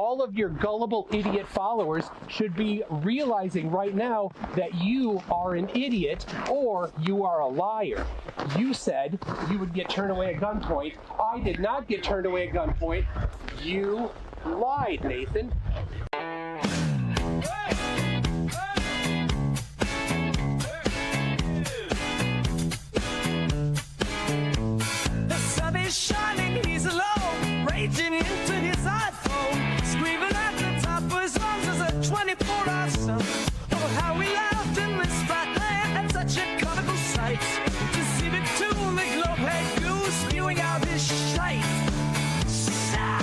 all of your gullible idiot followers should be realizing right now that you are an idiot or you are a liar. You said you would get turned away at gunpoint. I did not get turned away at gunpoint. You lied, Nathan. The sun is shining, he's alone, raging into his iPhone, screaming at the top of his lungs as a 24-hour sun. Oh, how we laughed in this fat land, at such a comical sight, to see the tomb, the globe-head goose spewing out his shite. Shouting!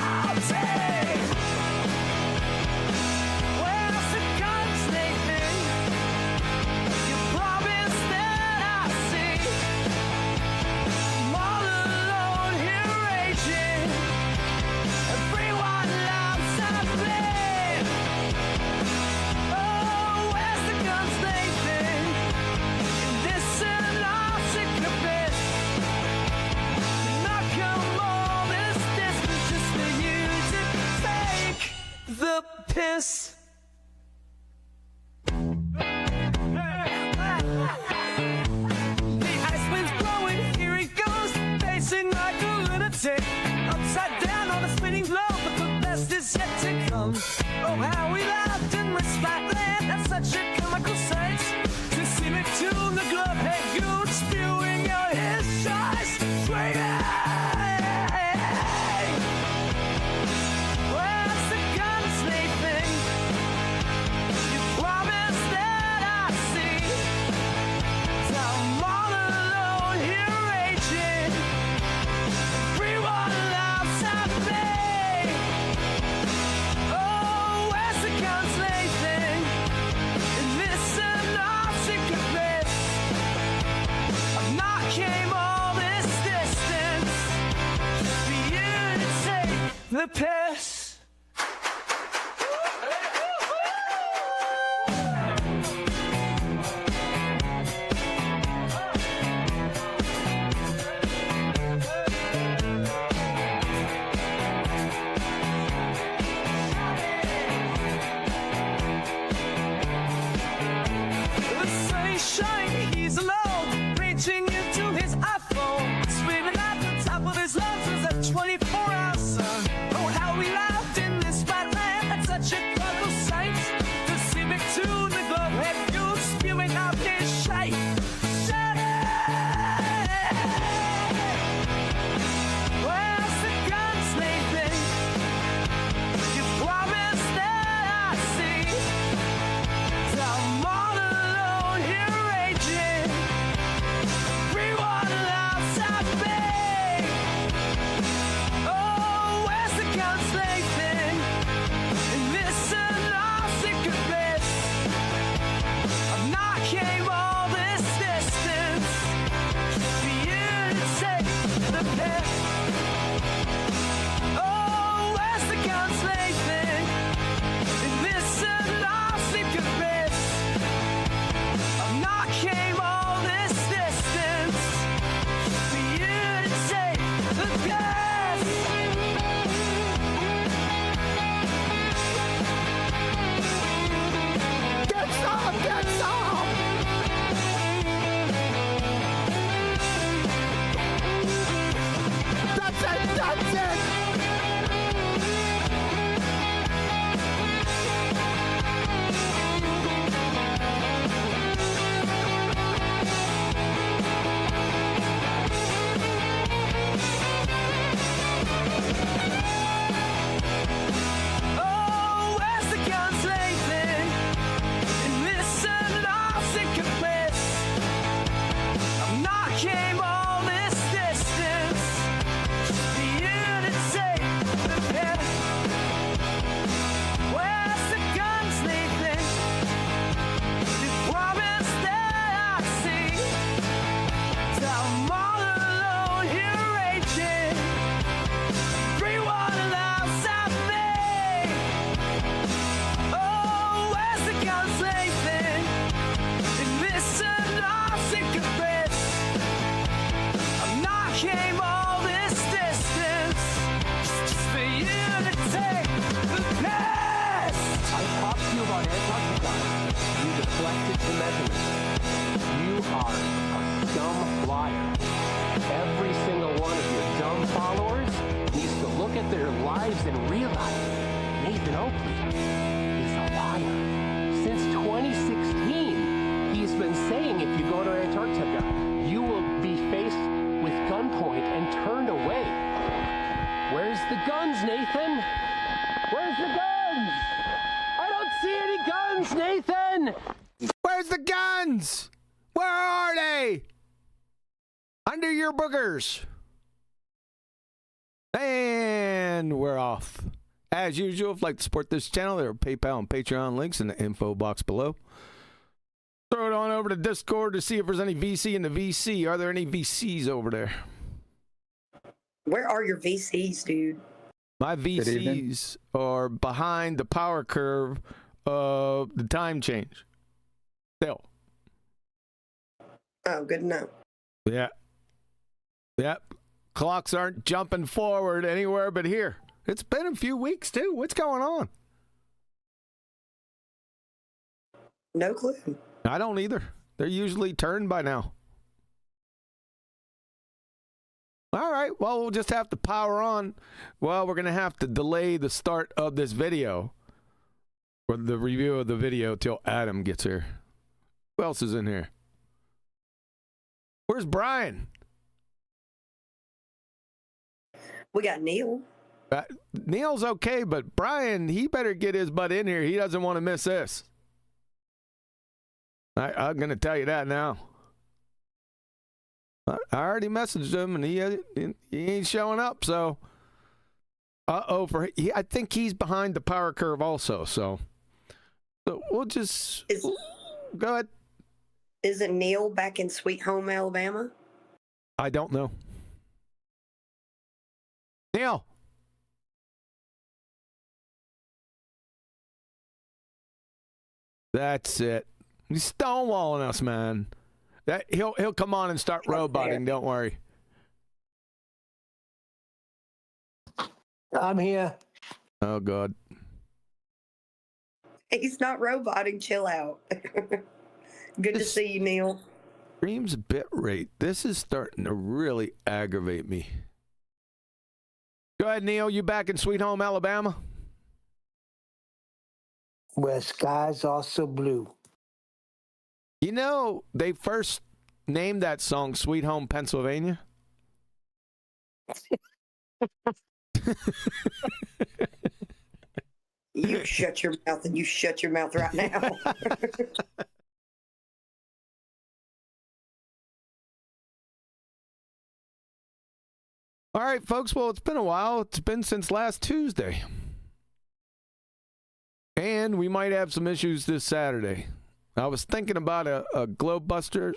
Where's the guns, Nathan? You promised that I'd see. I'm all alone here raging. Everyone loves something. Oh, where's the guns, Nathan? This and our secret bit. Not come all this distance just for you to take the piss. The ice wind's blowing, here he goes, pacing like a lunatic, upside down on a spinning globe, but the best is yet to come. Oh, how we laughed in this flat land, that's such a comical sight, to see me tune the glove-head goon spewing out his shots, screaming. Where's the guns, Nathan? You promised that I'd see. I'm all alone here raging. Everyone loves something. Oh, where's the guns, Nathan? And listen up, secret bliss. I've not came all this distance just for you to take the piss. The sun is shining, he's alone, reaching into his iPhone, screaming at the top of his lungs as a 24-hour sun. Oh, how we laughed in this fat land, that's such a comical sight, to see me tune the glove-head goose spewing out his shite. Where's the guns, Nathan? You promised that I'd see. I'm all alone here raging. reflected to measurement. You are a dumb liar. Every single one of your dumb followers needs to look at their lives and realize Nathan Oakley is a liar. Since 2016, he's been saying if you go to Antarctica, you will be faced with gunpoint and turned away. Where's the guns, Nathan? Where's the guns? I don't see any guns, Nathan! Where's the guns? Where are they? Under your boogers. And we're off. As usual, if you'd like to support this channel, there are PayPal and Patreon links in the info box below. Throw it on over to Discord to see if there's any VC in the VC. Are there any VCs over there? Where are your VCs, dude? My VCs are behind the power curve of the time change. Still. Oh, good enough. Yeah. Yep. Clocks aren't jumping forward anywhere but here. It's been a few weeks, too. What's going on? No clue. I don't either. They're usually turned by now. All right. Well, we'll just have to power on. Well, we're going to have to delay the start of this video, or the review of the video, till Adam gets here. Who else is in here? Where's Brian? We got Neil. Neil's okay, but Brian, he better get his butt in here. He doesn't want to miss this. I'm going to tell you that now. I already messaged him, and he ain't showing up, so... I think he's behind the power curve also, so we'll just... Go ahead. Isn't Neil back in Sweet Home, Alabama? I don't know. Neil! That's it. He's stonewalling us, man. He'll come on and start roboting, don't worry. I'm here. Oh, God. He's not roboting. Chill out. Good to see you, Neil. Stream's bit rate. This is starting to really aggravate me. Go ahead, Neil. You back in Sweet Home, Alabama? Where skies are so blue. You know, they first named that song Sweet Home, Pennsylvania. You shut your mouth, and you shut your mouth right now. All right, folks. Well, it's been a while. It's been since last Tuesday. And we might have some issues this Saturday. I was thinking about a Ballbusters,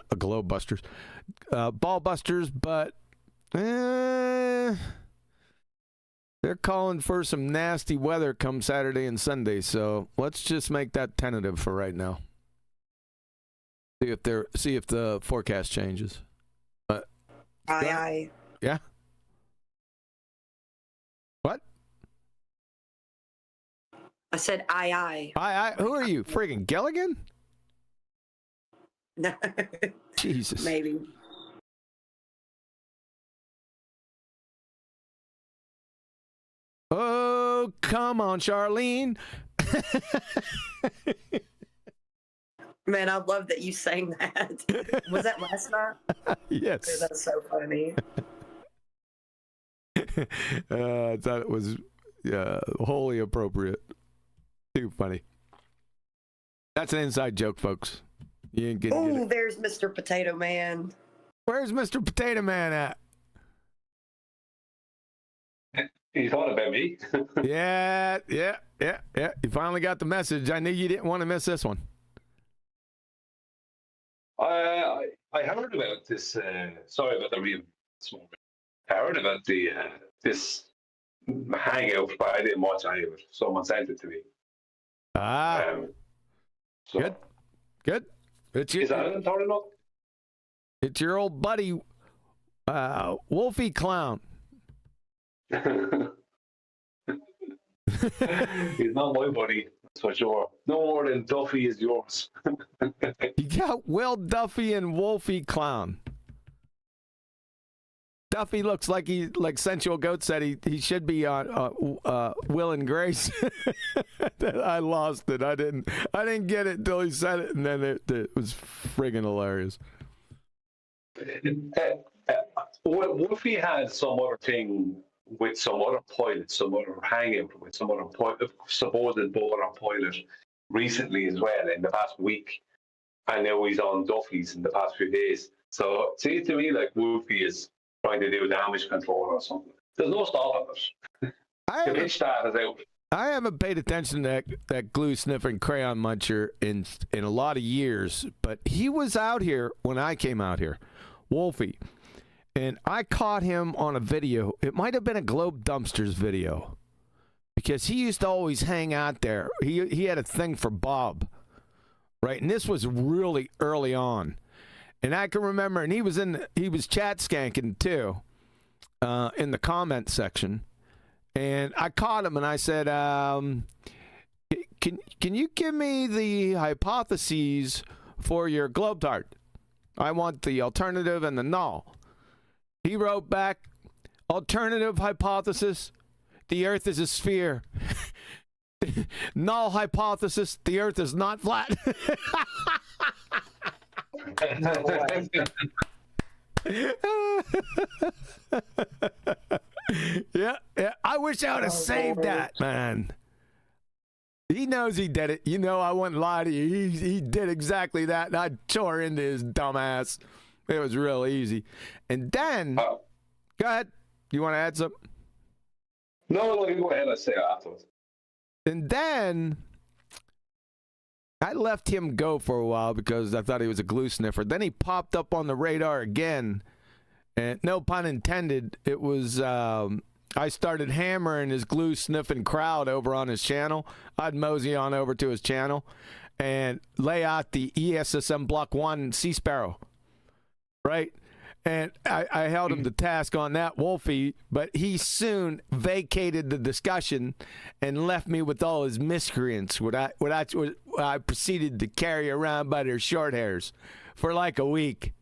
but they're calling for some nasty weather come Saturday and Sunday, so let's just make that tentative for right now. See if the forecast changes. Aye. Yeah. What? I said aye. Aye. Who are you? Friggin' Gilligan? No. Jesus. Maybe. Oh, come on, Charlene. Man, I love that you sang that. Was that last night? Yes. Dude, that's so funny. I thought it was wholly appropriate. Too funny. That's an inside joke, folks. You ain't getting Oh, there's Mr. Potato Man. Where's Mr. Potato Man at? You thought about me. Yeah. You finally got the message. I knew you didn't want to miss this one. I heard about this. Sorry about the real small. I heard about this hangout, but I didn't watch any of it. Someone sent it to me. So Good. Is that it, enough? It's your old buddy, Wolfie Clown. He's not my buddy, that's for sure. No more than Duffy is yours. You got Will, Duffy, and Wolfie Clown. Duffy looks like Sensual Goat said he should be on Will and Grace. I lost it. I didn't get it until he said it, and then it was friggin' hilarious. Wolfie had some other thing with some other pilot, some other hang-up with some other supposed border pilot recently as well in the past week. And now he's on Duffy's in the past few days. So it seems to me like Wolfie is trying to do damage control or something. There's no stopping it. The pitch that is out. I haven't paid attention to that glue sniffing crayon muncher in a lot of years, but he was out here when I came out here, Wolfie, and I caught him on a video. It might have been a Globe Dumpsters video, because he used to always hang out there. He had a thing for Bob, right? And this was really early on. And I can remember, and he was chat skanking too, in the comment section. And I caught him and I said, can you give me the hypotheses for your Globetard? I want the alternative and the null. He wrote back, alternative hypothesis, the Earth is a sphere. Null hypothesis, the Earth is not flat. Yeah, I wish I would have saved that, man. He knows he did it. You know, I wouldn't lie to you. He did exactly that, and I tore into his dumb ass. It was real easy. And then, go ahead. You want to add something? No, you go ahead. Let's say it afterwards. And then I left him go for a while because I thought he was a glue sniffer. Then he popped up on the radar again. And no pun intended, it was, I started hammering his glue sniffing crowd over on his channel. I'd mosey on over to his channel and lay out the ESSM Block 1 Sea Sparrow, right? And I held him to task on that, Wolfie, but he soon vacated the discussion and left me with all his miscreants, what I proceeded to carry around by their short hairs for like a week.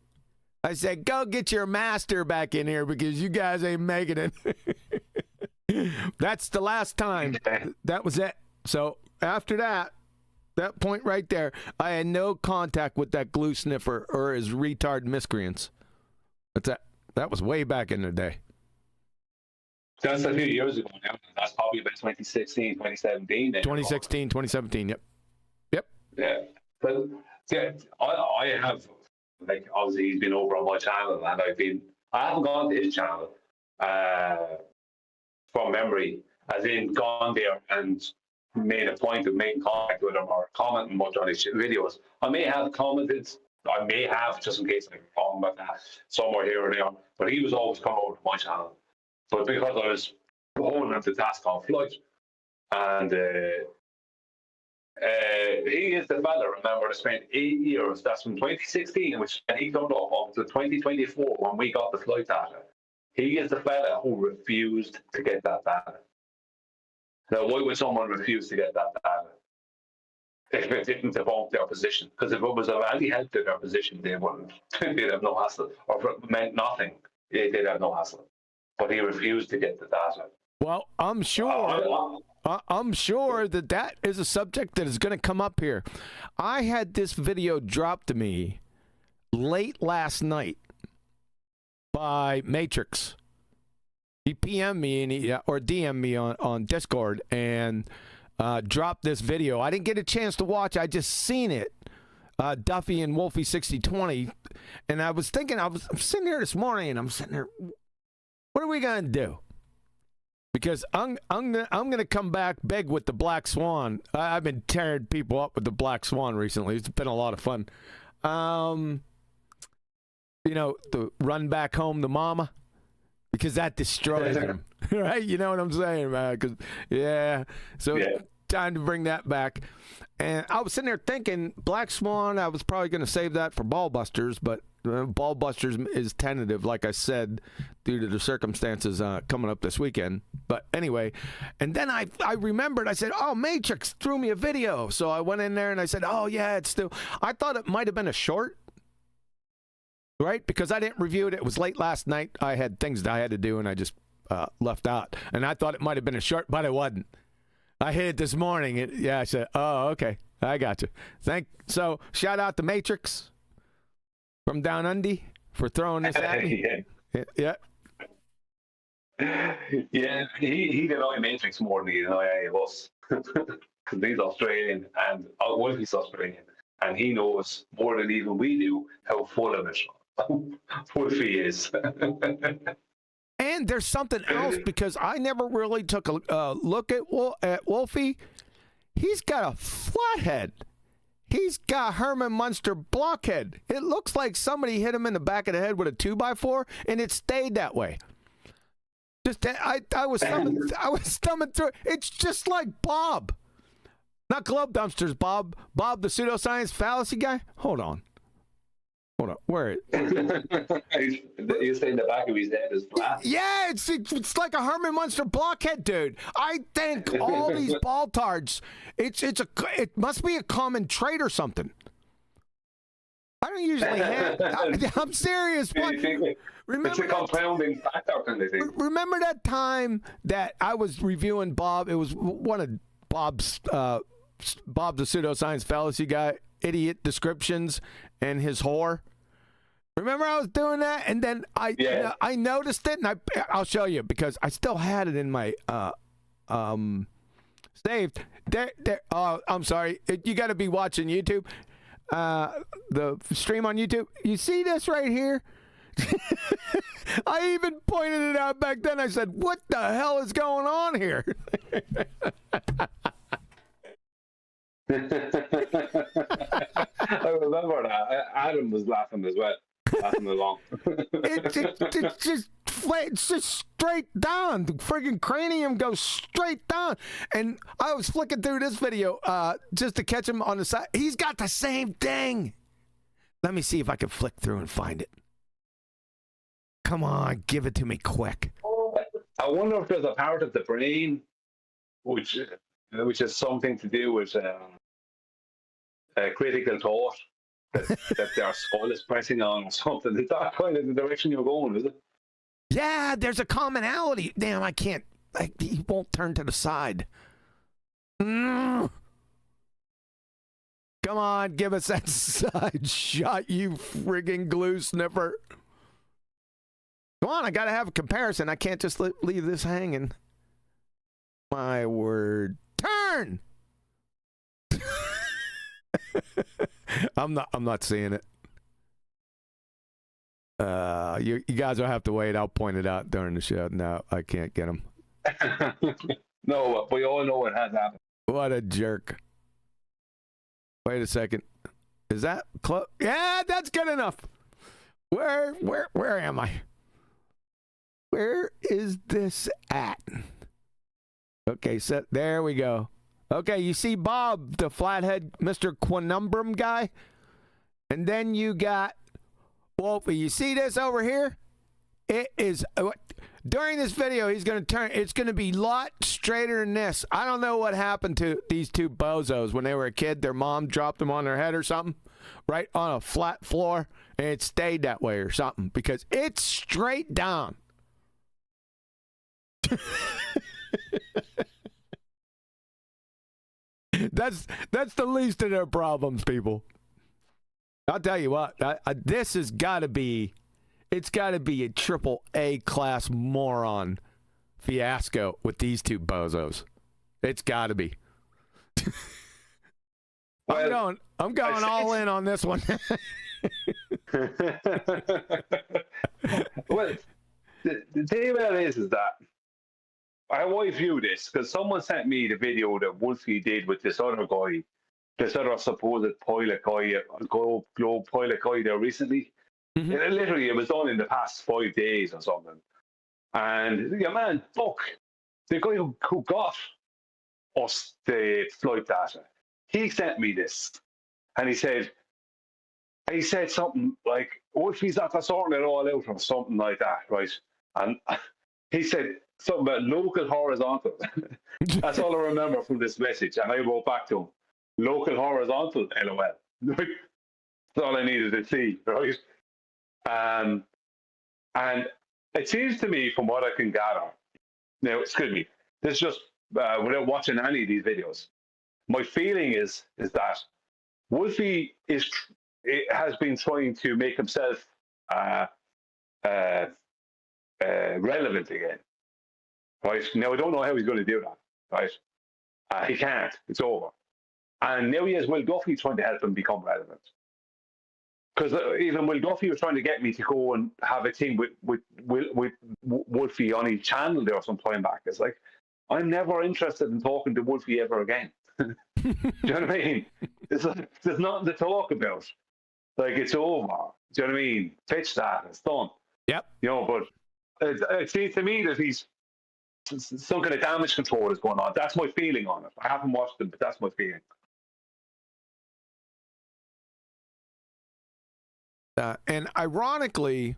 I said, go get your master back in here because you guys ain't making it. That's the last time. That was it. So after that point right there, I had no contact with that glue sniffer or his retard miscreants. That was way back in the day. That's a few years ago now. That's probably about 2016, 2017. 2016, 2017, yep. Yeah. But yeah, I have, like, obviously he's been over on my channel, and I haven't gone to his channel from memory, as in gone there and made a point of making contact with him or commenting much on his videos. I may have commented, just in case I can talk about that somewhere here or there, but he was always coming over to my channel. But because I was holding him to task on flight, and he is the fella, remember, that spent 8 years, that's from 2016, which he come up to 2024 when we got the flight data. He is the fella who refused to get that data. Now, why would someone refuse to get that data if it didn't debunk their position? Because if it was of any help to their position, they wouldn't. They'd have no hassle. Or if it meant nothing, they'd have no hassle. But he refused to get the data. Well, I'm sure. I'm sure that is a subject that is going to come up here. I had this video dropped to me late last night by Matrix. He PM'd me or DM'd me on Discord and dropped this video. I didn't get a chance to watch. I just seen it. Duffy and Wolfie6020, and I was thinking. I'm sitting here this morning, and I'm sitting there. What are we gonna do? Because I'm gonna come back big with the Black Swan. I've been tearing people up with the Black Swan recently. It's been a lot of fun. You know, the run back home to mama, because that destroys them, right? You know what I'm saying, man? So Time to bring that back. And I was sitting there thinking, Black Swan, I was probably going to save that for BALLBUSTERS, but BALLBUSTERS is tentative, like I said, due to the circumstances coming up this weekend. But anyway, and then I remembered, I said, oh, Matrix threw me a video. So I went in there and I said, oh, yeah, it's still, I thought it might have been a short, right? Because I didn't review it. It was late last night. I had things that I had to do and I just left out. And I thought it might have been a short, but it wasn't. I hit it this morning. I said, oh, okay. I got you. So shout out to Matrix from Down Under for throwing this at me. Yeah. Yeah, he denied Matrix more than he denied us. Because he's Australian and Wolfie's Australian. And he knows more than even we do how full of it Wolfie is. And there's something else, because I never really took a look at Wolfie. He's got a flathead. He's got Herman Munster blockhead. It looks like somebody hit him in the back of the head with a 2x4, and it stayed that way. Just I was thumbing through it. It's just like Bob. Not Glove Dumpsters, Bob. Bob, the pseudoscience fallacy guy. Hold on. Where? You say the back of his head is flat. Yeah, it's like a Herman Munster blockhead, dude. I think all these baltards, it must be a common trait or something. I don't usually have. I'm serious. It's a compounding factor, kind of thing. Remember that time that I was reviewing Bob? It was one of Bob's Bob the pseudoscience fallacy guy idiot descriptions and his whore. Remember I was doing that, and then I noticed it, and I'll show you because I still had it in my saved. There. I'm sorry. You got to be watching YouTube, the stream on YouTube. You see this right here? I even pointed it out back then. I said, "What the hell is going on here?" I remember that. Adam was laughing as well. Laughing along. It's just straight down. The friggin' cranium goes straight down. And I was flicking through this video just to catch him on the side. He's got the same thing. Let me see if I can flick through and find it. Come on, give it to me quick. I wonder if there's a part of the brain which has something to do with critical thought that their skull is pressing on or something. Is that kind of the direction you're going, is it? Yeah, there's a commonality. Damn, I can't. He won't turn to the side. Come on, give us that side shot, you friggin' glue sniffer. Come on, I gotta have a comparison. I can't just leave this hanging. My word. Turn! I'm not seeing it. You guys will have to wait. I'll point it out during the show. No, I can't get him. No, we all know it has happened. What a jerk. Wait a second. Is that close? Yeah, that's good enough. Where am I? Where is this at? Okay, so there we go. Okay, you see Bob, the flathead Mr. Quanumberum guy? And then you got Wolfie. You see this over here? It is, during this video, he's going to turn, it's going to be a lot straighter than this. I don't know what happened to these two bozos when they were a kid. Their mom dropped them on their head or something, right on a flat floor, and it stayed that way or something because it's straight down. That's the least of their problems, people. I'll tell you what, this has got to be, it's got to be a triple A class moron fiasco with these two bozos. It's got to be. I'm going all in on this one. Well, the thing about it is that how I view this, because someone sent me the video that Wolfie did with this other guy, this other supposed pilot guy, globe pilot guy there recently. Mm-hmm. Literally, it was done in the past 5 days or something. And yeah, man, fuck, the guy who got us the flight data. He sent me this, and he said something like, Wolfie's after sorting it all out or something like that, right? And he said something about local horizontal. That's all I remember from this message. And I wrote back to him, local horizontal, LOL. That's all I needed to see, right? And it seems to me, from what I can gather, now, excuse me, this is just without watching any of these videos, my feeling is that Wolfie has been trying to make himself relevant again. Right? Now, I don't know how he's going to do that. Right? He can't. It's over. And now he has Will Duffy trying to help him become relevant. Because even Will Duffy was trying to get me to go and have a thing with Wolfie on his channel there some time back. It's like, I'm never interested in talking to Wolfie ever again. Do you know what I mean? It's like, there's nothing to talk about. Like, it's over. Do you know what I mean? Pitch that. It's done. Yep. You know, but it seems to me that he's some kind of damage control is going on. That's my feeling on it. I haven't watched it, but that's my feeling. And ironically,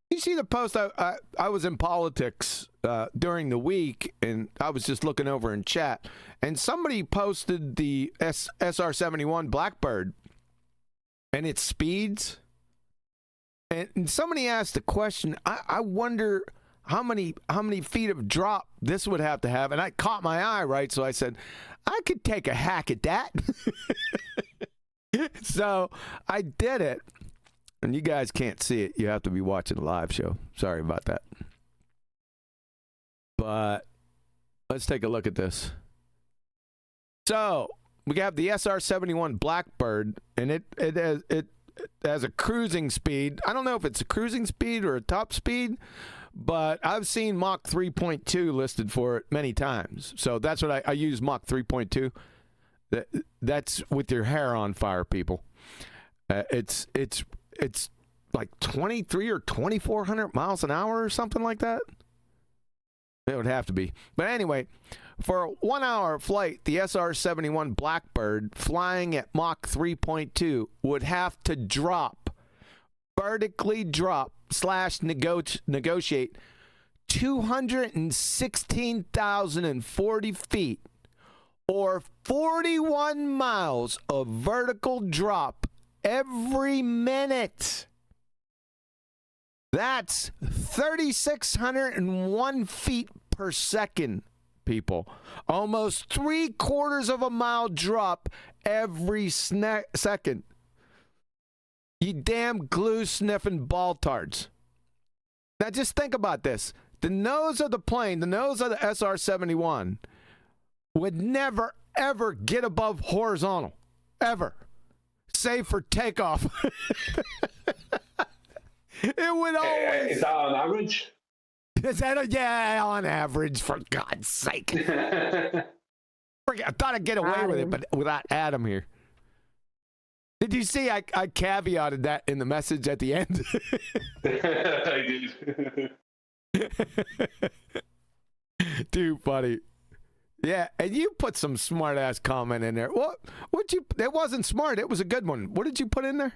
you see the post, I was in politics during the week, and I was just looking over in chat, and somebody posted the SR-71 Blackbird and its speeds. And somebody asked the question, I wonder how many feet of drop this would have to have. And I caught my eye, right? So I said, I could take a hack at that. So I did it. And you guys can't see it. You have to be watching the live show. Sorry about that. But let's take a look at this. So we have the SR-71 Blackbird, and it has a cruising speed. I don't know if it's a cruising speed or a top speed, but I've seen Mach 3.2 listed for it many times. So that's what I use, Mach 3.2. That's with your hair on fire, people. It's like 23 or 2,400 miles an hour or something like that. It would have to be. But anyway, for a 1 hour flight, the SR-71 Blackbird flying at Mach 3.2 would have to vertically drop / negotiate 216,040 feet or 41 miles of vertical drop every minute. That's 3,601 feet per second, people. Almost 3/4 of a mile drop every second. You damn glue-sniffing baltards. Now just think about this. The nose of the plane, the nose of the SR-71 would never, ever get above horizontal. Ever. Save for takeoff. It would always... Is that on average? Is that yeah, on average, for God's sake. I thought I'd get away with it, but without Adam here. Did you see I caveated that in the message at the end? I did. Too funny. Yeah, and you put some smart-ass comment in there. What'd you... It wasn't smart. It was a good one. What did you put in there?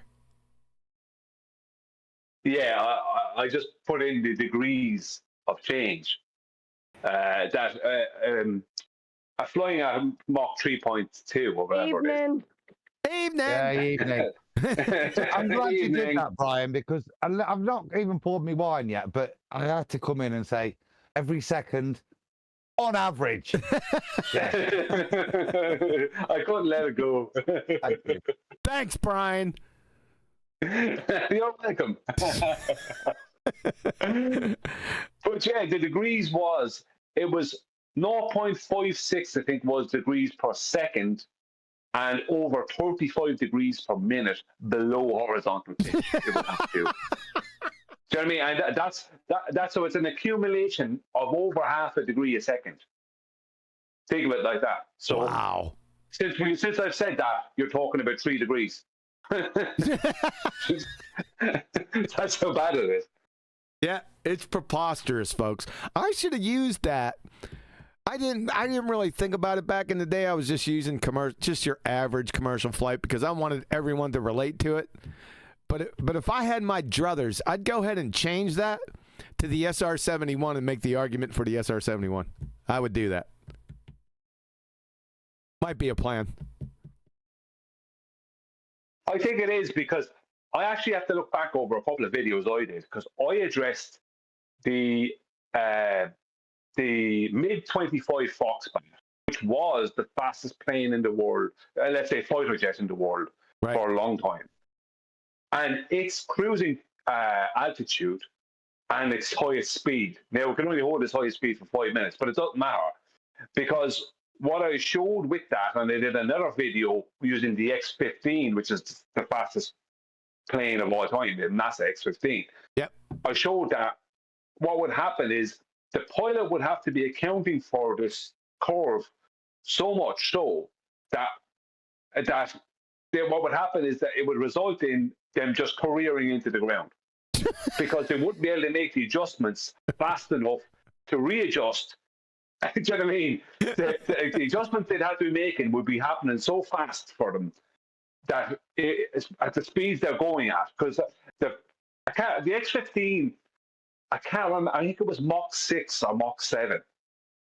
Yeah, I just put in the degrees of change. Flying at Mach 3.2 or whatever it is. Evening. Yeah, evening. I'm glad you did that, Brian, because I've not even poured me wine yet, but I had to come in and say every second, on average. I couldn't let it go. Thank you. Thanks, Brian. You're welcome. But yeah, the degrees was 0.56, I think, was degrees per second, and over 35 degrees per minute below horizontal pitch. It would have to. Do you know what I mean? And that's so it's an accumulation of over half a degree a second. Think of it like that. So wow. Since I've said that, you're talking about 3 degrees. That's how bad it is. Yeah, it's preposterous, folks. I should have used that I didn't really think about it back in the day. I was just using just your average commercial flight because I wanted everyone to relate to it. But if I had my druthers, I'd go ahead and change that to the SR-71 and make the argument for the SR-71. I would do that. Might be a plan. I think it is because I actually have to look back over a couple of videos I did because I addressed the MiG-25 Foxbat, which was the fastest plane in the world, let's say fighter jet in the world, right, for a long time. And its cruising altitude and its highest speed. Now, it can only hold its highest speed for 5 minutes, but it doesn't matter because what I showed with that, and I did another video using the X-15, which is the fastest plane of all time, the NASA X-15. Yep. I showed that what would happen is the pilot would have to be accounting for this curve so much so that what would happen is that it would result in them just careering into the ground because they wouldn't be able to make the adjustments fast enough to readjust. Do you know what I mean? The adjustments they'd have to be making would be happening so fast for them that at the speeds they're going at, because the X-15, I can't remember, I think it was Mach 6 or Mach 7,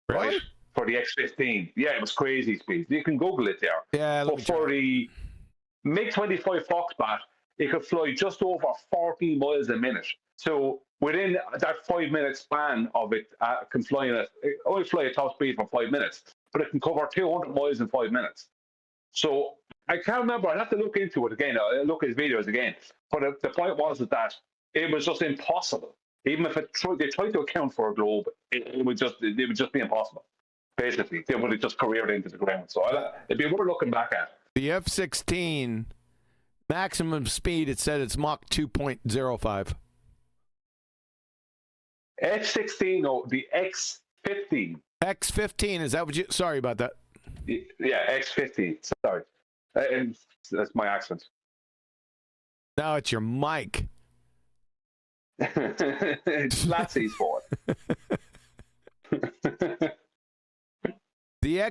really? Right? For the X-15. Yeah, it was crazy speeds. You can Google it there. Yeah, but for the MiG-25 Foxbat, it could fly just over 40 miles a minute. So within that 5 minute span of it, can only fly at top speed for 5 minutes, but it can cover 200 miles in 5 minutes. So I can't remember. I'd have to look into it again. I'll look at his videos again. But the point was that it was just impossible. Even if they tried to account for a globe, it would just be impossible. Basically, they would have just careered into the ground. So it'd be worth looking back at. The F-16 maximum speed, it said it's Mach 2.05. F-16, no, the X-15. X-15, is that what you... Sorry about that. Yeah, X-15, sorry. That's my accent. No, it's your mic. It's Latsy's fault. The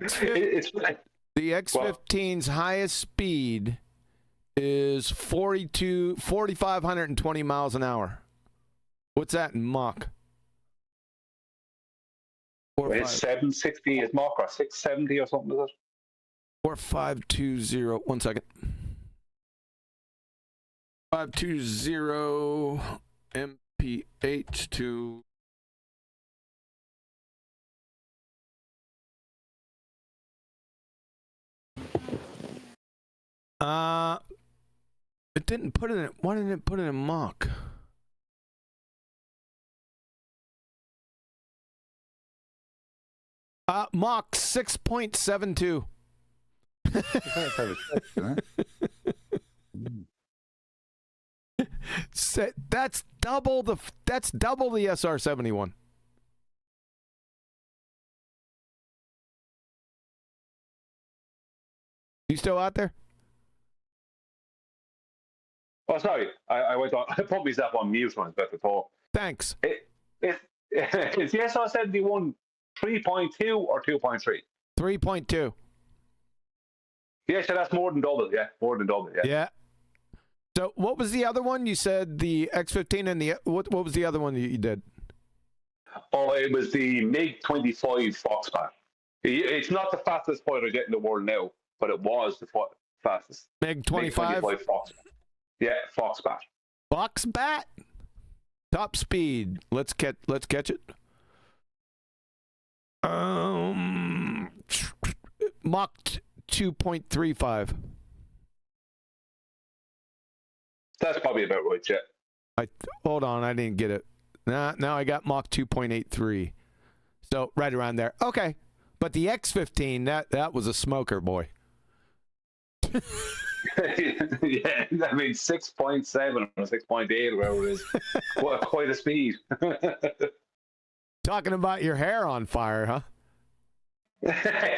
X-15's highest speed is 4,520 miles an hour. What's that in Mach? It's 760 is Mach or 670 or something, is it? 4520. 1 second. 520 mph to... It didn't put it in. Why didn't it put it in Mach? Mach 6.72. That's double the SR-71. You still out there? Oh, sorry. I went on. I put myself on mute when I was about to talk. Thanks. Is the SR-71 3.2 or 2.3? 3.2. Yeah, so that's more than double. Yeah, more than double. Yeah. Yeah. So what was the other one? You said the X-15 and the... What was the other one that you did? Oh, it was the MiG-25 Foxbat. It's not the fastest fighter jet in the world now, but it was the fastest. MiG-25? MiG-25 Foxbat. Yeah, Foxbat. Foxbat? Top speed. Let's catch it. Mach 2.35. That's probably about right, yeah. Hold on, I didn't get it. Now I got Mach 2.83. So right around there. Okay. But the X-15, that was a smoker, boy. Yeah, I mean 6.7 or 6.8, whatever it is. Quite a speed. Talking about your hair on fire, huh? Yeah,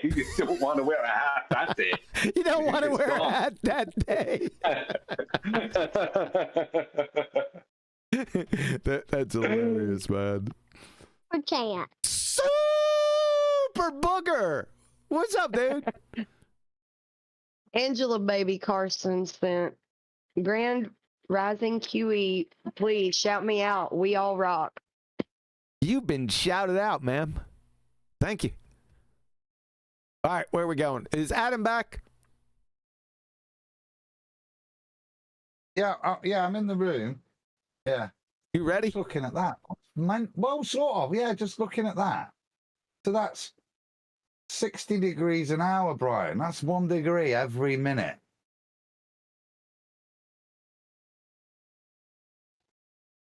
you don't want to wear a hat that day. You don't want to wear a hat that day. That's hilarious, man. Superchat. Super Booger. What's up, dude? Angela Baby Carson sent Grand Rising QE. Please shout me out. We all rock. You've been shouted out, ma'am. Thank you. All right, where are we going? Is Adam back? Yeah, yeah, I'm in the room. Yeah. You ready? Just looking at that. Man, well, sort of. Yeah, just looking at that. So that's 60 degrees an hour, Brian. That's 1 degree every minute.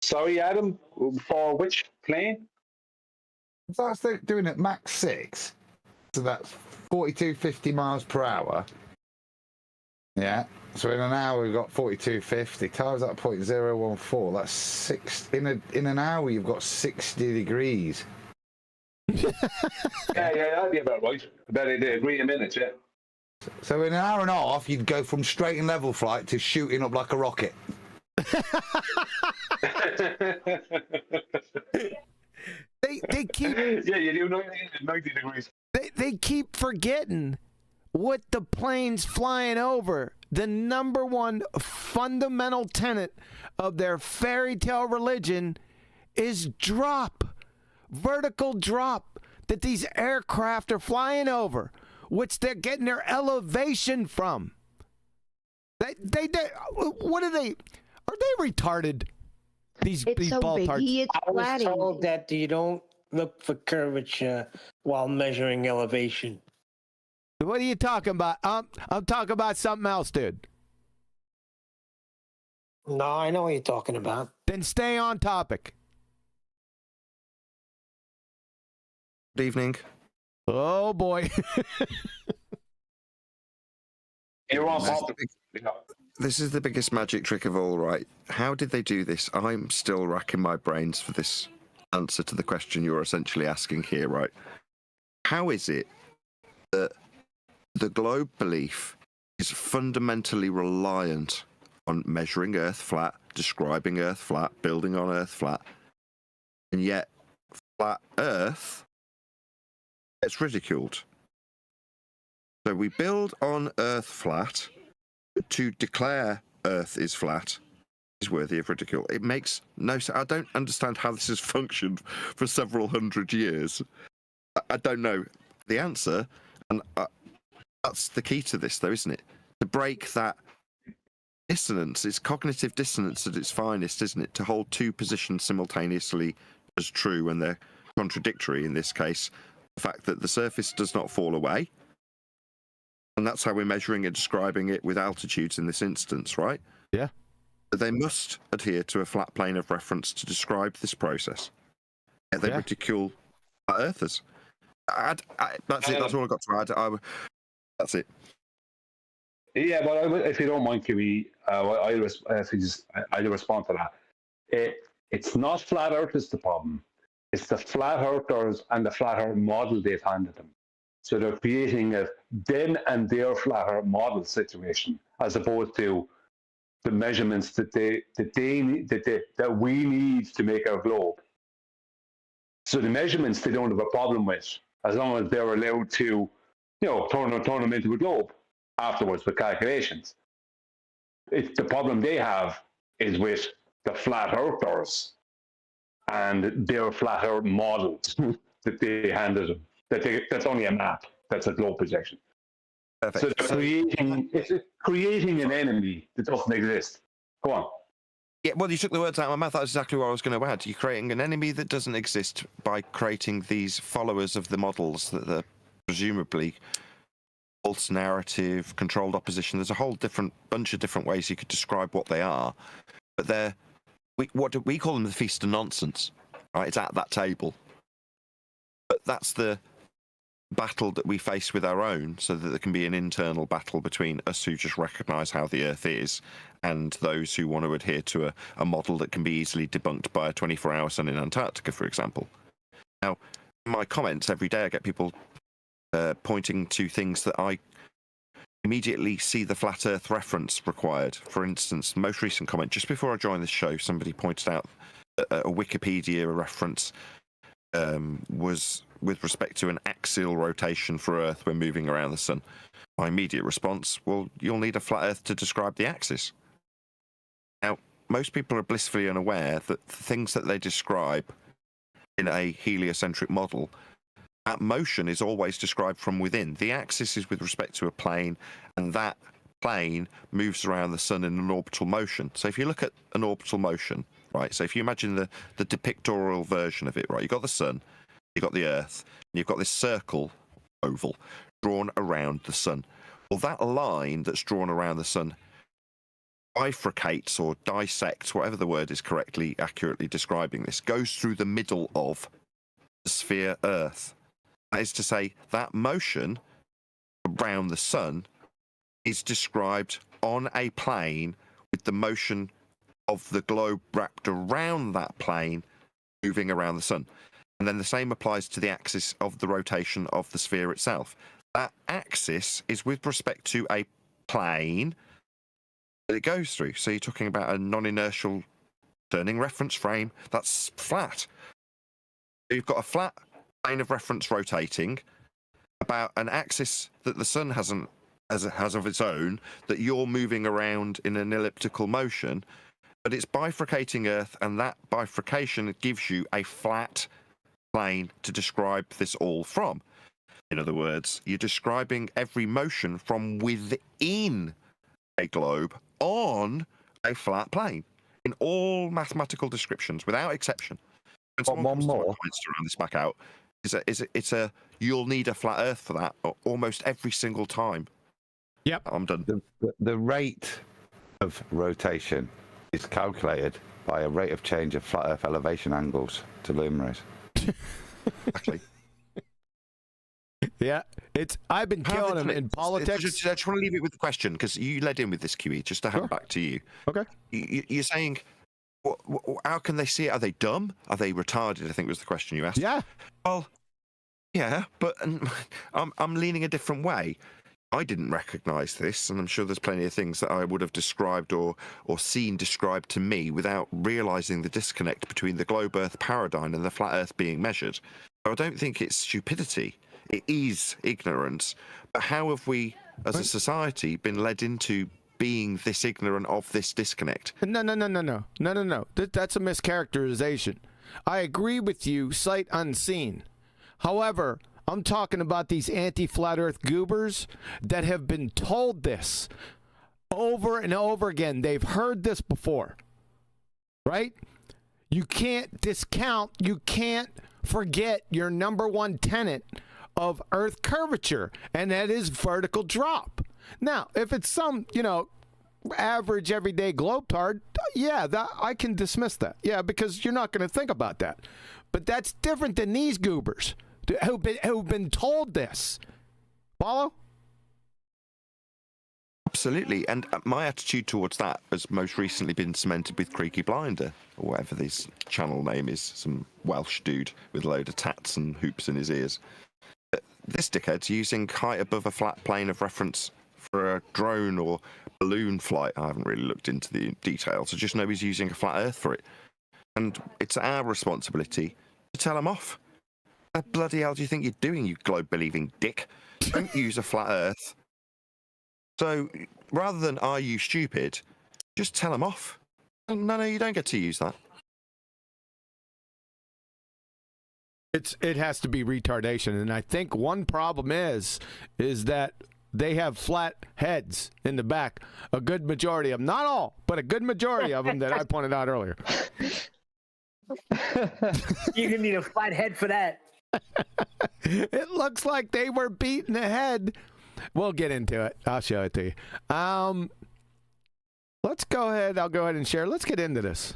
Sorry, Adam, for which plane? So that's doing it Mach 6. So that's 4250 miles per hour. Yeah. So in an hour we've got 4250 times that 0.014. That's 6 in an hour you've got 60 degrees. yeah, that'd be about right. About a degree a minute, yeah. So in an hour and a half you'd go from straight and level flight to shooting up like a rocket. They keep yeah, you do 90 degrees. They keep forgetting what the plane's flying over. The number one fundamental tenet of their fairy tale religion is drop, vertical drop, that these aircraft are flying over, which they're getting their elevation from. What are they? Are they retarded? These so ballparks. big. It's I was flatty. told that you don't look for curvature while measuring elevation. What are you talking about? I'm talking about something else, dude. No, I know what you're talking about. Then stay on topic. Good evening. Oh boy. You're on This is the biggest magic trick of all, right? How did they do this? I'm still racking my brains for this answer to the question you're essentially asking here, right? How is it that the globe belief is fundamentally reliant on measuring Earth flat, describing Earth flat, building on Earth flat, and yet flat Earth gets ridiculed? So we build on Earth flat. To declare Earth is flat is worthy of ridicule. It makes no sense. I don't understand how this has functioned for several hundred years. I don't know the answer, and that's the key to this, though, isn't it? To break that dissonance, it's cognitive dissonance at its finest, isn't it? To hold two positions simultaneously as true when they're contradictory. In this case, the fact that the surface does not fall away. And that's how we're measuring and describing it with altitudes in this instance, right? Yeah. But they must adhere to a flat plane of reference to describe this process. And they ridicule Earthers. That's it. That's all I got to add. That's it. Yeah, but if you don't mind, QE, I'll respond to that. It's not flat Earth is the problem. It's the flat earthers and the flat Earth model they've handed them. So they're creating a them and their flat Earth model situation, as opposed to the measurements that we need to make our globe. So the measurements they don't have a problem with, as long as they're allowed to, turn them into a globe afterwards with calculations. The problem they have is with the flat earthers and their flat Earth models that they handed them. That's only a map. That's a globe projection. Perfect. So they're creating an enemy that doesn't exist. Go on. Yeah, well, you took the words out of my mouth. That's exactly what I was going to add. You're creating an enemy that doesn't exist by creating these followers of the models that are presumably false narrative, controlled opposition. There's a whole bunch of different ways you could describe what they are. But we call them the feast of nonsense. Right? It's at that table. But that's the battle that we face with our own, so that there can be an internal battle between us who just recognise how the Earth is and those who want to adhere to a model that can be easily debunked by a 24-hour sun in Antarctica, for example. Now, in my comments every day, I get people pointing to things that I immediately see the flat Earth reference required. For instance, the most recent comment, just before I joined this show, somebody pointed out a Wikipedia reference was with respect to an axial rotation for Earth when moving around the sun? My immediate response, well, you'll need a flat Earth to describe the axis. Now, most people are blissfully unaware that the things that they describe in a heliocentric model, that motion is always described from within. The axis is with respect to a plane, and that plane moves around the sun in an orbital motion. So if you look at an orbital motion, right, so if you imagine the depictorial version of it, right, you've got the sun, you've got the Earth, and you've got this circle, oval, drawn around the sun. Well, that line that's drawn around the sun bifurcates or dissects, whatever the word is correctly, accurately describing this, goes through the middle of the sphere Earth. That is to say, that motion around the sun is described on a plane with the motion of the globe wrapped around that plane moving around the sun. And then the same applies to the axis of the rotation of the sphere itself. That axis is with respect to a plane that it goes through. So you're talking about a non-inertial turning reference frame that's flat. You've got a flat plane of reference rotating about an axis that the sun has of its own, that you're moving around in an elliptical motion, but it's bifurcating Earth, and that bifurcation gives you a flat plane to describe this all from. In other words, you're describing every motion from within a globe on a flat plane in all mathematical descriptions, without exception. When someone comes to my comments to round this back out, you'll need a flat Earth for that almost every single time. Yep, I'm done. The rate of rotation is calculated by a rate of change of flat Earth elevation angles to luminaries. Actually. Yeah, I've been killing him in politics. I just want to leave it with the question, because you led in with this, QE, just to hand back to you. Okay. You're saying, how can they see it? Are they dumb? Are they retarded? I think was the question you asked. Yeah. Well, yeah, but I'm leaning a different way. I didn't recognise this, and I'm sure there's plenty of things that I would have described or seen described to me without realising the disconnect between the globe Earth paradigm and the flat Earth being measured. So I don't think it's stupidity. It is ignorance. But how have we, as a society, been led into being this ignorant of this disconnect? No. That's a mischaracterization. I agree with you, sight unseen. However, I'm talking about these anti-flat Earth goobers that have been told this over and over again. They've heard this before, right? You can't discount, you can't forget your number one tenet of Earth curvature, and that is vertical drop. Now, if it's some, average everyday globetard, yeah, I can dismiss that. Yeah, because you're not going to think about that. But that's different than these goobers who've been told this. Follow? Absolutely. And my attitude towards that has most recently been cemented with Creaky Blinder, or whatever this channel name is, some Welsh dude with a load of tats and hoops in his ears. This dickhead's using height above a flat plane of reference for a drone or balloon flight. I haven't really looked into the details. I just know he's using a flat Earth for it. And it's our responsibility to tell him off. What the bloody hell do you think you're doing, you globe-believing dick? Don't use a flat Earth. So, rather than, are you stupid, just tell him off. No, you don't get to use that. It has to be retardation, and I think one problem is that they have flat heads in the back. A good majority of them, not all, but a good majority of them that I pointed out earlier. You're gonna need a flat head for that. It looks like they were beaten ahead. We'll get into it. I'll show it to you. Let's go ahead. I'll go ahead and share. Let's get into this.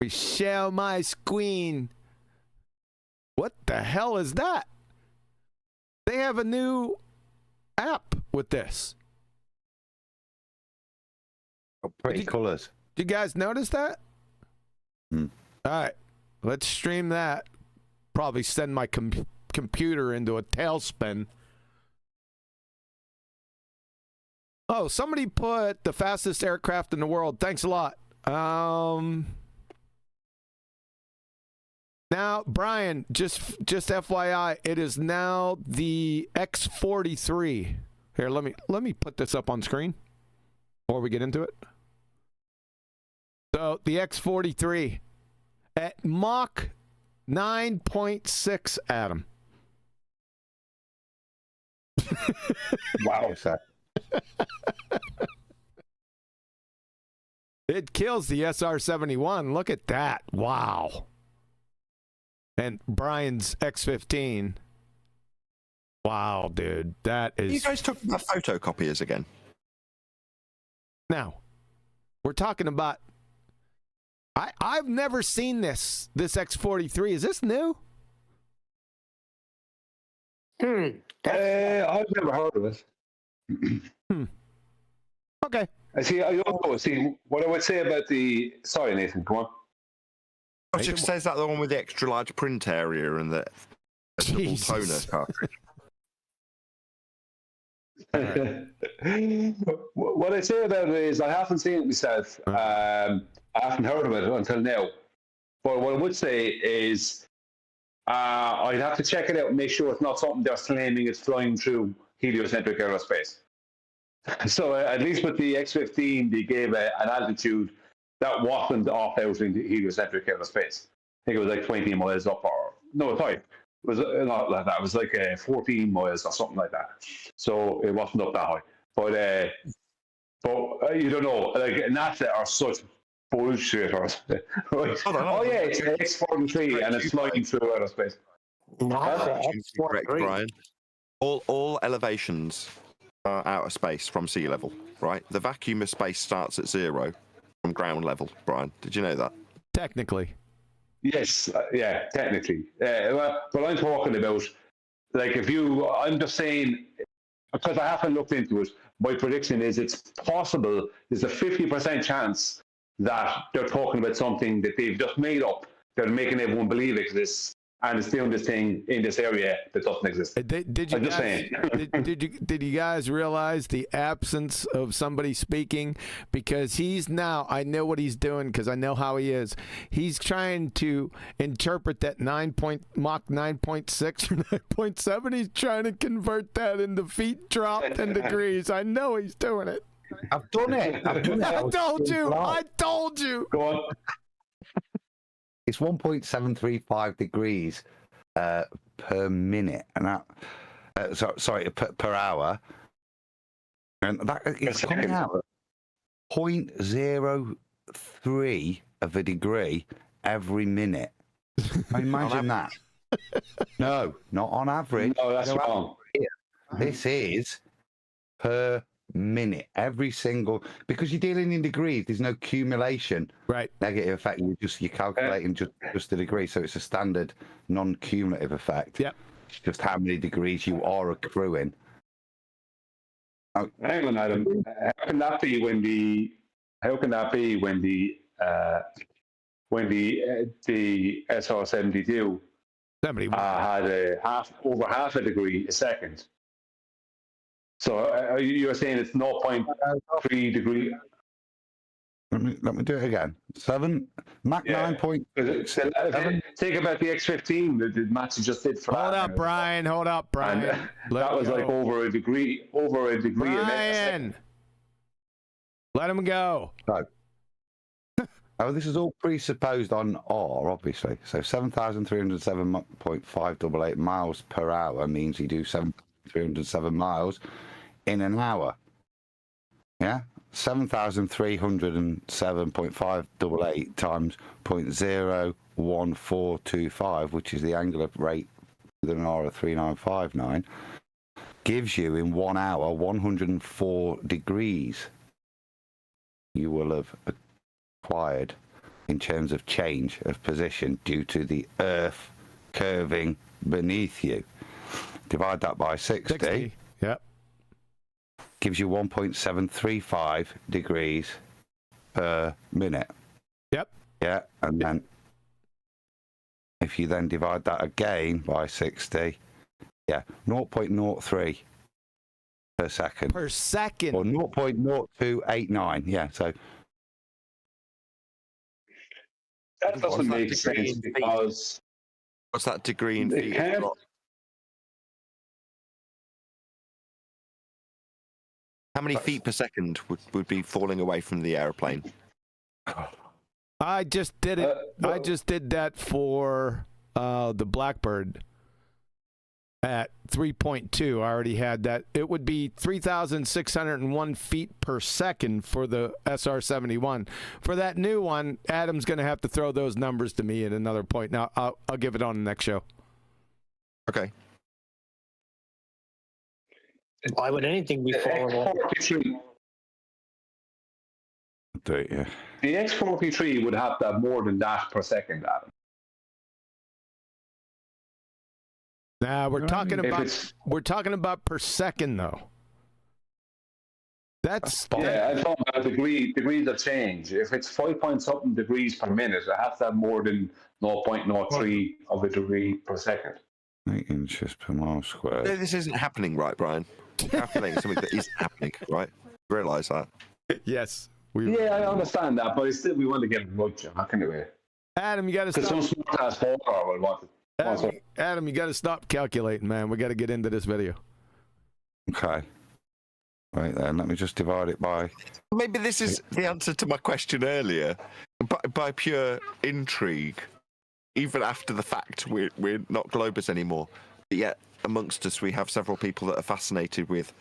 We share my screen. What the hell is that? They have a new app with this. Oh, pretty colours. Did you guys notice that? All right. Let's stream that. Probably send my computer into a tailspin. Oh, somebody put the fastest aircraft in the world. Thanks a lot. Now, Brian, just FYI, it is now the X43. Here, let me put this up on screen before we get into it. So the X43 at Mach 9.6, Adam. Wow. It kills the SR-71. Look at that. Wow. And Brian's X15. Wow, dude. That is... You guys talking about photocopiers again? Now, we're talking about... I've never seen this X43. Is this new? I've never heard of it. Okay. See, what I would say about the... Sorry, Nathan, come on. I was just say, is that the one with the extra large print area and the double toner cartridge? What I say about it is I haven't seen it myself. I haven't heard of it until now. But what I would say is I'd have to check it out and make sure it's not something they're claiming it's flying through heliocentric aerospace. So at least with the X-15, they gave an altitude that wasn't off out into heliocentric aerospace. I think it was like 20 miles up, or no, sorry, it was not like that. It was like 14 miles or something like that. So it wasn't up that high. But you don't know, like NASA are such bullshitters. Right? Oh yeah, it's an X-43 and it's flying through aerospace. Correct, Brian. All elevations are out of space from sea level, right? The vacuum of space starts at 0 from ground level, Brian. Did you know that? Technically. Yes, yeah, technically. Well, but I'm talking about, like, I'm just saying, because I haven't looked into it, my prediction is it's possible, there's a 50% chance that they're talking about something that they've just made up, they're making everyone believe exists, and it's doing this thing in this area that doesn't exist. Did you guys realize the absence of somebody speaking? Because he's now, I know what he's doing because I know how he is. He's trying to interpret that Mach 9.6 or 9.7. He's trying to convert that into feet dropped and degrees. I know he's doing it. I've done it. I told you. I told you. Go on. It's 1.735 degrees per minute, and that per hour, and that it's coming out at 0.03 of a degree every minute. Imagine that. No, not on average. No, that's wrong. This is per minute, every single, because you're dealing in degrees, there's no accumulation, right? Negative effect. You're calculating just a degree, so it's a standard non-cumulative effect. Yep. It's just how many degrees you are accruing. Hang on, Adam. How can that be when the SR-72 had over half a degree a second? So you're saying it's 0.3 degree? Let me do it again. Mach 9.7. Think about the X-15 that Matthew just did for Hold up, Brian. That was like over a degree. Brian, let him go. No. Oh, this is all presupposed on R, obviously. So 7,307.588 miles per hour means you do 7,307 miles in an hour. Yeah? 7,307.588 times 0.01425, which is the angular rate with an R of 3959, gives you in 1 hour 104 degrees you will have acquired in terms of change of position due to the Earth curving beneath you. Divide that by 60. Yep. Gives you 1.735 degrees per minute. Yep. Yeah, and then if you then divide that again by 60, 0.03 per second. Per second. Or 0.0289, yeah, so. That doesn't make sense because What's that degree in It feet? can't- How many feet per second would be falling away from the aeroplane? I just did it. I just did that for the Blackbird at 3.2. I already had that. It would be 3,601 feet per second for the SR-71. For that new one, Adam's going to have to throw those numbers to me at another point. Now, I'll give it on the next show. Okay. Why would anything be falling off? Yeah. The X-43 would have to have more than that per second, Adam. Nah, we're talking If about per second though. That's Yeah, I thought about degrees of change. If it's 5-point-something degrees per minute, it has to have more than 0.03 of a degree per second. 8 inches per mile squared. No, this isn't happening, right, Brian? Calculating something that isn't happening, right? Realise that. yes. Yeah, I understand that, but still, we want to get it right, anyway. Adam, you got to Because stop. some smart ass photo will want it. Adam, you got to stop calculating, man. We got to get into this video. Okay. Right then, let me just divide it by. Maybe this is the answer to my question earlier. By pure intrigue, even after the fact, we're not Globers anymore. But yet, amongst us, we have several people that are fascinated with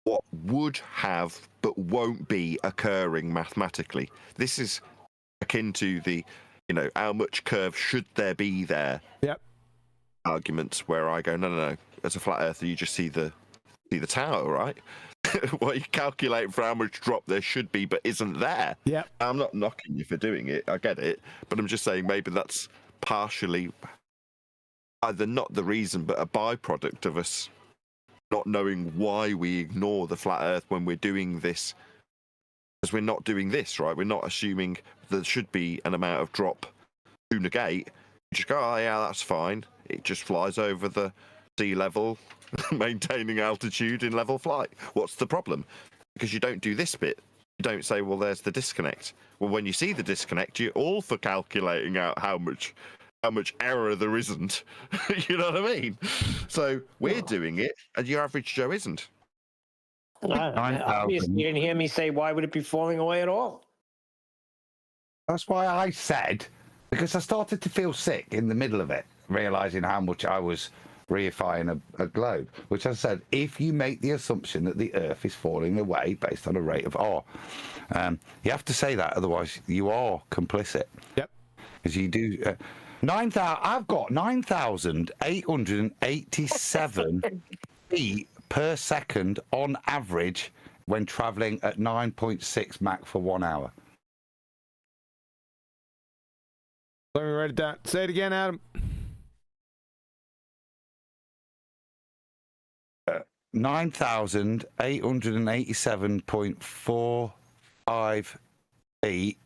what would have but won't be occurring mathematically. This is akin to the, how much curve should there be there? Yep. Arguments where I go, no. As a flat earther, you just see the tower, right? Well, you calculate for how much drop there should be, but isn't there. Yeah. I'm not knocking you for doing it. I get it, but I'm just saying maybe that's partially either not the reason, but a byproduct of us not knowing why we ignore the flat Earth when we're doing this. Because we're not doing this, right? We're not assuming there should be an amount of drop to negate. You just go, oh yeah, that's fine. It just flies over the sea level, maintaining altitude in level flight. What's the problem? Because you don't do this bit. You don't say, well, there's the disconnect. Well, when you see the disconnect, you're all for calculating out how much error there isn't. You know what I mean? So we're doing it, and your average Joe isn't. Obviously, you didn't hear me say, why would it be falling away at all? That's why I said, because I started to feel sick in the middle of it, realizing how much I was reifying a globe, which I said, if you make the assumption that the Earth is falling away based on a rate of R, you have to say that, otherwise you are complicit. Yep. Because you do... I've got 9,887 feet per second on average when traveling at 9.6 Mach for 1 hour. Let me write it down. Say it again, Adam. 9,887.45 feet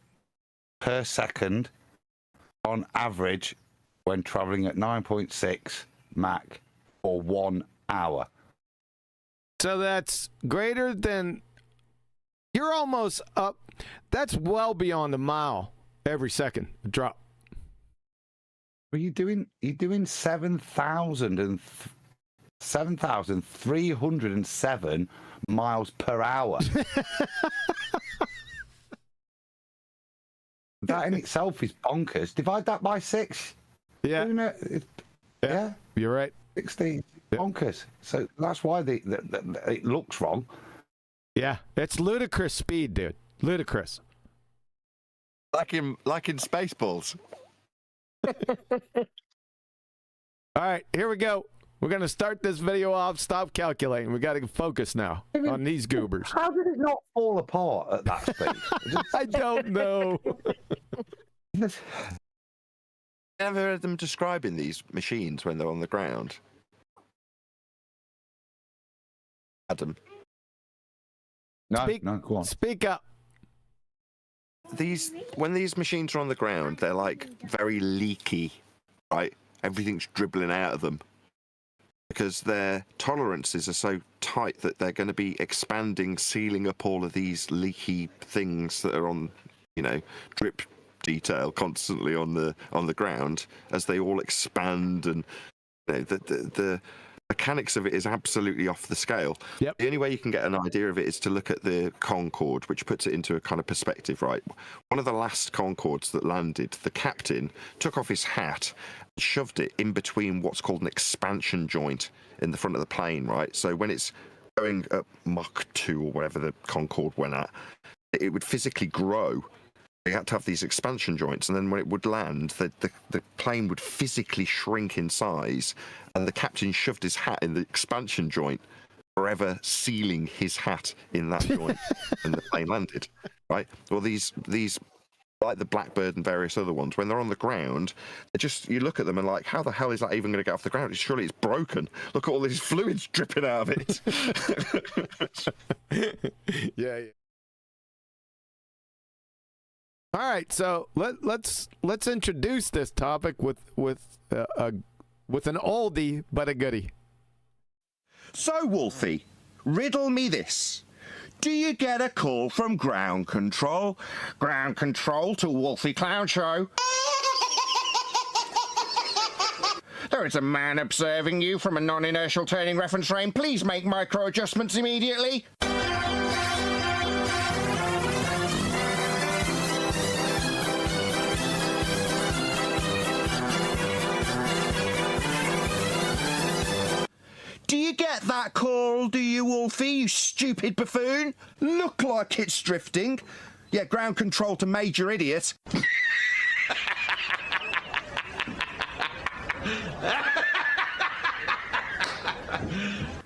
per second on average when traveling at 9.6 Mach for 1 hour. So that's greater than, you're almost up. That's well beyond a mile every second drop. Well, you're doing 7,307 miles per hour. That in itself is bonkers. Divide that by 6. Yeah. Yeah. You're right. 16. Bonkers. So that's why it looks wrong. Yeah. It's ludicrous speed, dude. Ludicrous. Like in Spaceballs. All right, here we go. We're going to start this video off. Stop calculating. We got to focus now on these goobers. How did it not fall apart at that speed? I don't know. Ever heard them describing these machines when they're on the ground? Adam. No, go on. Speak up. When these machines are on the ground, they're like very leaky, right? Everything's dribbling out of them because their tolerances are so tight that they're going to be expanding, sealing up all of these leaky things that are on, drip detail constantly on the ground as they all expand, and the mechanics of it is absolutely off the scale. Yep. The only way you can get an idea of it is to look at the Concorde, which puts it into a kind of perspective, right? One of the last Concordes that landed, the captain took off his hat and shoved it in between what's called an expansion joint in the front of the plane, right? So when it's going at Mach 2 or whatever the Concorde went at, it would physically grow. They had to have these expansion joints, and then when it would land, the plane would physically shrink in size, and the captain shoved his hat in the expansion joint, forever sealing his hat in that joint, and the plane landed. Right? Well, these like the Blackbird and various other ones, when they're on the ground, you look at them and like, how the hell is that even going to get off the ground? Surely it's broken. Look at all these fluids dripping out of it. Yeah. All right, so let's introduce this topic with an oldie but a goodie. So, Wolfie, riddle me this. Do you get a call from ground control? Ground control to Wolfie Clown Show. There is a man observing you from a non-inertial turning reference frame. Please make micro adjustments immediately. Do you get that call, do you, Wolfie, you stupid buffoon? Look like it's drifting. Yeah, ground control to major idiot.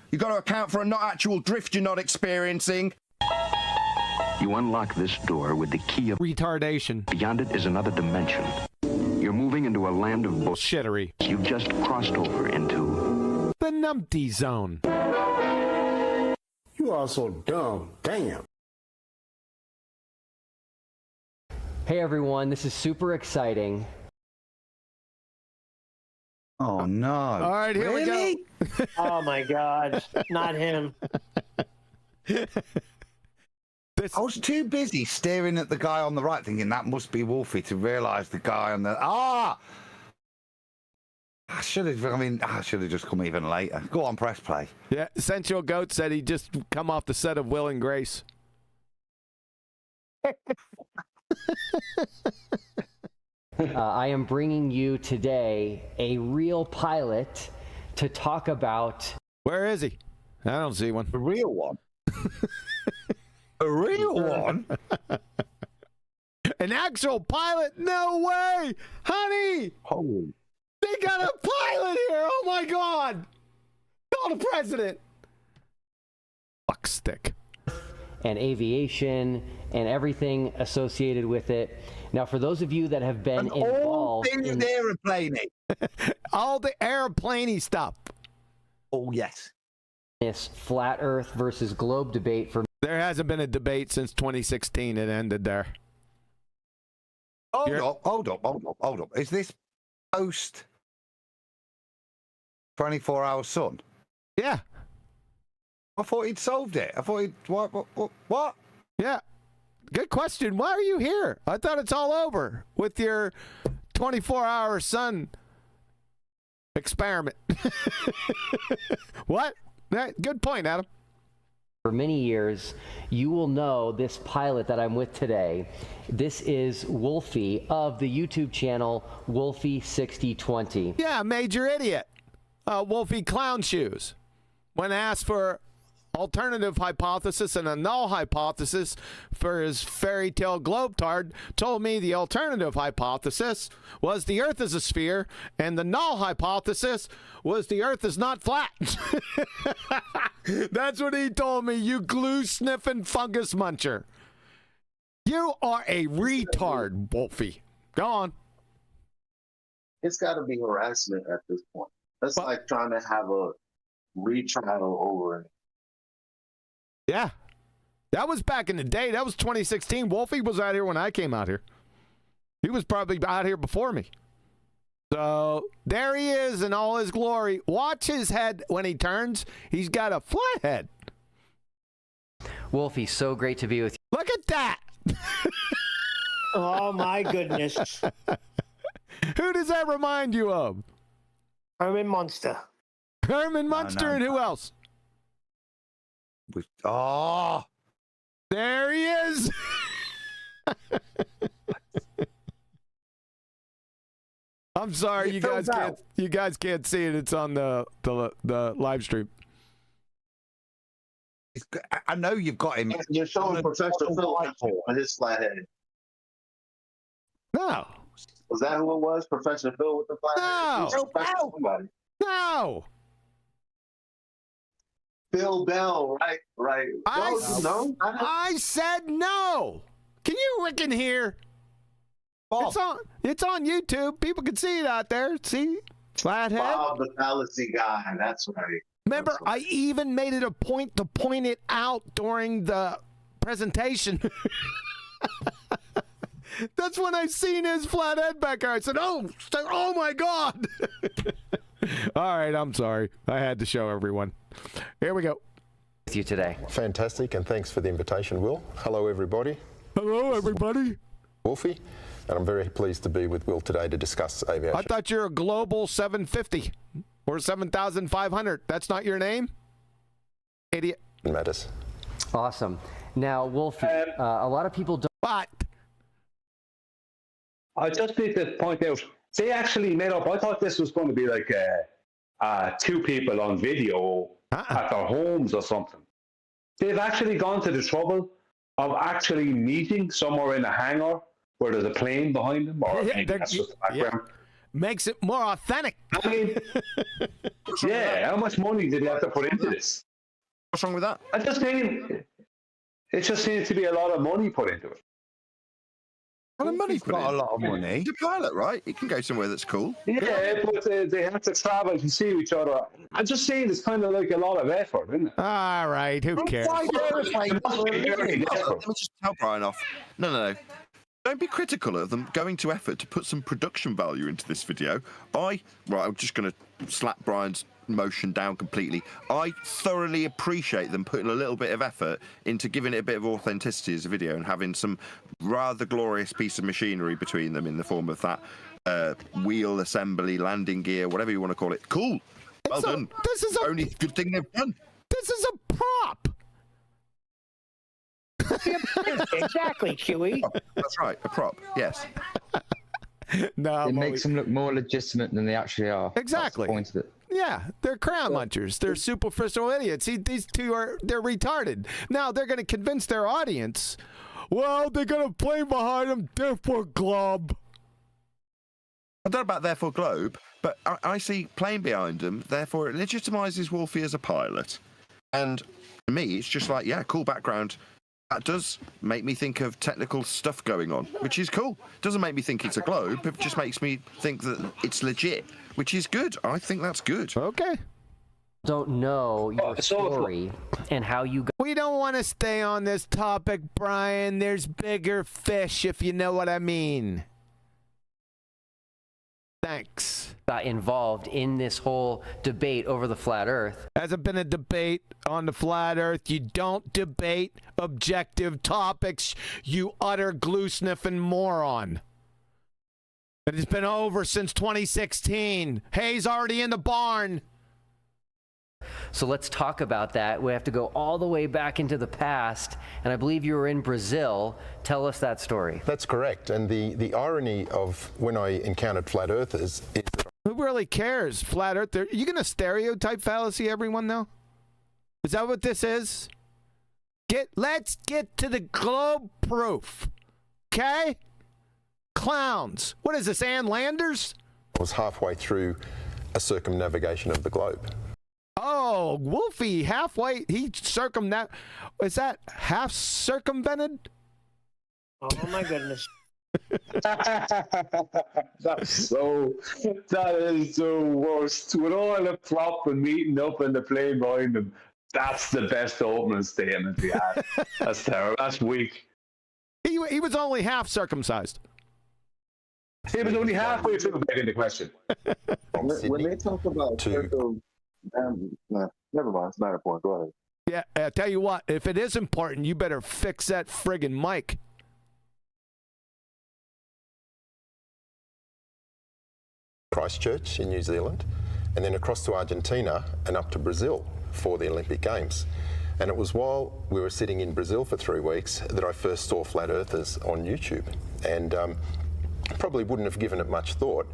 You got to account for a not actual drift you're not experiencing. You unlock this door with the key of retardation. Beyond it is another dimension. You're moving into a land of bullshittery. You've just crossed over into the numpty zone. You are so dumb. Damn. Hey everyone, this is super exciting. Oh no. All right, here we go. Oh my God. Not him. I was too busy staring at the guy on the right thinking that must be Wolfie to realise the guy on the... I should have just come even later. Go on, press play. Yeah, Sensual Goat said he just come off the set of Will and Grace. I am bringing you today a real pilot to talk about... Where is he? I don't see one. The real one? A real one? An actual pilot? No way! Honey! Holy... They got a pilot here! Oh my God! Call the president! Fuck stick. And aviation and everything associated with it. Now, for those of you that have been involved all things in airplane-y. All the airplane-y stuff. Oh, yes. This flat Earth versus globe debate for... There hasn't been a debate since 2016. It ended there. Hold up. Is this post 24-hour sun? Yeah. I thought he'd solved it. I thought he'd... What? Yeah. Good question. Why are you here? I thought it's all over with your 24-hour sun experiment. What? Good point, Adam. For many years, you will know this pilot that I'm with today. This is Wolfie of the YouTube channel Wolfie6020. Yeah, major idiot. Wolfie Clown Shoes. When asked for alternative hypothesis and a null hypothesis for his fairy tale globetard, told me the alternative hypothesis was the Earth is a sphere, and the null hypothesis was the Earth is not flat. That's what he told me, you glue-sniffing fungus muncher. You are a retard, Wolfie. Go on. It's got to be harassment at this point. That's like trying to have a retrial over it. Yeah. That was back in the day. That was 2016. Wolfie was out here when I came out here. He was probably out here before me. So there he is in all his glory. Watch his head when he turns. He's got a flat head. Wolfie, so great to be with you. Look at that. Oh my goodness. Who does that remind you of? Herman Monster. Herman Munster, and who else? Oh, there he is. I'm sorry, you guys can't see it. It's on the live stream. I know you've got him. You're showing Professor Phil on his flathead. No. Was that who it was? Professor Phil with the flathead? No. No. Phil Bell, right. No. I said no. Can you freaking hear? Bob. It's on YouTube. People can see it out there. See? Flathead. Bob the fallacy guy. That's right. Remember, I even made it a point to point it out during the presentation. That's when I seen his flathead back there. I said, oh my God. All right, I'm sorry. I had to show everyone. Here we go. With you today. Fantastic, and thanks for the invitation, Will. Hello, everybody. Hello, everybody. Wolfie, and I'm very pleased to be with Will today to discuss aviation. I thought you're a global 750 or 7,500. That's not your name? Idiot. Matters. Awesome. Now, Wolfie, a lot of people don't. But I just need to point out, they actually made up, I thought this was going to be like two people on video at their homes or something. They've actually gone to the trouble of actually meeting somewhere in a hangar where there's a plane behind them, or maybe that's just the background. Yeah. Makes it more authentic. I mean, how much money did they have to put into this? What's wrong with that? I just mean, it just seems to be a lot of money put into it. A lot of money. Got a lot of money. He's a pilot, right? He can go somewhere that's cool. Yeah, but they have to travel to see each other. I'm just saying it's kind of like a lot of effort, isn't it? All right, who cares? Let me just tell Brian off. No. Don't be critical of them going to effort to put some production value into this video. I'm just going to slap Brian's motion down completely. I thoroughly appreciate them putting a little bit of effort into giving it a bit of authenticity as a video and having some rather glorious piece of machinery between them in the form of that wheel assembly, landing gear, whatever you want to call it. Cool. Well done. This is the only good thing they've done. This is a prop. Exactly, Chewie. That's right, a prop. Yes. No, it makes them look more legitimate than they actually are. Exactly. That's the point of it. Yeah, they're crown munchers. They're superficial idiots. These two they're retarded. Now they're going to convince their audience. Well, they're going to play behind them, therefore globe. I don't know about therefore globe, but I see plane behind them. Therefore, it legitimizes Wolfie as a pilot. And to me, it's just like, yeah, cool background. That does make me think of technical stuff going on, which is cool. Doesn't make me think it's a globe. It just makes me think that it's legit, which is good. I think that's good. Okay. Don't know your story and how you got. We don't want to stay on this topic, Brian. There's bigger fish, if you know what I mean. Thanks. Got involved in this whole debate over the flat Earth. Hasn't been a debate on the flat Earth. You don't debate objective topics, you utter glue-sniffing moron. It has been over since 2016. Hay's already in the barn. So let's talk about that. We have to go all the way back into the past, and I believe you were in Brazil. Tell us that story. That's correct. And the irony of when I encountered flat earthers is that who really cares? Flat Earth. Are you going to stereotype fallacy everyone now? Is that what this is? Let's get to the globe proof. Okay? Clowns. What is this, Ann Landers? I was halfway through a circumnavigation of the globe. Oh, Wolfie, halfway. He is that half circumvented? Oh my goodness. That is the worst. With all the prop and meeting up in the plane behind them, that's the best opening statement we had. That's terrible. That's weak. He was only half circumcised. He was only halfway through begging the question. When they talk about never mind, it's not important. Go ahead. Yeah, I tell you what, if it is important, you better fix that friggin' mic. Christchurch in New Zealand, and then across to Argentina and up to Brazil for the Olympic Games. And it was while we were sitting in Brazil for 3 weeks that I first saw flat earthers on YouTube. And probably wouldn't have given it much thought,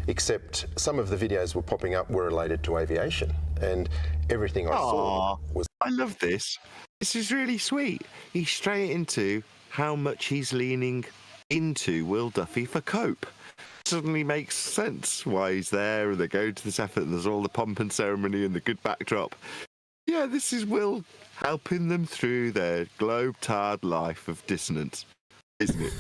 except some of the videos were popping up were related to aviation. And everything I saw was... I love this. This is really sweet. He's straight into how much he's leaning into Will Duffy for cope. Suddenly makes sense why he's there, and they go to this effort, and there's all the pomp and ceremony and the good backdrop. Yeah, this is Will helping them through their globe-tarred life of dissonance, isn't it?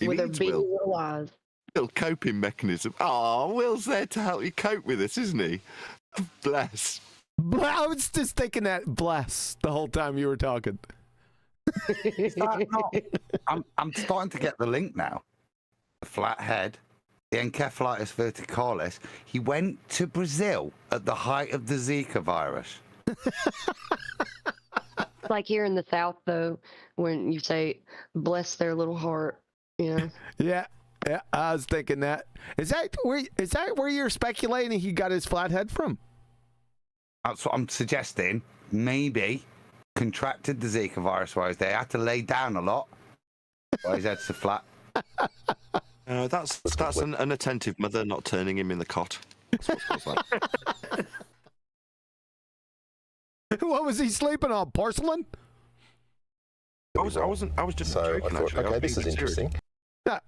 With a big little eyes. Little coping mechanism. Oh, Will's there to help you cope with this, isn't he? Bless. I was just thinking that bless the whole time you were talking. I'm starting to get the link now. The flat head, the encephalitis verticalis. He went to Brazil at the height of the Zika virus. It's like here in the South, though, when you say, bless their little heart, you know? Yeah, I was thinking that. Is that where you're speculating he got his flathead from? That's what I'm suggesting. Maybe contracted the Zika virus while he was there. Had to lay down a lot while his head's so flat. That's an attentive mother not turning him in the cot. That's what it feels like. What was he sleeping on? Porcelain? I was just joking, I thought, actually. okay, this is interesting. Yeah.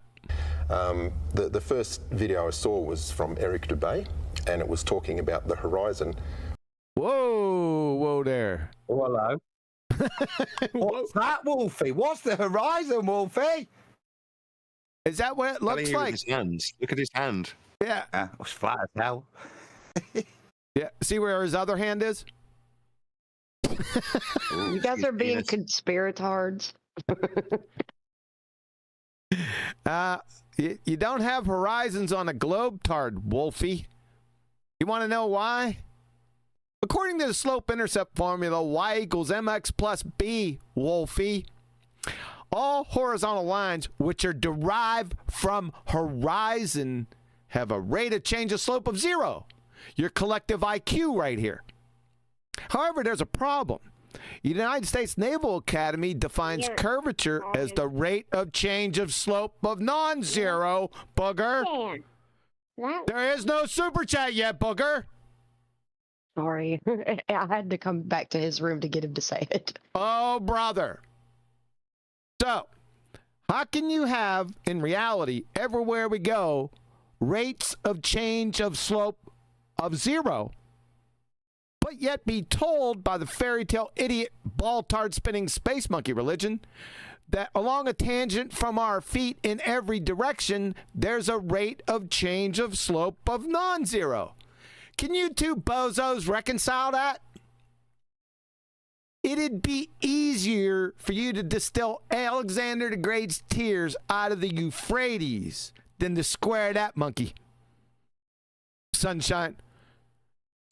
The first video I saw was from Eric Dubay, and it was talking about the horizon. Whoa there. Oh, hello. What's that, Wolfie? What's the horizon, Wolfie? Is that what it looks like? His hands. Look at his hand. Yeah. It's flat as hell. Yeah. See where his other hand is? You guys are being conspiratards. You don't have horizons on a globe tard, Wolfie. You want to know why? According to the slope-intercept formula, y equals mx plus b, Wolfie. All horizontal lines which are derived from horizon have a rate of change of slope of 0. Your collective IQ right here. However, there's a problem. The United States Naval Academy defines curvature as the rate of change of slope of non-zero, booger. There is no super chat yet, booger. Sorry. I had to come back to his room to get him to say it. Oh, brother. So, how can you have, in reality, everywhere we go, rates of change of slope of 0, but yet be told by the fairy tale idiot ball-tard spinning space monkey religion that along a tangent from our feet in every direction, there's a rate of change of slope of non-zero? Can you two bozos reconcile that? It'd be easier for you to distill Alexander the Great's tears out of the Euphrates than to square that monkey. Sunshine.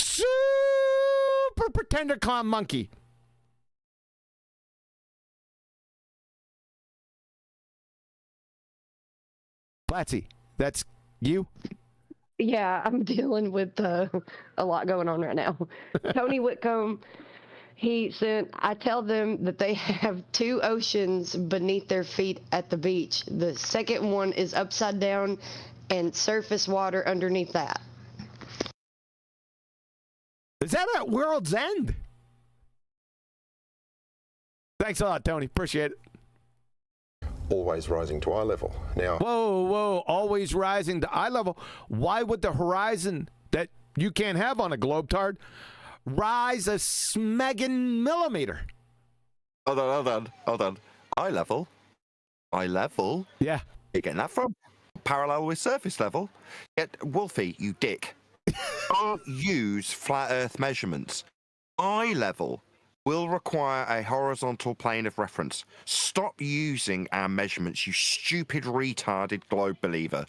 Super pretender clown monkey. Platsy, that's you? Yeah, I'm dealing with a lot going on right now. Tony Whitcomb, he said, I tell them that they have 2 oceans beneath their feet at the beach. The second one is upside down and surface water underneath that. Is that at World's End? Thanks a lot, Tony. Appreciate it. Always rising to eye level. Now, whoa, always rising to eye level. Why would the horizon that you can't have on a globetard rise a smeggin millimeter? Hold on. Eye level? Yeah. You're getting that from? Parallel with surface level? Yet, Wolfie, you dick. Don't use flat earth measurements. Eye level will require a horizontal plane of reference. Stop using our measurements, you stupid, retarded globe believer.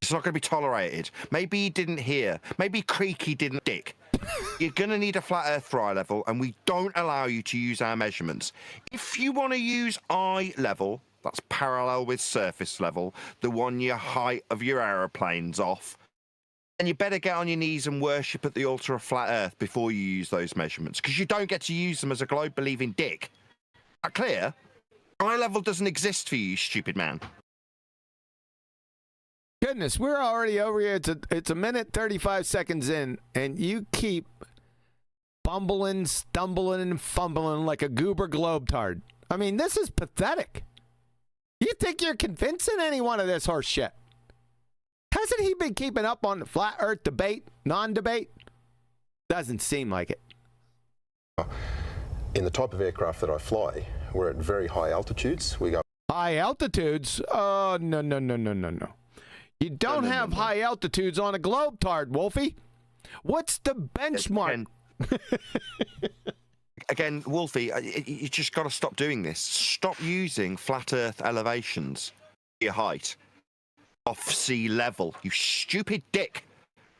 It's not going to be tolerated. Maybe you didn't hear. Maybe Creaky didn't dick. You're going to need a flat earth for eye level, and we don't allow you to use our measurements. If you want to use eye level, that's parallel with surface level, the one your height of your aeroplane's off, then you better get on your knees and worship at the altar of flat Earth before you use those measurements, because you don't get to use them as a globe-believing dick. That clear? Eye level doesn't exist for you, you stupid man. Goodness, we're already over here. It's a minute 35 seconds in, and you keep bumbling, stumbling, and fumbling like a goober globetard. I mean, this is pathetic. You think you're convincing anyone of this horse shit? Hasn't he been keeping up on the flat Earth debate, non-debate? Doesn't seem like it. In the type of aircraft that I fly, we're at very high altitudes. We go high altitudes? Oh, no. You don't have high altitudes on a globetard, Wolfie. What's the benchmark? Again, Wolfie, you just got to stop doing this. Stop using flat Earth elevations, your height, off sea level. You stupid dick.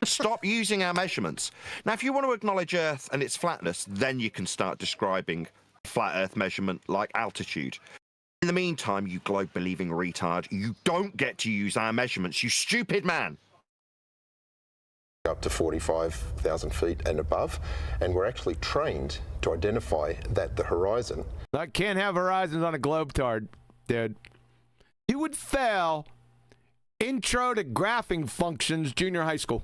Stop using our measurements. Now, if you want to acknowledge Earth and its flatness, then you can start describing a flat Earth measurement like altitude. In the meantime, you globe-believing retard, you don't get to use our measurements, you stupid man. Up to 45,000 feet and above, and we're actually trained to identify that the horizon... I can't have horizons on a globetard, dude. You would fail intro to graphing functions junior high school.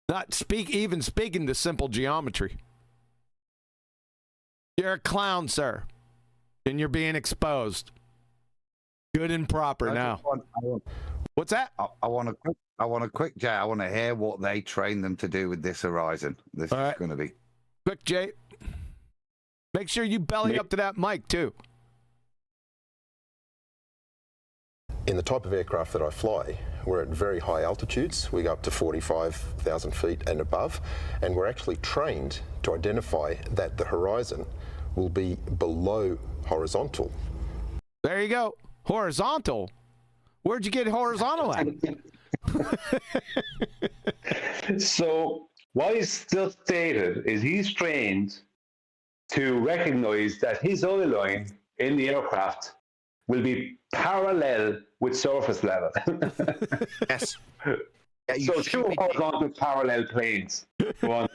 Not even speaking to simple geometry. You're a clown, sir. And you're being exposed. Good and proper now. What's that? I want a quick, Jay. I want to hear what they train them to do with this horizon. This is going to be quick, Jay. Make sure you belly up to that mic too. In the type of aircraft that I fly, we're at very high altitudes. We go up to 45,000 feet and above, and we're actually trained to identify that the horizon will be below horizontal. There you go. Horizontal? Where'd you get horizontal at? So what is still stated is he's trained to recognize that his oil line in the aircraft will be parallel with surface level. Yes. So two horizontal parallel planes. One.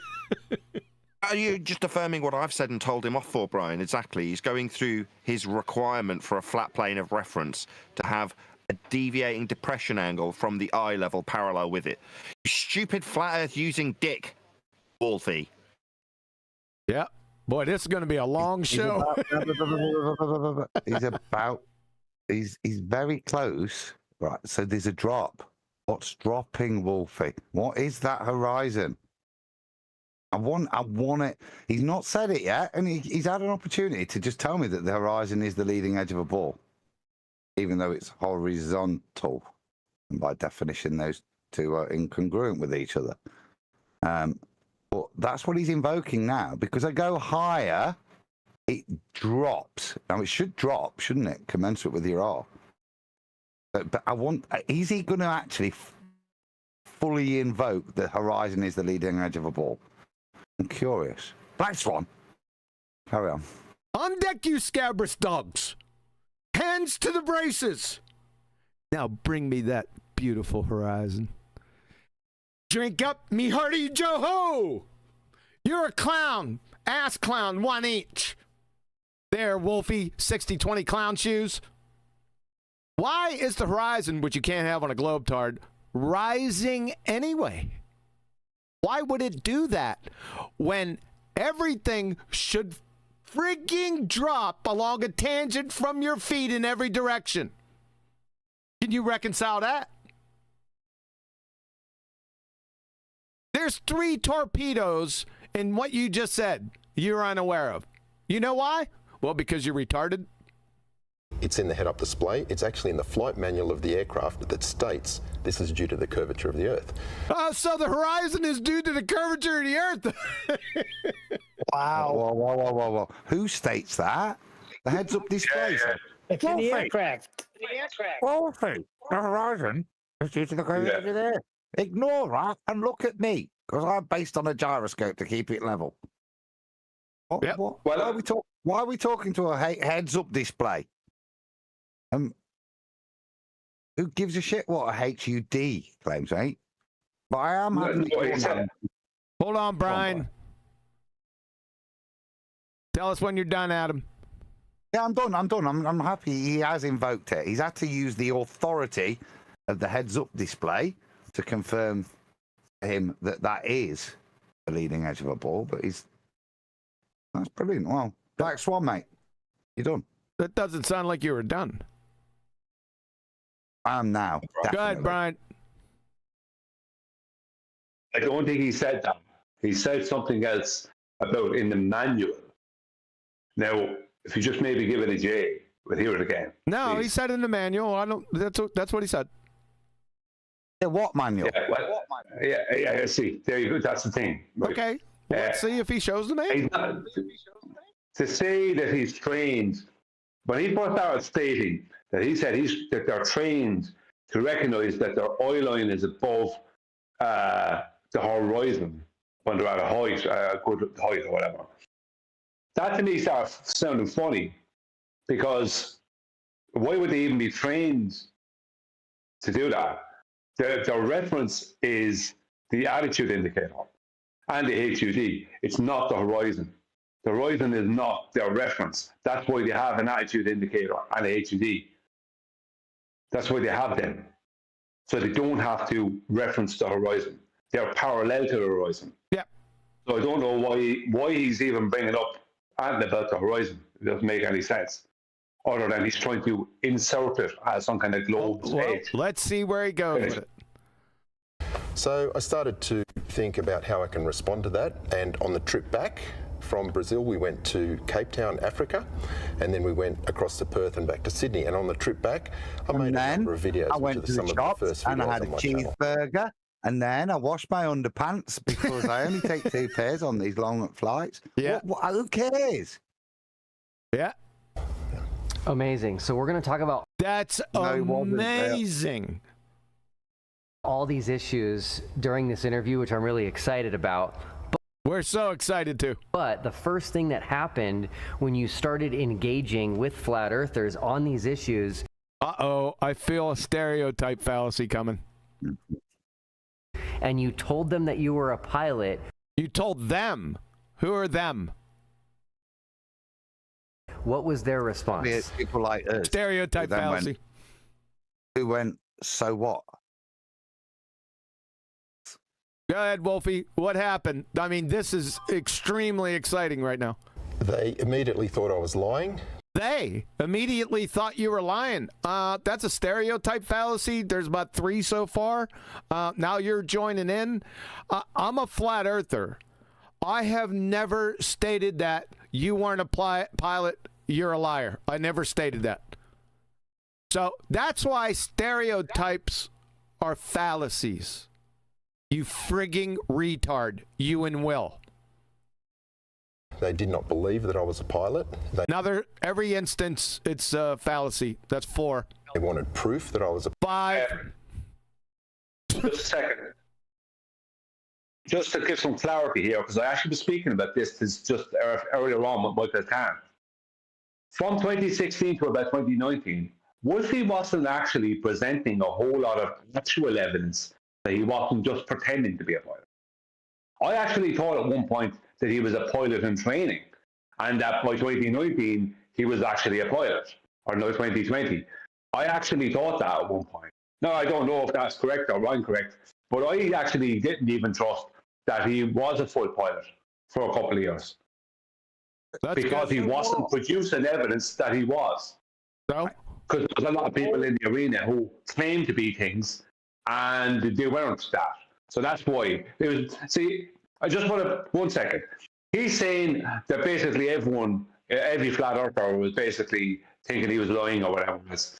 Are you just affirming what I've said and told him off for, Brian? Exactly. He's going through his requirement for a flat plane of reference to have a deviating depression angle from the eye level parallel with it. You stupid flat Earth using dick, Wolfie. Yeah. Boy, this is going to be a long show. He's very close. Right, so there's a drop. What's dropping, Wolfie? What is that horizon? I want it. He's not said it yet, and he's had an opportunity to just tell me that the horizon is the leading edge of a ball, even though it's horizontal. And by definition, those two are incongruent with each other. But that's what he's invoking now, because I go higher, it drops. Now, it should drop, shouldn't it? Commensurate with your R. But I want, is he going to actually fully invoke the horizon is the leading edge of a ball? I'm curious. Nice one. Carry on. On deck, you scabrous dogs. Hands to the braces. Now bring me that beautiful horizon. Drink up, me hearty Joe-ho. You're a clown. Ass clown, one each. There, Wolfie6020 clown shoes. Why is the horizon, which you can't have on a globetard, rising anyway? Why would it do that when everything should frigging drop along a tangent from your feet in every direction? Can you reconcile that? There's 3 torpedoes in what you just said you're unaware of. You know why? Well, because you're retarded. It's in the head-up display. It's actually in the flight manual of the aircraft that states this is due to the curvature of the Earth. Oh, so the horizon is due to the curvature of the Earth. Wow. Whoa. Who states that? The heads-up display. It's in the aircraft. Wolfie, the horizon is due to the curvature of the Earth. Ignore that and look at me, because I'm based on a gyroscope to keep it level. Why are we talking to a heads-up display? Who gives a shit what a HUD claims, eh? But I am having Hold on, Brian. Tell us when you're done, Adam. Yeah, I'm done. I'm happy he has invoked it. He's had to use the authority of the heads-up display to confirm to him that that is the leading edge of a ball. But that's brilliant. Well, Black Swan, mate, you're done. That doesn't sound like you were done. I am now. Go ahead, Brian. I don't think he said that. He said something else about in the manual. Now, if you just maybe give it a J, we'll hear it again. No, he said in the manual. I don't. That's what he said. Yeah, what manual? Yeah, well, yeah. See, there you go. That's the thing. Right? Okay. Let's see if he shows the manual. To say that he's trained, when he first started stating that he said that they're trained to recognise that their eye line is above the horizon when they're at a height, a good height or whatever. That to me starts sounding funny, because why would they even be trained to do that? The reference is the attitude indicator and the HUD. It's not the horizon. The horizon is not their reference. That's why they have an attitude indicator and a HUD. That's why they have them. So they don't have to reference the horizon. They're parallel to the horizon. Yeah. So I don't know why he's even bringing up and about the horizon. It doesn't make any sense, other than he's trying to insert it as some kind of globe stage. Let's see where he goes with it. So I started to think about how I can respond to that, and on the trip back from Brazil, we went to Cape Town, Africa, and then we went across to Perth and back to Sydney. And on the trip back, I made a number of videos. I went to the shops and I had a cheeseburger, and then I washed my underpants because I only take 2 pairs on these long flights. Yeah. Who cares? Yeah. Amazing. So we're going to talk about... That's amazing. All these issues during this interview, which I'm really excited about. We're so excited too. But the first thing that happened when you started engaging with flat earthers on these issues... Uh-oh, I feel a stereotype fallacy coming. And you told them that you were a pilot. You told them? Who are them? What was their response? People like us. Stereotype fallacy. Who went, so what? Go ahead, Wolfie. What happened? I mean, this is extremely exciting right now. They immediately thought I was lying. They immediately thought you were lying. That's a stereotype fallacy. There's about 3 so far. Now you're joining in. I'm a flat earther. I have never stated that you weren't a pilot. You're a liar. I never stated that. So that's why stereotypes are fallacies. You frigging retard, you and Will. They did not believe that I was a pilot. Every instance, it's a fallacy. That's 4. They wanted proof that I was a 5. Just a second. Just to give some clarity here, because I actually was speaking about this just earlier on with Michael Kahn. From 2016 to about 2019, Wolfie wasn't actually presenting a whole lot of actual evidence that he wasn't just pretending to be a pilot. I actually thought at one point that he was a pilot in training, and that by 2019 he was actually a pilot, or no, 2020. I actually thought that at one point. Now, I don't know if that's correct or incorrect, but I actually didn't even trust that he was a full pilot for a couple of years. Because he wasn't producing evidence that he was. No? Because there's a lot of people in the arena who claim to be things, and they weren't that. So that's why. See, I just want to, 1 second. He's saying that basically every flat earther was basically thinking he was lying or whatever it was.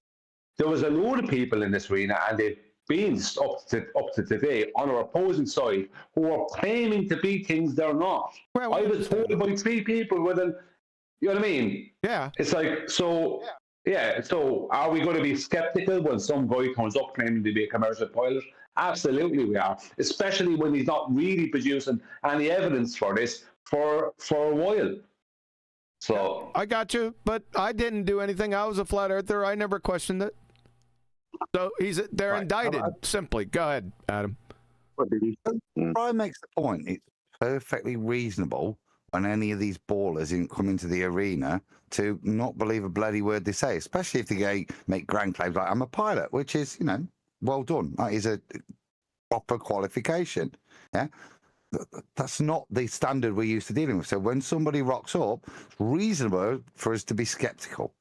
There was a load of people in this arena, and they've been up to today on our opposing side who are claiming to be things they're not. I was told by 3 people within, you know what I mean? Yeah. It's like, so, yeah, so are we going to be skeptical when some guy comes up claiming to be a commercial pilot? Absolutely we are, especially when he's not really producing any evidence for this for a while. So I got you, but I didn't do anything. I was a flat earther. I never questioned it. So they're indicted, simply. Go ahead, Adam. What did he say? Brian makes the point. It's perfectly reasonable when any of these ballers come into the arena to not believe a bloody word they say, especially if they make grand claims like, I'm a pilot, which is, well done. That is a proper qualification. Yeah. That's not the standard we're used to dealing with. So when somebody rocks up, it's reasonable for us to be skeptical.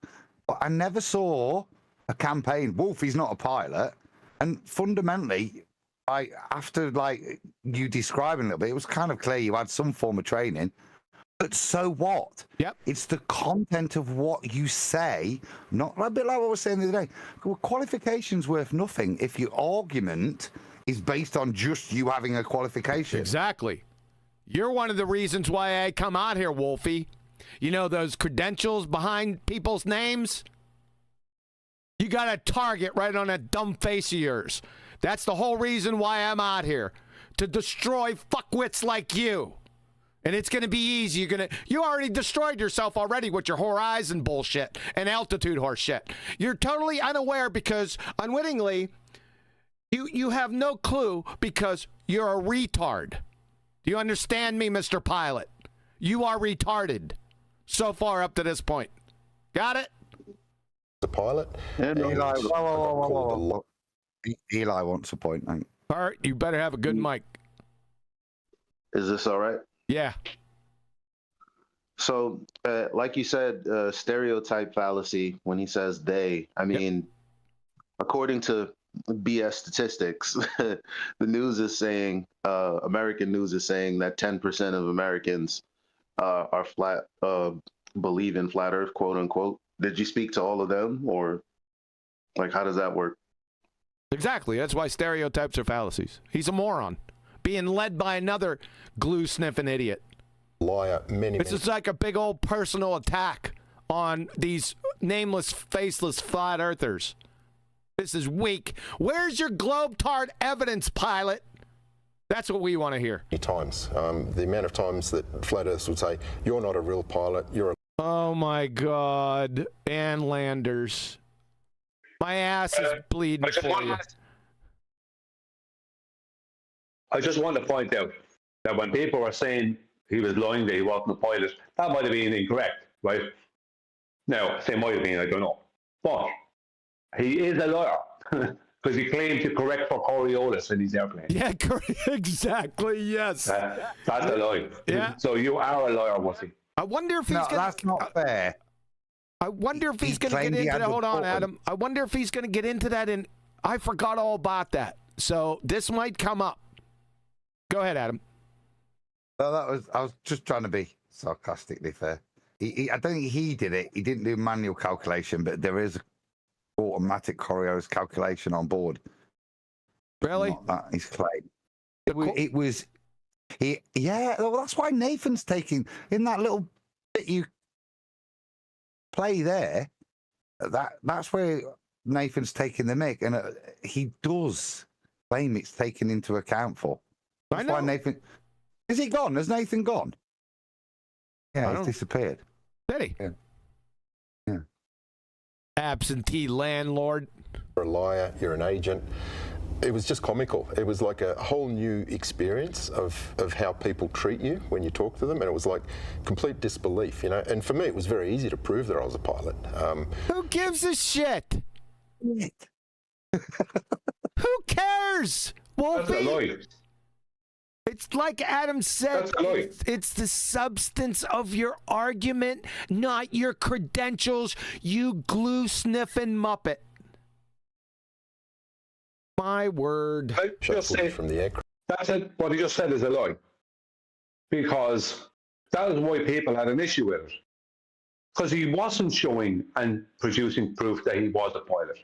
But I never saw a campaign, Wolfie's not a pilot. And fundamentally, after you describing a little bit, it was kind of clear you had some form of training. But so what? Yep. It's the content of what you say, not a bit like what I was saying the other day. Well, qualification's worth nothing if your argument is based on just you having a qualification. Exactly. You're one of the reasons why I come out here, Wolfie. You know those credentials behind people's names? You got a target right on that dumb face of yours. That's the whole reason why I'm out here. To destroy fuckwits like you. And it's going to be easy. You already destroyed yourself already with your horizon bullshit and altitude horse shit. You're totally unaware because unwittingly, you have no clue because you're a retard. Do you understand me, Mr. Pilot? You are retarded so far up to this point. Got it? The pilot. Eli, whoa. Eli wants a point, mate. All right, you better have a good mic. Is this all right? Yeah. So, like you said, stereotype fallacy when he says they. I mean, according to BS statistics, the news is saying, American news is saying that 10% of Americans are believe in flat Earth, quote unquote. Did you speak to all of them, or how does that work? Exactly. That's why stereotypes are fallacies. He's a moron, being led by another glue-sniffing idiot. Liar. This is like a big old personal attack on these nameless, faceless flat earthers. This is weak. Where's your globe-tard evidence, Pilot? That's what we want to hear. Times. The amount of times that flat earthers would say, you're not a real pilot, you're a... Oh, my God. And Landers. My ass is bleeding for you. I just want to point out that when people were saying he was lying that he wasn't a pilot, that might have been incorrect, right? Now, say might have been, I don't know. But he is a liar because he claimed to correct for Coriolis in his airplane. Yeah, exactly, yes. That's a lie. Yeah. So you are a liar, Wussy. I wonder if he's going to... that's not fair. I wonder if he's going to get into that. Hold on, Adam. I wonder if he's going to get into that, and I forgot all about that. So this might come up. Go ahead, Adam. Well, I was just trying to be sarcastically fair. I don't think he did it. He didn't do manual calculation, but there is automatic Coriolis calculation on board. Really? That is claimed. It was. Yeah. Well, that's why Nathan's taking in that little bit you play there. That's where Nathan's taking the mic, and he does claim it's taken into account for. That's why Nathan. Is he gone? Has Nathan gone? Yeah, he's disappeared. Did he? Yeah. Absentee landlord. You're a liar. You're an agent. It was just comical. It was like a whole new experience of how people treat you when you talk to them, and it was like complete disbelief, And for me, it was very easy to prove that I was a pilot. Who gives a shit? Who cares, Wolfie? That's a lie. It's like Adam said, it's the substance of your argument, not your credentials, you glue-sniffing Muppet. My word. I just say, from the aircraft. That's it. What he just said is a lie. Because that is why people had an issue with it. Because he wasn't showing and producing proof that he was a pilot.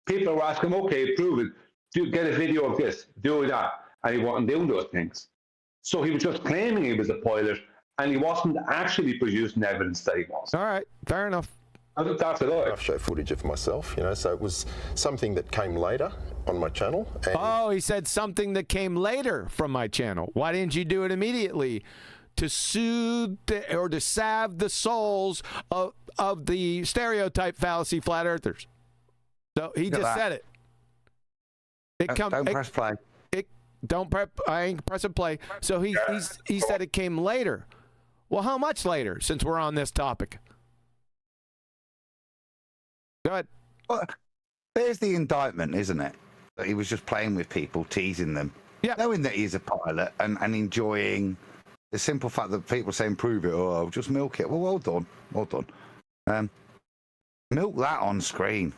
People were asking him, okay, prove it. Get a video of this, do that. And he wasn't doing those things. So he was just claiming he was a pilot, and he wasn't actually producing evidence that he was. All right, fair enough. That's a lie. I've shown footage of myself, so it was something that came later on my channel. And he said something that came later from my channel. Why didn't you do it immediately? To soothe or to salve the souls of the stereotype fallacy flat earthers. So he just said it. Don't press play. Don't prep. I ain't pressing play. So he said it came later. Well, how much later? Since we're on this topic. Go ahead. Well, there's the indictment, isn't it? That he was just playing with people, teasing them, knowing that he's a pilot and enjoying the simple fact that people saying, "Prove it," or "I'll just milk it." Well done, well done. Milk that on screen.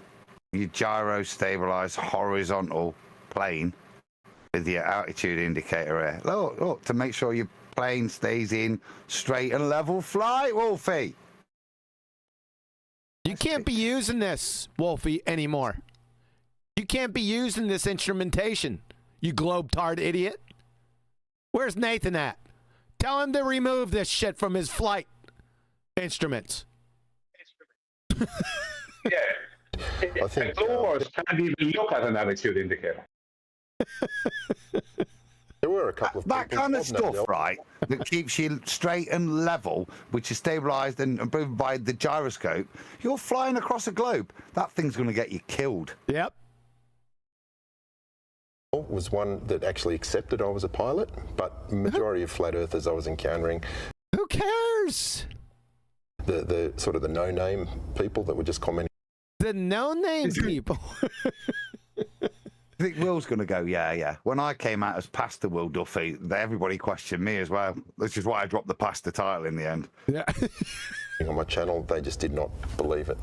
Your gyro stabilized horizontal plane with your altitude indicator here. Look, to make sure your plane stays in straight and level flight, Wolfie. You can't be using this, Wolfie, anymore. You can't be using this instrumentation, you globe-tard idiot. Where's Nathan at? Tell him to remove this shit from his flight instruments. I think Globers can't even look at an altitude indicator. There were a couple of that kind of stuff, right? That keeps you straight and level, which is stabilized and improved by the gyroscope. You're flying across a globe. That thing's going to get you killed. Yep. Was one that actually accepted I was a pilot, but majority of flat earthers I was encountering. Who cares? The sort of the no-name people that were just commenting. The no-name people. I think Will's going to go, yeah. When I came out as Pastor Will Duffy, everybody questioned me as well. Which is why I dropped the pastor title in the end. Yeah. On my channel, they just did not believe it.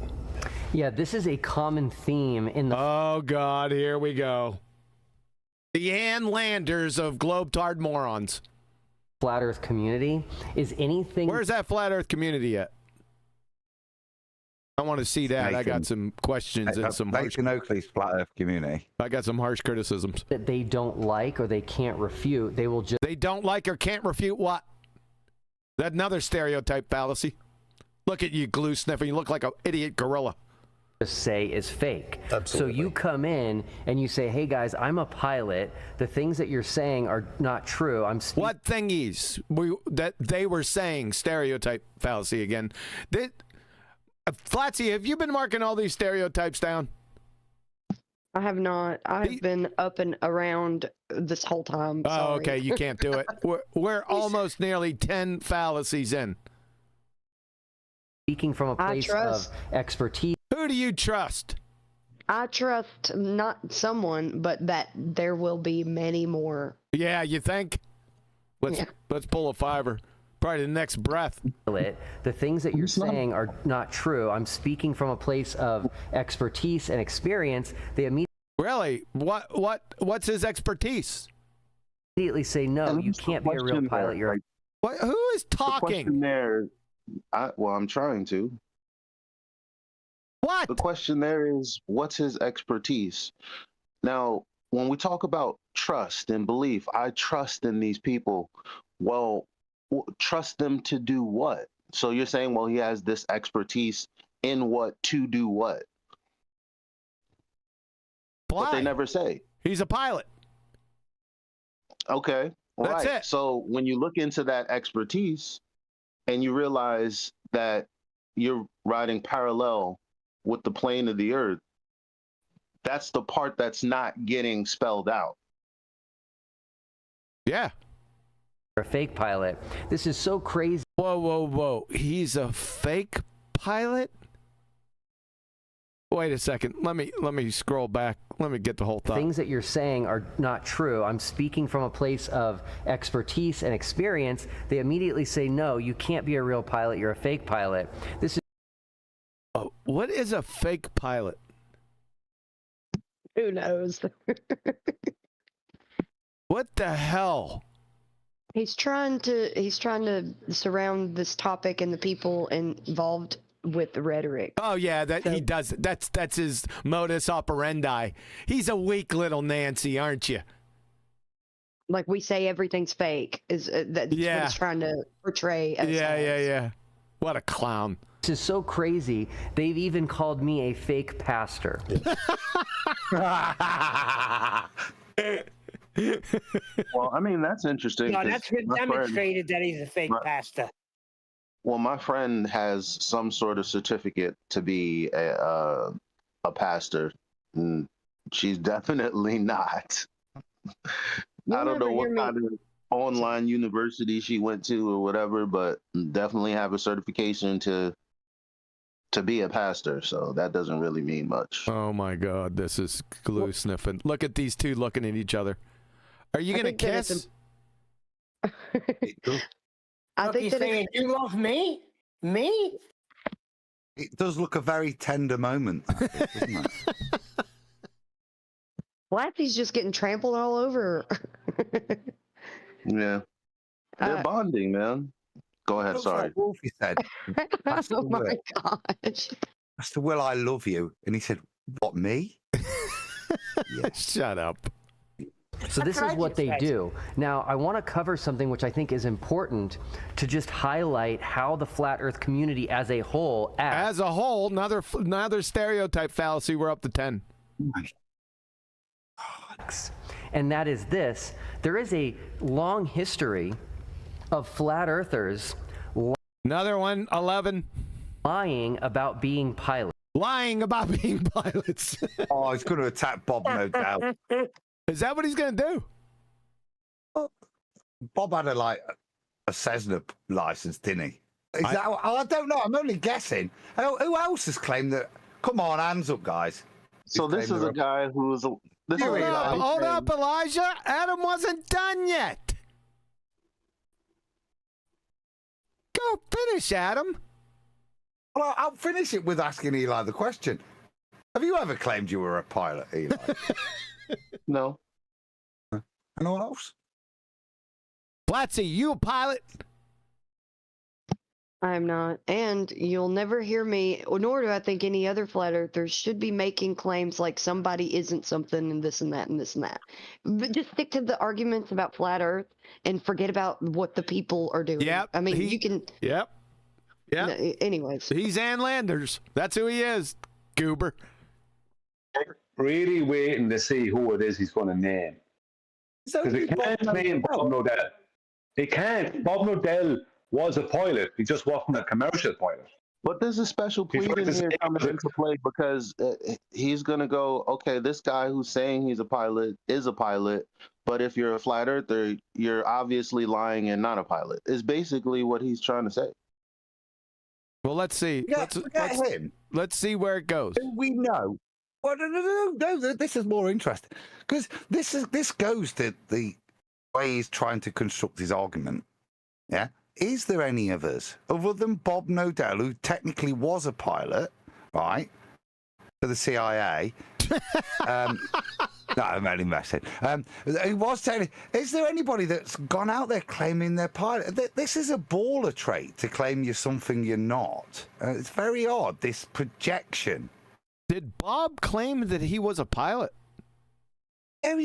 Yeah, this is a common theme in the... Oh, God, here we go. The Ann Landers of globe-tard morons. Flat Earth community is anything... Where's that Flat Earth community at? I want to see that. Nathan. I got some questions and some harsh... Nathan Oakley's Flat Earth community. I got some harsh criticisms. That they don't like or they can't refute. They will just... They don't like or can't refute what? That's another stereotype fallacy. Look at you, glue sniffer. You look like an idiot gorilla. Say is fake. Absolutely. So you come in and you say, "Hey guys, I'm a pilot. The things that you're saying are not true. I'm what thingies that they were saying? Stereotype fallacy again. Flatsy, have you been marking all these stereotypes down? I have not. I've been up and around this whole time. Oh, Sorry. okay. You can't do it. We're almost nearly 10 fallacies in. Speaking from a place of expertise. Who do you trust? I trust not someone, but that there will be many more. Yeah, you think? Let's pull a fiver. Probably the next breath. The things that you're saying are not true. I'm speaking from a place of expertise and experience. They immediately really? What's his expertise? Immediately say no. You can't be a real pilot. You're what? Who is talking? The question there. I'm trying to. What? The question there is, what's his expertise? Now, when we talk about trust and belief, I trust in these people. Well, trust them to do what? So you're saying, well, he has this expertise in what to do what? But they never say. He's a pilot. Okay. That's right. it. So when you look into that expertise and you realize that you're riding parallel with the plane of the earth, that's the part that's not getting spelled out. Yeah. a fake pilot. This is so crazy. Whoa. He's a fake pilot? Wait a second. Let me scroll back. Let me get the whole thought. Things that you're saying are not true. I'm speaking from a place of expertise and experience. They immediately say, no, you can't be a real pilot. You're a fake pilot. This is. Oh, what is a fake pilot? Who knows? What the hell? He's trying to surround this topic and the people involved with the rhetoric. Oh yeah, he does. That's his modus operandi. He's a weak little Nancy, aren't you? Like we say everything's fake. That's what he's trying to portray. As Yeah. What a clown. This is so crazy. They've even called me a fake pastor. Well, I mean, that's interesting. No, that's been demonstrated that he's a fake pastor. Well, my friend has some sort of certificate to be a pastor. And she's definitely not. I don't know never what hear me- kind of online university she went to or whatever, but definitely have a certification to be a pastor. So that doesn't really mean much. Oh my God, this is glue sniffing. Look at these two looking at each other. Are you gonna kiss? I Look, think he's that saying, "You love me, me." It does look a very tender moment, that, doesn't it? Flatsy's just getting trampled all over. Yeah, they're bonding, man. Go ahead. Looks Sorry. like Wolfie said, Pastor Oh my Will, gosh. Pastor Will, I love you. And he said, what, me? Shut up. So this is what they do. Now, I want to cover something which I think is important to just highlight how the flat Earth community as a whole acts. As a whole, another stereotype fallacy. We're up to 10. And that is this. There is a long history of flat earthers another one, 11. Lying about being pilots. Lying about being pilots. Oh, he's going to attack Bob, no doubt. Is that what he's going to do? Well, Bob had a Cessna license, didn't he? I don't know. I'm only guessing. Who else has claimed that? Come on, hands up, guys. So this is a guy who's Hold up, Elijah. Adam wasn't done yet. Go finish, Adam. Well, I'll finish it with asking Eli the question. Have you ever claimed you were a pilot, Eli? No. Anyone else? Platsy, you a pilot? I'm not. And you'll never hear me, nor do I think any other flat earthers should be making claims like somebody isn't something and this and that and this and that. But just stick to the arguments about flat earth and forget about what the people are doing. Yep. I mean, you can. Yep. Yeah. Anyways. He's Ann Landers. That's who he is. Goober. Really waiting to see who it is he's going to name. Because he can't name Bob Nodell. He can't. Bob Nodell was a pilot. He just wasn't a commercial pilot. But there's a special plea in here coming into play because he's going to go, okay, this guy who's saying he's a pilot is a pilot, but if you're a flat earther, you're obviously lying and not a pilot, is basically what he's trying to say. Well, let's see. Yeah, let's see where it goes. We know. Well, no, this is more interesting because this goes to the way he's trying to construct his argument. Yeah. Is there any of us, other than Bob Nodell, who technically was a pilot, right, for the CIA? No, I'm only messing. He was technically. Is there anybody that's gone out there claiming they're pilot? This is a baller trait to claim you're something you're not. It's very odd, this projection. Did Bob claim that he was a pilot? Yeah,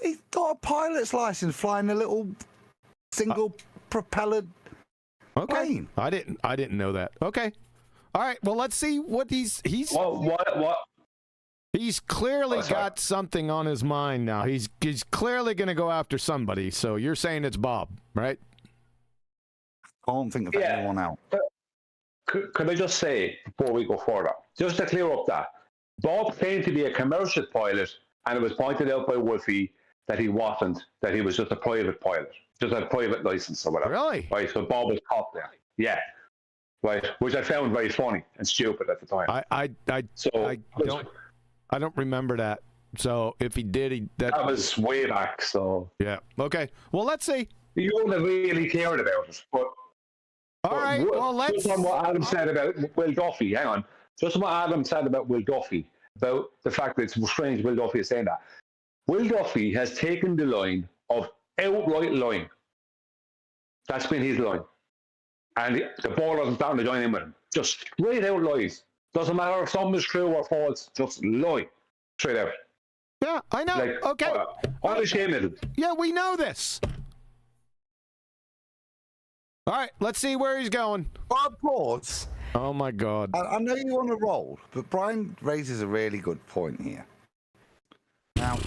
he got a pilot's license flying a little single propellered plane. I didn't know that. Okay. All right. Well, let's see what he's what? He's clearly got something on his mind now. He's clearly going to go after somebody. So you're saying it's Bob, right? I don't think of anyone else. Could I just say before we go further, just to clear up that Bob claimed to be a commercial pilot, and it was pointed out by Wolfie that he wasn't. That he was just a private pilot. Just a private license or whatever. Really? Right, so Bob was caught there. Yeah. Right, which I found very funny and stupid at the time. I don't remember that. So if he did, that was way back. So yeah. Okay. Well, let's see. You wouldn't have really cared about it, but all right. Well, let's. Just on what Adam said about Will Duffy. Hang on. Just on what Adam said about Will Duffy, about the fact that it's strange Will Duffy is saying that. Will Duffy has taken the line of outright lying. That's been his line. And the ballers are starting to join in with him. Just straight out lies. Doesn't matter if something is true or false, just lie. Straight out. Yeah, I know. Like, okay. Unashamed of it. Yeah, we know this. All right, let's see where he's going. Bob Ports. Oh, my God. I know you want to roll, but Brian raises a really good point here. Now,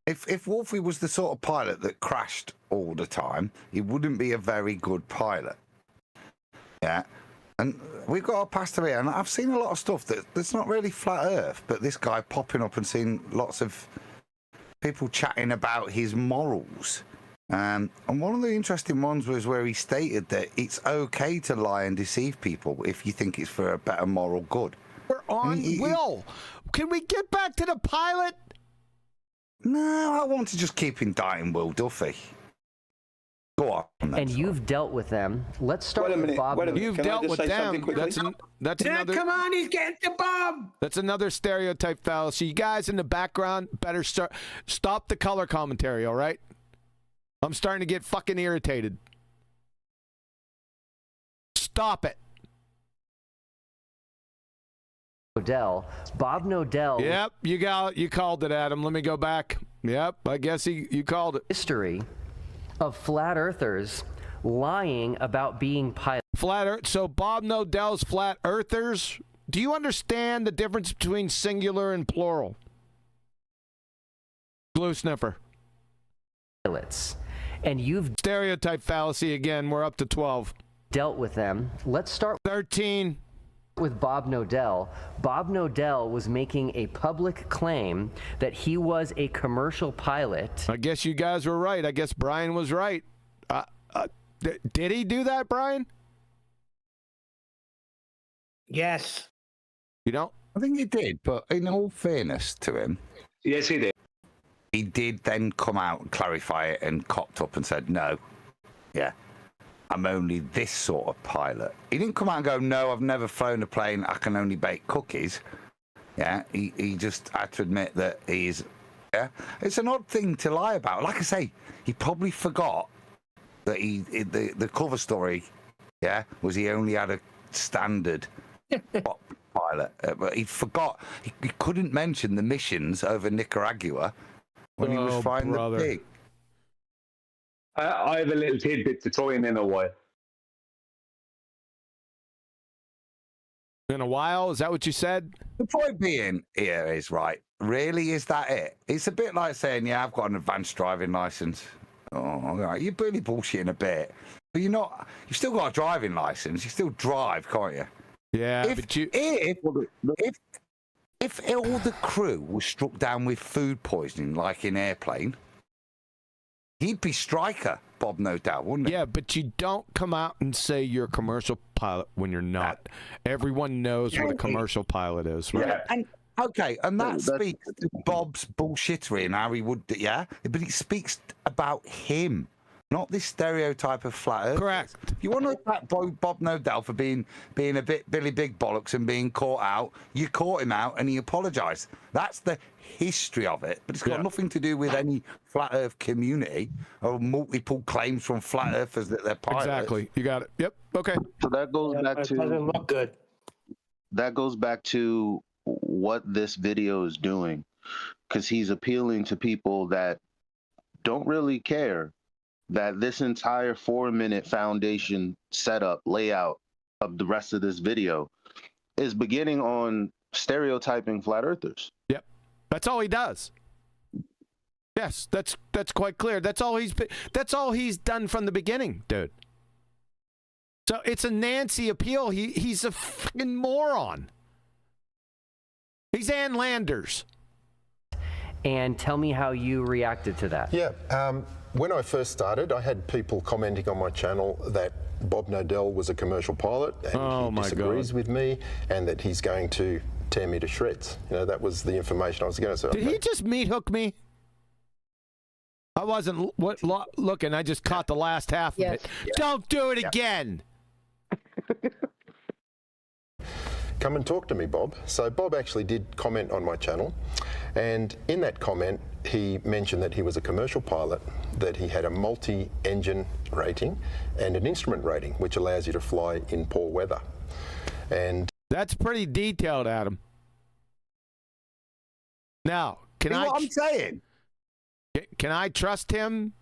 if Wolfie was the sort of pilot that crashed all the time, he wouldn't be a very good pilot. Yeah. And we've got a pastor here, and I've seen a lot of stuff that's not really flat Earth, but this guy popping up and seeing lots of people chatting about his morals. And one of the interesting ones was where he stated that it's okay to lie and deceive people if you think it's for a better moral good. We're on Will. Can we get back to the pilot? No, I want to just keep indicting Will Duffy. Go on. And you've dealt with them. Let's start with Bob. You've dealt with them. That's another. Come on, he's getting the bomb. That's another stereotype fallacy. You guys in the background better stop the color commentary, all right? I'm starting to get fucking irritated. Stop it. Bob Nodell. Yep, you called it, Adam. Let me go back. Yep, I guess you called it. History of flat earthers lying about being pilots. Flat Earth. So Bob Nodell's flat earthers. Do you understand the difference between singular and plural? Glue sniffer. Pilots. And you've stereotype fallacy again. We're up to 12. Dealt with them. Let's start 13 with Bob Nodell. Bob Nodell was making a public claim that he was a commercial pilot. I guess you guys were right. I guess Brian was right. Did he do that, Brian? Yes. You don't? I think he did, but in all fairness to him, yes, he did. He did then come out and clarify it and cocked up and said, no, yeah, I'm only this sort of pilot. He didn't come out and go, no, I've never flown a plane. I can only bake cookies. Yeah, he just had to admit that he's, yeah. It's an odd thing to lie about. Like I say, he probably forgot that the cover story, yeah, was he only had a standard pilot. But he forgot, he couldn't mention the missions over Nicaragua when he was flying the pig. I have a little tidbit to throw in a while. In a while? Is that what you said? The point being here is, right, really, is that it? It's a bit like saying, yeah, I've got an advanced driving license. Oh, all right, you're really bullshitting a bit. But you've still got a driving license. You still drive, can't you? Yeah, if all the crew was struck down with food poisoning, like in Airplane, he'd be striker, Bob Nodell, wouldn't he? Yeah, but you don't come out and say you're a commercial pilot when you're not. Everyone knows what a commercial pilot is, right? Yeah. And that speaks to Bob's bullshittery and how he would, yeah? But it speaks about him, not this stereotype of flat earth. Correct. If you want to attack Bob Nodell for being a bit Billy Big Bollocks and being caught out, you caught him out and he apologised. That's the history of it, but it's got nothing to do with any flat earth community or multiple claims from flat earthers that they're pilots. Exactly. You got it. Yep. Okay. So that goes back to, doesn't look good. That goes back to what this video is doing, because he's appealing to people that don't really care that this entire 4-minute foundation setup layout of the rest of this video is beginning on stereotyping flat earthers. Yep. That's all he does. Yes, that's quite clear. That's all he's done from the beginning, dude. So it's a Nancy appeal. He's a fucking moron. He's Ann Landers. And tell me how you reacted to that. Yeah. When I first started, I had people commenting on my channel that Bob Nodell was a commercial pilot and he disagrees with me and that he's going to tear me to shreds. You know, that was the information I was going to say. Did he just meat hook me? I wasn't looking. I just caught the last half of it. Yeah. Don't do it again. Come and talk to me, Bob. So Bob actually did comment on my channel, and in that comment he mentioned that he was a commercial pilot, that he had a multi-engine rating and an instrument rating which allows you to fly in poor weather. And that's pretty detailed, Adam. Now, what I'm saying? Can I trust him?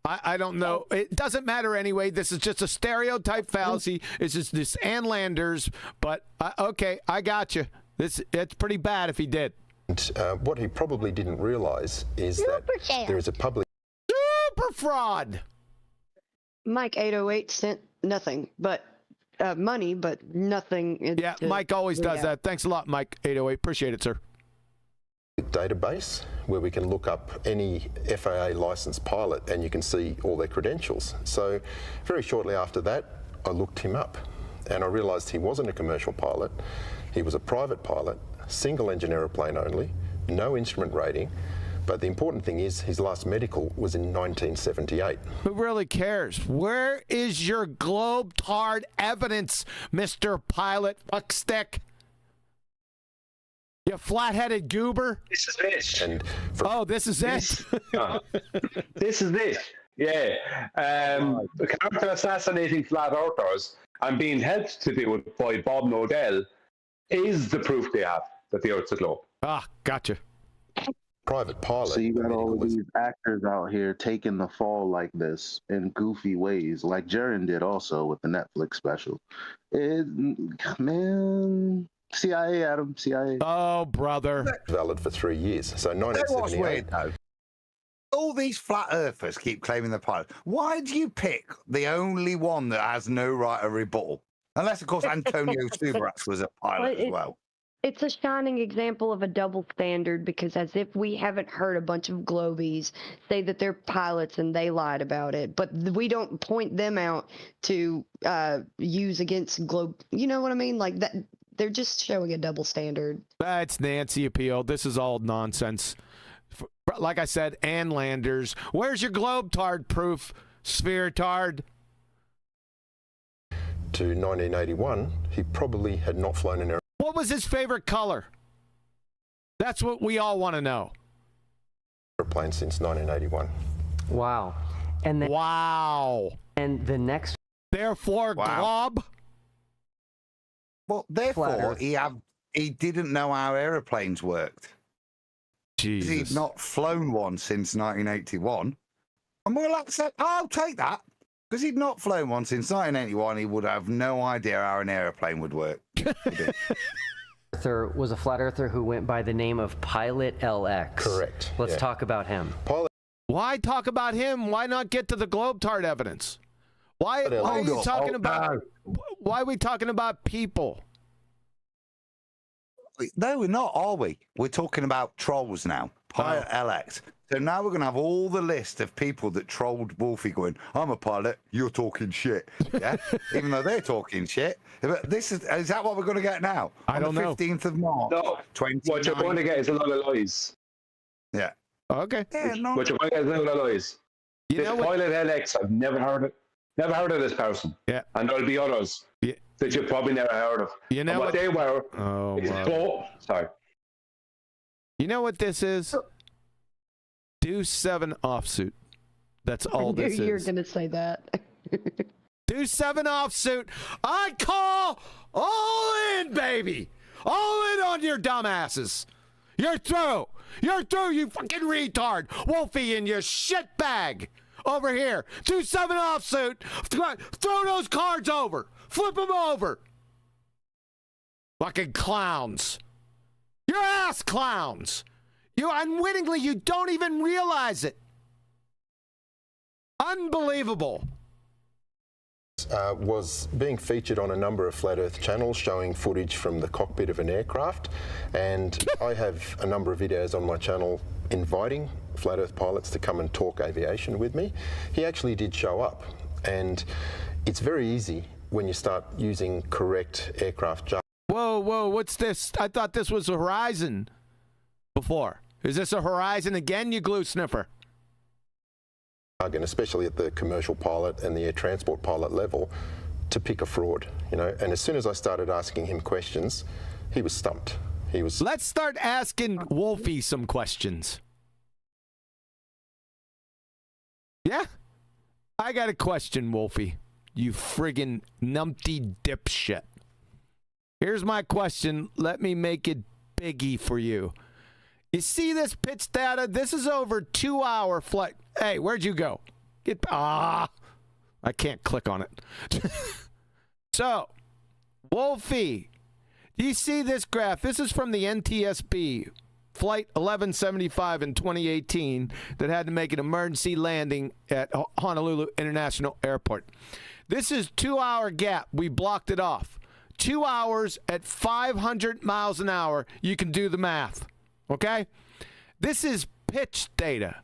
I don't know. It doesn't matter anyway. This is just a stereotype fallacy. It's just this Ann Landers. But, okay, I got you. It's pretty bad if he did. And what he probably didn't realize is that there is a public... Super fraud! Mike 808 sent nothing but money, but nothing. Yeah, Mike always does that. Thanks a lot, Mike 808. Appreciate it, sir. database where we can look up any FAA licensed pilot and you can see all their credentials. So very shortly after that, I looked him up and I realised he wasn't a commercial pilot. He was a private pilot, single engine aeroplane only, no instrument rating. But the important thing is his last medical was in 1978. Who really cares? Where is your globe-tard evidence, Mr. Pilot Fuckstick? You flat-headed goober. This is it. And this is it. This is it. Yeah. The character assassinating flat earthers and being helped to do it by Bob Nodell is the proof they have that the Earth's a globe. Ah, gotcha. Private pilot. So you got all of these actors out here taking the fall like this in goofy ways, like Jaren did also with the Netflix special. Man, CIA, Adam, CIA. Oh, brother. Valid for 3 years. So That was 1978. weird, though. All these flat earthers keep claiming the pilot. Why do you pick the only one that has no right of rebuttal? Unless, of course, Antonio Subaras was a pilot as well. It's a shining example of a double standard because as if we haven't heard a bunch of globies say that they're pilots and they lied about it, but we don't point them out to use against globe. You know what I mean? Like that, they're just showing a double standard. That's Nancy appeal. This is all nonsense. Like I said, and Landers. Where's your globe-tard proof, sphere-tard? To 1981, he probably had not flown an What was his favorite color? That's what we all want to know. airplane since 1981. Wow. And then, wow. And the next. Therefore, glob. Well, therefore, he didn't know how aeroplanes worked. Jesus. He'd not flown one since 1981. And we're like, I'll take that. Because he'd not flown one since 1981, he would have no idea how an aeroplane would work. Earther was a flat earther who went by the name of Pilot LX. Correct. Let's talk about him. Why talk about him? Why not get to the globe-tard evidence? Why are you talking about? Why are we talking about people? No, we're not, are we? We're talking about trolls now. Pilot LX. So now we're going to have all the list of people that trolled Wolfie going, I'm a pilot, you're talking shit. Yeah? Even though they're talking shit. But this is that what we're going to get now? I don't know. 15th of March. No. What you're going to get is a lot of lies. Yeah. Okay. Yeah, no. What you're going to get is a lot of lies. You know what? Pilot LX, I've never heard it. Never heard of this person. Yeah. And there'll be others that you've probably never heard of. You know and what they were. Sorry. You know what this is? Deuce 7 offsuit. That's all this is. You're going to say that. Deuce 7 offsuit. I call all in, baby. All in on your dumbasses. You're through. You're through, you fucking retard. Wolfie and your shitbag. Over here. Deuce 7 offsuit. Throw those cards over. Flip them over. Fucking clowns. You're ass clowns. You unwittingly, you don't even realize it. Unbelievable. Was being featured on a number of Flat Earth channels showing footage from the cockpit of an aircraft. And I have a number of videos on my channel inviting Flat Earth pilots to come and talk aviation with me. He actually did show up. And it's very easy when you start using correct aircraft jargon. Whoa, what's this? I thought this was a Horizon before. Is this a Horizon again, you glue sniffer? Especially at the commercial pilot and the air transport pilot level, to pick a fraud, you know. And as soon as I started asking him questions, he was stumped. He was. Let's start asking Wolfie some questions. Yeah? I got a question, Wolfie. You friggin' numpty dipshit. Here's my question. Let me make it biggie for you. You see this pitch data? This is over 2-hour flight. Hey, where'd you go? I can't click on it. So, Wolfie, do you see this graph? This is from the NTSB, Flight 1175 in 2018 that had to make an emergency landing at Honolulu International Airport. This is 2-hour gap. We blocked it off. 2 hours at 500 miles an hour. You can do the math. Okay? This is pitch data.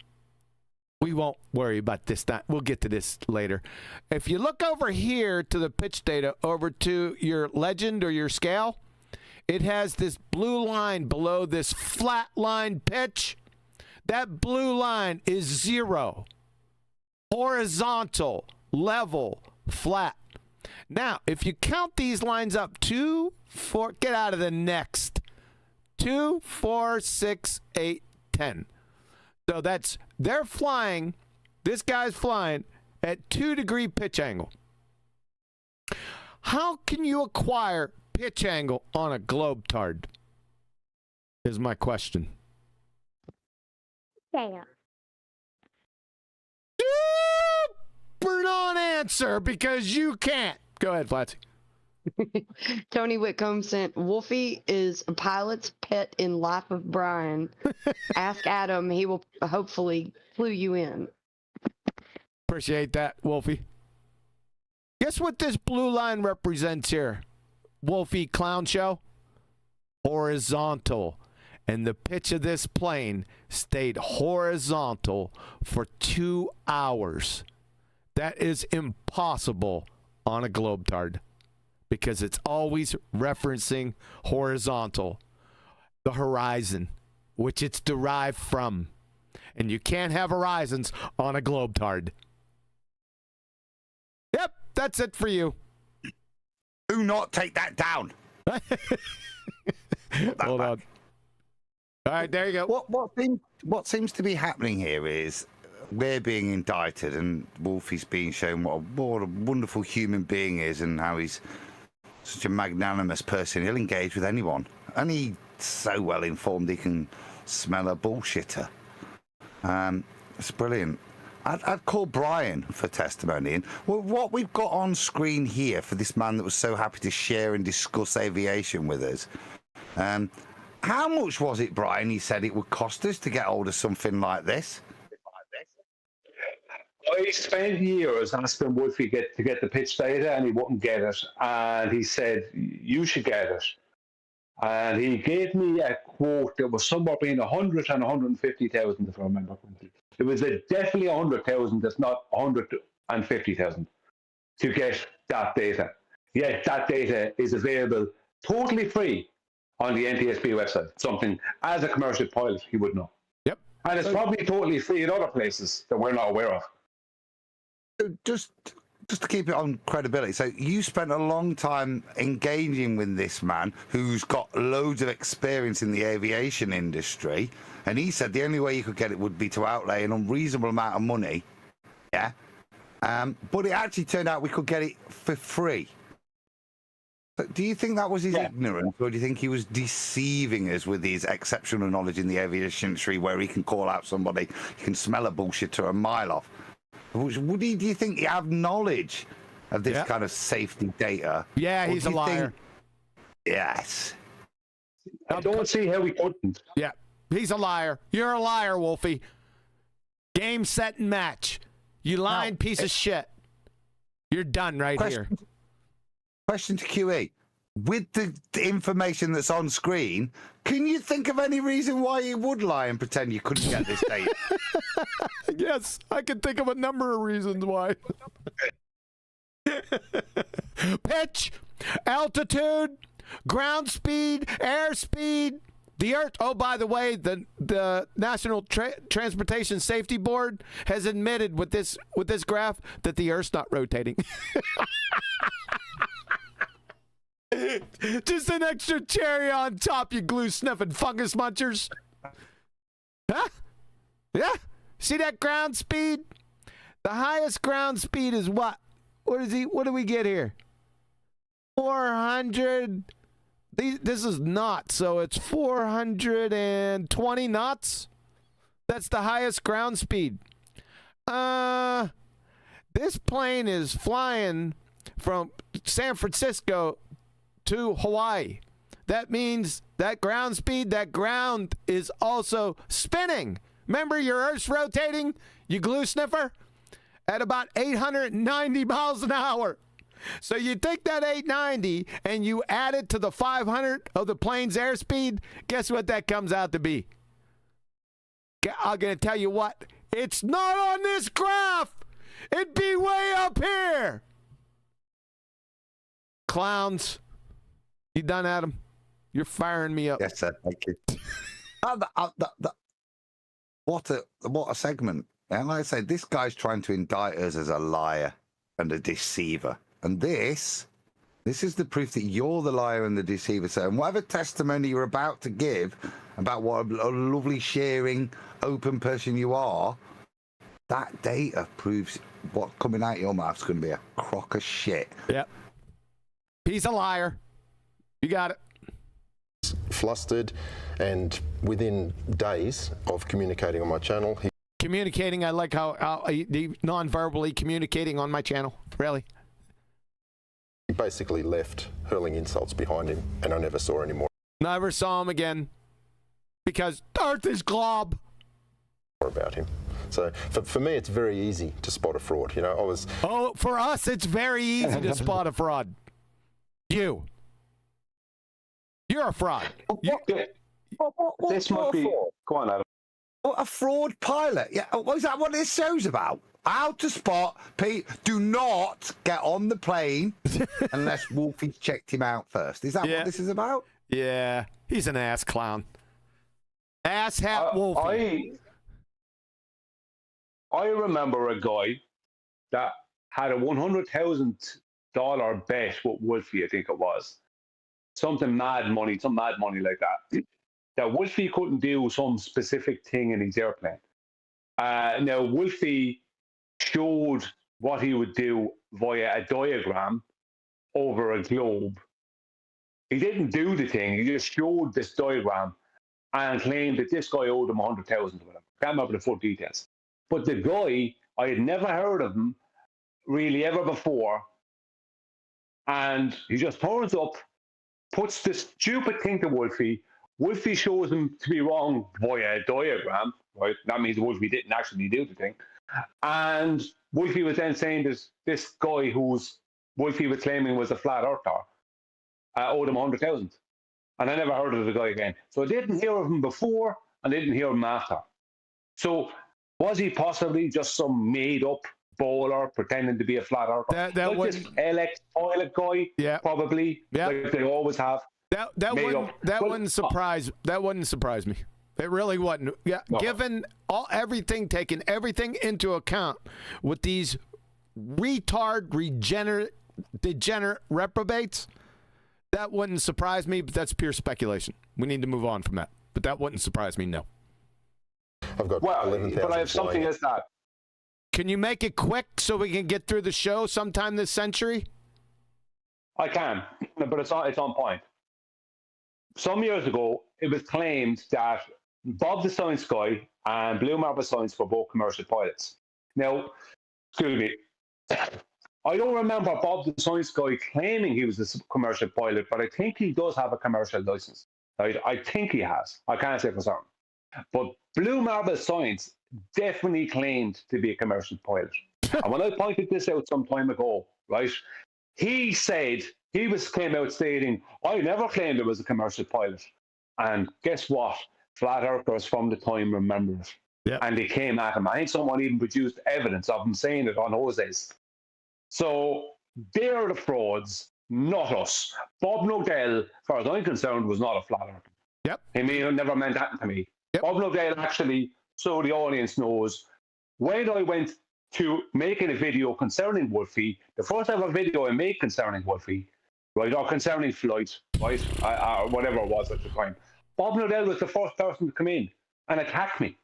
We won't worry about this. We'll get to this later. If you look over here to the pitch data, over to your legend or your scale, it has this blue line below this flat line pitch. That blue line is 0. Horizontal, level, flat. Now, if you count these lines up, 2, 4, get out of the next. 2, 4, 6, 8, 10. So they're flying, this guy's flying at 2-degree pitch angle. How can you acquire pitch angle on a globetard? Is my question. Damn. Super non-answer because you can't. Go ahead, Flatsy. Tony Whitcomb sent, Wolfie is a pilot's pet in Life of Brian. Ask Adam. He will hopefully clue you in. Appreciate that, Wolfie. Guess what this blue line represents here? Wolfie Clown Show? Horizontal. And the pitch of this plane stayed horizontal for 2 hours. That is impossible on a globetard because it's always referencing horizontal, the horizon, which it's derived from. And you can't have horizons on a globetard. Yep, that's it for you. Do not take that down. Hold on. All right, there you go. What seems to be happening here is we're being indicted, and Wolfie's being shown what a wonderful human being is, and how he's such a magnanimous person. He'll engage with anyone, and he's so well informed he can smell a bullshitter. It's brilliant. I'd call Brian for testimony. And what we've got on screen here for this man that was so happy to share and discuss aviation with us. How much was it, Brian, he said it would cost us to get hold of something like this? I spent years asking Wolfie to get the pitch data, and he wouldn't get it. And he said, you should get it. And he gave me a quote that was somewhere between 100 and 150,000, if I remember correctly. It was definitely 100,000, that's not 150,000, to get that data. Yet that data is available totally free on the NTSB website, something as a commercial pilot he would know. Yep. And it's probably totally free in other places that we're not aware of. Just to keep it on credibility, so you spent a long time engaging with this man who's got loads of experience in the aviation industry, and he said the only way you could get it would be to outlay an unreasonable amount of money, yeah? But it actually turned out we could get it for free. But do you think that was his ignorance, or do you think he was deceiving us with his exceptional knowledge in the aviation industry where he can call out somebody, he can smell a bullshitter a mile off? Do you think he have knowledge of this kind of safety data? Yeah, he's a liar. Yes. I don't see how he couldn't. Yeah, he's a liar. You're a liar, Wolfie. Game, set, and match. You lying piece of shit. You're done here. Question to QE. With the information that's on screen, can you think of any reason why you would lie and pretend you couldn't get this data? Yes, I can think of a number of reasons why. Pitch, altitude, ground speed, airspeed, the Earth. Oh, by the way, the National Transportation Safety Board has admitted with this graph that the Earth's not rotating. Just an extra cherry on top, you glue sniffing fungus munchers. Huh? Yeah? See that ground speed? The highest ground speed is what? What do we get here? 400. This is knots, so it's 420 knots. That's the highest ground speed. This plane is flying from San Francisco to Hawaii. That means that ground speed, that ground is also spinning. Remember, your Earth's rotating, you glue sniffer, at about 890 miles an hour. So you take that 890 and you add it to the 500 of the plane's airspeed, guess what that comes out to be? I'm going to tell you what. It's not on this graph. It'd be way up here. Clowns. You done, Adam? You're firing me up. Yes, sir. Thank you. What a segment. And like I said, this guy's trying to indict us as a liar and a deceiver. And this is the proof that you're the liar and the deceiver, sir. And whatever testimony you're about to give about what a lovely, sharing, open person you are, that data proves what coming out your mouth's going to be a crock of shit. Yep. He's a liar. You got it. Flustered, and within days of communicating on my channel, he Communicating, I like how non-verbally communicating on my channel. Really? He basically left, hurling insults behind him, and I never saw any more Never saw him again. Because Earth is glob. about him. So for me, it's very easy to spot a fraud. You know, I was... Oh, for us, it's very easy to spot a fraud. You're a fraud. This might be... Go on, Adam. What, a fraud pilot? Yeah, is that what this show's about? How to spot Pete? Do not get on the plane unless Wolfie's checked him out first. Is that what this is about? Yeah, he's an ass clown. Ass hat Wolfie. I remember a guy that had a $100,000 bet with Wolfie, I think it was. Some mad money like that. That Wolfie couldn't do some specific thing in his airplane. Now, Wolfie showed what he would do via a diagram over a globe. He didn't do the thing. He just showed this diagram and claimed that this guy owed him $100,000 or whatever. Can't remember the full details. But the guy, I had never heard of him really ever before. And he just turns up, puts this stupid thing to Wolfie. Wolfie shows him to be wrong via a diagram, right? That means Wolfie didn't actually do the thing. And Wolfie was then saying this guy who's Wolfie was claiming was a flat earther owed him $100,000. And I never heard of the guy again. So I didn't hear of him before and I didn't hear him after. So was he possibly just some made-up bowler pretending to be a flat earther? Like this LX toilet guy, probably, like they always have. That wouldn't surprise me. It really wouldn't. Yeah, no. Given taking everything into account with these degenerate reprobates, that wouldn't surprise me, but that's pure speculation. We need to move on from that. But that wouldn't surprise me, no. I've got 11,000. But I have something as that. Can you make it quick so we can get through the show sometime this century? I can, but it's on point. Some years ago, it was claimed that Bob the Science Guy and Blue Marble Science were both commercial pilots. Now, excuse me, I don't remember Bob the Science Guy claiming he was a commercial pilot, but I think he does have a commercial license. Right? I think he has. I can't say for certain. But Blue Marble Science definitely claimed to be a commercial pilot. And when I pointed this out some time ago, right, he said, came out stating, I never claimed it was a commercial pilot. And guess what? Flat Earthers from the time remember it. Yeah. And they came at him. I think someone even produced evidence of him saying it on Jose's. So they're the frauds, not us. Bob Nodell, as far as I'm concerned, was not a flat earther. Yep. He may have never meant that to me. Yep. Bob Nodell actually, so the audience knows, when I went to making a video concerning Wolfie, the first ever video I made concerning Wolfie, right, or concerning flight, right, or whatever it was at the time, Bob Nodell was the first person to come in and attack me.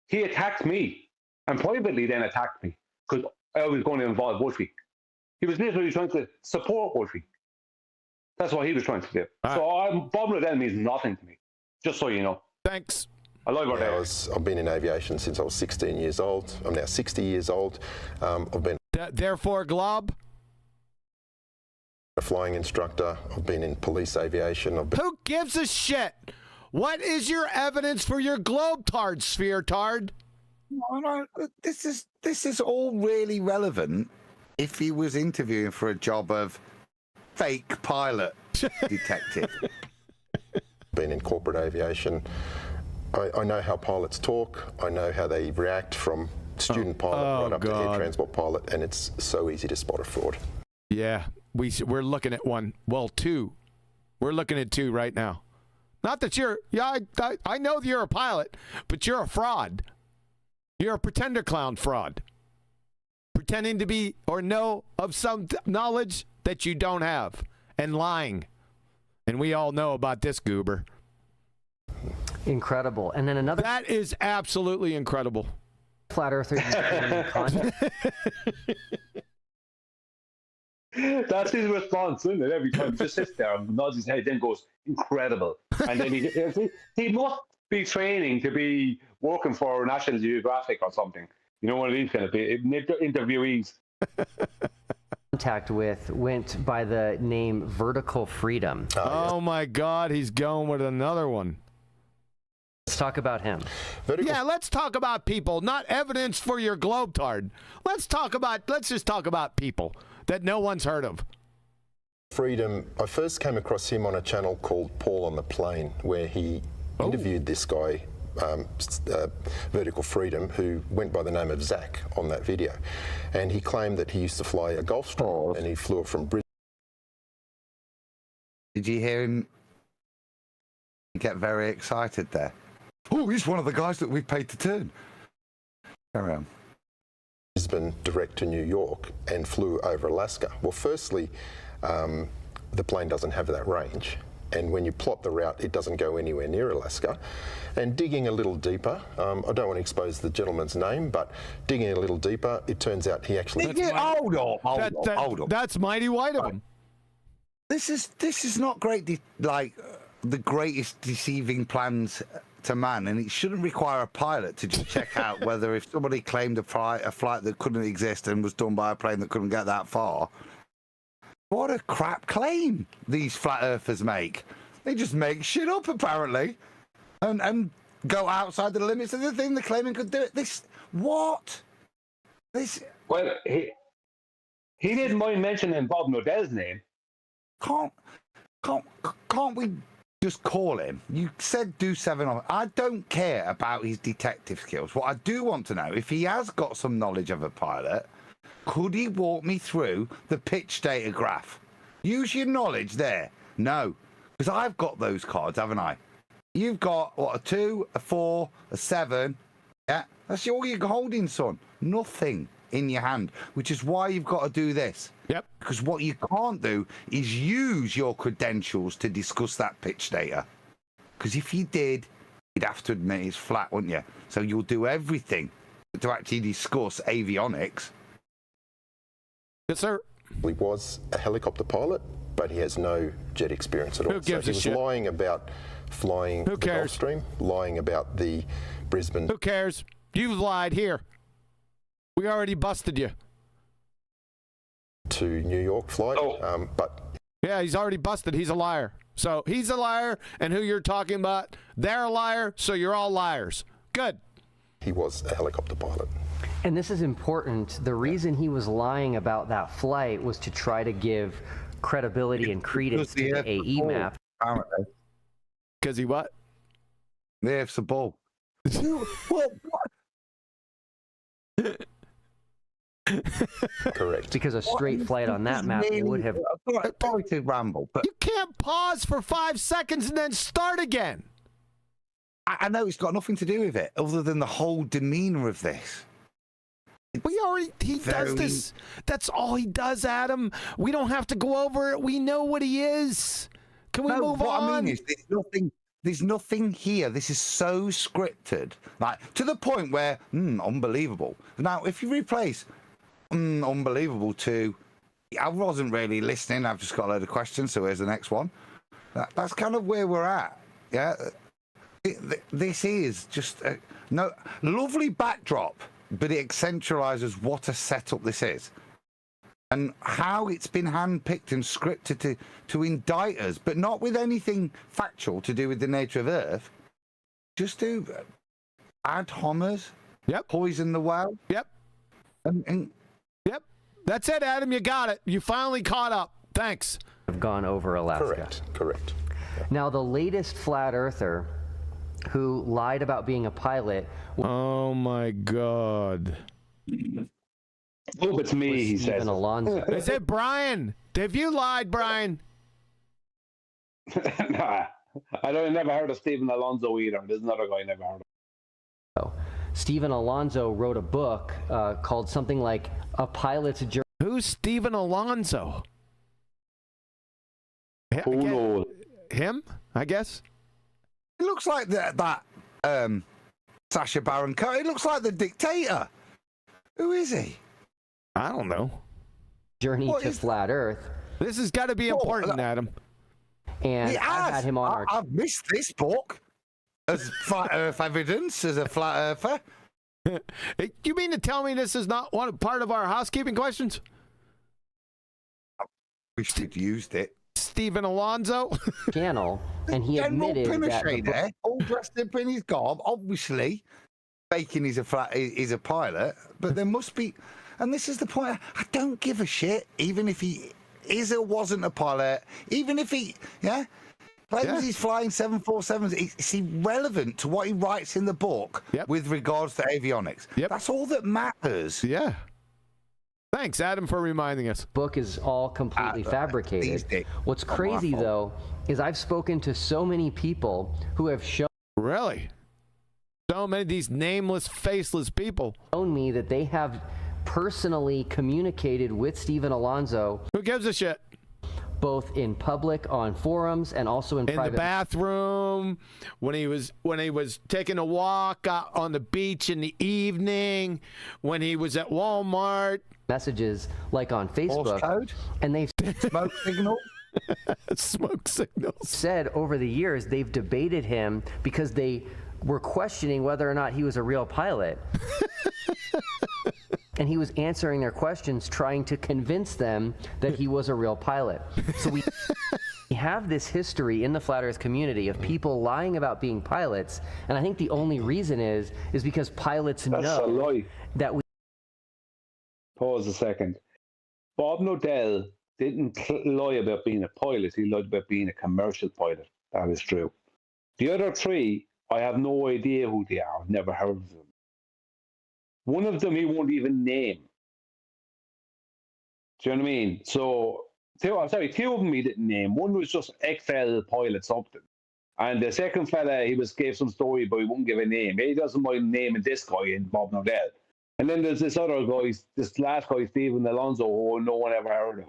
He attacked me and privately then attacked me because I was going to involve Wolfie. He was literally trying to support Wolfie. That's what he was trying to do. So Bob Nodell means nothing to me, just so you know. Thanks. I love our day. I've been in aviation since I was 16 years old. I'm now 60 years old. I've been therefore glob. A flying instructor. I've been in police aviation. Who gives a shit? What is your evidence for your globe-tard, sphere-tard? No, this is all really relevant if he was interviewing for a job of fake pilot detective. Been in corporate aviation. I know how pilots talk. I know how they react from student pilot right up to air transport pilot, and it's so easy to spot a fraud. Yeah, we're looking at one. Well, two. We're looking at two right now. Not that you're, I know that you're a pilot, but you're a fraud. You're a pretender clown fraud. Pretending to be or know of some knowledge that you don't have and lying. And we all know about this goober. Incredible. And then another. That is absolutely incredible. Flat earther. That's his response, isn't it? Every time he just sits there and nods his head, then goes, incredible. And then he must be training to be working for National Geographic or something. You know, one of these kind of interviewees. Contact with went by the name Vertical Freedom. Oh my God, he's going with another one. Let's talk about him. Yeah, let's talk about people, not evidence for your globetard. Let's just talk about people that no one's heard of. Freedom, I first came across him on a channel called Paul on the Plane, where he interviewed this guy, Vertical Freedom, who went by the name of Zach on that video. And he claimed that he used to fly a Gulfstream, and he flew it from Brisbane. Did you hear him get very excited there? Oh, he's one of the guys that we paid to turn. Carry on. Brisbane direct to New York and flew over Alaska. Well, firstly, the plane doesn't have that range. And when you plot the route, it doesn't go anywhere near Alaska. And digging a little deeper, I don't want to expose the gentleman's name, but digging a little deeper, it turns out he actually... Hold on. That's mighty white of him. This is not great, the greatest deceiving plans to man, and it shouldn't require a pilot to just check out whether if somebody claimed a flight that couldn't exist and was done by a plane that couldn't get that far. What a crap claim these flat earthers make. They just make shit up, apparently, and go outside the limits of the thing they're claiming could do it. Well, he didn't mind mentioning Bob Nodell's name. Can't we just call him? You said do 7 on. I don't care about his detective skills. What I do want to know, if he has got some knowledge of a pilot, could he walk me through the pitch data graph? Use your knowledge there. No, because I've got those cards, haven't I? You've got, what, a 2, a 4, a 7. Yeah, that's all you're holding, son. Nothing in your hand, which is why you've got to do this. Yep. Because what you can't do is use your credentials to discuss that pitch data. Because if you did, you'd have to admit it's flat, wouldn't you? So you'll do everything to actually discuss avionics. Yes, sir. He was a helicopter pilot, but he has no jet experience at all. Who gives so a he was shit? lying about flying the Gulfstream, lying about the Brisbane. Who cares? You've lied here. We already busted you. To New York flight, but yeah, he's already busted. He's a liar. So he's a liar, and who you're talking about, they're a liar. So you're all liars. Good. He was a helicopter pilot. And this is important. The reason he was lying about that flight was to try to give credibility and credence to the AE map. Because he what? The F's a ball. What? Correct. Because a straight flight on that map would have... Sorry to ramble, but... You can't pause for 5 seconds and then start again. I know it's got nothing to do with it, other than the whole demeanor of this. He does this. That's all he does, Adam. We don't have to go over it. We know what he is. Can we move on? What I mean is, there's nothing here. This is so scripted, like to the point where unbelievable. Now, if you replace unbelievable to, I wasn't really listening. I've just got a load of questions. So here's the next one. That's kind of where we're at. Yeah, this is just a lovely backdrop. But it accentualizes what a setup this is and how it's been handpicked and scripted to indict us, but not with anything factual to do with the nature of Earth. Just to ad homers, poison the well. Yep. Yep. That's it, Adam. You got it. You finally caught up. Thanks. Have gone over Alaska. Correct. Now, the latest flat earther who lied about being a pilot. Oh my God. Oh, it's me, he Stephen says. Alonso. Is it Brian? Have you lied, Brian? Nah, never heard of Stephen Alonso either. There's another guy I never heard of. Stephen Alonso wrote a book called something like A Pilot's Journey. Who's Stephen Alonso? Who knows? Him, I guess. It looks like that Sacha Baron Cohen. It looks like the dictator. Who is he? I don't know. Journey to Flat Earth. This has got to be important, Adam. And I've had him on our... I've missed this book as flat Earth evidence as a flat earther. You mean to tell me this is not part of our housekeeping questions? I wish we'd used it. Stephen Alonso channel, and he admitted that all dressed up in his garb, obviously faking he's a pilot, but there must be, and this is the point. I don't give a shit, even if he is or wasn't a pilot, even if he claims he's flying 747s. It's irrelevant to what he writes in the book with regards to avionics. That's all that matters. Yeah. Thanks, Adam, for reminding us. Book is all completely fabricated. What's crazy, though, is I've spoken to so many people who have shown... Really? So many of these nameless, faceless people. ...shown me that they have personally communicated with Stephen Alonso. Who gives a shit? Both in public, on forums, and also in private. In the bathroom, when he was taking a walk out on the beach in the evening, when he was at Walmart. Messages like on Facebook, and they've smoke signal. Smoke signals. Said over the years they've debated him because they were questioning whether or not he was a real pilot, and he was answering their questions, trying to convince them that he was a real pilot. So we have this history in the flat Earth community of people lying about being pilots, and I think the only reason is because pilots know that we. Pause a second. Bob Nodell didn't lie about being a pilot. He lied about being a commercial pilot. That is true. The other three, I have no idea who they are. I've never heard of them. One of them he won't even name. Do you know what I mean? So, two of them he didn't name. One was just XL pilot something. And the second fella, he gave some story, but he wouldn't give a name. He doesn't mind naming this guy in Bob Nodell. And then there's this other guy, this last guy, Stephen Alonso, who no one ever heard of.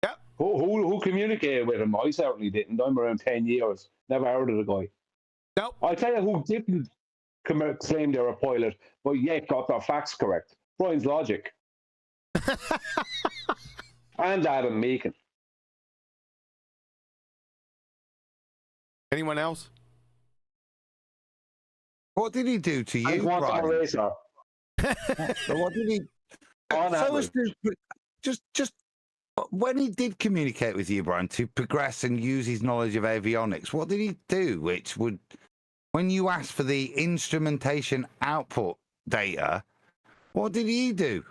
Yeah. Who communicated with him? I certainly didn't. I'm around 10 years. Never heard of the guy. Nope. I'll tell you who didn't claim they're a pilot, but yet got their facts correct. Brian's Logic. And Adam Meakin. Anyone else? What did he do to you, Brian? So what did he? Just when he did communicate with you, Brian, to progress and use his knowledge of avionics, what did he do? Which would, when you asked for the instrumentation output data, what did he do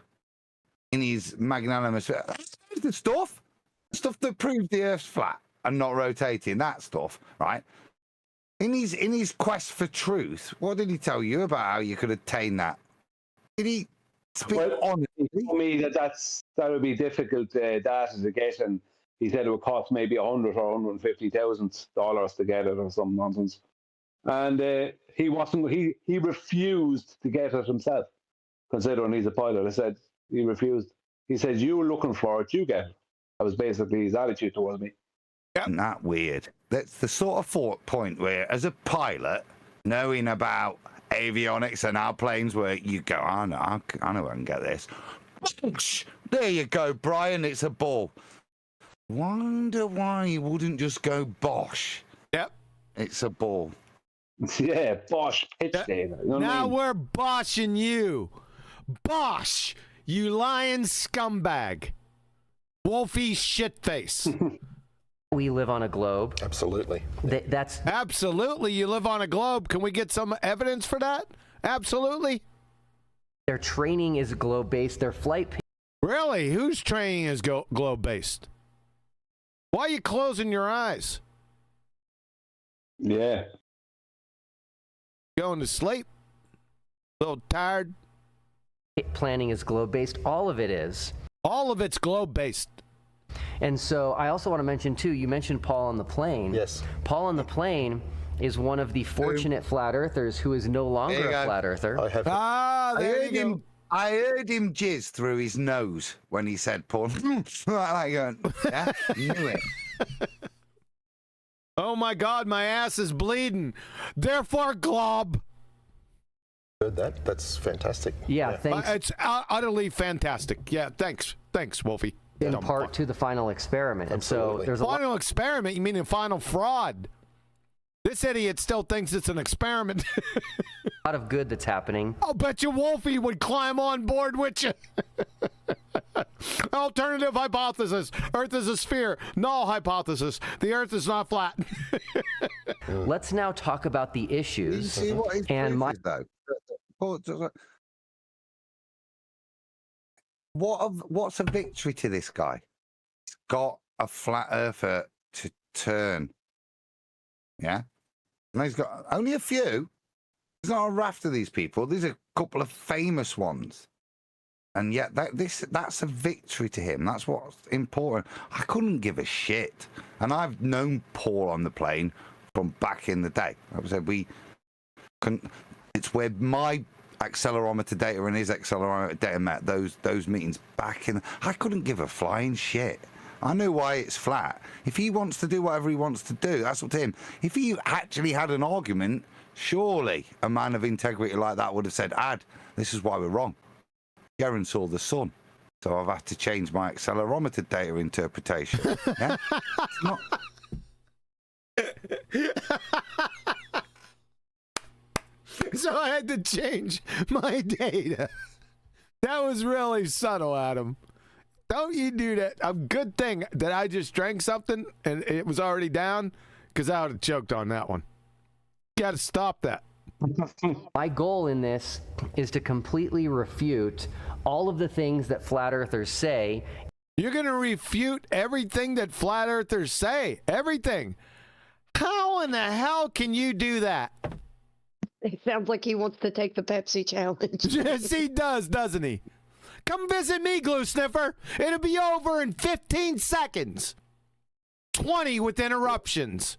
in his magnanimous? The stuff that proved the Earth's flat and not rotating. That stuff, right? In his quest for truth, what did he tell you about how you could attain that? Did he speak honestly? He told me that would be difficult data to get, and he said it would cost maybe $100,000 or $150,000 to get it, or some nonsense. And he refused to get it himself, considering he's a pilot. I said he refused. He said, "You were looking for it, you get it." That was basically his attitude towards me. Isn't that weird? That's the sort of thought point where, as a pilot, knowing about avionics and how planes work, you go, I know I can get this. There you go, Brian, it's a ball. Wonder why you wouldn't just go bosh. Yep. It's a ball. Yeah, bosh. Pitch data. You know now what I mean? we're boshing you. Bosh, you lying scumbag. Wolfie shitface. We live on a globe. Absolutely. That's absolutely. You live on a globe. Can we get some evidence for that? Absolutely. Their training is globe-based. Their flight. Really? Whose training is globe-based? Why are you closing your eyes? Yeah. Going to sleep. A little tired. Planning is globe-based. All of it is. All of it's globe-based. And so I also want to mention, too, you mentioned Paul on the plane. Yes. Paul on the plane is one of the fortunate flat earthers who is no longer a flat earther. I heard him jizz through his nose when he said Paul. Like going, yeah, knew it. Oh my God, my ass is bleeding. Therefore, glob. Heard that? That's fantastic. Yeah, thanks. It's utterly fantastic. Yeah, thanks. Thanks, Wolfie. In part to the final experiment. Absolutely. And so there's a final experiment? You mean a final fraud? This idiot still thinks it's an experiment. lot of good that's happening. I'll bet you Wolfie would climb on board with you. Alternative hypothesis. Earth is a sphere. Null hypothesis. The Earth is not flat. Let's now talk about the issues. You see what his and proof is, though? What's a victory to this guy? He's got a flat earther to turn. Yeah? And he's got only a few. There's not a raft of these people. There's a couple of famous ones. And yet that's a victory to him. That's what's important. I couldn't give a shit. And I've known Paul on the plane from back in the day. Like I said, it's where my accelerometer data and his accelerometer data met, those meetings back in. I couldn't give a flying shit. I know why it's flat. If he wants to do whatever he wants to do, that's up to him. If he actually had an argument, surely a man of integrity like that would have said, Ad, this is why we're wrong. Garen saw the sun, so I've had to change my accelerometer data interpretation. Yeah? It's not... So I had to change my data. That was really subtle, Adam. Don't you do that. A good thing that I just drank something and it was already down, because I would have choked on that one. Got to stop that. My goal in this is to completely refute all of the things that flat earthers say. You're going to refute everything that flat earthers say? Everything? How in the hell can you do that? It sounds like he wants to take the Pepsi challenge. Yes, he does, doesn't he? Come visit me, Glue Sniffer. It'll be over in 15 seconds. 20 with interruptions.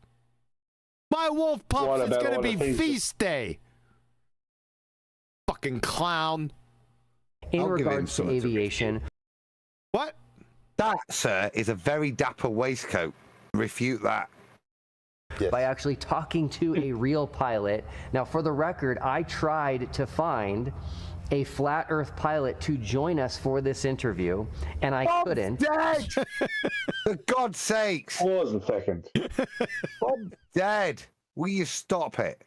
My wolf pups is going to be feast day. Fucking clown. In regards to aviation. What? That, sir, is a very dapper waistcoat. Refute that. Yes. By actually talking to a real pilot. Now, for the record, I tried to find a flat Earth pilot to join us for this interview, and I couldn't. Dead! For God's sakes! Pause a second. Bob's dead. Will you stop it?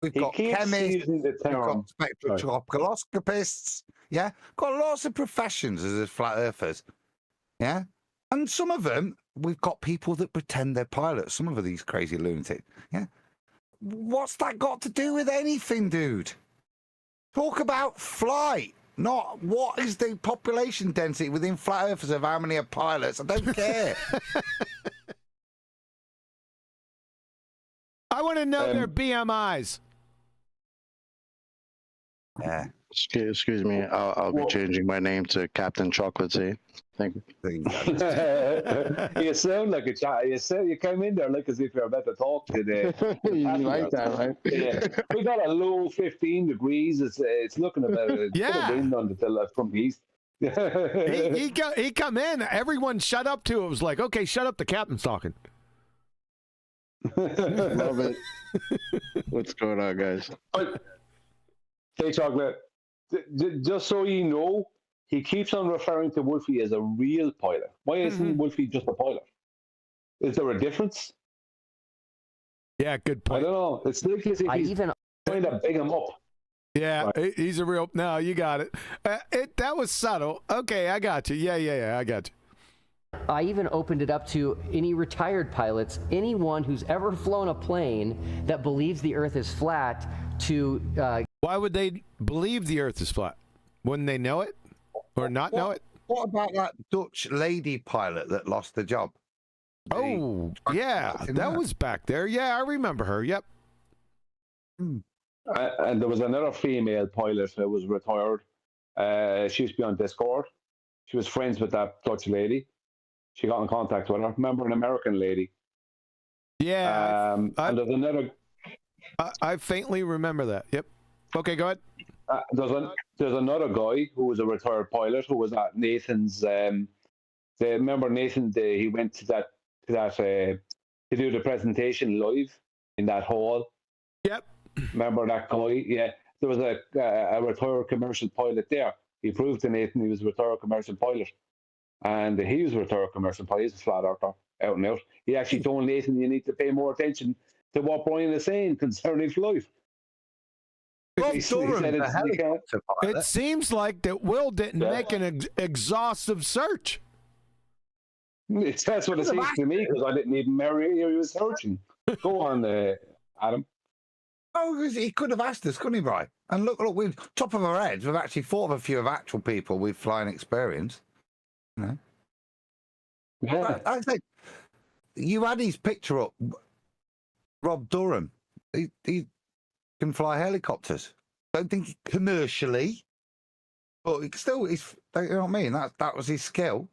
We've got chemists, we've got spectroscopists, yeah? Got lots of professions as flat earthers, yeah? And some of them, we've got people that pretend they're pilots, some of these crazy lunatics, yeah? What's that got to do with anything, dude? Talk about flight, not what is the population density within flat earthers of how many are pilots. I don't care. I want to know their BMIs. Yeah. Excuse me. I'll be changing my name to Captain Chocolatey. Thank you. You sound like a child. You came in there like as if you're about to talk today. You like that, right? Yeah. We got a low 15 degrees. It's looking about yeah. Wind on the left from the east. he come in. Everyone shut up to it. It was like, okay, shut up. The captain's talking. Love it. What's going on, guys? Hey, Chocolate. Just so you know, he keeps on referring to Wolfie as a real pilot. Why isn't Wolfie just a pilot? Is there a difference? Yeah, good point. I don't know. It's like as if he's trying to big him up. Yeah, he's a real... No, you got it. That was subtle. Okay, I got you. Yeah, I got you. I even opened it up to any retired pilots, anyone who's ever flown a plane that believes the Earth is flat to... Why would they believe the Earth is flat? Wouldn't they know it? Or not know it? What about that Dutch lady pilot that lost the job? Oh, yeah, that was back there. Yeah, I remember her. Yep. And there was another female pilot that was retired. She used to be on Discord. She was friends with that Dutch lady. She got in contact with her. Remember an American lady? Yeah. And there's another. I faintly remember that. Yep. Okay, go ahead. There's another guy who was a retired pilot who was at Nathan's. Remember Nathan? He went to that to do the presentation live in that hall. Yep. Remember that guy? Yeah. There was a retired commercial pilot there. He proved to Nathan he was a retired commercial pilot. And he was a retired commercial pilot. He's a flat earther, out and out. He actually told Nathan you need to pay more attention to what Brian is saying concerning flight. It seems like that Will didn't make an exhaustive search. That's what it seems to me, because I didn't even hear he was searching. Go on, Adam. Oh, he could have asked us, couldn't he, Brian? And look, we've top of our heads, we've actually thought of a few of actual people with flying experience. You know? Yeah. I think you had his picture up, Rob Durham. He can fly helicopters. Don't think commercially, but still, you know what I mean? That was his skill.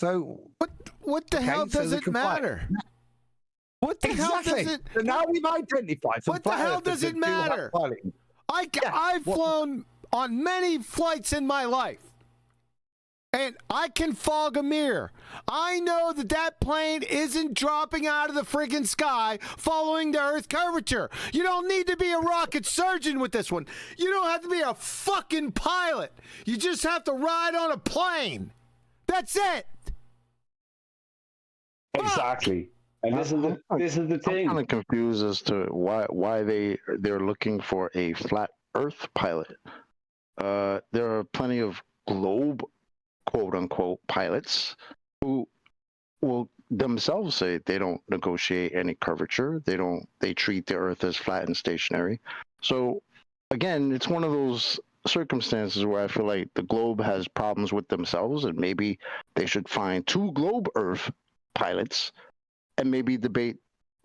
So what the hell does it matter? What the hell does it? So now we've identified. What the hell does it matter? I've flown on many flights in my life, and I can fog a mirror. I know that plane isn't dropping out of the friggin' sky following the Earth curvature. You don't need to be a rocket surgeon with this one. You don't have to be a fucking pilot. You just have to ride on a plane. That's it. Exactly. And this is the thing. I'm kind of confused as to why they're looking for a flat Earth pilot. There are plenty of globe, quote unquote, pilots who will themselves say they don't negotiate any curvature. They treat the Earth as flat and stationary. So again, it's one of those circumstances where I feel like the globe has problems with themselves, and maybe they should find two globe Earth pilots and maybe debate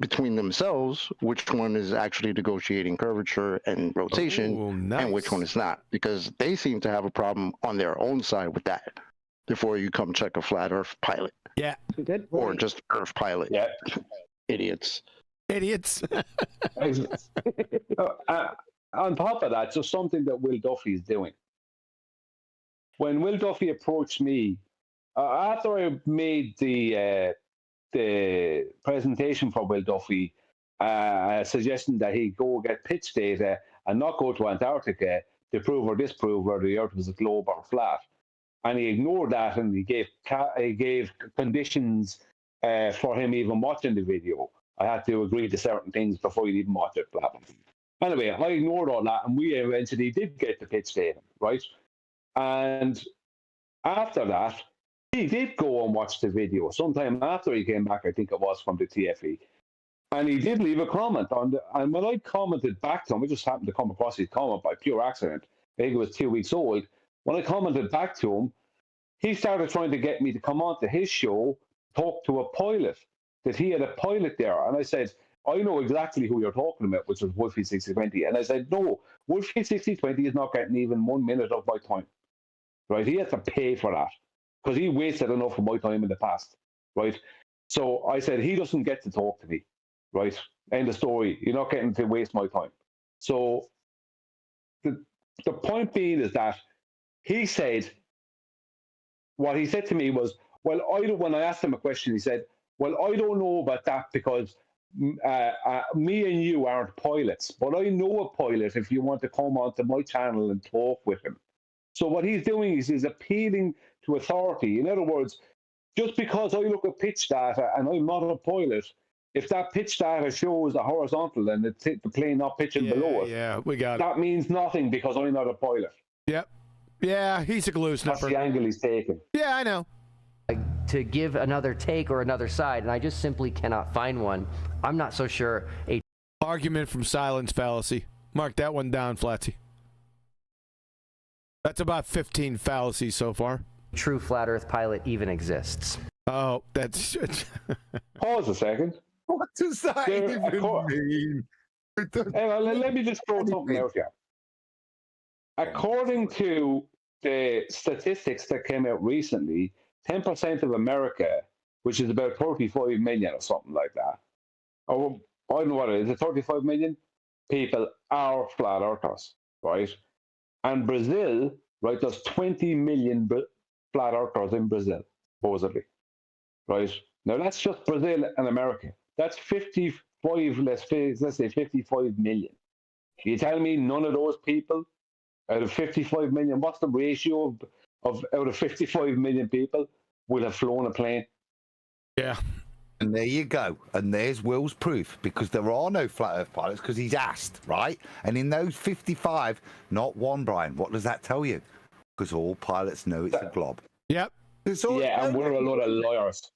between themselves which one is actually negotiating curvature and rotation and which one is not, because they seem to have a problem on their own side with that before you come check a flat Earth pilot. Yeah. Or just Earth pilot. Yeah. Idiots. On top of that, just something that Will Duffy is doing. When Will Duffy approached me, after I made the presentation for Will Duffy, suggesting that he go get pitch data and not go to Antarctica to prove or disprove whether the Earth was a globe or flat. And he ignored that, and he gave conditions for him even watching the video. I had to agree to certain things before he'd even watch it. Blah, blah. Anyway, I ignored all that, and we eventually did get the pitch data, right? And after that, he did go and watch the video sometime after he came back, I think it was, from the TFE. And he did leave a comment and when I commented back to him, I just happened to come across his comment by pure accident. I think it was 2 weeks old. When I commented back to him, he started trying to get me to come on to his show, talk to a pilot, that he had a pilot there. And I said, I know exactly who you're talking about, which was Wolfie6020. And I said, no, Wolfie6020 is not getting even 1 minute of my time. Right? He has to pay for that, because he wasted enough of my time in the past. Right? So I said, he doesn't get to talk to me. Right? End of story. You're not getting to waste my time. So the point being is that he said, what he said to me was, well, when I asked him a question, he said, well, I don't know about that because me and you aren't pilots, but I know a pilot if you want to come onto my channel and talk with him. So what he's doing is he's appealing to authority. In other words, just because I look at pitch data and I'm not a pilot, if that pitch data shows a horizontal and the plane not pitching below it, we got that means nothing because I'm not a pilot. Yep. Yeah, he's a glue snuffer. That's the angle he's taking. Yeah, I know. To give another take or another side, and I just simply cannot find one. I'm not so sure. Argument from silence fallacy. Mark that one down, Flatsy. That's about 15 fallacies so far. true flat Earth pilot even exists. Oh, that's. Pause a second. What does that even mean? Hang on, let me just throw something out here. According to the statistics that came out recently, 10% of America, which is about 35 million or something like that, or I don't know what it is, 35 million people are flat earthers, right? And Brazil, right, there's 20 million flat earthers in Brazil, supposedly, right? Now that's just Brazil and America. That's 55, let's say 55 million. You tell me none of those people out of 55 million, what's the ratio of out of 55 million people will have flown a plane? Yeah. And there you go. And there's Will's proof, because there are no flat Earth pilots, because he's asked, right? And in those 55, not one, Brian. What does that tell you? Because all pilots know it's a glob. Yep. Yeah, and we're a lot of liars.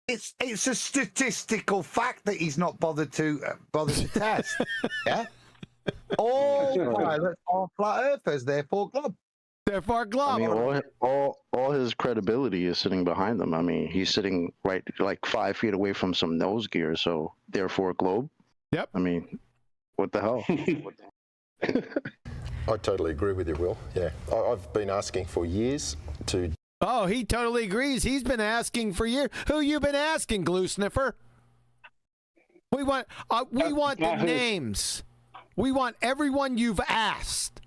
It's a statistical fact that he's not bothered to test. Yeah. All pilots are flat earthers, therefore glob. Therefore glob. I mean, all his credibility is sitting behind them. I mean, he's sitting right like 5 feet away from some nose gear, so therefore globe. Yep. I mean, what the hell? I totally agree with you, Will. Yeah, I've been asking for years to. Oh, he totally agrees. He's been asking for years. Who you been asking, Glue Sniffer? We want the names. We want everyone you've asked.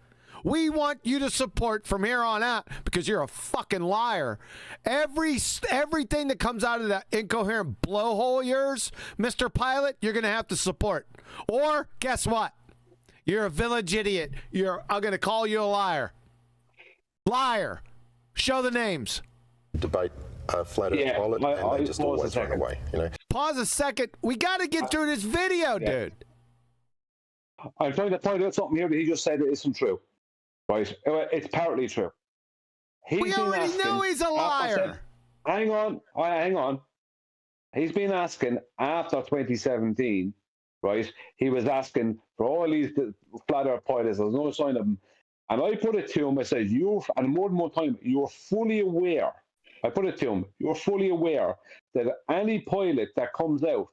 We want you to support from here on out, because you're a fucking liar. Everything that comes out of that incoherent blowhole of yours, Mr. Pilot, you're going to have to support. Or guess what? You're a village idiot. I'm going to call you a liar. Liar. Show the names. Debate flat Earth pilot, and they just always run away. You know. Pause a second. We got to get through this video, dude. I'm trying to point out something here that he just said that isn't true. Right? It's partly true. We already know he's a liar. Hang on. He's been asking after 2017, right? He was asking for all these flat Earth pilots. There's no sign of them. And I put it to him, I said, and more than one time, you're fully aware. I put it to him, you're fully aware that any pilot that comes out,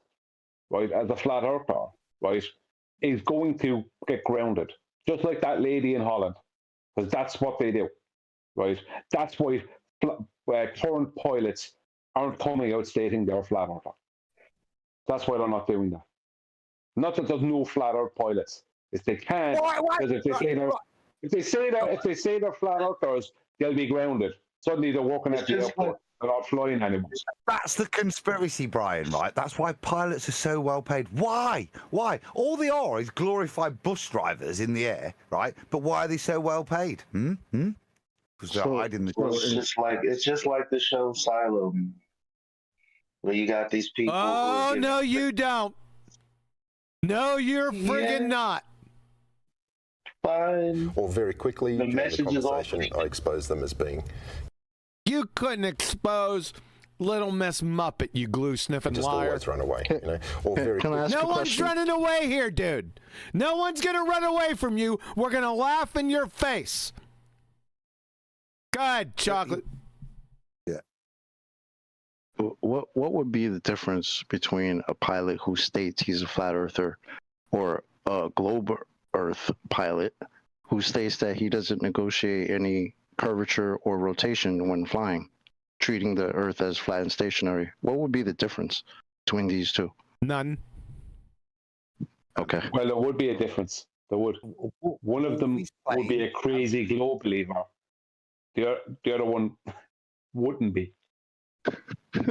right, as a flat earther, right, is going to get grounded. Just like that lady in Holland. Because that's what they do, right? That's why current pilots aren't coming out stating they're flat earther. That's why they're not doing that. Not that there's no flat earth pilots. If they can't, because if they say they're flat earthers, they'll be grounded. Suddenly they're walking at the airport. They're not flying anymore. That's the conspiracy, Brian, right? That's why pilots are so well paid. Why? All they are is glorified bus drivers in the air, right? But why are they so well paid? Because they're hiding the... It's just like the show Silo, where you got these people... Oh, no, you don't. No, you're friggin' not. Fine. Or very quickly, during the conversation, I expose them as being... You couldn't expose Little Miss Muppet, you glue sniffing liar. Always run away, you know. Or very no one's running away here, dude. No one's gonna run away from you. We're gonna laugh in your face. Go ahead, Chocolate. Yeah. What would be the difference between a pilot who states he's a flat earther or a globe Earth pilot who states that he doesn't negotiate any curvature or rotation when flying, treating the Earth as flat and stationary? What would be the difference between these two? None. Okay. Well, there would be a difference. There would. One of them would be a crazy globe believer. The other one wouldn't be. But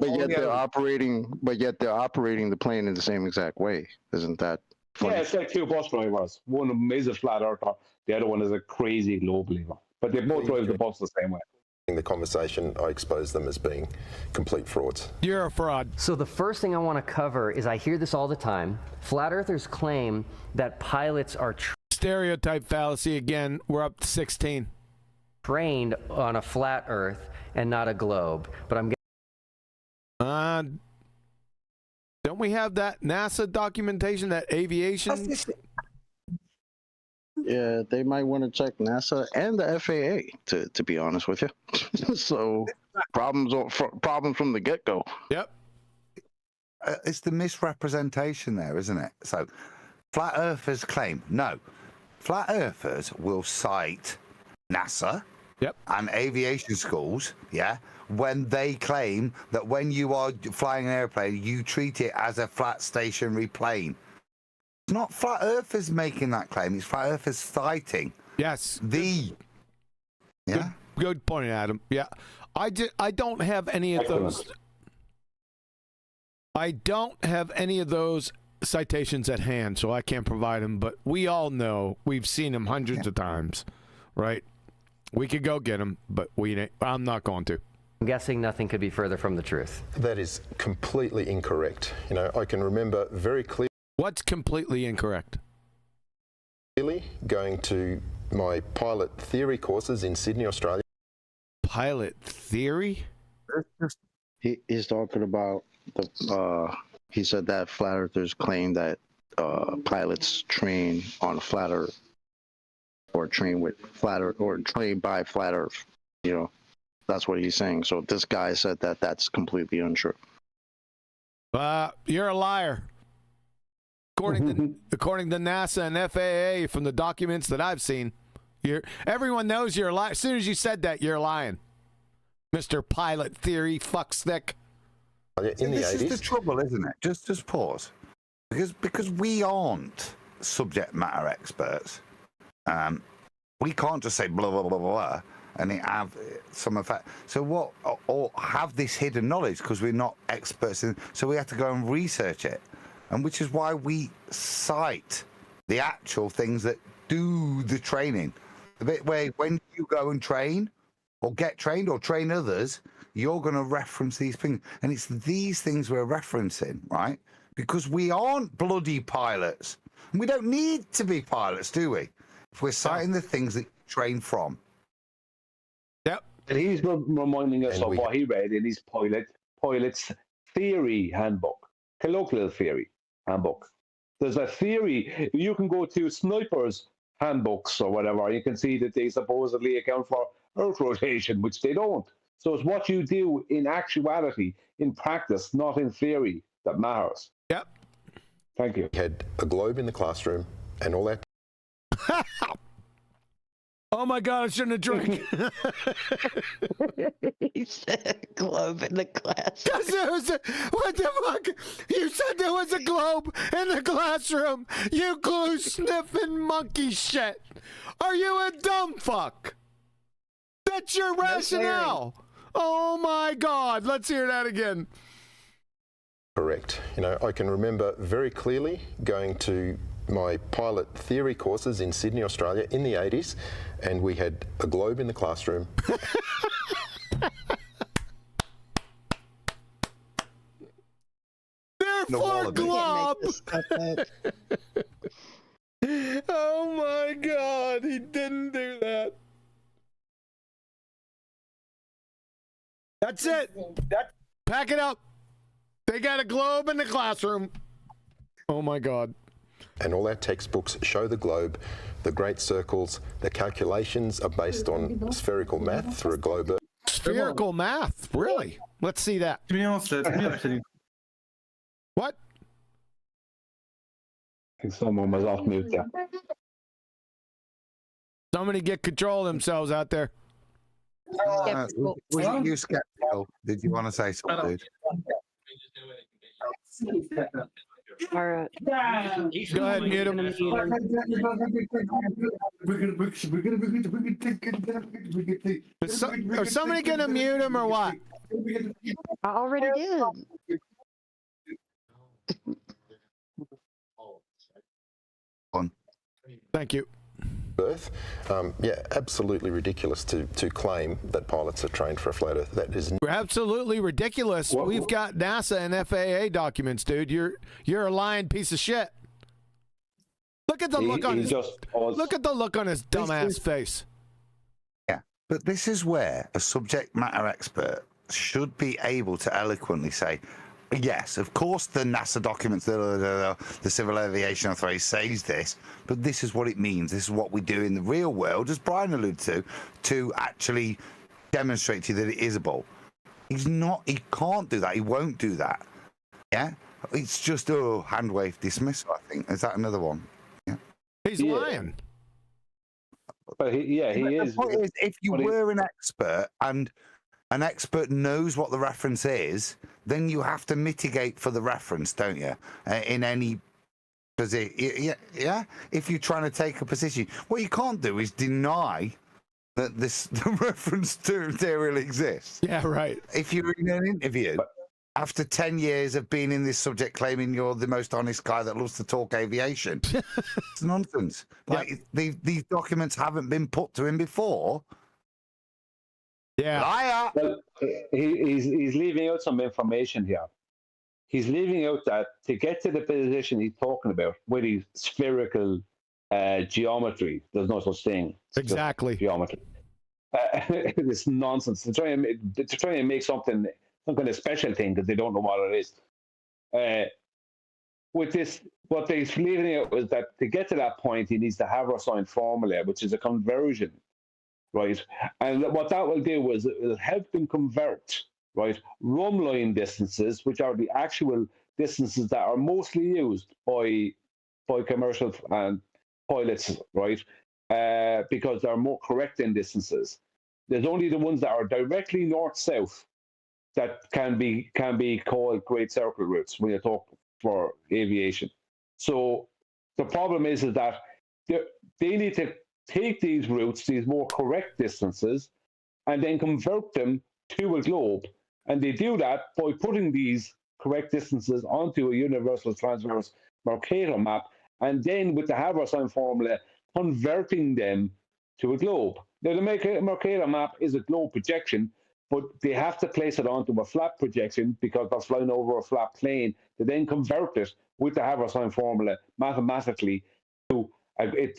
yet they're operating the plane in the same exact way. Isn't that funny? Yeah, it's like two bus drivers. One of them is a flat earther, the other one is a crazy globe believer. But they both drive the bus the same way. In the conversation, I expose them as being complete frauds. You're a fraud. So the first thing I want to cover is, I hear this all the time. Flat earthers claim that pilots are stereotype fallacy again. We're up to 16. Trained on a flat Earth and not a globe. But I'm don't we have that NASA documentation, that aviation? yeah, they might want to check NASA and the FAA, to be honest with you. So problems from the get-go. Yep. It's the misrepresentation there, isn't it? So flat earthers claim, no, flat earthers will cite NASA and aviation schools, when they claim that when you are flying an airplane, you treat it as a flat stationary plane. It's not flat earthers making that claim, it's flat earthers citing. Yes. Yeah. Good point, Adam. Yeah. I don't have any of those. I don't have any of those citations at hand, so I can't provide them, but we all know, we've seen them hundreds of times, right? We could go get them, but I'm not going to. I'm guessing nothing could be further from the truth. That is completely incorrect. You know, I can remember very clearly. What's completely incorrect? Going to my pilot theory courses in Sydney, Australia. Pilot theory? He's talking about he said that flat earthers claim that pilots train on flat earth or train with flat earth or train by flat earth. You know, that's what he's saying. So this guy said that that's completely untrue. You're a liar. According to NASA and FAA, from the documents that I've seen, everyone knows you're a liar. As soon as you said that, you're lying, Mr. Pilot Theory fuckstick. This is the trouble, isn't it? Just pause, because we aren't subject matter experts. We can't just say blah blah blah blah and it have some effect. So what? Or have this hidden knowledge because we're not experts in. So we have to go and research it. And which is why we cite the actual things that do the training. The bit where when you go and train or get trained or train others, you're going to reference these things. And it's these things we're referencing, right? Because we aren't bloody pilots. And we don't need to be pilots, do we? If we're citing the things that you train from. Yep. And he's reminding us of what he read in his pilot's theory handbook, colloquial theory handbook. There's a theory. You can go to snipers' handbooks or whatever. You can see that they supposedly account for Earth rotation, which they don't. So it's what you do in actuality, in practice, not in theory, that matters. Yep. Thank you. We had a globe in the classroom and all that. Oh my God, I shouldn't have drank. He said globe in the class. What the fuck? You said there was a globe in the classroom. You glue sniffing monkey shit. Are you a dumb fuck? That's your rationale. Oh my God. Let's hear that again. Correct. You know, I can remember very clearly going to my pilot theory courses in Sydney, Australia in the 80s, and we had a globe in the classroom. Therefore, glob. Oh my God, he didn't do that. That's it. Pack it up. They got a globe in the classroom. Oh my God. And all our textbooks show the globe, the great circles, the calculations are based on spherical math through a globe. Spherical math? Really? Let's see that. What? I think someone was off mute there. Somebody get control of themselves out there. Was it you, Skeptical? Did you want to say something, dude? All right. Go ahead, mute him. Is somebody going to mute him or what? I already did. Thank you. Birth. Yeah, absolutely ridiculous to claim that pilots are trained for a flat Earth. That is absolutely ridiculous. We've got NASA and FAA documents, dude. You're a lying piece of shit. Look at the look on his dumbass face. Yeah, but this is where a subject matter expert should be able to eloquently say, yes, of course, the NASA documents, the Civil Aviation Authority says this, but this is what it means. This is what we do in the real world, as Brian alluded to actually demonstrate to you that it is a ball. He's not. He can't do that. He won't do that. Yeah, it's just hand wave dismissal. I think is that another one. Yeah, he's lying. But he is. The point is, if you were an expert and an expert knows what the reference is, then you have to mitigate for the reference, don't you? In any position, yeah. If you're trying to take a position, what you can't do is deny that the reference to material exists. Yeah, right. If you're in an interview, after 10 years of being in this subject, claiming you're the most honest guy that loves to talk aviation, it's nonsense. Like these documents haven't been put to him before. Yeah. Liar. Well, he's leaving out some information here. He's leaving out that to get to the position he's talking about with his spherical geometry, there's no such thing. Exactly. Geometry. It's nonsense. They're trying to make some kind of special thing because they don't know what it is. With this, what they're leaving out is that to get to that point, he needs the Haversine formula, which is a conversion. Right, and what that will do is it will help them convert, right, run line distances, which are the actual distances that are mostly used by commercial pilots, right, because they're more correct in distances. There's only the ones that are directly north-south that can be called great circle routes when you talk for aviation. So the problem is that they need to take these routes, these more correct distances, and then convert them to a globe. And they do that by putting these correct distances onto a universal transverse Mercator map, and then with the Haversine formula, converting them to a globe. Now, the Mercator map is a globe projection, but they have to place it onto a flat projection because they're flying over a flat plane to then convert it with the Haversine formula mathematically to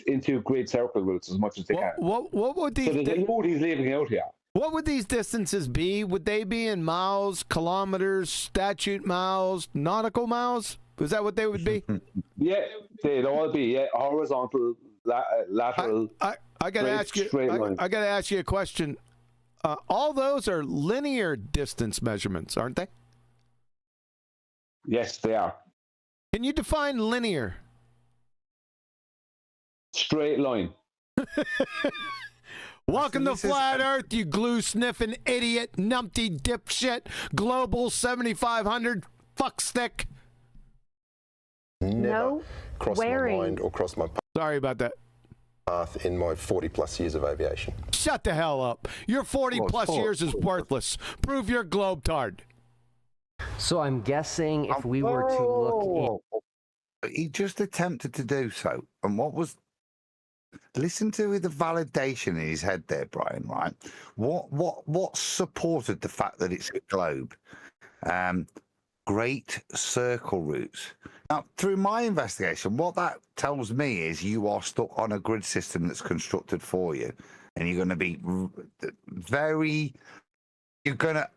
into great circle routes as much as they can. What would these? So there's a load he's leaving out here. What would these distances be? Would they be in miles, kilometers, statute miles, nautical miles? Is that what they would be? Yeah, they'd all be horizontal, lateral. I got to ask you. I got to ask you a question. All those are linear distance measurements, aren't they? Yes, they are. Can you define linear? Straight line. Welcome to Flat Earth, you glue-sniffing idiot, numpty dipshit, global 7500 fuckstick. Never crossed my mind or crossed my Sorry about that. Path in my 40-plus years of aviation. Shut the hell up. Your 40-plus years is worthless. Prove you're globetard. So I'm guessing if we were to look He just attempted to do so. And what was... Listen to the validation in his head there, Brian, right? What supported the fact that it's a globe? Great circle routes. Now, through my investigation, what that tells me is you are stuck on a grid system that's constructed for you. And you're going to be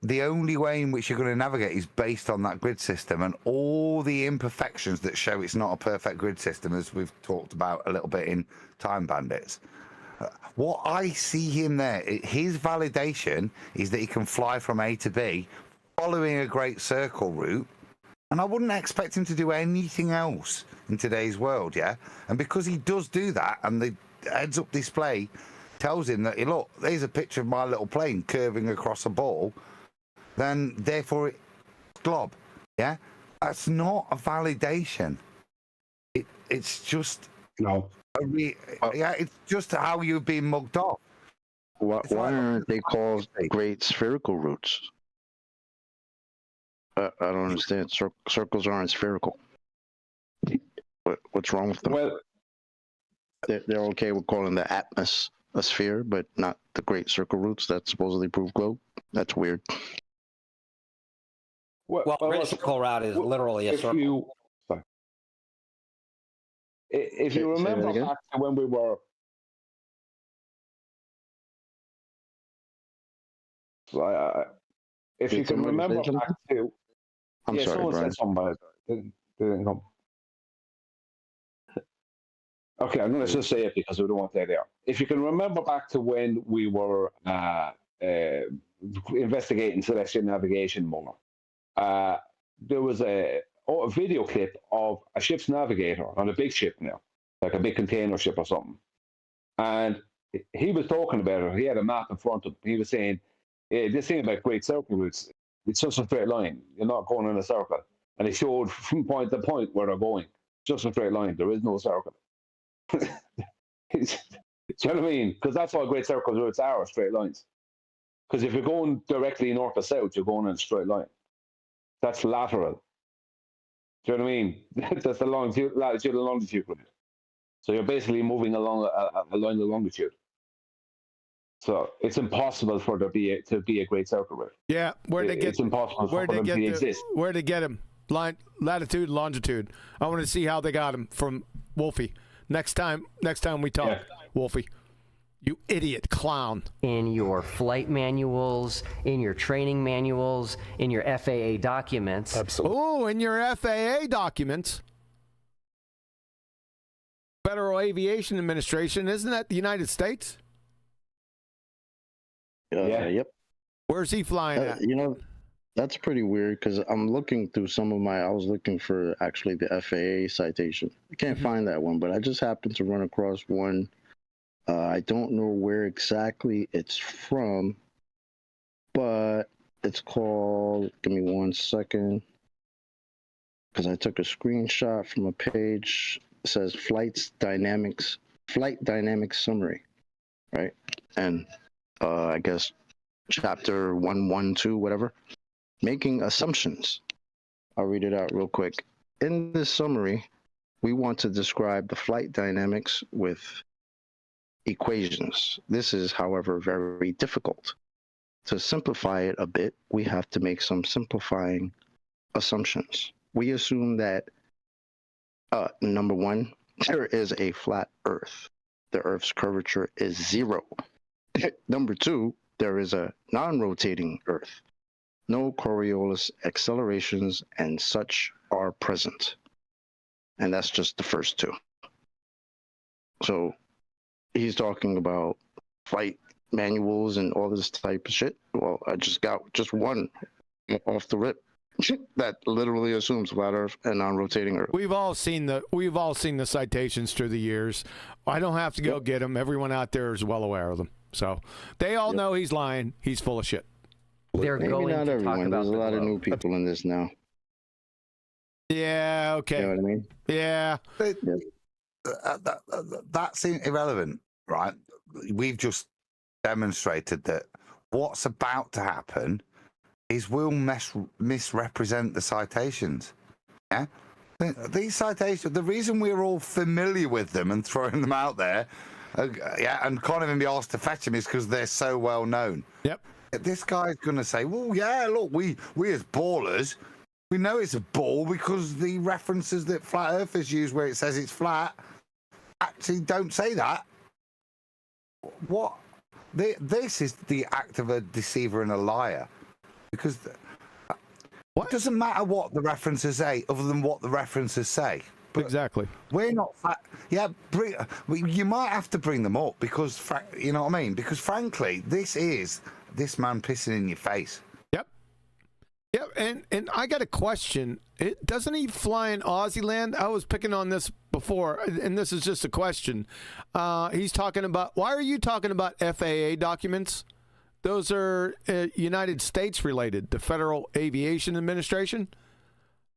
the only way in which you're going to navigate is based on that grid system and all the imperfections that show it's not a perfect grid system, as we've talked about a little bit in Time Bandits. What I see him there, his validation is that he can fly from A to B following a great circle route. And I wouldn't expect him to do anything else in today's world, yeah? And because he does do that, and the heads-up display tells him that, look, there's a picture of my little plane curving across a ball, then therefore it's glob, yeah? That's not a validation. It's just... No. It's just how you're being mugged off. Why aren't they called great spherical routes? I don't understand. Circles aren't spherical. What's wrong with them? Well, they're okay with calling the atmos a sphere, but not the great circle routes that supposedly prove globe. That's weird. Well, great circle route is literally a circle. If you remember back to when we were... if you can remember back to I'm sorry, someone Brian. said something about it. They didn't come. Okay, I'm going to just say it because we don't want that there. If you can remember back to when we were investigating celestial navigation more, there was a video clip of a ship's navigator on a big ship now, like a big container ship or something. And he was talking about it. He had a map in front of him. He was saying, this thing about Great Circle routes, it's just a straight line. You're not going in a circle. And he showed from point to point where they're going. Just a straight line. There is no circle. Do you know what I mean? Because that's why Great Circle routes are straight lines. Because if you're going directly north or south, you're going in a straight line. That's lateral. Do you know what I mean? That's the latitude and longitude route. So you're basically moving along the longitude. So it's impossible for there to be a Great Circle route. Yeah, It's impossible for them to exist. Where'd they get him? Latitude, longitude. I want to see how they got him from Wolfie. Next time we talk, Wolfie. You idiot clown. In your flight manuals, in your training manuals, in your FAA documents. Absolutely. Oh, in your FAA documents. Federal Aviation Administration, isn't that the United States? Yep. Where's he flying at? You know, that's pretty weird because I'm looking through I was looking for actually the FAA citation. I can't find that one, but I just happened to run across one. I don't know where exactly it's from, but it's called, give me 1 second, because I took a screenshot from a page. It says Flight Dynamics Summary, right? And I guess chapter 112, whatever, making assumptions. I'll read it out real quick. In this summary, we want to describe the flight dynamics with equations. This is, however, very difficult. To simplify it a bit, we have to make some simplifying assumptions. We assume that, number one, there is a flat Earth. The Earth's curvature is 0. Number two, there is a non-rotating Earth. No Coriolis accelerations and such are present. And that's just the first two. So he's talking about flight manuals and all this type of shit. Well, I just got just one off the rip that literally assumes flat Earth and non-rotating Earth. We've all seen the citations through the years. I don't have to go get them. Everyone out there is well aware of them. So they all know he's lying. He's full of shit. They're Maybe going not to everyone. talk about There's a lot of new people in this now. Yeah, okay. You know what I mean? Yeah. That's irrelevant, right? We've just demonstrated that what's about to happen is we'll misrepresent the citations. Yeah? These citations, the reason we're all familiar with them and throwing them out there, and can't even be asked to fetch them is because they're so well known. Yep. This guy's going to say, well, yeah, look, we as ballers, we know it's a ball because the references that flat earthers use where it says it's flat actually don't say that. What? This is the act of a deceiver and a liar. Because it doesn't matter what the references say other than what the references say. But exactly. We're not... you might have to bring them up because, you know what I mean? Because frankly, this is this man pissing in your face. Yep, and I got a question. Doesn't he fly in Aussie land? I was picking on this before, and this is just a question. He's talking about... Why are you talking about FAA documents? Those are United States related, the Federal Aviation Administration.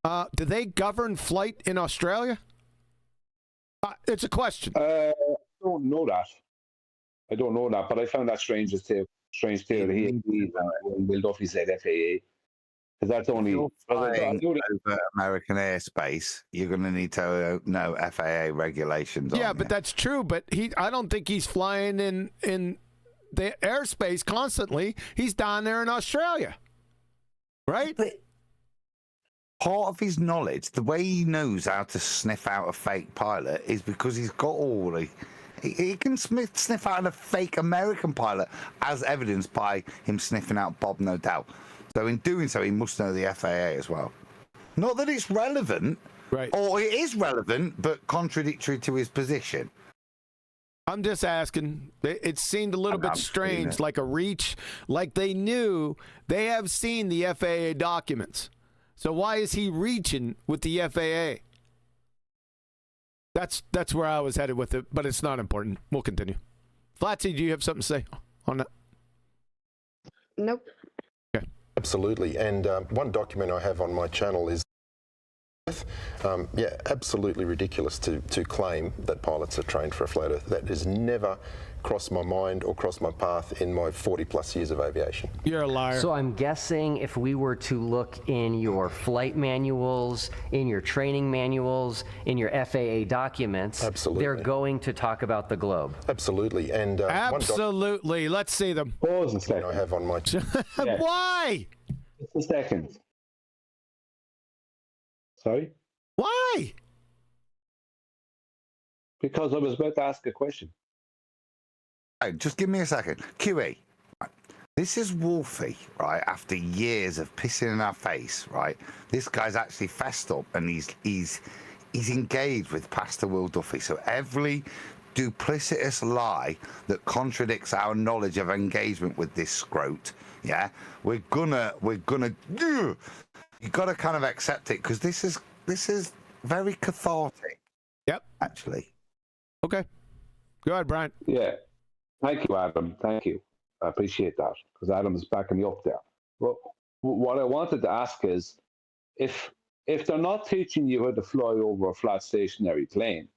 Do they govern flight in Australia? It's a question. I don't know that. But I found that strange too. Strange too that he when McDuffy said FAA. Because that's only... If you're flying over American airspace, you're going to need to know FAA regulations. Yeah, but that's true. But I don't think he's flying in the airspace constantly. He's down there in Australia, right? But part of his knowledge, the way he knows how to sniff out a fake pilot, is because he's got all the... He can sniff out a fake American pilot, as evidenced by him sniffing out Bob No Doubt. So in doing so, he must know the FAA as well. Not that it's relevant, right? Or it is relevant, but contradictory to his position. I'm just asking. It seemed a little bit strange, like a reach, like they knew they have seen the FAA documents. So why is he reaching with the FAA? That's where I was headed with it, but it's not important. We'll continue. Flatsy, do you have something to say on that? Nope. Okay. Absolutely. And one document I have on my channel is absolutely ridiculous to claim that pilots are trained for a flat earth. That has never crossed my mind or crossed my path in my 40 plus years of aviation. You're a liar. So I'm guessing if we were to look in your flight manuals, in your training manuals, in your FAA documents, they're going to talk about the globe. Absolutely. And absolutely. Let's see them. Pause a second. I have on my Why? Just a second. Sorry? Why? Because I was about to ask a question. Hey, just give me a second. QE, this is Wolfie, right? After years of pissing in our face, right? This guy's actually fessed up and he's engaged with Pastor Will Duffy. So every duplicitous lie that contradicts our knowledge of engagement with this scrote, yeah, we're gonna you got to kind of accept it, because this is very cathartic. Yep. Actually. Okay. Go ahead, Brian. Yeah. Thank you, Adam. Thank you. I appreciate that, because Adam is backing me up there. Well, what I wanted to ask is, if they're not teaching you how to fly over a flat stationary plane,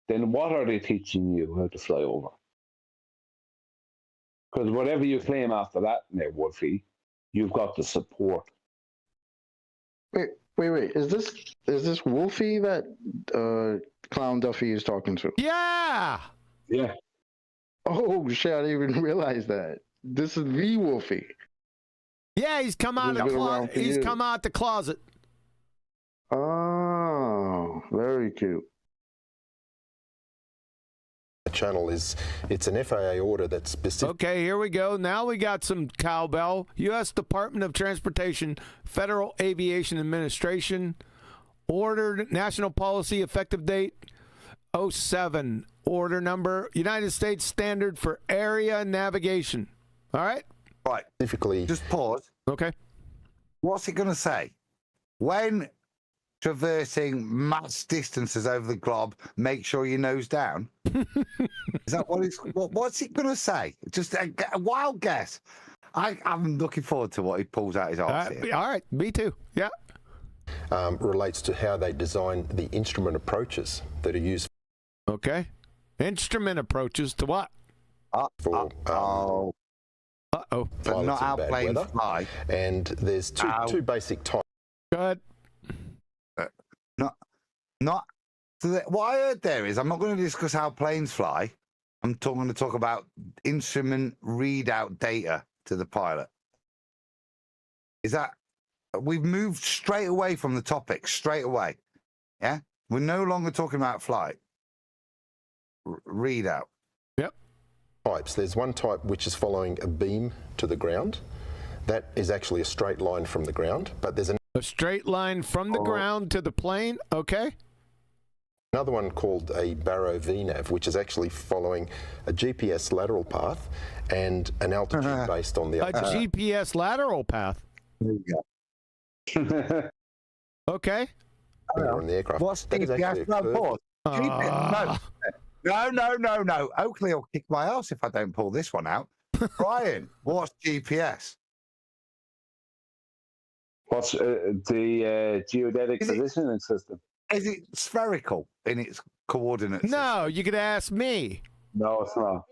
then what are they teaching you how to fly over? Because whatever you claim after that, now, Wolfie, you've got the support. Wait. Is this Wolfie that Clown Duffy is talking to? Yeah. Yeah. Oh shit! I didn't even realize that. This is the Wolfie. Yeah, he's come out of the closet. He's come out the closet. Oh, very cute. The channel it's an FAA order that's specific. Okay, here we go. Now we got some cowbell. U.S. Department of Transportation, Federal Aviation Administration, ordered national policy effective date 07. Order number, United States Standard for Area Navigation. All right? Right. Specifically. Just pause. Okay. What's it going to say? When traversing mass distances over the globe, make sure your nose down. Is that what's it going to say? Just a wild guess. I'm looking forward to what he pulls out his arse here. All right. Me too. Yeah. Relates to how they design the instrument approaches that are used. Okay. Instrument approaches to what? For But not how planes fly. And there's two basic types. Go ahead. What I heard there is, I'm not going to discuss how planes fly. I'm going to talk about instrument readout data to the pilot. Is that we've moved straight away from the topic? Straight away, yeah. We're no longer talking about flight. Readout. Yep. Types. There's one type which is following a beam to the ground. That is actually a straight line from the ground, but there's a straight line from the ground to the plane. Okay. Another one called a Barrow VNAV, which is actually following a GPS lateral path and an altitude based on the GPS lateral path. There you go. Okay. On the aircraft. What's GPS? No. Oakley will kick my ass if I don't pull this one out. Brian, what's GPS? What's the geodetic positioning system? Is it spherical in its coordinates? No, you could ask me. No, it's not.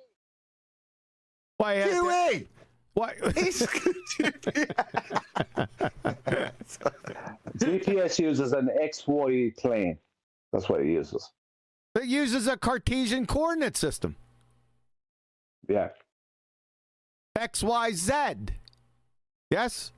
Why? Huey! Why? GPS uses an XY plane. That's what it uses. It uses a Cartesian coordinate system. Yeah. X, Y, Z. Yes?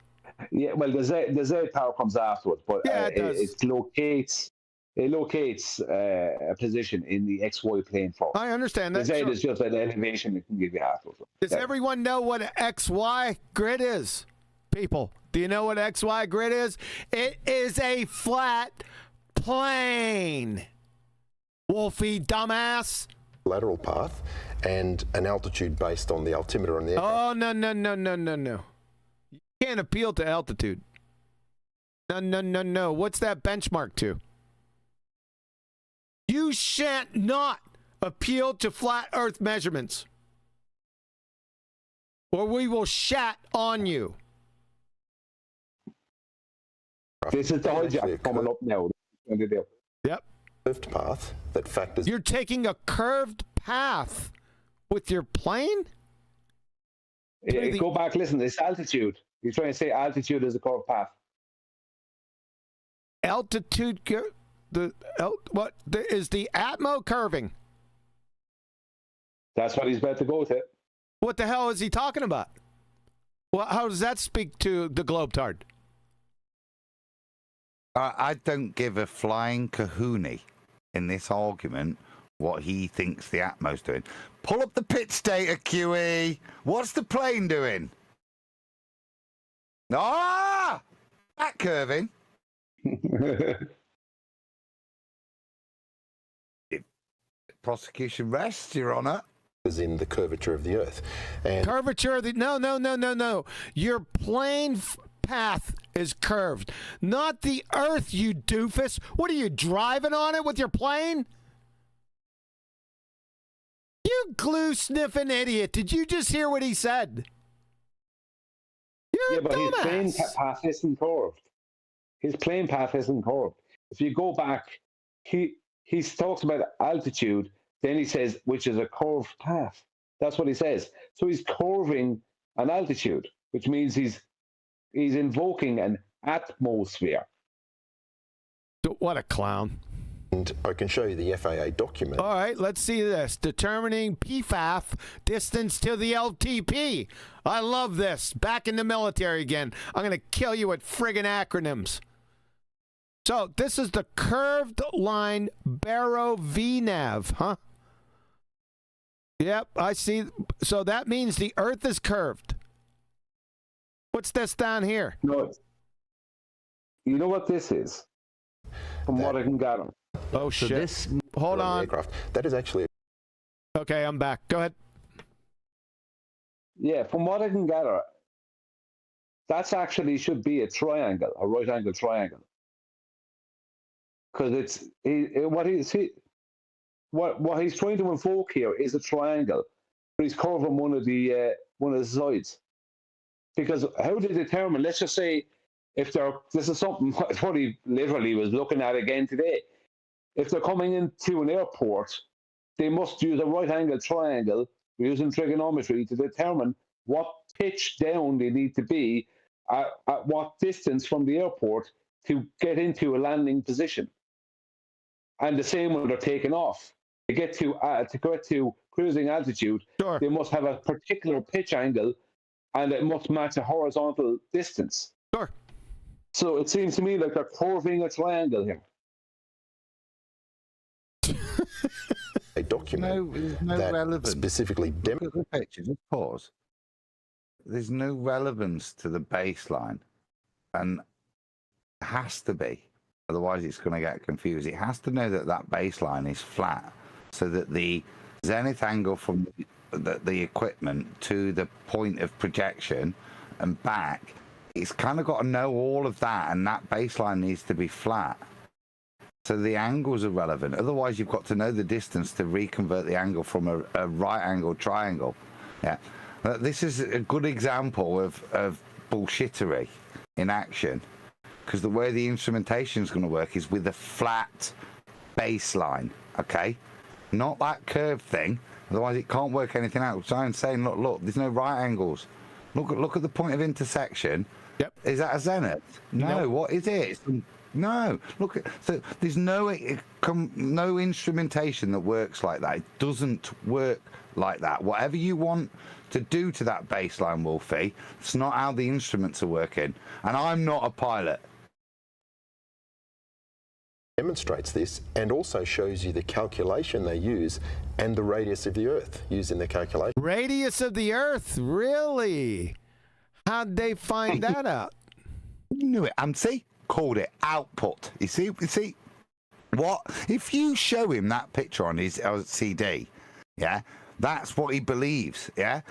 Yeah, well, the Z power comes afterwards, but yeah, it locates a position in the XY plane for us. I understand that. The Z is just an elevation that can give you half of it. Does everyone know what an XY grid is? People, do you know what XY grid is? It is a flat plane. Wolfie, dumbass. Lateral path and an altitude based on the altimeter on the aircraft. Oh, no. You can't appeal to altitude. No. What's that benchmark to? You shan't not appeal to flat Earth measurements, or we will shat on you. This is the hijack coming up now. Yep. Curved path that factors. You're taking a curved path with your plane? Go back, listen, it's altitude. You're trying to say altitude is a curved path. Altitude, what is the Atmo curving? That's what he's about to go with it. What the hell is he talking about? Well, how does that speak to the globetard? I don't give a flying kahoonie in this argument what he thinks the Atmo's doing. Pull up the pitch data, QE. What's the plane doing? Ah! Back curving. Prosecution rests, Your Honour. Is in the curvature of the Earth. And curvature of the... No. Your plane path is curved, not the Earth, you doofus. What are you, driving on it with your plane? You glue-sniffing idiot. Did you just hear what he said? You're a but dumbass. His plane path isn't curved. His plane path isn't curved. If you go back, he talks about altitude, then he says, which is a curved path. That's what he says. So he's curving an altitude, which means he's invoking an atmosphere. What a clown. And I can show you the FAA document. All right, let's see this. Determining PFAF distance to the LTP. I love this. Back in the military again. I'm going to kill you with friggin' acronyms. So this is the curved line Barrow VNAV, huh? Yep, I see. So that means the Earth is curved. What's this down here? No, you know what this is? From what I can gather. Oh, So shit. this- Hold on. Aircraft. That is actually. Okay, I'm back. Go ahead. Yeah, from what I can gather, that's actually should be a triangle, a right angle triangle. Because what he's trying to invoke here is a triangle, but he's curving one of the sides. Because how do they determine? Let's just say this is something what he literally was looking at again today. If they're coming into an airport, they must use a right angle triangle using trigonometry to determine what pitch down they need to be at what distance from the airport to get into a landing position. And the same when they're taking off. To get to cruising altitude, they must have a particular pitch angle and it must match a horizontal distance. Sure. So it seems to me like they're curving a triangle here. A document that relevance. specifically Look at the picture. Just pause. There's no relevance to the baseline, and it has to be. Otherwise, it's going to get confused. It has to know that that baseline is flat, so that the zenith angle from the equipment to the point of projection and back, it's kind of got to know all of that, and that baseline needs to be flat. So the angles are relevant. Otherwise, you've got to know the distance to reconvert the angle from a right angle triangle. Yeah, this is a good example of bullshittery in action, because the way the instrumentation is going to work is with a flat baseline. Okay, not that curved thing. Otherwise, it can't work anything out. So I'm saying, look, there's no right angles. Look at the point of intersection. Yep. Is that a zenith? No. What is it? No. Look, so there's no instrumentation that works like that. It doesn't work like that. Whatever you want to do to that baseline, Wolfie, it's not how the instruments are working. And I'm not a pilot. Demonstrates this and also shows you the calculation they use and the radius of the Earth used in the calculation. Radius of the Earth, really? How'd they find that out? Knew it. See, called it output. You see, what if you show him that picture on his CD? Yeah, that's what he believes. Yeah,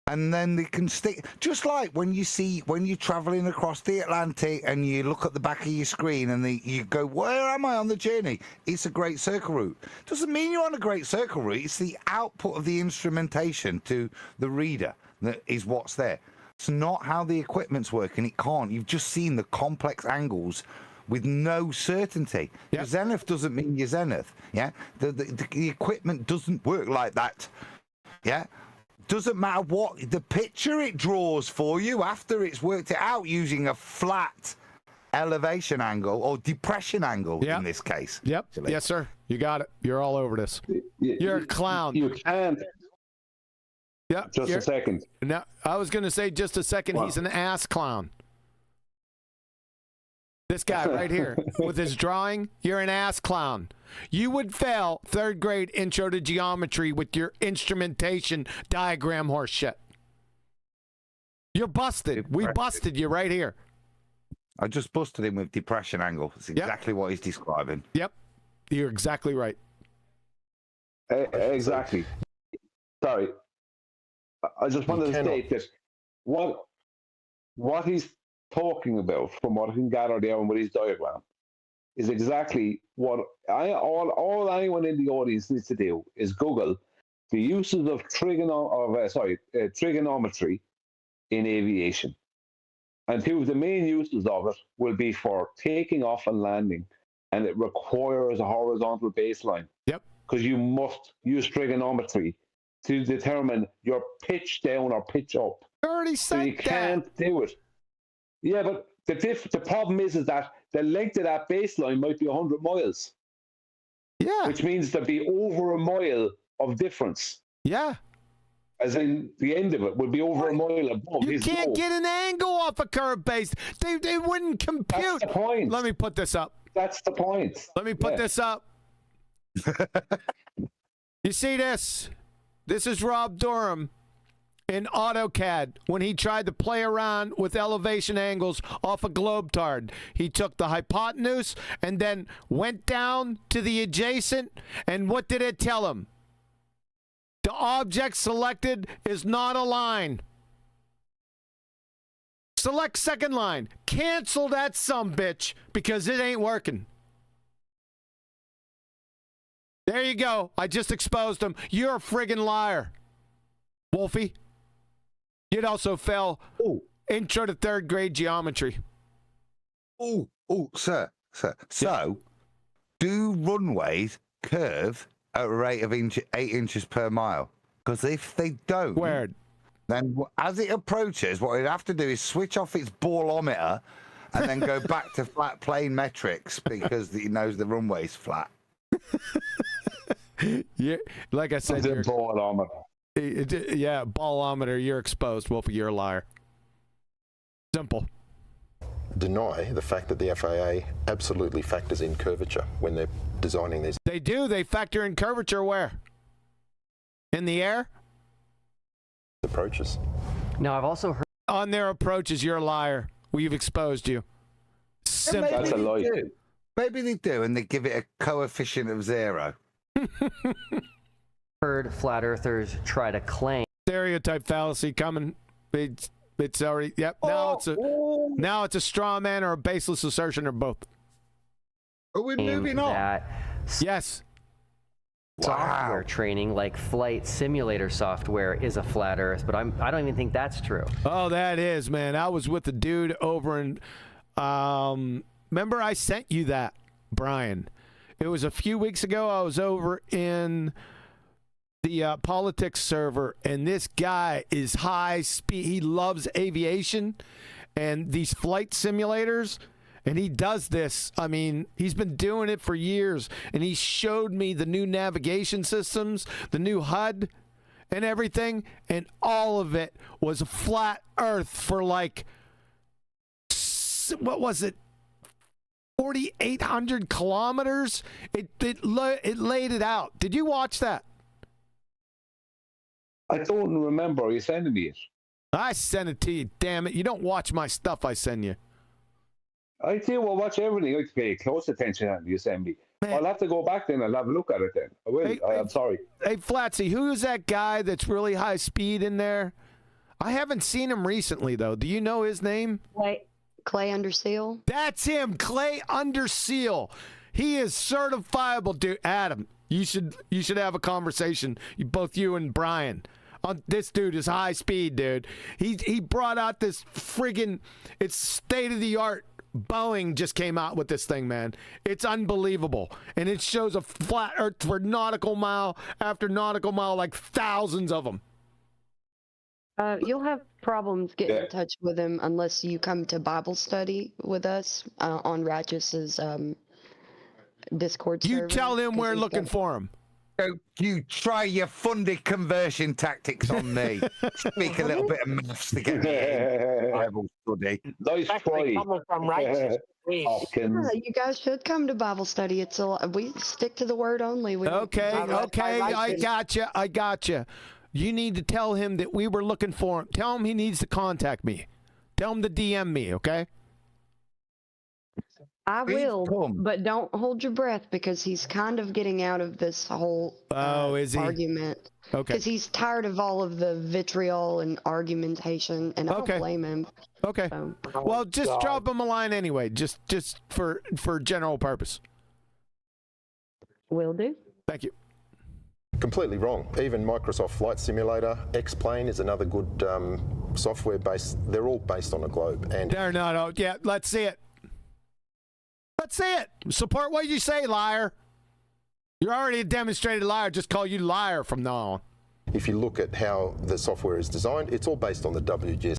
and then they can stick. Just like when you're traveling across the Atlantic and you look at the back of your screen and you go, where am I on the journey? It's a Great Circle route. Doesn't mean you're on a Great Circle route. It's the output of the instrumentation to the reader that is what's there. It's not how the equipment's working. It can't. You've just seen the complex angles with no certainty. Yep. Zenith doesn't mean your zenith. Yeah, the equipment doesn't work like that. Yeah, doesn't matter what the picture it draws for you after it's worked it out using a flat elevation angle or depression angle in this case. Yep. Actually. Yes, sir. You got it. You're all over this. You're a clown. You can't. Yeah. Just a second. No, I was going to say just a second. What? He's an ass clown. This guy right here with his drawing, you're an ass clown. You would fail 3rd grade intro to geometry with your instrumentation diagram horse shit. You're busted. We busted you right here. I just busted him with depression angle. It's exactly what he's describing. Yep. You're exactly right. Exactly. Sorry. I just wanted to state that what he's talking about, from what I can gather down with his diagram, is exactly what all anyone in the audience needs to do is Google the uses of trigonometry in aviation. And two of the main uses of it will be for taking off and landing, and it requires a horizontal baseline. Yep. Because you must use trigonometry to determine your pitch down or pitch up. I already said so you can't do it. Yeah, but the problem is that the length of that baseline might be 100 miles. Yeah. Which means there'd be over a mile of difference. Yeah. As in, the end of it would be over a mile above You his can't low. get an angle off a curve base. They wouldn't compute. That's the point. Let me put this up. That's the point. Let me put this up. You see this? This is Rob Durham in AutoCAD when he tried to play around with elevation angles off a globetard. He took the hypotenuse and then went down to the adjacent, and what did it tell him? The object selected is not a line. Select second line. Cancel that sumbitch because it ain't working. There you go. I just exposed him. You're a friggin' liar, Wolfie. You'd also fail intro to 3rd grade geometry. Sir. So, do runways curve at a rate of 8 inches per mile? Because if they don't, then as it approaches, what it'd have to do is switch off its ballometer and then go back to flat plane metrics because he knows the runway's flat. Yeah, like I said, ballometer. Yeah, ballometer. You're exposed, Wolfie. You're a liar. Simple. Deny the fact that the FAA absolutely factors in curvature when they're designing these. They do. They factor in curvature where? In the air? Approaches. No, I've also heard on their approaches. You're a liar. We've exposed you. Simple. That's a lie. Maybe they do, and they give it a coefficient of 0. Heard flat earthers try to claim stereotype fallacy coming. It's already now it's a straw man or a baseless assertion or both. Are we moving on? Yes. Software training like flight simulator software is a flat earth, but I don't even think that's true. Oh, that is, man. I was with the dude over in remember I sent you that, Brian. It was a few weeks ago. I was over in the politics server, and this guy is high speed. He loves aviation and these flight simulators, and he does this. I mean, he's been doing it for years, and he showed me the new navigation systems, the new HUD, and everything, and all of it was a flat Earth for like, what was it? 4,800 kilometers. It laid it out. Did you watch that? I don't remember you sending me it. I sent it to you, damn it. You don't watch my stuff I send you. I tell you what, watch everything. I pay close attention on you send me. I'll have to go back then and have a look at it then. I will. I'm sorry. Hey, Flatsy, who is that guy that's really high speed in there? I haven't seen him recently, though. Do you know his name? Clay Underseal. That's him, Clay Underseal. He is certifiable, dude. Adam, you should have a conversation, both you and Brian. This dude is high speed, dude. He brought out this friggin', it's state of the art. Boeing just came out with this thing, man. It's unbelievable. And it shows a flat earth for nautical mile after nautical mile, like thousands of them. You'll have problems getting in touch with him unless you come to Bible study with us on Ratchus's Discord server. You tell him we're looking for him. You try your funded conversion tactics on me. Speak a little bit of maths to get me in Bible study. Nice try. Coming from righteous. Yeah, you guys should come to Bible study. It's we stick to the word only. We Okay, I gotcha. You need to tell him that we were looking for him. Tell him he needs to contact me. Tell him to DM me, okay? I will, but don't hold your breath because he's kind of getting out of this whole is he? argument. Okay. Because he's tired of all of the vitriol and argumentation, and I don't blame him. Okay. Well, just drop him a line anyway, just for general purpose. Will do. Thank you. Completely wrong. Even Microsoft Flight Simulator, X-Plane is another good software based. They're all based on a globe. And they're not. Oh, yeah, let's see it. Let's see it. Support what you say, liar. You're already a demonstrated liar. Just call you liar from now on. if you look at how the software is designed, it's all based on the WGS84.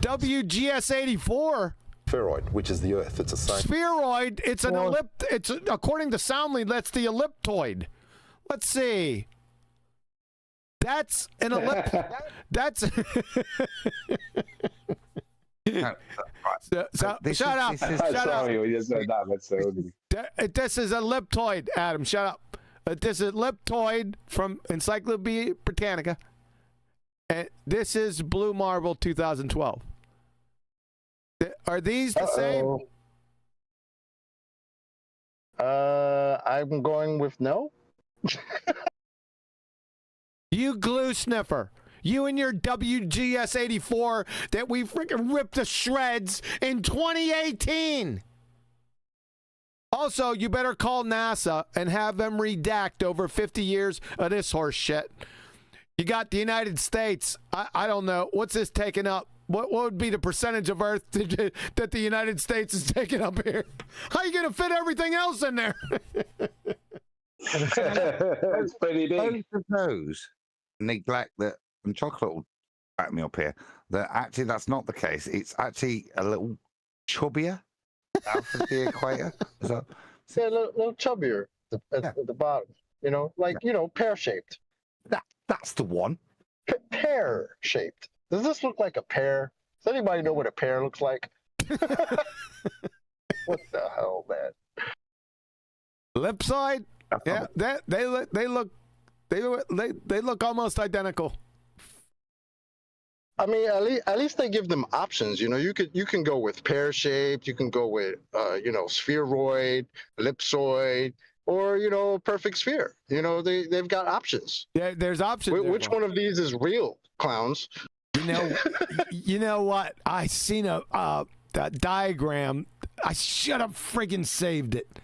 WGS84? Spheroid, which is the Earth. It's the same. Spheroid. It's an It's according to Soundly, that's the elliptoid. Let's see. That's an that's. Shut up. This is elliptoid, Adam. Shut up. This is elliptoid from Encyclopedia Britannica. And this is Blue Marble 2012. Are these the same? I'm going with no. You glue sniffer. You and your WGS84 that we freaking ripped to shreds in 2018. Also, you better call NASA and have them redact over 50 years of this horse shit. You got the United States. I don't know. What's this taking up? What would be the percentage of Earth that the United States is taking up here? How are you going to fit everything else in there? It's pretty big. Both of those neglect that, and Chocolate will back me up here, that actually that's not the case. It's actually a little chubbier south of the equator. So, yeah, a little chubbier at the bottom. You know, like, you know, pear-shaped. That's the one. Pear-shaped. Does this look like a pear? Does anybody know what a pear looks like? What the hell, man? Ellipsoid? Yeah, they look almost identical. I mean, at least they give them options. You know, you can go with pear-shaped, you can go with you know, spheroid, ellipsoid, or, you know, perfect sphere. You know, they've got options. Yeah, there's options. Which one of these is real, clowns? You know what? I seen a diagram. I should have friggin' saved it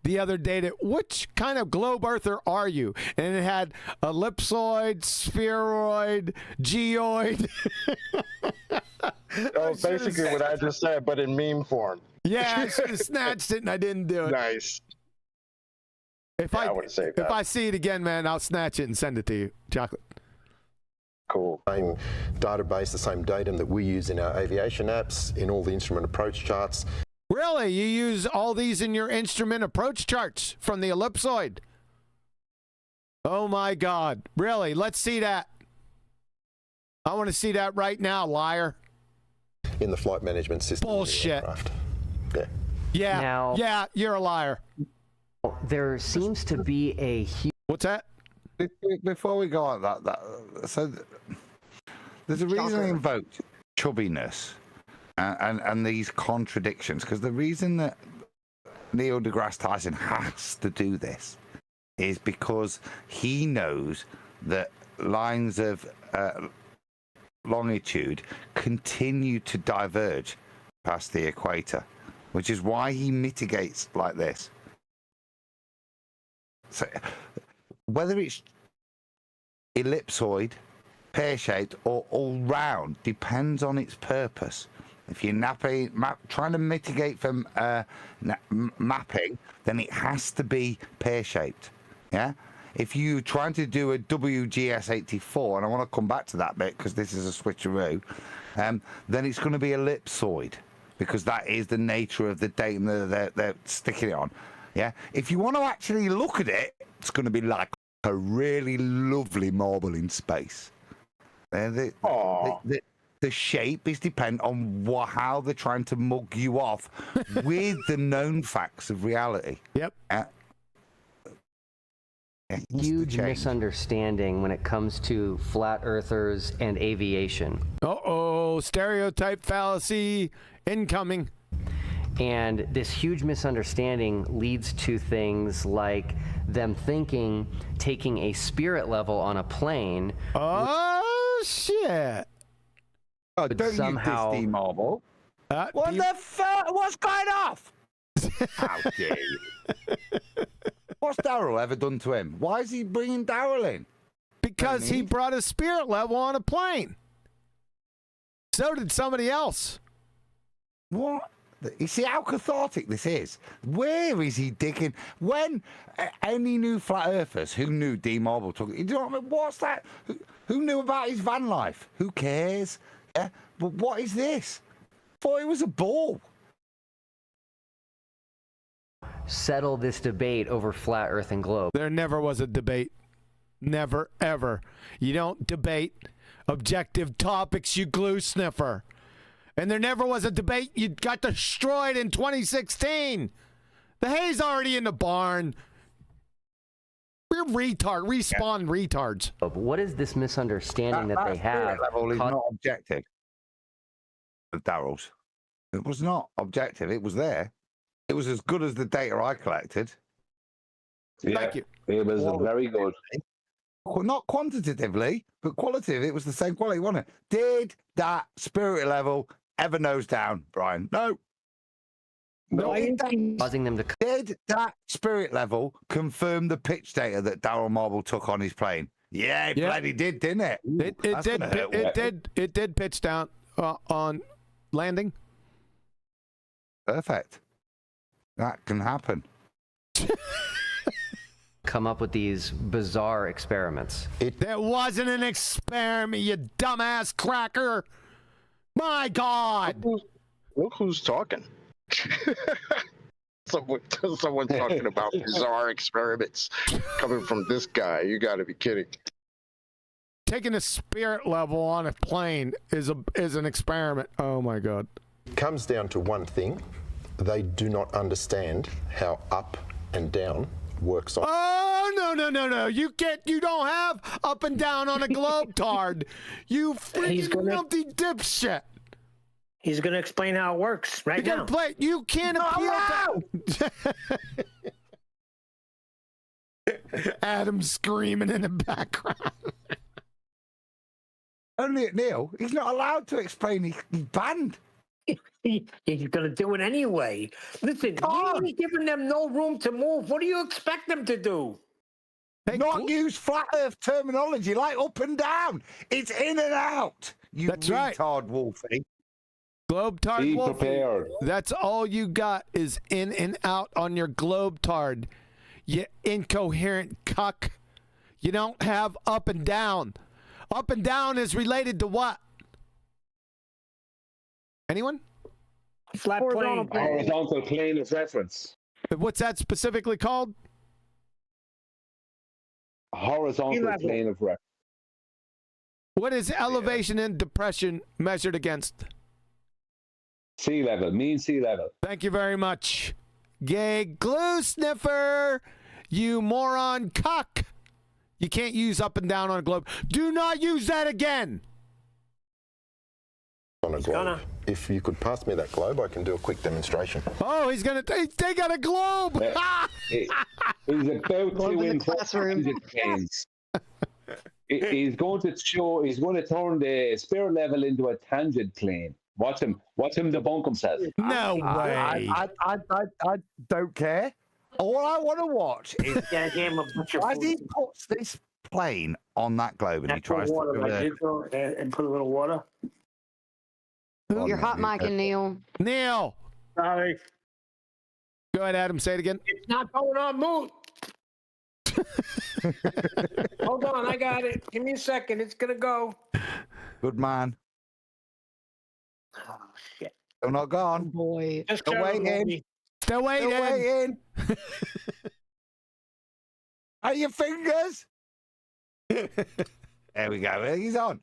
the other day. Which kind of globe earther are you? And it had ellipsoid, spheroid, geoid. Oh, basically what I just said, but in meme form. Yeah, I should have snatched it and I didn't do it. Nice. If I see it again, man, I'll snatch it and send it to you, Chocolate. Cool. Same database, the same datum that we use in our aviation apps, in all the instrument approach charts. Really? You use all these in your instrument approach charts from the ellipsoid? Oh my God. Really? Let's see that. I want to see that right now, liar. In the flight management system. Bullshit. Yeah. Yeah. Now, yeah, you're a liar. There seems to be a huge... What's that? Before we go on that so There's a reason I invoked chubbiness and these contradictions, because the reason that Neil deGrasse Tyson has to do this is because he knows that lines of longitude continue to diverge past the equator, which is why he mitigates like this. So whether it's ellipsoid, pear-shaped, or all round depends on its purpose. If you're trying to mitigate from mapping, then it has to be pear-shaped. Yeah. If you're trying to do a WGS84, and I want to come back to that bit because this is a switcheroo, then it's going to be ellipsoid, because that is the nature of the datum that they're sticking it on. Yeah. If you want to actually look at it, it's going to be like a really lovely marble in space. The shape is dependent on how they're trying to mug you off with the known facts of reality. Yep. Huge misunderstanding when it comes to flat earthers and aviation. Uh-oh, stereotype fallacy incoming. And this huge misunderstanding leads to things like them thinking taking a spirit level on a plane. Oh, shit. Oh, don't somehow use this marble. What the fuck? What's going off? How dare you? What's Daryl ever done to him? Why is he bringing Daryl in? Because he brought a spirit level on a plane. So did somebody else. What? You see how cathartic this is? Where is he digging? When any new flat earthers who knew D Marble took it, you know what I mean? What's that? Who knew about his van life? Who cares? Yeah, but what is this? Thought it was a ball. Settle this debate over flat earth and globe. There never was a debate. Never, ever. You don't debate objective topics, you glue sniffer. And there never was a debate. You got destroyed in 2016. The hay's already in the barn. We're respawn retards. What is this misunderstanding that they have? Level is not objective. Daryl's. It was not objective. It was there. It was as good as the data I collected. Yeah, Thank you. It was very good. Not quantitatively, but qualitative. It was the same quality, wasn't it? Did that spirit level ever nose down, Brian? No. Causing them to. Did that spirit level confirm the pitch data that Daryl Marble took on his plane? Yeah, it bloody did, didn't it? It did pitch down on landing. Perfect. That can happen. Come up with these bizarre experiments. There wasn't an experiment, you dumbass cracker. My God. Look who's talking. Someone talking about bizarre experiments coming from this guy. You got to be kidding. Taking a spirit level on a plane is an experiment. Oh my God. It comes down to one thing. They do not understand how up and down works on. Oh no! You don't have up and down on a globetard. You freaking numpty dipshit. He's going to explain how it works right now. You can't appeal to... Adam screaming in the background. Only at Neil. He's not allowed to explain. He's banned. He's going to do it anyway. Listen, he's giving them no room to move. What do you expect them to do? Not use flat earth terminology like up and down. It's in and out. You That's right. retard, Wolfie. Globetard Be Wolfie. prepared. That's all you got is in and out on your globetard. You incoherent cuck. You don't have up and down. Up and down is related to what? Anyone? Flat plane. Horizontal plane of reference. What's that specifically called? Horizontal plane of reference. What is elevation and depression measured against? Sea level, mean sea level. Thank you very much. Gay glue sniffer, you moron cuck. You can't use up and down on a globe. Do not use that again. on a globe. If you could pass me that globe, I can do a quick demonstration. Oh, he's gonna. They got a globe. He's about to in the classroom. He's going to show. He's going to turn the sphere level into a tangent plane. Watch him debunk himself. No way. I don't care. All I want to watch is as he puts this plane on that globe and he tries to and put a little water. You're hot micing, Neil. Neil. Sorry. Go ahead, Adam. Say it again. It's not going on mute. Hold on, I got it. Give me a second. It's gonna go. Good man. Oh shit. Still not gone. Boy. Just Still waiting. Still waiting. Still waiting. Are your fingers? There we go. He's on.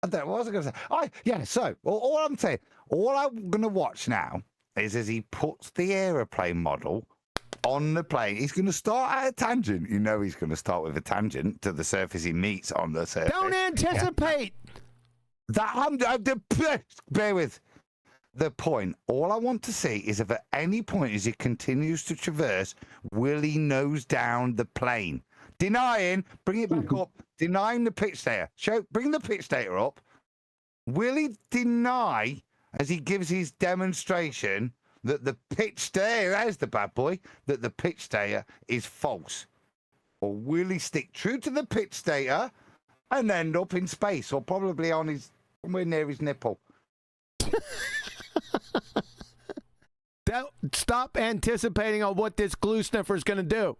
I don't know what was I going to say. So all I'm saying, all I'm going to watch now is as he puts the aeroplane model on the plane. He's going to start at a tangent. You know he's going to start with a tangent to the surface he meets on the surface. Don't anticipate. Bear with. The point, all I want to see is if at any point as he continues to traverse, will he nose down the plane? Denying, bring it back up, denying the pitch data. Bring the pitch data up. Will he deny, as he gives his demonstration, that the pitch data, there's the bad boy, that the pitch data is false? Or will he stick true to the pitch data and end up in space, or probably on his, somewhere near his nipple? Stop anticipating on what this glue sniffer is going to do.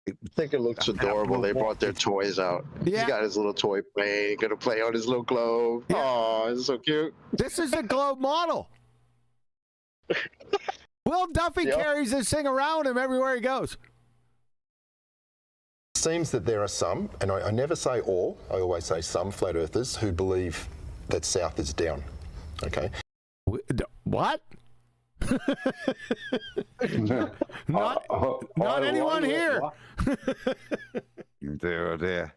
I think it looks adorable. They brought their toys out. Yeah. He's got his little toy plane. Gonna play on his little globe. Oh, it's so cute. This is a globe model. Will Duffy carries this thing around him everywhere he goes. Seems that there are some, and I never say all, I always say some flat earthers who believe that South is down. Okay. What? not anyone here. Dear, dear.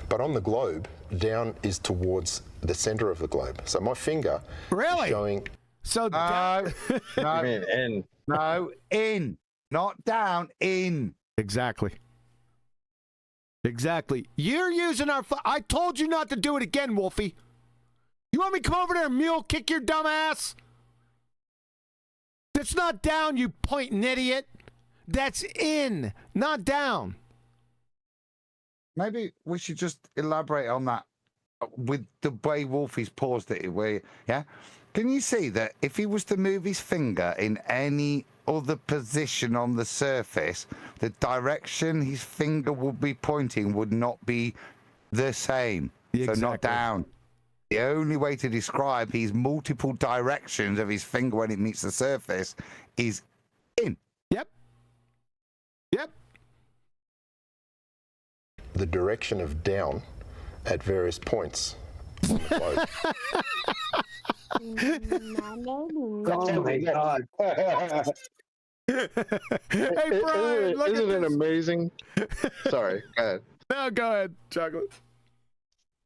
But on the globe, down is towards the center of the globe. So my finger is showing. So no, in. No, in, not down, in. Exactly. You're using our. I told you not to do it again, Wolfie. You want me to come over there and mule kick your dumb ass? That's not down, you pointing idiot. That's in, not down. Maybe we should just elaborate on that with the way Wolfie's paused it. Yeah? Can you see that if he was to move his finger in any other position on the surface, the direction his finger would be pointing would not be the same. Exactly. So not down. The only way to describe his multiple directions of his finger when it meets the surface is in. Yep. The direction of down at various points on the globe. Oh my God. Hey, Brian, look Isn't at it this. amazing? Sorry, go ahead. No, go ahead, Chocolate.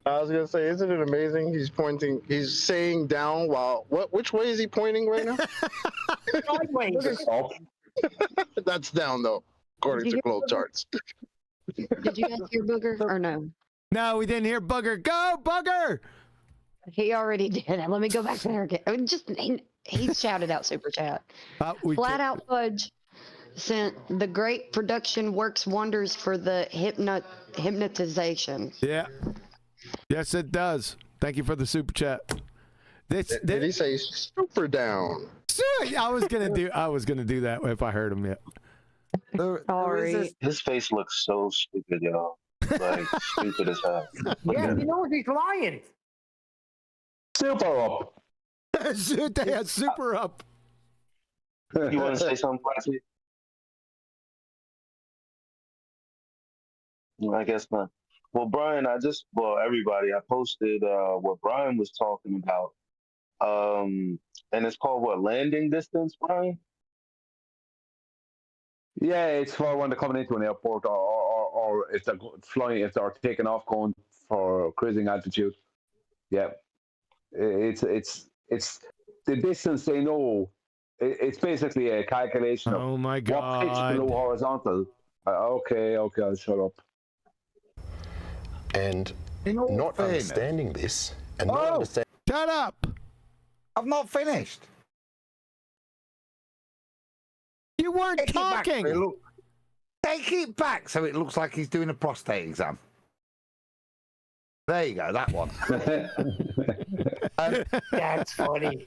I was gonna say, isn't it amazing? He's pointing. He's saying down while which way is he pointing right now? Sideways. That's down though, according to globe charts. Did you guys hear Booger or no? No, we didn't hear Booger. Go, Booger! He already did. Let me go back there again. I mean, he shouted out super chat. Flat Out Fudge sent the great production works wonders for the hypnotization. Yeah. Yes, it does. Thank you for the super chat. Did he say super down? I was gonna do that if I heard him yet. Sorry. His face looks so stupid, y'all. Like stupid as hell. Yeah, you know he's lying. Super up. Super up. You want to say something, Quincy? I guess not. Well, Brian, everybody, I posted what Brian was talking about. And it's called what, landing distance, Brian? Yeah, it's for when they're coming into an airport or if they're flying, if they're taking off going for cruising altitude. Yeah, it's the distance they know. It's basically a calculation of Oh my what God. pitch below horizontal. Okay, I'll shut up. And not understanding this, and not Oh, understanding. Shut up! I've not finished. You weren't Take it back, talking. so it look- Take it back so it looks like he's doing a prostate exam. There you go, that one. That's funny.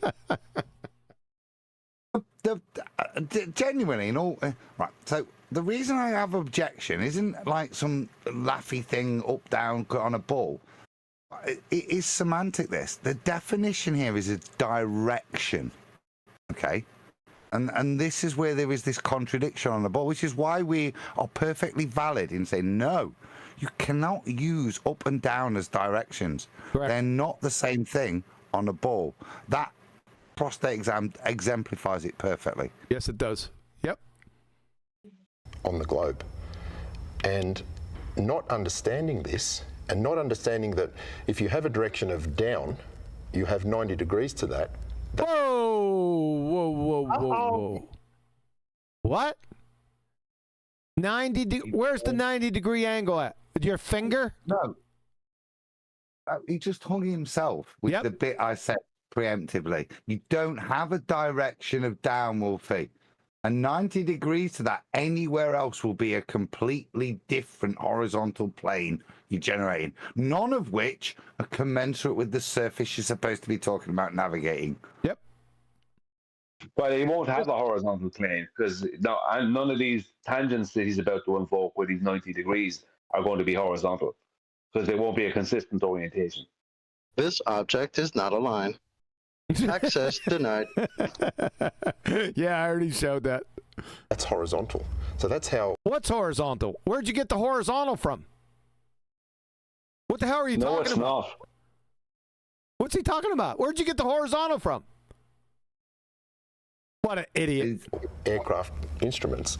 Genuinely, in all right. So the reason I have objection isn't like some laughy thing up down on a ball. It is semantic. The definition here is a direction. Okay. And this is where there is this contradiction on the ball, which is why we are perfectly valid in saying no. You cannot use up and down as directions. Correct. They're not the same thing on a ball. That prostate exam exemplifies it perfectly. Yes, it does. Yep. On the globe. And not understanding this, and not understanding that if you have a direction of down, you have 90 degrees to that. Whoa. What? 90 where's the 90-degree angle at? With your finger? No. He just hung himself with the bit I said preemptively. You don't have a direction of down, Wolfie. And 90 degrees to that anywhere else will be a completely different horizontal plane you're generating, none of which are commensurate with the surface you're supposed to be talking about navigating. Yep. But he won't have a horizontal plane because none of these tangents that he's about to invoke with these 90 degrees are going to be horizontal because they won't be a consistent orientation. This object is not a line. Access denied. Yeah, I already showed that. That's horizontal. So that's how. What's horizontal? Where'd you get the horizontal from? What the hell are you talking about? No, it's not. What's he talking about? Where'd you get the horizontal from? What an idiot. Aircraft instruments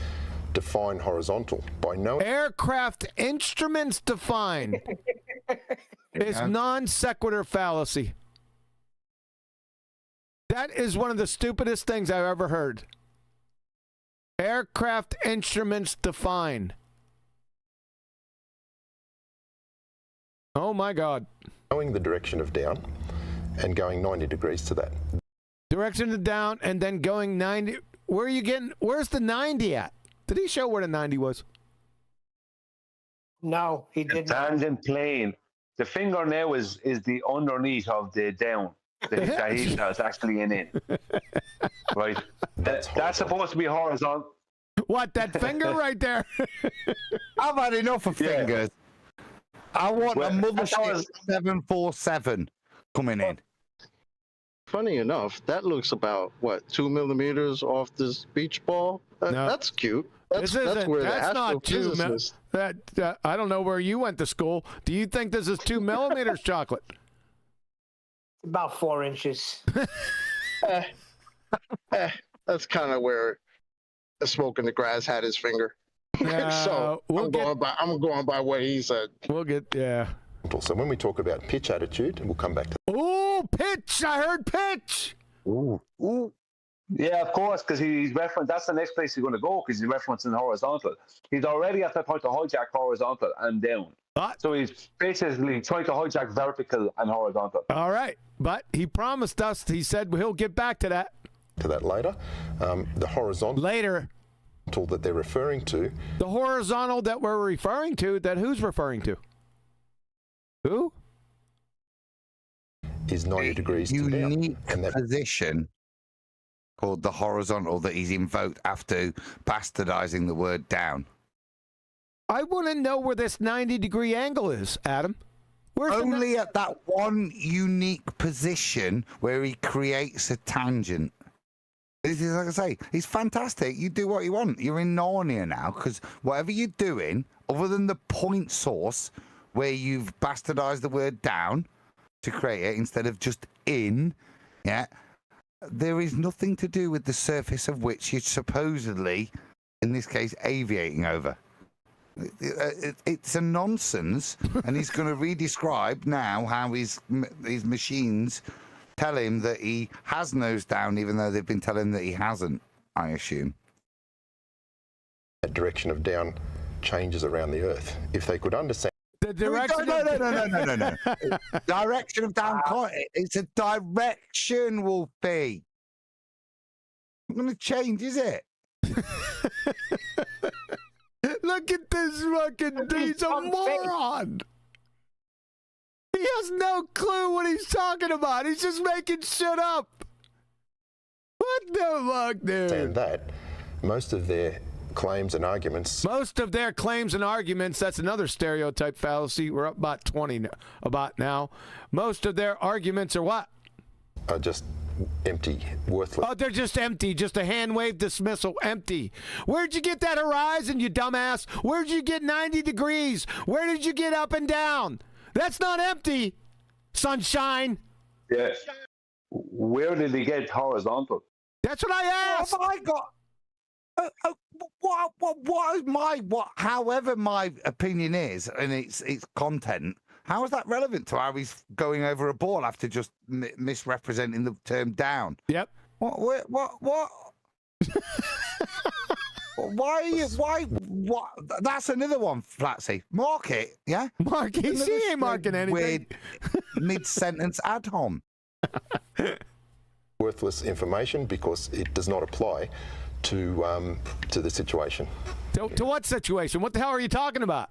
define horizontal by knowing. Aircraft instruments define. It's non sequitur fallacy. That is one of the stupidest things I've ever heard. Aircraft instruments define. Oh my God. Knowing the direction of down and going 90 degrees to that. Direction to down and then going 90. Where are you getting? Where's the 90 at? Did he show where the 90 was? No, he didn't. Tangent plane. The fingernail is the underneath of the down. That's actually in it. Right. That's supposed to be horizontal. What, that finger right there? I've had enough of fingers. I want a mothership 747 coming in. Funny enough, that looks about, what, 2 millimeters off this beach ball? That's cute. That's where that's the not 2 astrophysicist... I don't know where you went to school. Do you think this is 2 millimeters chocolate? About 4 inches. That's kind of where the smoke in the grass had his finger. So I'm going by what he said. We'll get, yeah. So when we talk about pitch attitude, we'll come back to. Oh, pitch! I heard pitch. Ooh. Yeah, of course, because he's referenced. That's the next place he's going to go because he's referencing horizontal. He's already at the point to hijack horizontal and down. So he's basically trying to hijack vertical and horizontal. All right, but he promised us. He said he'll get back to that. To that later. The horizontal. Later. That they're referring to. The horizontal that we're referring to. That who's referring to? Who? Is 90 degrees to down. Unique position called the horizontal that he's invoked after bastardizing the word down. I want to know where this 90-degree angle is, Adam. Where's only at that one unique position where he creates a tangent. This is, like I say, he's fantastic. You do what you want. You're in Narnia now, because whatever you're doing, other than the point source where you've bastardized the word down to create it instead of just in, yeah, there is nothing to do with the surface of which you're supposedly, in this case, aviating over. It's a nonsense, and he's going to re-describe now how his machines tell him that he has nosed down, even though they've been telling him that he hasn't, I assume. That direction of down changes around the Earth. If they could understand... The direction No. Direction of down. It's a direction, Wolfie. Not going to change, is it? Look at this fucking dude. He's a moron. He has no clue what he's talking about. He's just making shit up. What the fuck, dude? And that, most of their claims and arguments... That's another stereotype fallacy. We're up about 20 now. Most of their arguments are what? Are just empty, worthless. Oh, they're just empty. Just a hand wave dismissal. Empty. Where'd you get that horizon, you dumbass? Where'd you get 90 degrees? Where did you get up and down? That's not empty, sunshine. Yes. Where did they get horizontal? That's what I asked. What have I got? However my opinion is, and its content, how is that relevant to how he's going over a ball after just misrepresenting the term down? Yep. What? What? That's another one, Flatsy. Mark it, yeah? Mark it. He ain't marking anything. Weird mid-sentence ad hom. Worthless information because it does not apply to the situation. To what situation? What the hell are you talking about?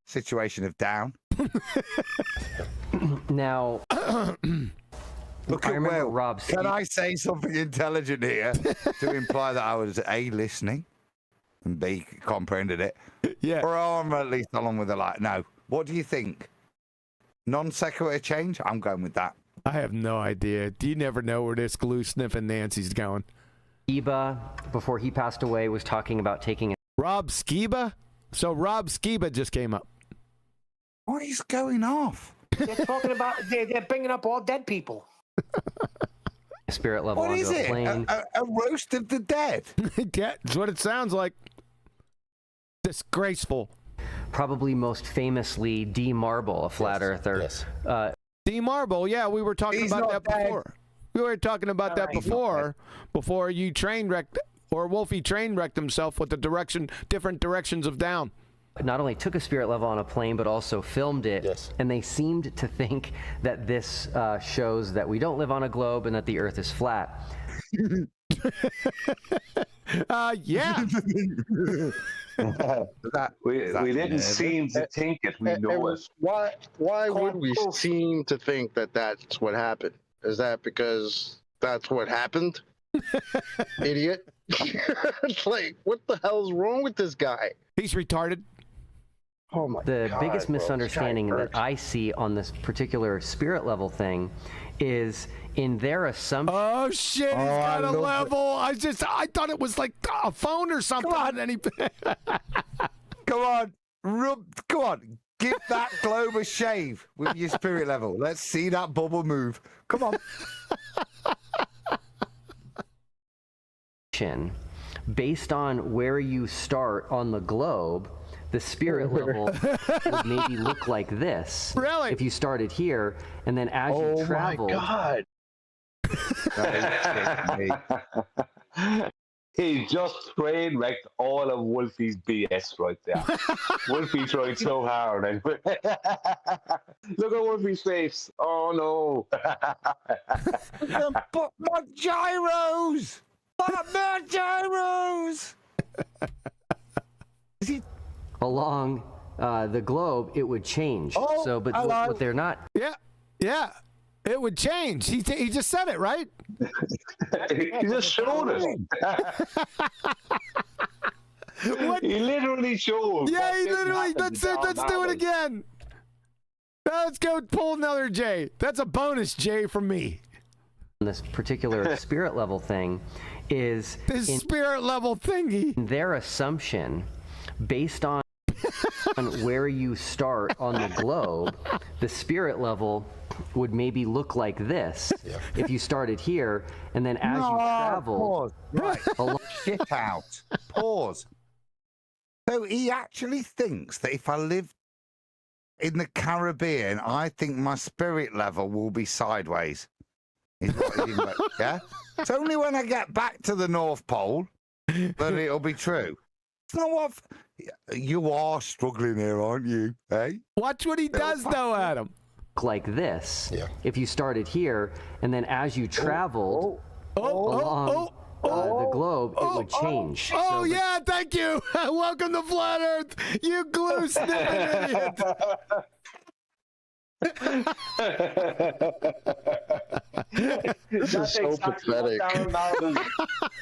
Situation of down. Now, look at Will. Rob. Can I say something intelligent here to imply that I was A, listening, and B, comprehended it? Yeah. Or I'm at least along with the light. No. What do you think? Non sequitur change? I'm going with that. I have no idea. You never know where this glue sniffing Nancy's going. Skiba, before he passed away, was talking about taking a... Rob Skiba? So Rob Skiba just came up. What is going off? They're talking about, they're bringing up all dead people. Spirit level What onto is a it? plane. A roast of the dead? That's what it sounds like. Disgraceful. Probably most famously, D. Marble, a flat earther. Yes. D. Marble, yeah, we were talking about that before. We were talking about that before you train wrecked, or Wolfie train wrecked himself with the different directions of down. Not only took a spirit level on a plane, but also filmed it. Yes. And they seemed to think that this shows that we don't live on a globe and that the Earth is flat. Yeah. We didn't seem to think it. We know it. Why would we seem to think that that's what happened? Is that because that's what happened? Idiot. It's like, what the hell's wrong with this guy? He's retarded. Oh my The God, biggest bro. misunderstanding that I see on this particular spirit level thing is in their assumption. Oh shit, he's got a level. I thought it was like a phone or something. Come on. Come on. Give that globe a shave with your spirit level. Let's see that bubble move. Come on. Based on where you start on the globe, the spirit level would maybe look like this. Really? If you started here, and then as you traveled. Oh my God. He just train wrecked all of Wolfie's BS right there. Wolfie tried so hard. And look at Wolfie's face. Oh no. But my gyros! My gyros! Is he... Along the globe, it would change. Oh, but what they're not. Yeah. It would change. He just said it, right? He just showed us. He literally showed. Yeah, he literally. Let's do it again. Now let's go pull another J. That's a bonus J from me. This particular spirit level thing is this spirit level thingy. Their assumption, based on where you start on the globe, the spirit level would maybe look like this if you started here, and then as you travel. Pause. Right. Shit out. Pause. So he actually thinks that if I live in the Caribbean, I think my spirit level will be sideways. Yeah? It's only when I get back to the North Pole that it'll be true. It's not what... You are struggling here, aren't you? Hey? Watch what he does, though, Adam. Like this. Yeah. If you started here, and then as you traveled along the globe, it would change. Oh, yeah, thank you. Welcome to Flat Earth, you glue sniffing idiot. This is so pathetic.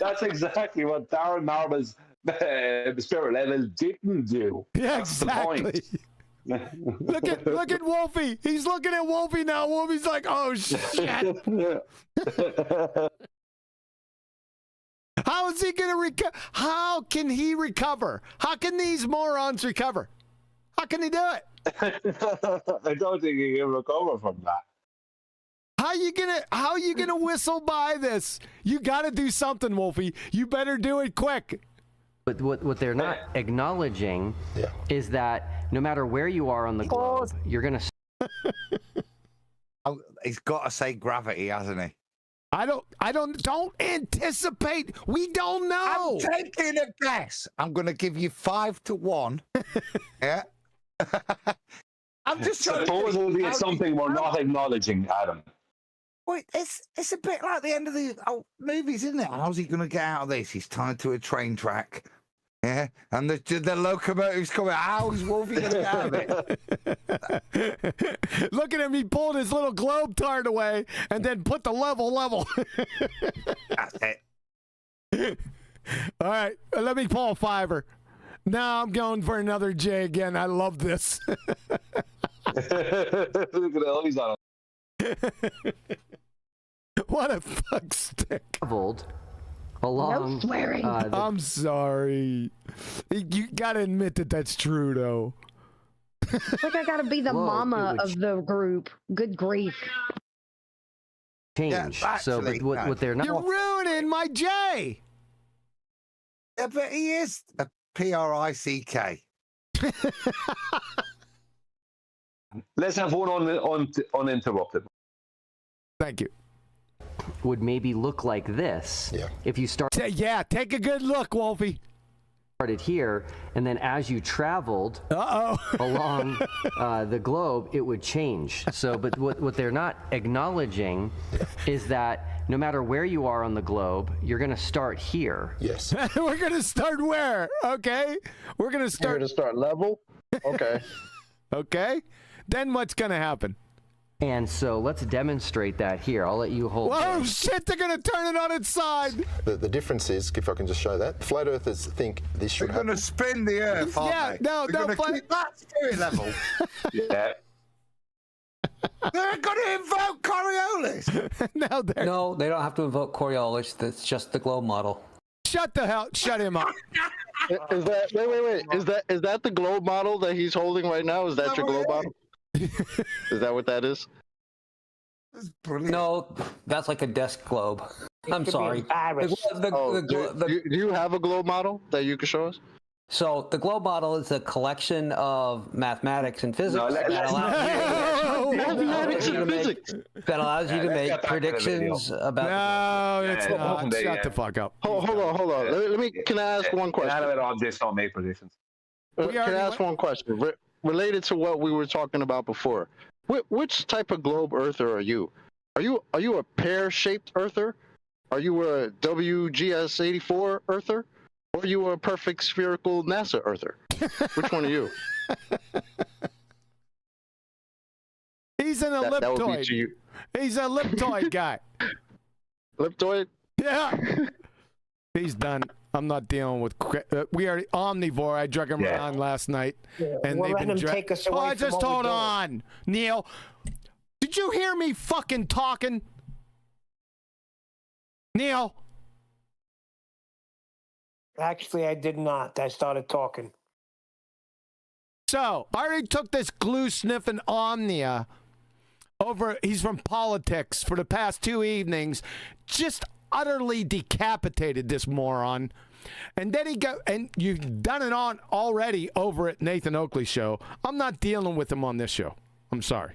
That's exactly what Darren Marva's spirit level didn't do. Yeah, that's exactly. The point. Look at Wolfie. He's looking at Wolfie now. Wolfie's like, oh shit. How is he gonna recover? How can he recover? How can these morons recover? How can he do it? I don't think he can recover from that. How you gonna whistle by this? You gotta do something, Wolfie. You better do it quick. But what they're not acknowledging is that no matter where you are on the globe, you're gonna. He's got to say gravity, hasn't he? Don't anticipate. We don't know. I'm taking a guess. I'm going to give you 5-1. Yeah. I'm just trying supposedly it's something we're not acknowledging, Adam. Wait, it's a bit like the end of the movies, isn't it? How's he going to get out of this? He's tied to a train track. Yeah, and the locomotive's coming. How's Wolfie going to get out of it? Look at him. He pulled his little globe tart away and then put the level. That's it. All right, let me pull a fiver. Now I'm going for another J again. I love this. Look at all he's on. What a fuck stick. Traveled along. No swearing. I'm sorry. You gotta admit that that's true, though. It's like I gotta be the mama of the group. Good grief. Change. Yeah, so, but what they're not. You're ruining my J. Yeah, but he is a PRICK. Let's have one uninterrupted. Thank you. Would maybe look like this. Yeah. If you start. Yeah, take a good look, Wolfie. Started here, and then as you traveled along the globe, it would change. So, but what they're not acknowledging is that no matter where you are on the globe, you're going to start here. Yes. We're going to start where? Okay. We're going to start. You're going to start level? Okay. Okay. Then what's going to happen? And so let's demonstrate that here. I'll let you hold. Whoa, shit, they're going to turn it on its side. The difference is, if I can just show that, flat earthers think this should happen. They're going to spin the earth, aren't they? No, They're going to keep that spirit level. Yeah. They're going to invoke Coriolis. No, they don't have to invoke Coriolis. That's just the globe model. Shut him up. Is that wait? Is that the globe model that he's holding right now? Is that your globe model? Is that what that is? That's brilliant. No, that's like a desk globe. I'm sorry. Do you have a globe model that you can show us? So the globe model is a collection of mathematics and physics that allows you to make predictions about. No, it's not. Shut the fuck up. Hold on. Can I ask one question? Inanimate objects don't make predictions. Can I ask one question related to what we were talking about before? Which type of globe earther are you? Are you a pear-shaped earther? Are you a WGS-84 earther? Or are you a perfect spherical NASA earther? Which one are you? He's an elliptoid. That would be to you. He's a elliptoid guy. Elliptoid? Yeah. He's done. I'm not dealing with. We are omnivore. I drug him around last night, and we'll they've let been. him take us away from just what we're hold doing. on, Neil. Did you hear me fucking talking, Neil? Actually, I did not. I started talking. So I already took this glue sniffing Omnia over. He's from politics for the past 2 evenings, just utterly decapitated this moron. And then and you've done it on already over at Nathan Oakley's show. I'm not dealing with him on this show. I'm sorry.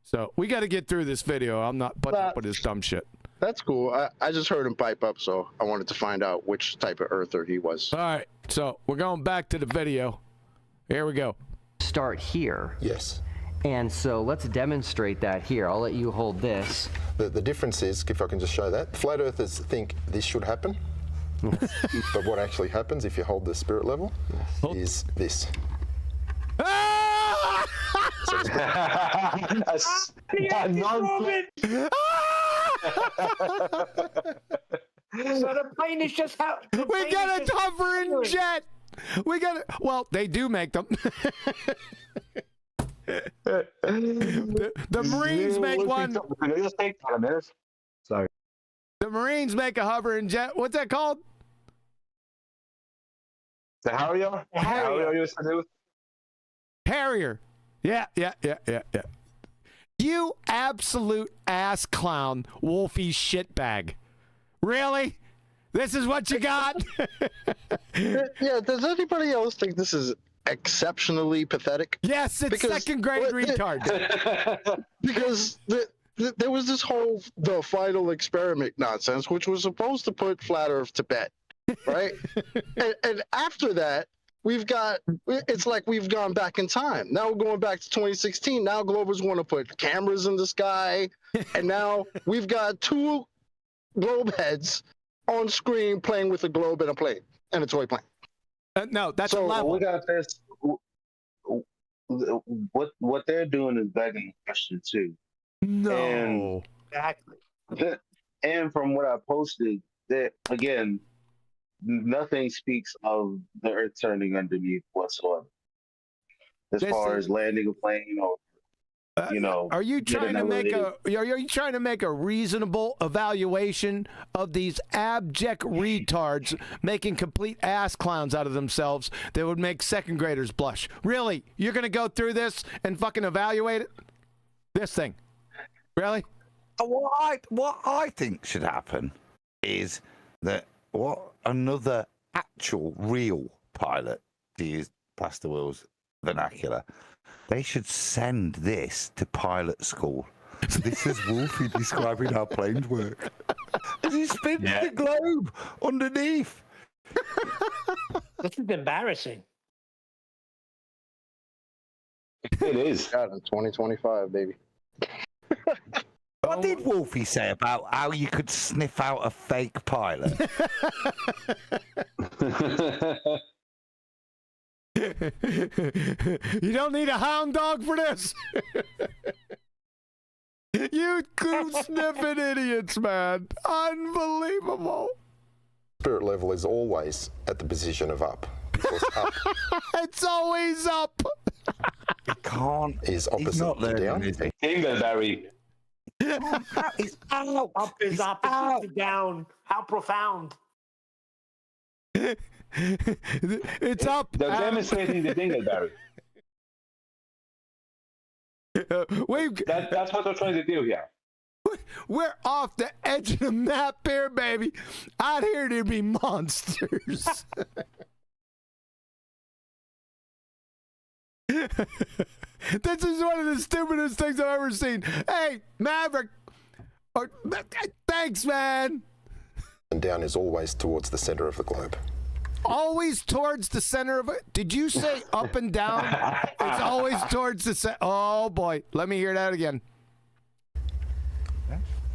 So we got to get through this video. I'm not putting up with his dumb shit. That's cool. I just heard him pipe up, so I wanted to find out which type of earther he was. All right, so we're going back to the video. Here we go. Start here. Yes. And so let's demonstrate that here. I'll let you hold this. The difference is, if I can just show that, flat earthers think this should happen. But what actually happens if you hold the spirit level is this. So the plane is just how we got a hovering jet. We got it. Well, they do make them. the Marines make one. Sorry. The Marines make a hovering jet. What's that called? The Harrier? Harrier used to do. Harrier. Yeah. You absolute ass clown, Wolfie shitbag. Really? This is what you got? Yeah, does anybody else think this is exceptionally pathetic? Yes, it's second grade retard. Because there was this whole the final experiment nonsense, which was supposed to put flat Earth to bed, right? and after that, it's like we've gone back in time. Now we're going back to 2016. Now Globers want to put cameras in the sky, and now we've got two globe heads on screen playing with a globe and a plane and a toy plane. No, that's so a level. We got this. What they're doing is begging the question too. No. Exactly. And from what I posted, that again, nothing speaks of the Earth turning underneath whatsoever. As far as landing a plane or are you trying to make a reasonable evaluation of these abject retards making complete ass clowns out of themselves that would make second graders blush? Really? You're going to go through this and fucking evaluate it? This thing? Really? What I think should happen is that another actual real pilot, to use Pastor Will's vernacular, they should send this to pilot school. So this is Wolfie describing how planes work. And he spins the globe underneath. This is embarrassing. It is. God, in 2025, baby. What did Wolfie say about how you could sniff out a fake pilot? You don't need a hound dog for this. You clue sniffing idiots, man. Unbelievable. Spirit level is always at the position of up. Because up it's always up. It can't. Is opposite to down. Dingleberry. It's out. Up is opposite to down. How profound. It's up. They're demonstrating the dingleberry. That's what they're trying to do here. We're off the edge of the map here, baby. Out here to be monsters. This is one of the stupidest things I've ever seen. Hey, Maverick. Thanks, man. And down is always towards the center of the globe. Always towards the center of it? Did you say up and down? It's always towards the center. Oh, boy. Let me hear that again.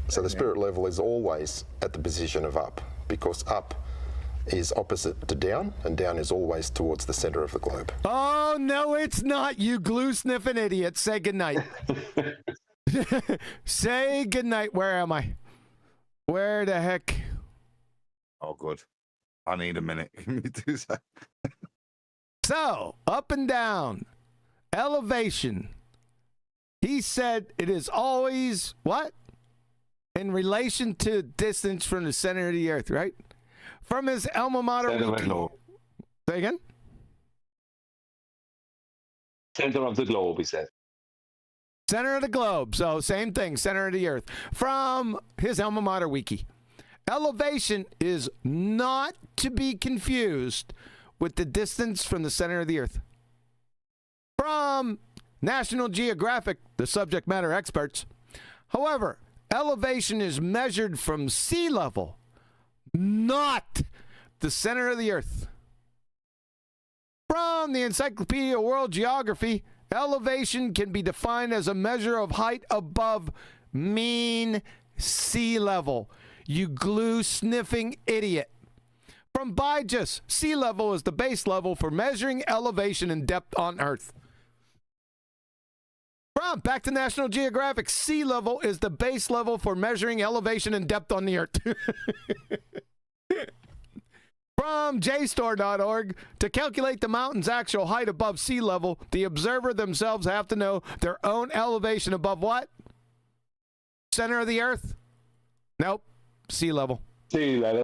So the spirit level is always at the position of up, because up is opposite to down, and down is always towards the center of the globe. Oh, no, it's not, you glue-sniffing idiot. Say goodnight. Say goodnight. Where am I? Where the heck? Oh, good. I need a minute. Give me 2 seconds. So, up and down. Elevation. He said it is always, what? In relation to distance from the center of the earth, right? From his alma mater. Say again? Center of the globe, he said. Center of the globe. So, same thing. Center of the earth. From his alma mater wiki. Elevation is not to be confused with the distance from the center of the earth. From National Geographic, the subject matter experts. However, elevation is measured from sea level, not the center of the earth. From the Encyclopedia of World Geography, elevation can be defined as a measure of height above mean sea level. You glue-sniffing idiot. From Byju's, sea level is the base level for measuring elevation and depth on Earth. From Back to National Geographic, sea level is the base level for measuring elevation and depth on the Earth. From JSTOR.org, to calculate the mountain's actual height above sea level, the observer themselves have to know their own elevation above what? Center of the Earth? Nope. Sea level. Sea level.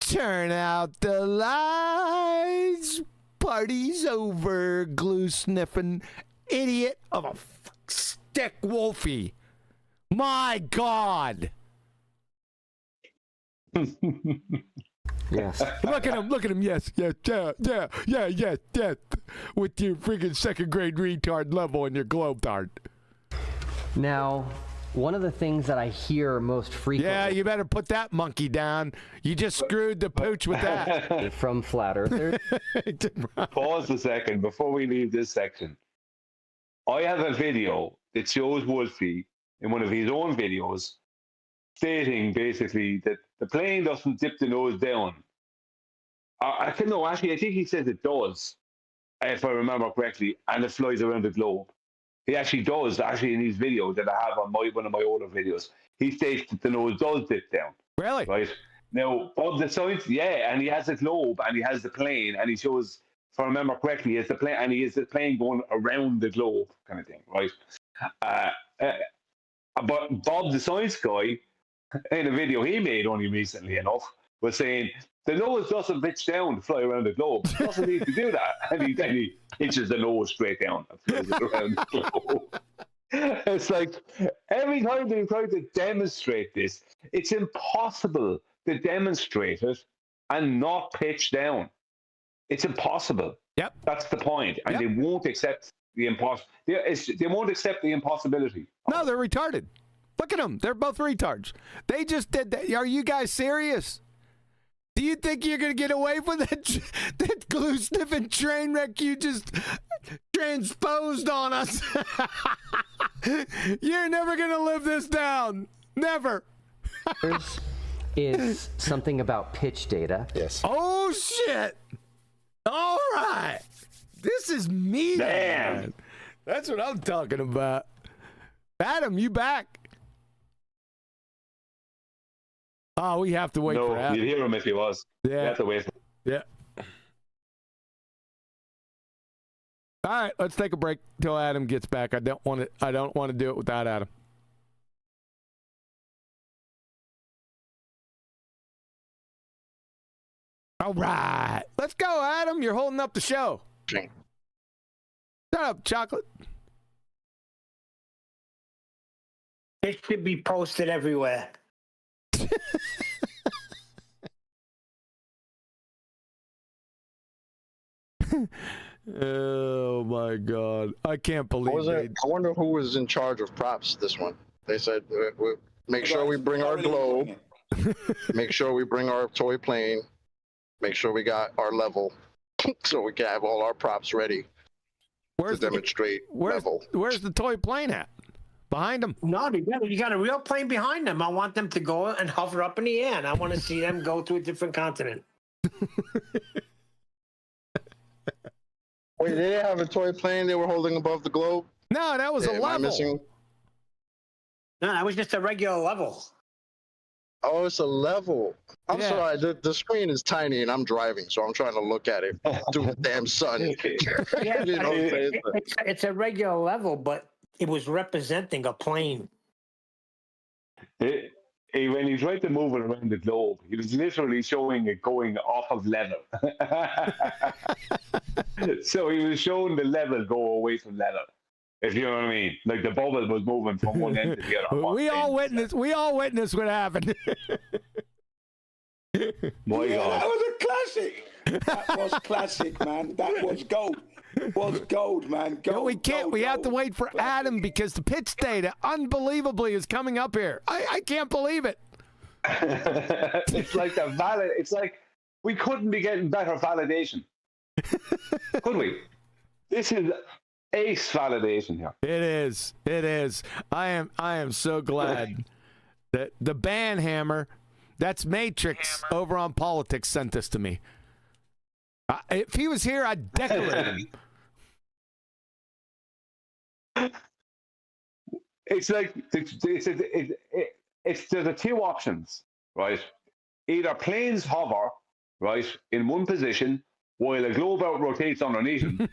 Turn out the lights. Party's over, glue-sniffing idiot of a stick Wolfie. My God. Yes. Look at him. Yes. With your freaking second grade retard level and your globe tart. Now, one of the things that I hear most frequently... Yeah, you better put that monkey down. You just screwed the pooch with that. From flat earthers. Pause a second before we leave this section. I have a video that shows Wolfie in one of his own videos stating basically that the plane doesn't dip the nose down. I think he says it does, if I remember correctly, and it flies around the globe. He actually does, in his video that I have on one of my older videos. He states that the nose does dip down. Really? Right? Now, Bob the Science, and he has a globe, and he has the plane, and he shows, if I remember correctly, he has the plane, and he has the plane going around the globe, kind of thing, right? But Bob the Science guy, in a video he made only recently enough, was saying, the nose doesn't pitch down to fly around the globe. It doesn't need to do that. And he pitches the nose straight down and flies it around the globe. It's like, every time they try to demonstrate this, it's impossible to demonstrate it and not pitch down. It's impossible. Yep. That's the point. And they won't accept the they won't accept the impossibility. No, they're retarded. Look at them. They're both retards. They just did that. Are you guys serious? Do you think you're going to get away from that glue-sniffing train wreck you just transposed on us? You're never going to live this down. Never. Is something about pitch data. Yes. Oh, shit. All right. This is me. Damn. Man. That's what I'm talking about. Adam, you back? Oh, we have to wait for Adam. You'd hear him if he was. Yeah. You have to wait. Yeah. All right, let's take a break till Adam gets back. I don't want to do it without Adam. All right. Let's go, Adam. You're holding up the show. Shut up, Chocolate. It should be posted everywhere. Oh my God! I can't believe it. I wonder who was in charge of props this one. They said, make sure we bring our globe, make sure we bring our toy plane, make sure we got our level, so we can have all our props ready to demonstrate level. Where's the toy plane at? Behind them? No, you got a real plane behind them. I want them to go and hover up in the air, and I want to see them go to a different continent. Wait, they didn't have a toy plane they were holding above the globe? No, that was a level. No, that was just a regular level. Oh, it's a level. I'm sorry, the screen is tiny and I'm driving, so I'm trying to look at it through the damn sun. Yeah, You know, it's a regular level, but it was representing a plane. When he tried to move it around the globe, he was literally showing it going off of level. So he was showing the level go away from level. If you know what I mean. Like the bubble was moving from one end to the other. We all witnessed what happened. My God. That was a classic. That was classic, man. That was gold. Was gold, man. Gold. No, we can't. We have to wait for Adam because the pitch data, unbelievably, is coming up here. I can't believe it. It's like it's like we couldn't be getting better validation. Could we? This is ace validation here. It is. It is. I am so glad that the banhammer, that's Matrix over on Politics, sent this to me. If he was here, I'd decorate him. It's like there's the two options, right? Either planes hover, right, in one position while a globe out rotates underneath them,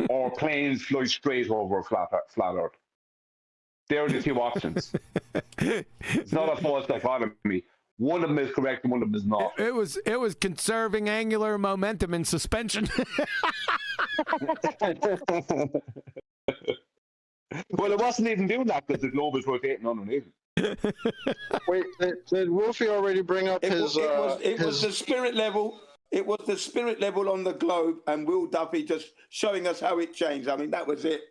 or planes fly straight over flat Earth. They're the two options. It's not a false dichotomy. One of them is correct and one of them is not. It was conserving angular momentum in suspension. Well, it wasn't even doing that because the globe is rotating underneath. Wait, did Wolfie already bring up It was the spirit level. It was the spirit level on the globe, and Will Duffy just showing us how it changed. I mean, that was it.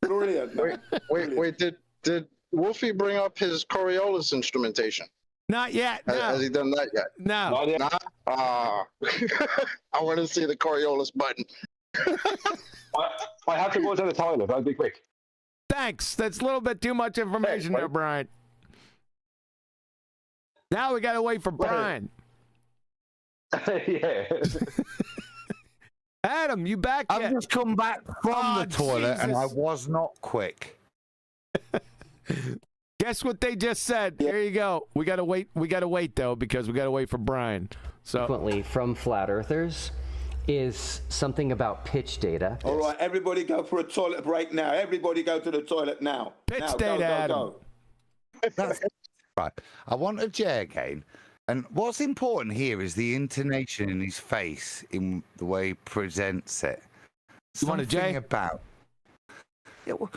Brilliant. Wait, did Wolfie bring up his Coriolis instrumentation? Not yet. No. Has he done that yet? No. Not yet. I want to see the Coriolis button. I have to go to the toilet. I'll be quick. Thanks. That's a little bit too much information there, Brian. Now we got to wait for Brian. Yeah. Adam, you back yet? I've just come back from the toilet and I Jesus. was not quick. Guess what they just said? Here you go. We gotta wait. We gotta wait though because we gotta wait for Brian. So Frequently from flat earthers is something about pitch data. All right, everybody go for a toilet break now. Everybody go to the toilet now. Pitch now, data, Adam. Go. That's right. I want a J again. And what's important here is the intonation in his face, in the way he presents it. You want a J? Something about. Yeah, well,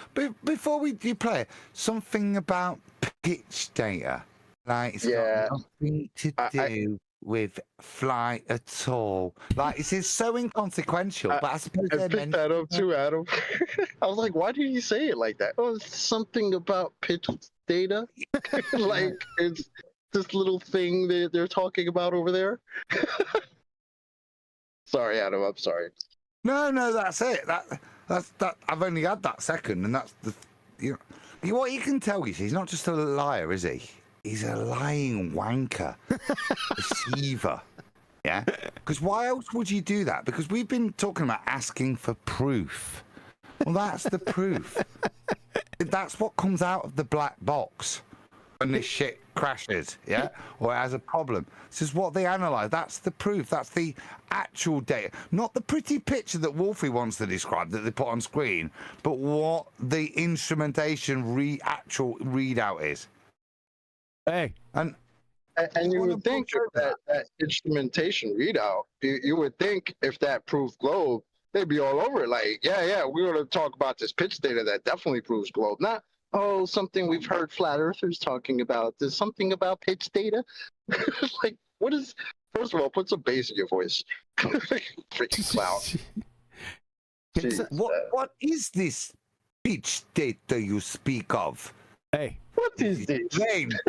before you play it, something about pitch data. Like it's got nothing to do with flight at all. Like this is so inconsequential, but I suppose I picked that up too, Adam. I was like, why did he say it like that? Oh, it's something about pitch data. Like it's this little thing that they're talking about over there. Sorry, Adam. I'm sorry. No, that's it. That's I've only had that second, and that's the. What you can tell is he's not just a liar, is he? He's a lying wanker, deceiver. Yeah. Because why else would you do that? Because we've been talking about asking for proof. Well, that's the proof. That's what comes out of the black box when this shit crashes, yeah, or it has a problem. This is what they analyze. That's the proof. That's the actual data, not the pretty picture that Wolfie wants to describe that they put on screen, but what the instrumentation actual readout is. Hey, and you would think if that instrumentation readout, you would think if that proved globe, they'd be all over it. Like, yeah, we're going to talk about this pitch data that definitely proves globe. Not, oh, something we've heard flat earthers talking about. There's something about pitch data. Like, what is? First of all, put some bass in your voice. Freaking clown. What is this pitch data you speak of? Hey. What is this?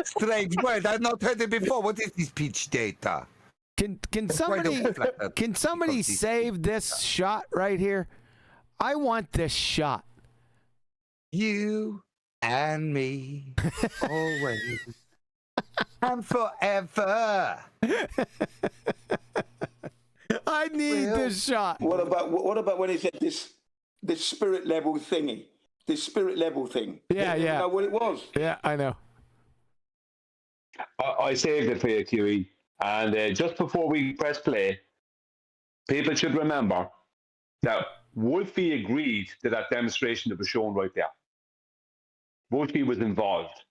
Strange word. I've not heard it before. What is this pitch data? Can somebody save this shot right here? I want this shot. You and me always and forever. I need this shot. What about when he said this spirit level thingy? This spirit level thing. Yeah. You know what it was? Yeah, I know. I saved it for you, QE. And just before we press play, people should remember that Wolfie agreed to that demonstration that was shown right there. Wolfie was involved.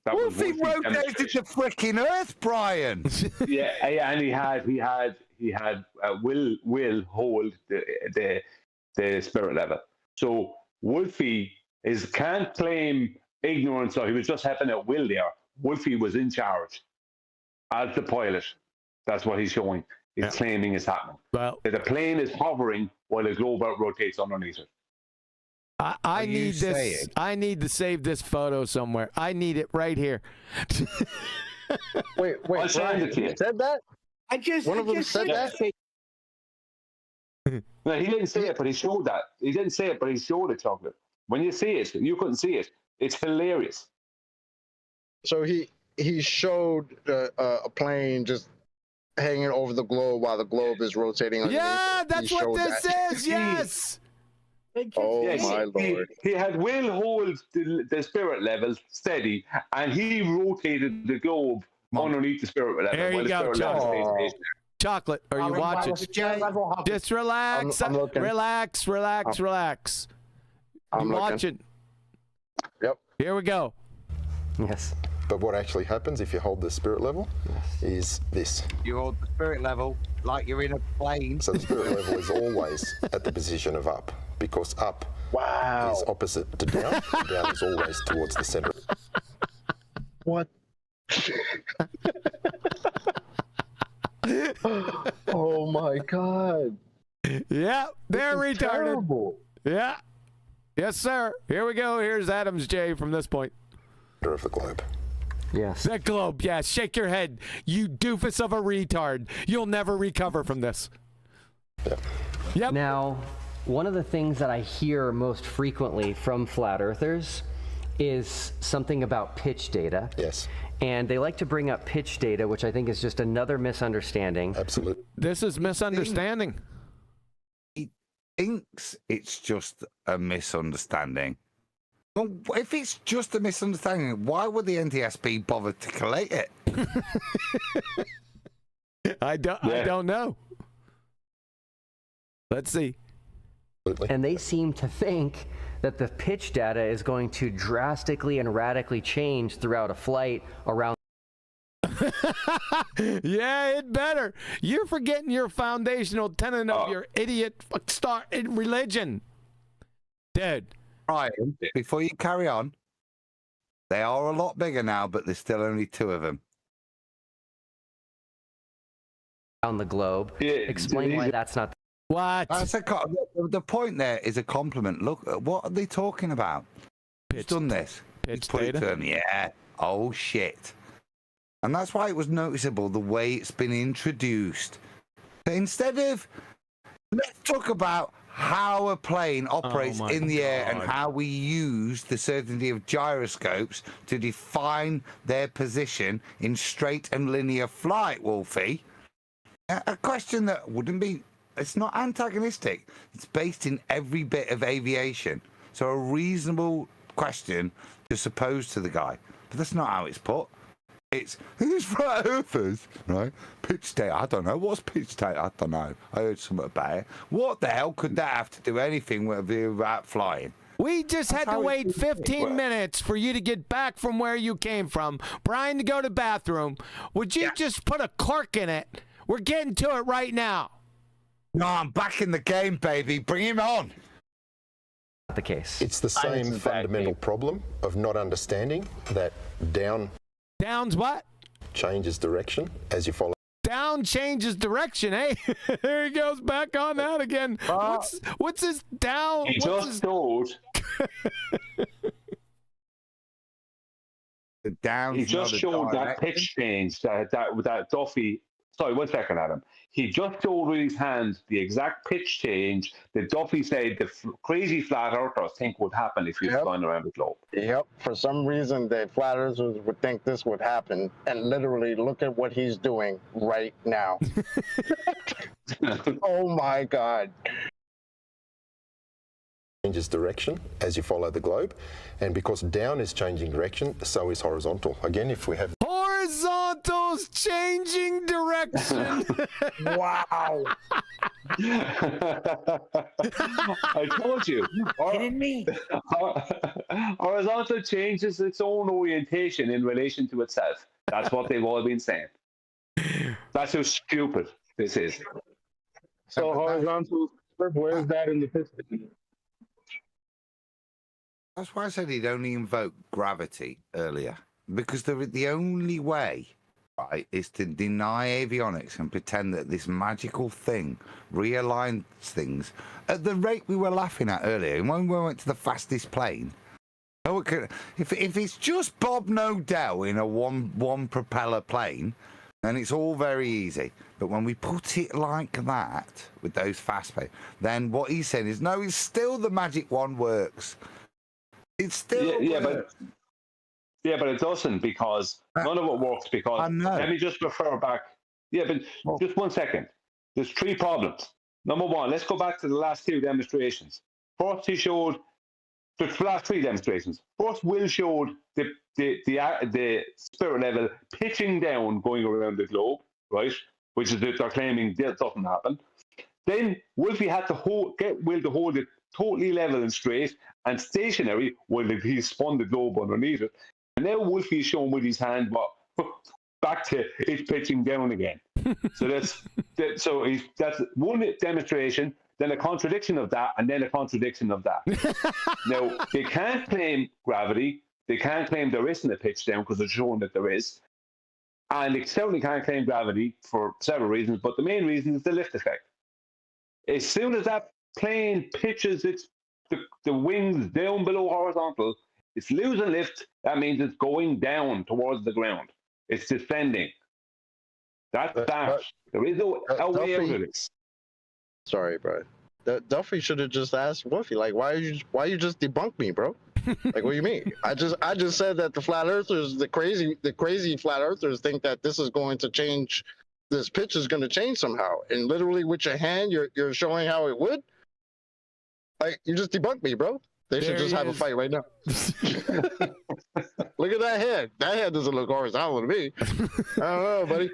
Wolfie rotated the freaking Earth, Brian. Yeah, and he had Will hold the spirit level. So Wolfie is can't claim ignorance or he was just having at will there. Wolfie was in charge as the pilot. That's what he's showing. He's claiming is happening. Well, that the plane is hovering while the globe rotates underneath it. I need this. saying? I need to save this photo somewhere. I need it right here. Wait, I'll send it to you. said that? One of them said that? No, he didn't say it, but he showed that. He didn't say it, but he showed it, Chocolate. When you see it, you couldn't see it. It's hilarious. So he showed a plane just hanging over the globe while the globe is rotating underneath. Yeah, that's He what showed this that. is. Yes. Oh Yeah, my lord! He had Will hold the spirit level steady, and he rotated the globe underneath the spirit level. There you while the go, spirit level Chocolate. stays stationary. Chocolate, are you watching? Just relax. I'm looking. Relax. Relax. I'm looking. watching. Yep. Here we go. Yes. But what actually happens if you hold the spirit level is this. You hold the spirit level like you're in a plane. So the spirit level is always at the position of up, because up is opposite to down. Down is always towards the center. What? Oh my god. Yeah, they're This is retarded. terrible. Yeah. Yes, sir. Here we go. Here's Adams J from this point. Of the globe. Yes. The globe, yeah. Shake your head. You doofus of a retard. You'll never recover from this. Yep. Now, one of the things that I hear most frequently from flat earthers is something about pitch data. Yes. And they like to bring up pitch data, which I think is just another misunderstanding. Absolutely. This is misunderstanding. He thinks it's just a misunderstanding. Well, if it's just a misunderstanding, why would the NTSB bother to collate it? I don't know. Let's see. And they seem to think that the pitch data is going to drastically and radically change throughout a flight around. Yeah, it better. You're forgetting your foundational tenet of your idiot religion. Dude. Ryan, before you carry on, they are a lot bigger now, but there's still only 2 of them. On the globe. Explain why that's not. What? That's the point there is a compliment. Look, what are they talking about? Who's done this? Pitch Put it data? to them. Yeah. Oh, shit. And that's why it was noticeable the way it's been introduced. So instead of, let's talk about how a plane operates in the air and how we use the certainty of gyroscopes to define their position in straight and linear flight, Wolfie. A question that wouldn't be, it's not antagonistic. It's based in every bit of aviation. So a reasonable question to suppose to the guy. But that's not how it's put. It's, who's flat earthers? Right? Pitch data. I don't know. What's pitch data? I don't know. I heard something about it. What the hell could that have to do anything with about flying? We just had to wait 15 minutes for you to get back from where you came from. Brian to go to the bathroom. Would you just put a cork in it? We're getting to it right now. No, I'm back in the game, baby. Bring him on. The case. It's the same fundamental problem of not understanding that Down's what? changes direction as you follow. Down changes direction, eh? There he goes back on that again. What's his down? He just told. He just showed that pitch change that Duffy. Sorry, 1 second, Adam. He just showed with his hand the exact pitch change that Duffy said the crazy flat earthers think would happen if you're flying around the globe. Yep. For some reason, the flat earthers would think this would happen, and literally look at what he's doing right now. Oh my God. Changes direction as you follow the globe, and because down is changing direction, so is horizontal. Again, if we have Horizontal's changing direction. Wow. I told you. Kidding me? Horizontal changes its own orientation in relation to itself. That's what they've all been saying. That's how stupid this is. So horizontal, where's that in the piston? That's why I said he'd only invoke gravity earlier, because the only way, right, is to deny avionics and pretend that this magical thing realigns things at the rate we were laughing at earlier. And when we went to the fastest plane, if it's just Bob Nodell in a one propeller plane, then it's all very easy. But when we put it like that with those fast planes, then what he's saying is no, it's still the magic one works. It's still but it doesn't, because none of it works, because let me just refer back. Yeah, but just 1 second. There's 3 problems. Number 1, let's go back to the last 2 demonstrations. First, he showed the last 3 demonstrations. First, Will showed the spirit level pitching down, going around the globe, right? Which is that they're claiming that doesn't happen. Then Wolfie had to get Will to hold it totally level and straight and stationary while he spun the globe underneath it. And now Wolfie is showing with his hand back to it pitching down again. So that's one demonstration, then a contradiction of that, and then a contradiction of that. Now, they can't claim gravity. They can't claim there isn't a pitch down, because they're showing that there is. And they certainly can't claim gravity for several reasons, but the main reason is the lift effect. As soon as that plane pitches the wings down below horizontal, it's losing lift. That means it's going down towards the ground. It's descending. That's that. There is no way out of it. Sorry, bro. Duffy should have just asked Wolfie, like, why you just debunk me, bro? Like, what do you mean? I just said that the flat earthers, the crazy flat earthers, think that this is going to change. This pitch is going to change somehow, and literally with your hand, you're showing how it would. Like, you just debunked me, bro. They should just have a fight right now. Look at that head. That head doesn't look horizontal to me. I don't know, buddy.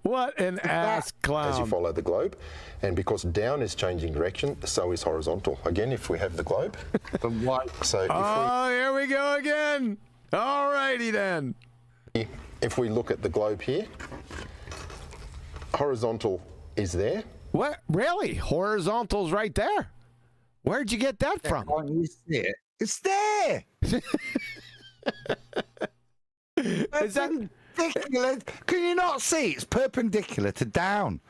What an ass clown. As you follow the globe, and because down is changing direction, so is horizontal. Again, if we have the globe. So here we go again. All righty then. If we look at the globe here, horizontal is there. What? Really? Horizontal's right there? Where'd you get that from? Can't you see it? It's there. Is that ridiculous? Can you not see? It's perpendicular to down.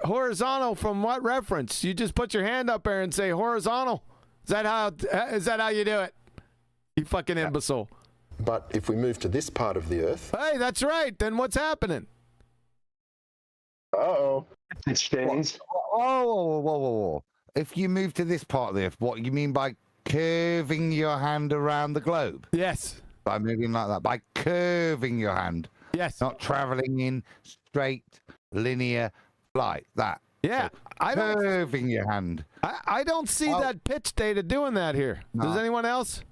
Horizontal from what reference? You just put your hand up there and say horizontal. Is that how you do it? You fucking imbecile. But if we move to this part of the Earth... Hey, that's right. Then what's happening? Uh-oh. It's changed. Whoa. If you move to this part of the Earth, what you mean by curving your hand around the globe? Yes. By moving like that. By curving your hand. Yes. Not traveling in straight, linear flight. That. Yeah. So curving your hand. I don't see that pitch data doing that here. No. Does anyone else?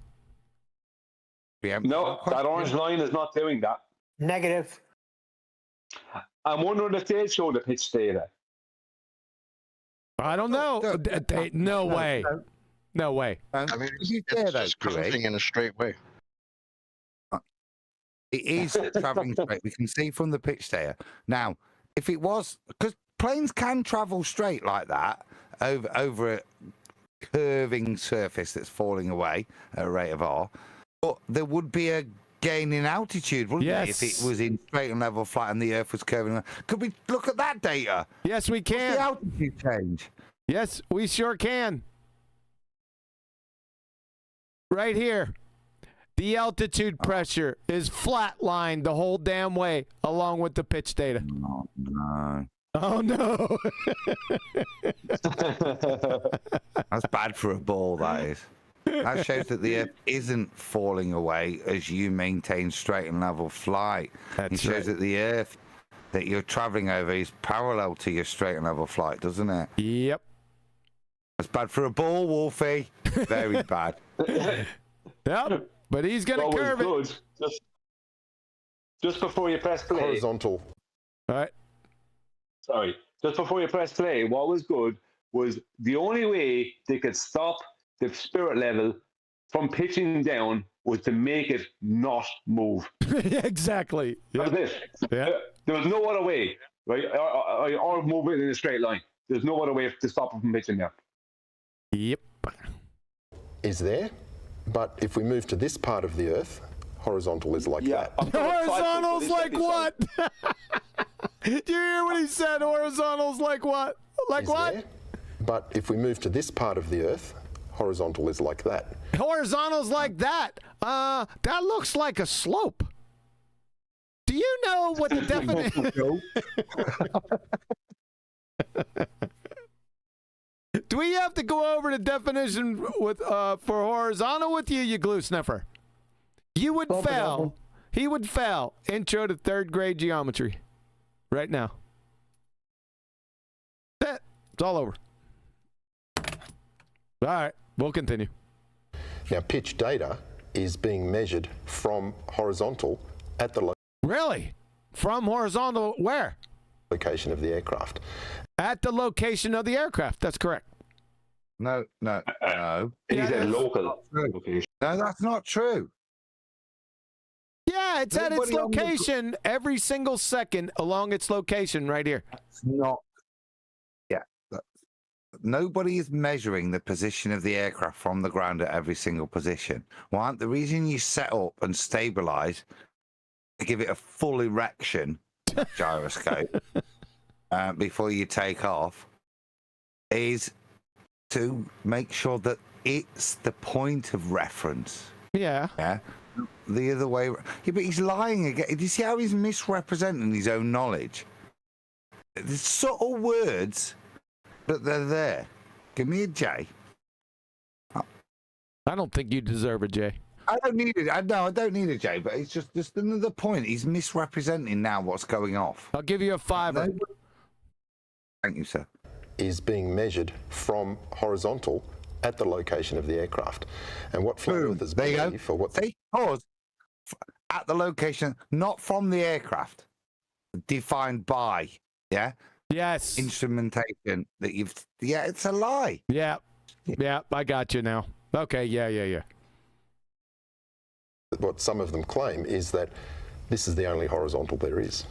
No, that orange line is not doing that. Negative. I'm wondering if they show the pitch data. I don't know. No way. No way. I mean, it's just curving in a straight way. It is traveling straight. We can see from the pitch data. Now, if it was, because planes can travel straight like that over a curving surface that's falling away at a rate of R, but there would be a gain in altitude, wouldn't there, if it was in straight and level flight and the Earth was curving? Could we look at that data? Yes, we can. What's the altitude change? Yes, we sure can. Right here. The altitude pressure is flatlined the whole damn way, along with the pitch data. Oh, no. Oh, no. That's bad for a ball, that is. That shows that the Earth isn't falling away as you maintain straight and level flight. It shows that the Earth that you're traveling over is parallel to your straight and level flight, doesn't it? Yep. That's bad for a ball, Wolfie. Very bad. Yep. But he's going to curve it. Just before you press play. Horizontal. All right. Sorry. Just before you press play, what was good was the only way they could stop the spirit level from pitching down was to make it not move. Exactly. That was it. Yeah. There was no other way, right? Or move it in a straight line. There's no other way to stop him from pitching there. Yep. Is there, but if we move to this part of the Earth, horizontal is like that. Horizontal's like what? Did you hear what he said? Horizontal's like what? Like Is what? there, but if we move to this part of the Earth, horizontal is like that. Horizontal's like that. That looks like a slope. Do you know what the definition? Do we have to go over the definition with for horizontal with you, you glue sniffer? You would fail. He would fail. Intro to 3rd grade geometry. Right now. That's it. It's all over. All right. We'll continue. Now, pitch data is being measured from horizontal at the Really? From horizontal where? location of the aircraft. At the location of the aircraft. That's correct. No. He said local location. No, that's not true. Yeah, it's at its location every single second along its location right here. It's not. Yeah. Nobody is measuring the position of the aircraft from the ground at every single position. Well, the reason you set up and stabilize to give it a full erection gyroscope before you take off is to make sure that it's the point of reference. Yeah. Yeah. The other way. Yeah, but he's lying again. Do you see how he's misrepresenting his own knowledge? There's subtle words, but they're there. Give me a J. I don't think you deserve a J. I don't need it. I don't need a J, but it's just another point. He's misrepresenting now what's going off. I'll give you a 5. Thank you, sir. Is being measured from horizontal at the location of the aircraft. And what flat earthers believe, or what pause at the location, not from the aircraft, defined by, yeah? Yes. Instrumentation that you've, yeah, it's a lie. Yeah. Yeah, I got you now. Okay, yeah. What some of them claim is that this is the only horizontal there is.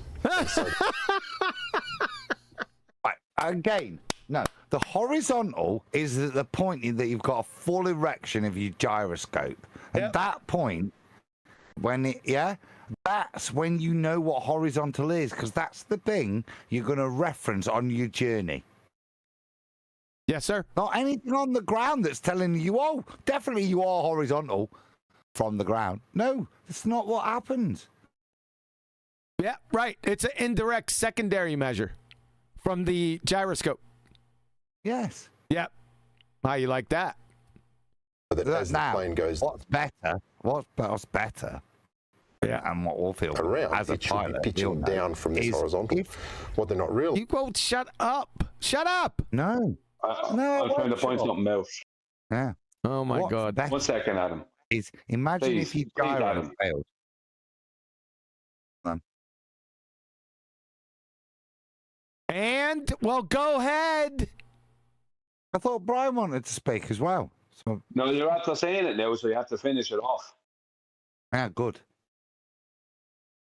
Right, again, no. The horizontal is at the point that you've got a full erection of your gyroscope. At that point, when that's when you know what horizontal is, because that's the thing you're going to reference on your journey. Yes, sir. Not anything on the ground that's telling you, oh, definitely you are horizontal from the ground. No, that's not what happens. Yeah, right. It's an indirect secondary measure from the gyroscope. Yes. Yep. How you like that? That as the plane goes, what's better? What's better? Yeah. And what will feel around, as a it should pilot, be pitching down from this horizontal. What they're not really. You won't shut up. Shut up. No. I'm trying to find something else. Yeah. Oh my God. 1 second, Adam. Is imagine Please, if you please, gyro Adam. failed. And well, go ahead. I thought Brian wanted to speak as well. So No, you're after saying it now, so you have to finish it off. yeah, good.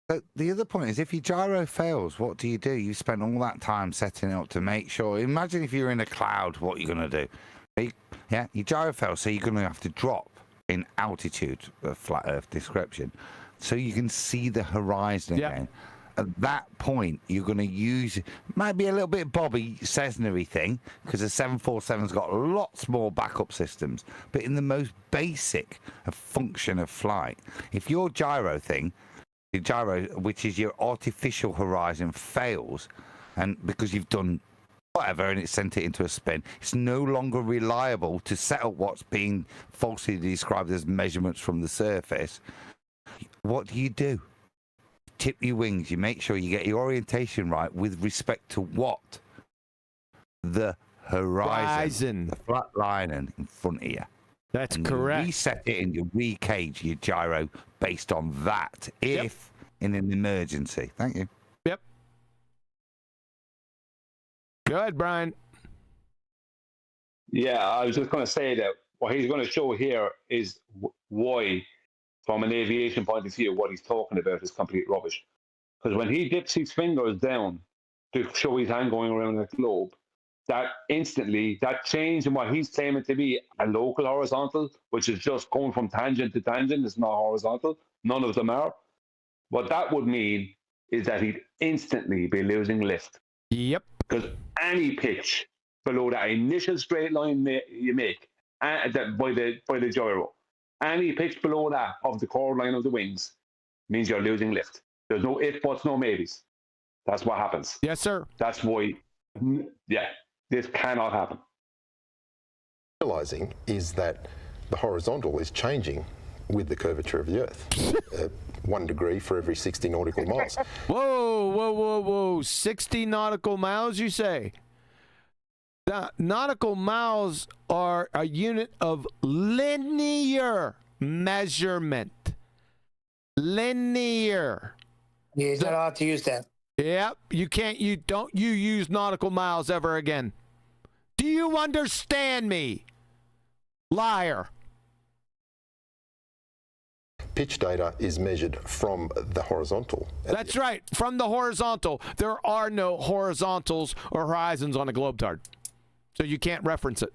But the other point is, if your gyro fails, what do? You spend all that time setting it up to make sure. Imagine if you're in a cloud, what you're going to do. Your gyro fails, so you're going to have to drop in altitude, a flat Earth description, so you can see the horizon again. At that point, you're going to use, might be a little bit Bobby Cessna-y thing, because the 747's got lots more backup systems, but in the most basic function of flight, if your gyro thing, your gyro, which is your artificial horizon, fails, and because you've done whatever and it sent it into a spin, it's no longer reliable to set up what's being falsely described as measurements from the surface, what do? Tip your wings. You make sure you get your orientation right with respect to what? The horizon. The flat line in front of you. That's and correct. You reset it and you recage your gyro based on that if in an emergency. Thank you. Yep. Go ahead, Brian. Yeah, I was just going to say that what he's going to show here is why, from an aviation point of view, what he's talking about is complete rubbish. Because when he dips his fingers down to show his hand going around the globe, that instantly, that change in what he's claiming to be a local horizontal, which is just going from tangent to tangent, it's not horizontal. None of them are. What that would mean is that he'd instantly be losing lift. Yep. Because any pitch below that initial straight line you make by the gyro, any pitch below that of the chord line of the wings means you're losing lift. There's no if, buts, no maybes. That's what happens. Yes, sir. That's why, yeah, this cannot happen. Realizing is that the horizontal is changing with the curvature of the Earth. 1 degree for every 60 nautical miles. Whoa. 60 nautical miles, you say? The nautical miles are a unit of linear measurement. Linear. Yeah, he's not allowed to use that. Yep, you can't, you use nautical miles ever again. Do you understand me? Liar. Pitch data is measured from the horizontal. That's right, from the horizontal. There are no horizontals or horizons on a globetard, so you can't reference it.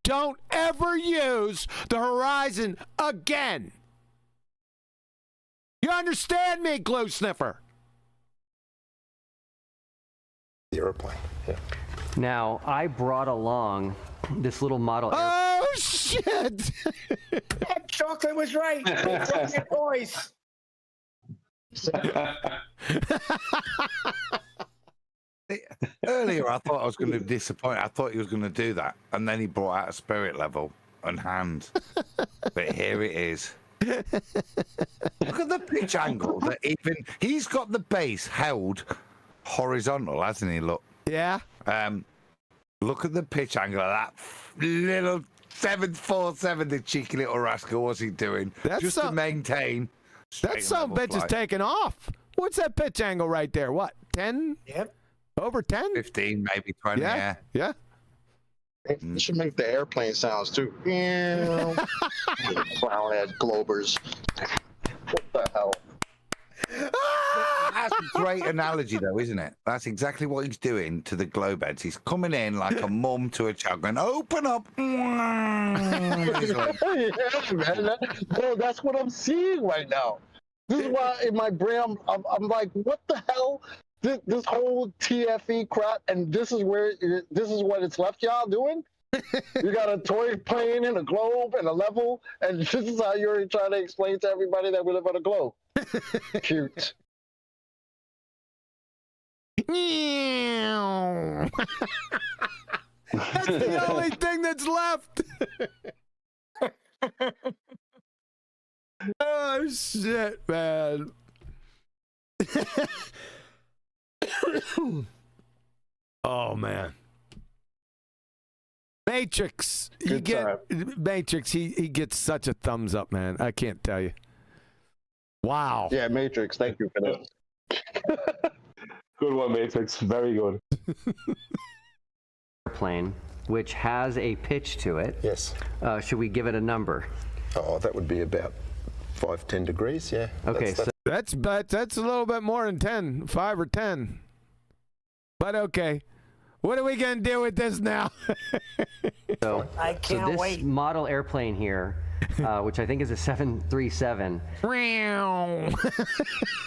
Don't ever use the horizon again. You understand me, glue sniffer? The airplane, yeah. Now, I brought along this little model. Oh, shit! That chocolate was right. Chocolate voice. Earlier, I thought I was going to disappoint. I thought he was going to do that, and then he brought out a spirit level and hand. But here it is. Look at the pitch angle. That even he's got the base held horizontal, hasn't he? Look. Yeah. Look at the pitch angle of that little 747. The cheeky little rascal. What's he doing? Just to maintain. That son of a bitch is taking off. What's that pitch angle right there? What? 10? Yep. Over 10? 15, maybe 20. Yeah. Yeah. You should make the airplane sounds too. Clown ass globers. What the hell? That's a great analogy, though, isn't it? That's exactly what he's doing to the globe heads. He's coming in like a mum to a child, going, "Open up!" He's like, Yeah, man. Bro, that's what I'm seeing right now. This is why in my brain I'm like, what the hell? This whole TFE crap, and this is what it's left y'all doing. You got a toy plane and a globe and a level, and this is how you're trying to explain to everybody that we live on a globe. Cute. That's the only thing that's left. Oh, shit, man. Oh, man. Matrix. Matrix, he gets such a thumbs up, man. I can't tell you. Wow. Yeah, Matrix, thank you for that. Good one, Matrix. Very good. Airplane, which has a pitch to it. Yes. Should we give it a number? Oh, that would be about 5-10 degrees, yeah. Okay, that's a little bit more than 10, 5 or 10. But okay. What are we going to do with this now? So this model airplane here, which I think is a 737,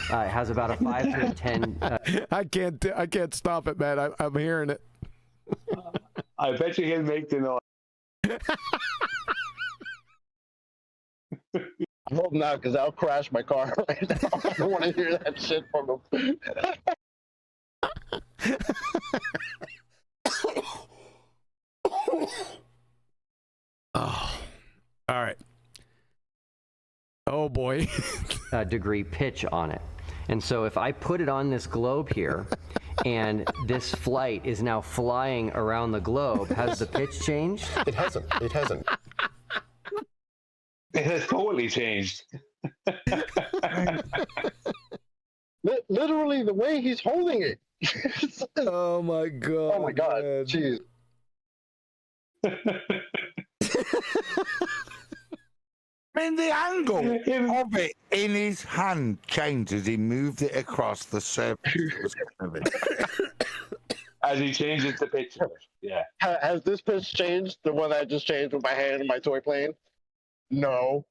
has about a 5 to a 10. I can't stop it, man. I'm hearing it. I bet you he'll make the noise. I hope not, because I'll crash my car right now. I don't want to hear that shit from him. Oh, all right. Oh boy. Degree pitch on it. And so if I put it on this globe here, and this flight is now flying around the globe, has the pitch changed? It hasn't. It hasn't. It has totally changed. Literally, the way he's holding it. Oh my god. Oh my god. Man. Jeez. I mean, the angle of it in his hand changed as he moved it across the surface. As he changes the pitch. Yeah. Has this pitch changed? The one that I just changed with my hand and my toy plane? No.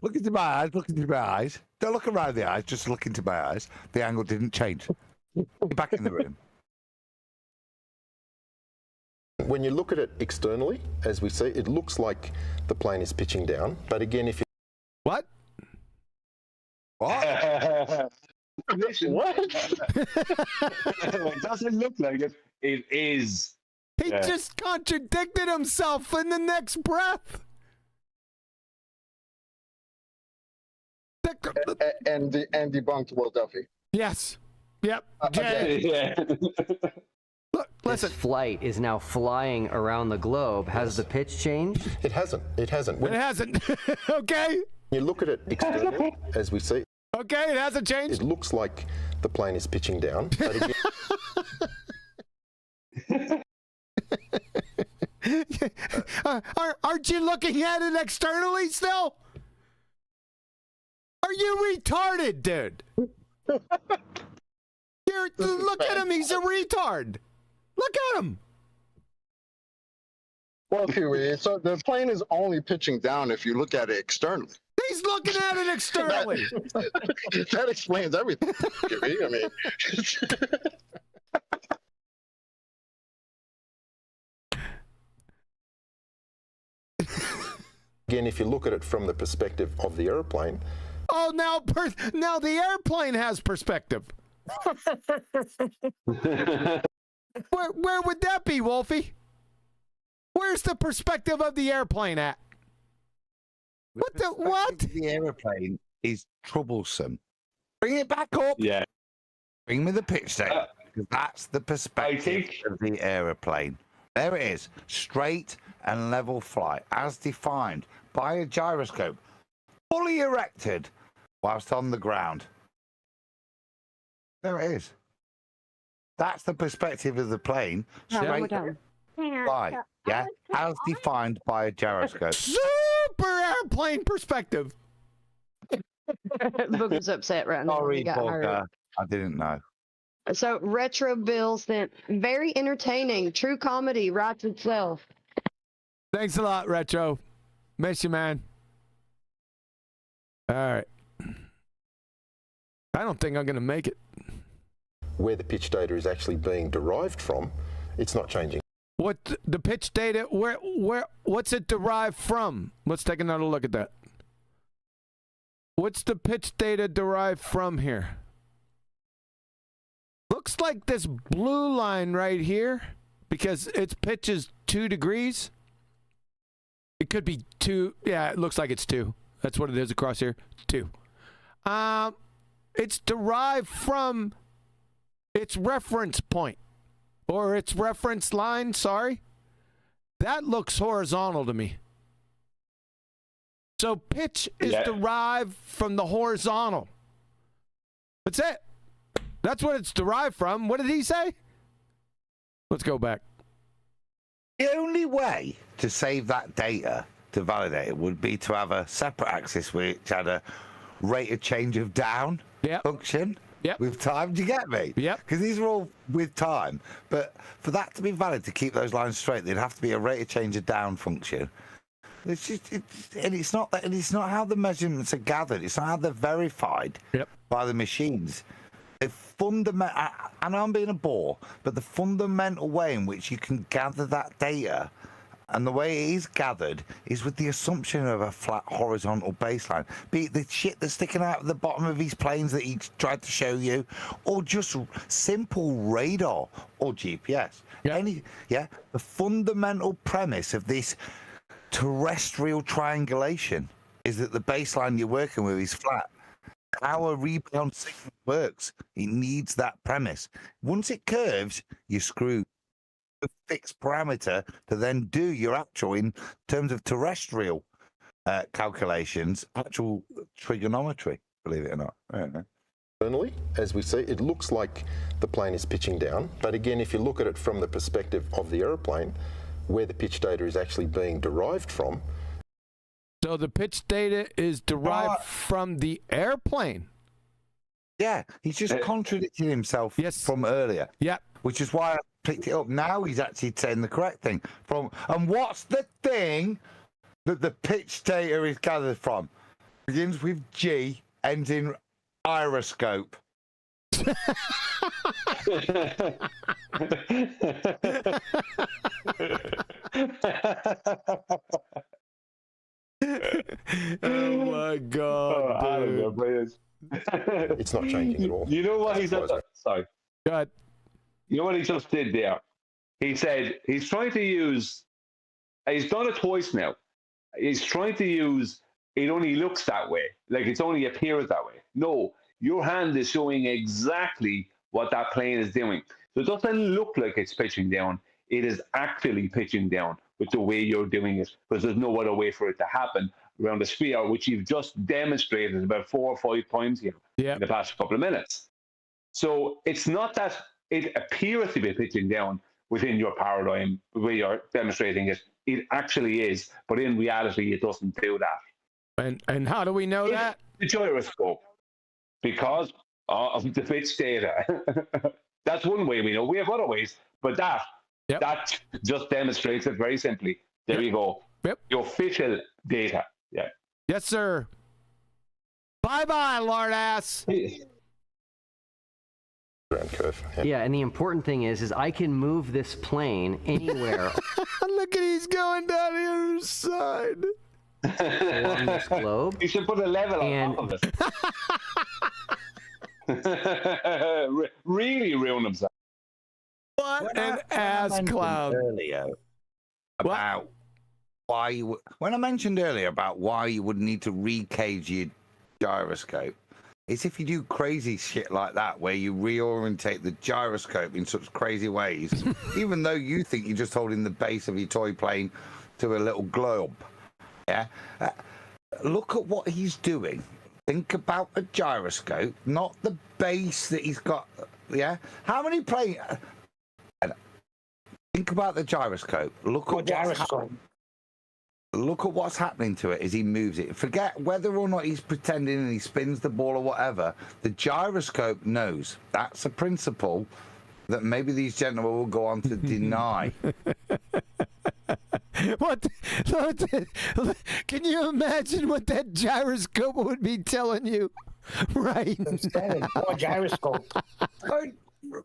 Look into my eyes. Look into my eyes. Don't look around the eyes. Just look into my eyes. The angle didn't change. You're back in the room. When you look at it externally, as we see, it looks like the plane is pitching down. But again, if you... What? What? What? It doesn't look like it. It is. He just contradicted himself in the next breath. And debunked McDuffy. Yes. Yep. Yeah. Look, listen. This flight is now flying around the globe. Has the pitch changed? It hasn't. It hasn't. It hasn't. Okay. You look at it externally, as we see. Okay, it hasn't changed. It looks like the plane is pitching down. But again, aren't you looking at it externally still? Are you retarded, dude? Look at him. He's a retard. Look at him. Well, Huey, so the plane is only pitching down if you look at it externally. He's looking at it externally. That explains everything, Huey. I mean. again, if you look at it from the perspective of the aeroplane. Oh, now the airplane has perspective. Where would that be, Wolfie? Where's the perspective of the airplane at? What? The aeroplane is troublesome. Bring it back up. Yeah. Bring me the pitch data, because that's the perspective of the aeroplane. There it is, straight and level flight, as defined by a gyroscope, fully erected whilst on the ground. There it is. That's the perspective of the plane, straight flight, yeah, as defined by a gyroscope. Super airplane perspective. Booger's upset right now. Sorry, He got hurt. Booger. I didn't know. So Retro Bill sent very entertaining, true comedy writes itself. Thanks a lot, Retro. Miss you, man. All right. I don't think I'm going to make it. Where the pitch data is actually being derived from, it's not changing. What the pitch data? What's it derived from? Let's take another look at that. What's the pitch data derived from here? Looks like this blue line right here, because its pitch is 2 degrees. It could be 2. Yeah, it looks like it's 2. That's what it is across here. 2. It's derived from its reference point, or its reference line, sorry. That looks horizontal to me. So pitch is derived from the horizontal. That's it. That's what it's derived from. What did he say? Let's go back. The only way to save that data to validate it would be to have a separate axis which had a rate of change of down function with time. Do you get me? Yeah. Because these are all with time. But for that to be valid, to keep those lines straight, there'd have to be a rate of change of down function. It's just, it's not that, and it's not how the measurements are gathered. It's not how they're verified by the machines. The fundamental, I know I'm being a bore, but the fundamental way in which you can gather that data and the way it is gathered is with the assumption of a flat horizontal baseline. Be it the shit that's sticking out of the bottom of these planes that he tried to show you, or just simple radar or GPS. The fundamental premise of this terrestrial triangulation is that the baseline you're working with is flat. How a rebound signal works, it needs that premise. Once it curves, you're screwed. A fixed parameter to then do your actual, in terms of terrestrial calculations, actual trigonometry, believe it or not. I don't know. Internally, as we see, it looks like the plane is pitching down. But again, if you look at it from the perspective of the aeroplane, where the pitch data is actually being derived from. So the pitch data is derived from the airplane. Yeah, he's just contradicting himself from earlier. Yeah. Which is why I picked it up. Now he's actually saying the correct thing. And what's the thing that the pitch data is gathered from? Begins with G, ends in gyroscope. Oh my God! Dude. It's not changing at all. You know what he's done? Sorry. Go ahead. You know what he just did there? He said he's trying to use. He's done it twice now. He's trying to use. It only looks that way, like it's only appears that way. No, your hand is showing exactly what that plane is doing. So it doesn't look like it's pitching down. It is actually pitching down with the way you're doing it, because there's no other way for it to happen around the sphere, which you've just demonstrated about 4 or 5 times here in the past couple of minutes. So it's not that it appears to be pitching down within your paradigm, the way you're demonstrating it. It actually is, but in reality, it doesn't do that. And how do we know that? The gyroscope, because of the pitch data. That's one way we know. We have other ways, but that just demonstrates it very simply. There you go. The official data. Yeah. Yes, sir. Bye-bye, lard ass. Curve. Yeah, and the important thing is I can move this plane anywhere. Look at he's going down the other side. Along this globe. You should put a level on top of it. Really ruin himself. What an ass clown. Earlier about why you when I mentioned earlier about why you would need to recage your gyroscope, it's if you do crazy shit like that where you reorientate the gyroscope in such crazy ways, even though you think you're just holding the base of your toy plane to a little globe. Yeah, look at what he's doing. Think about the gyroscope, not the base that he's got. Yeah, how many planes? Think about the gyroscope. Look at what's happening to it as he moves it. Forget whether or not he's pretending and he spins the ball or whatever. The gyroscope knows. That's a principle that maybe these gentlemen will go on to deny. What? Can you imagine what that gyroscope would be telling you? Right. Poor gyroscope.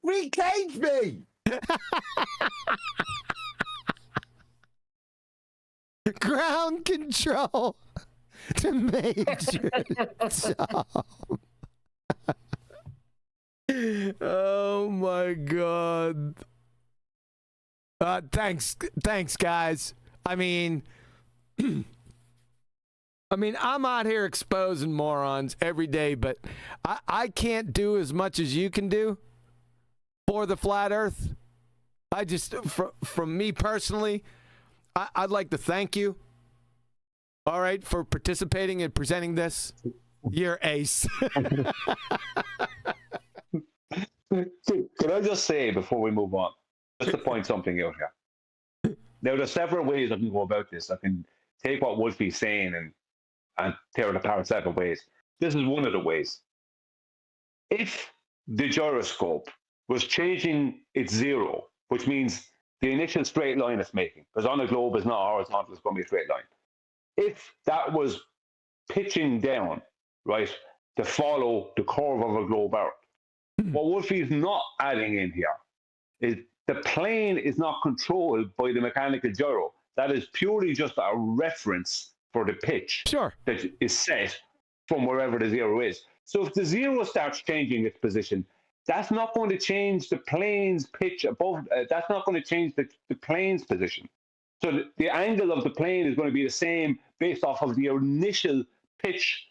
Recage me! Ground control to Major Tom. Oh my God. Thanks guys. I mean, I'm out here exposing morons every day, but I can't do as much as you can do for the flat earth. I just, from me personally, I'd like to thank you, all right, for participating and presenting this. You're ace. Could I just say before we move on, just to point something out here. Now, there's several ways I can go about this. I can take what Wolfie's saying and tear it apart several ways. This is one of the ways. If the gyroscope was changing its zero, which means the initial straight line it's making, because on a globe is not horizontal, it's going to be a straight line. If that was pitching down, right, to follow the curve of a globe out, what Wolfie's not adding in here is the plane is not controlled by the mechanical gyro. That is purely just a reference for the pitch that is set from wherever the zero is. So if the zero starts changing its position, that's not going to change the plane's pitch above. That's not going to change the plane's position. So the angle of the plane is going to be the same based off of the initial pitch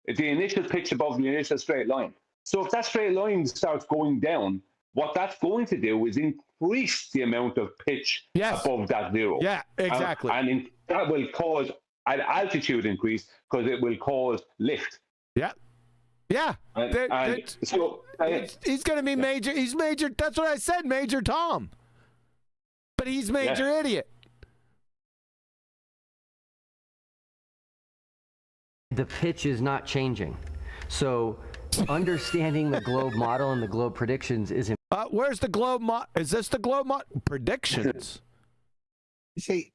above the initial straight line. So if that straight line starts going down, what that's going to do is increase the amount of pitch above that zero. Yeah, exactly. And that will cause an altitude increase because it will cause lift. Yeah. Yeah. So he's going to be major. He's major. That's what I said, Major Tom. But he's major idiot. The pitch is not changing. So understanding the globe model and the globe predictions is where's the globe is this the globe predictions? You see,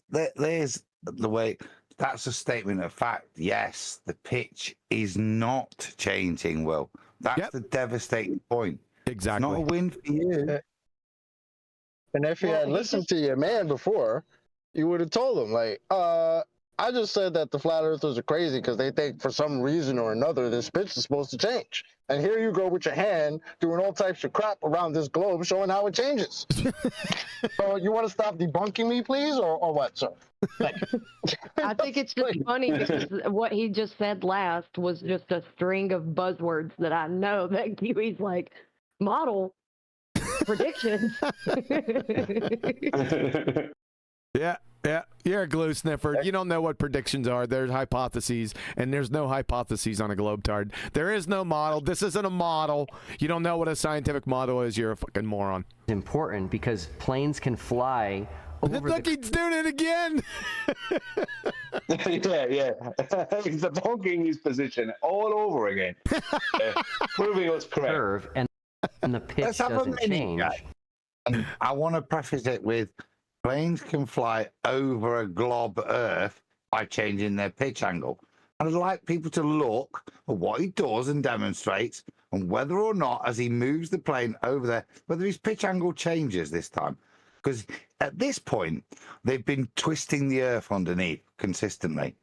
there's the way. That's a statement of fact. Yes, the pitch is not changing, Will. That's the devastating point. Exactly. It's not a win for you. And if you had listened to your man before, you would have told him, like, I just said that the flat earthers are crazy because they think for some reason or another this pitch is supposed to change. And here you go with your hand doing all types of crap around this globe showing how it changes. So you want to stop debunking me, please, or what, sir? I think it's just funny because what he just said last was just a string of buzzwords that I know that Kiwi's like, model, predictions. Yeah, you're a glue sniffer. You don't know what predictions are. There's hypotheses, and there's no hypotheses on a globetard. There is no model. This isn't a model. You don't know what a scientific model is. You're a fucking moron. It's important because planes can fly over Look, he's doing it again. Yeah. He's debunking his position all over again. Proving us correct. Curve and the pitch doesn't change. And I want to preface it with, planes can fly over a glob Earth by changing their pitch angle. And I'd like people to look at what he does and demonstrates, and whether or not, as he moves the plane over there, whether his pitch angle changes this time. Because at this point, they've been twisting the Earth underneath consistently.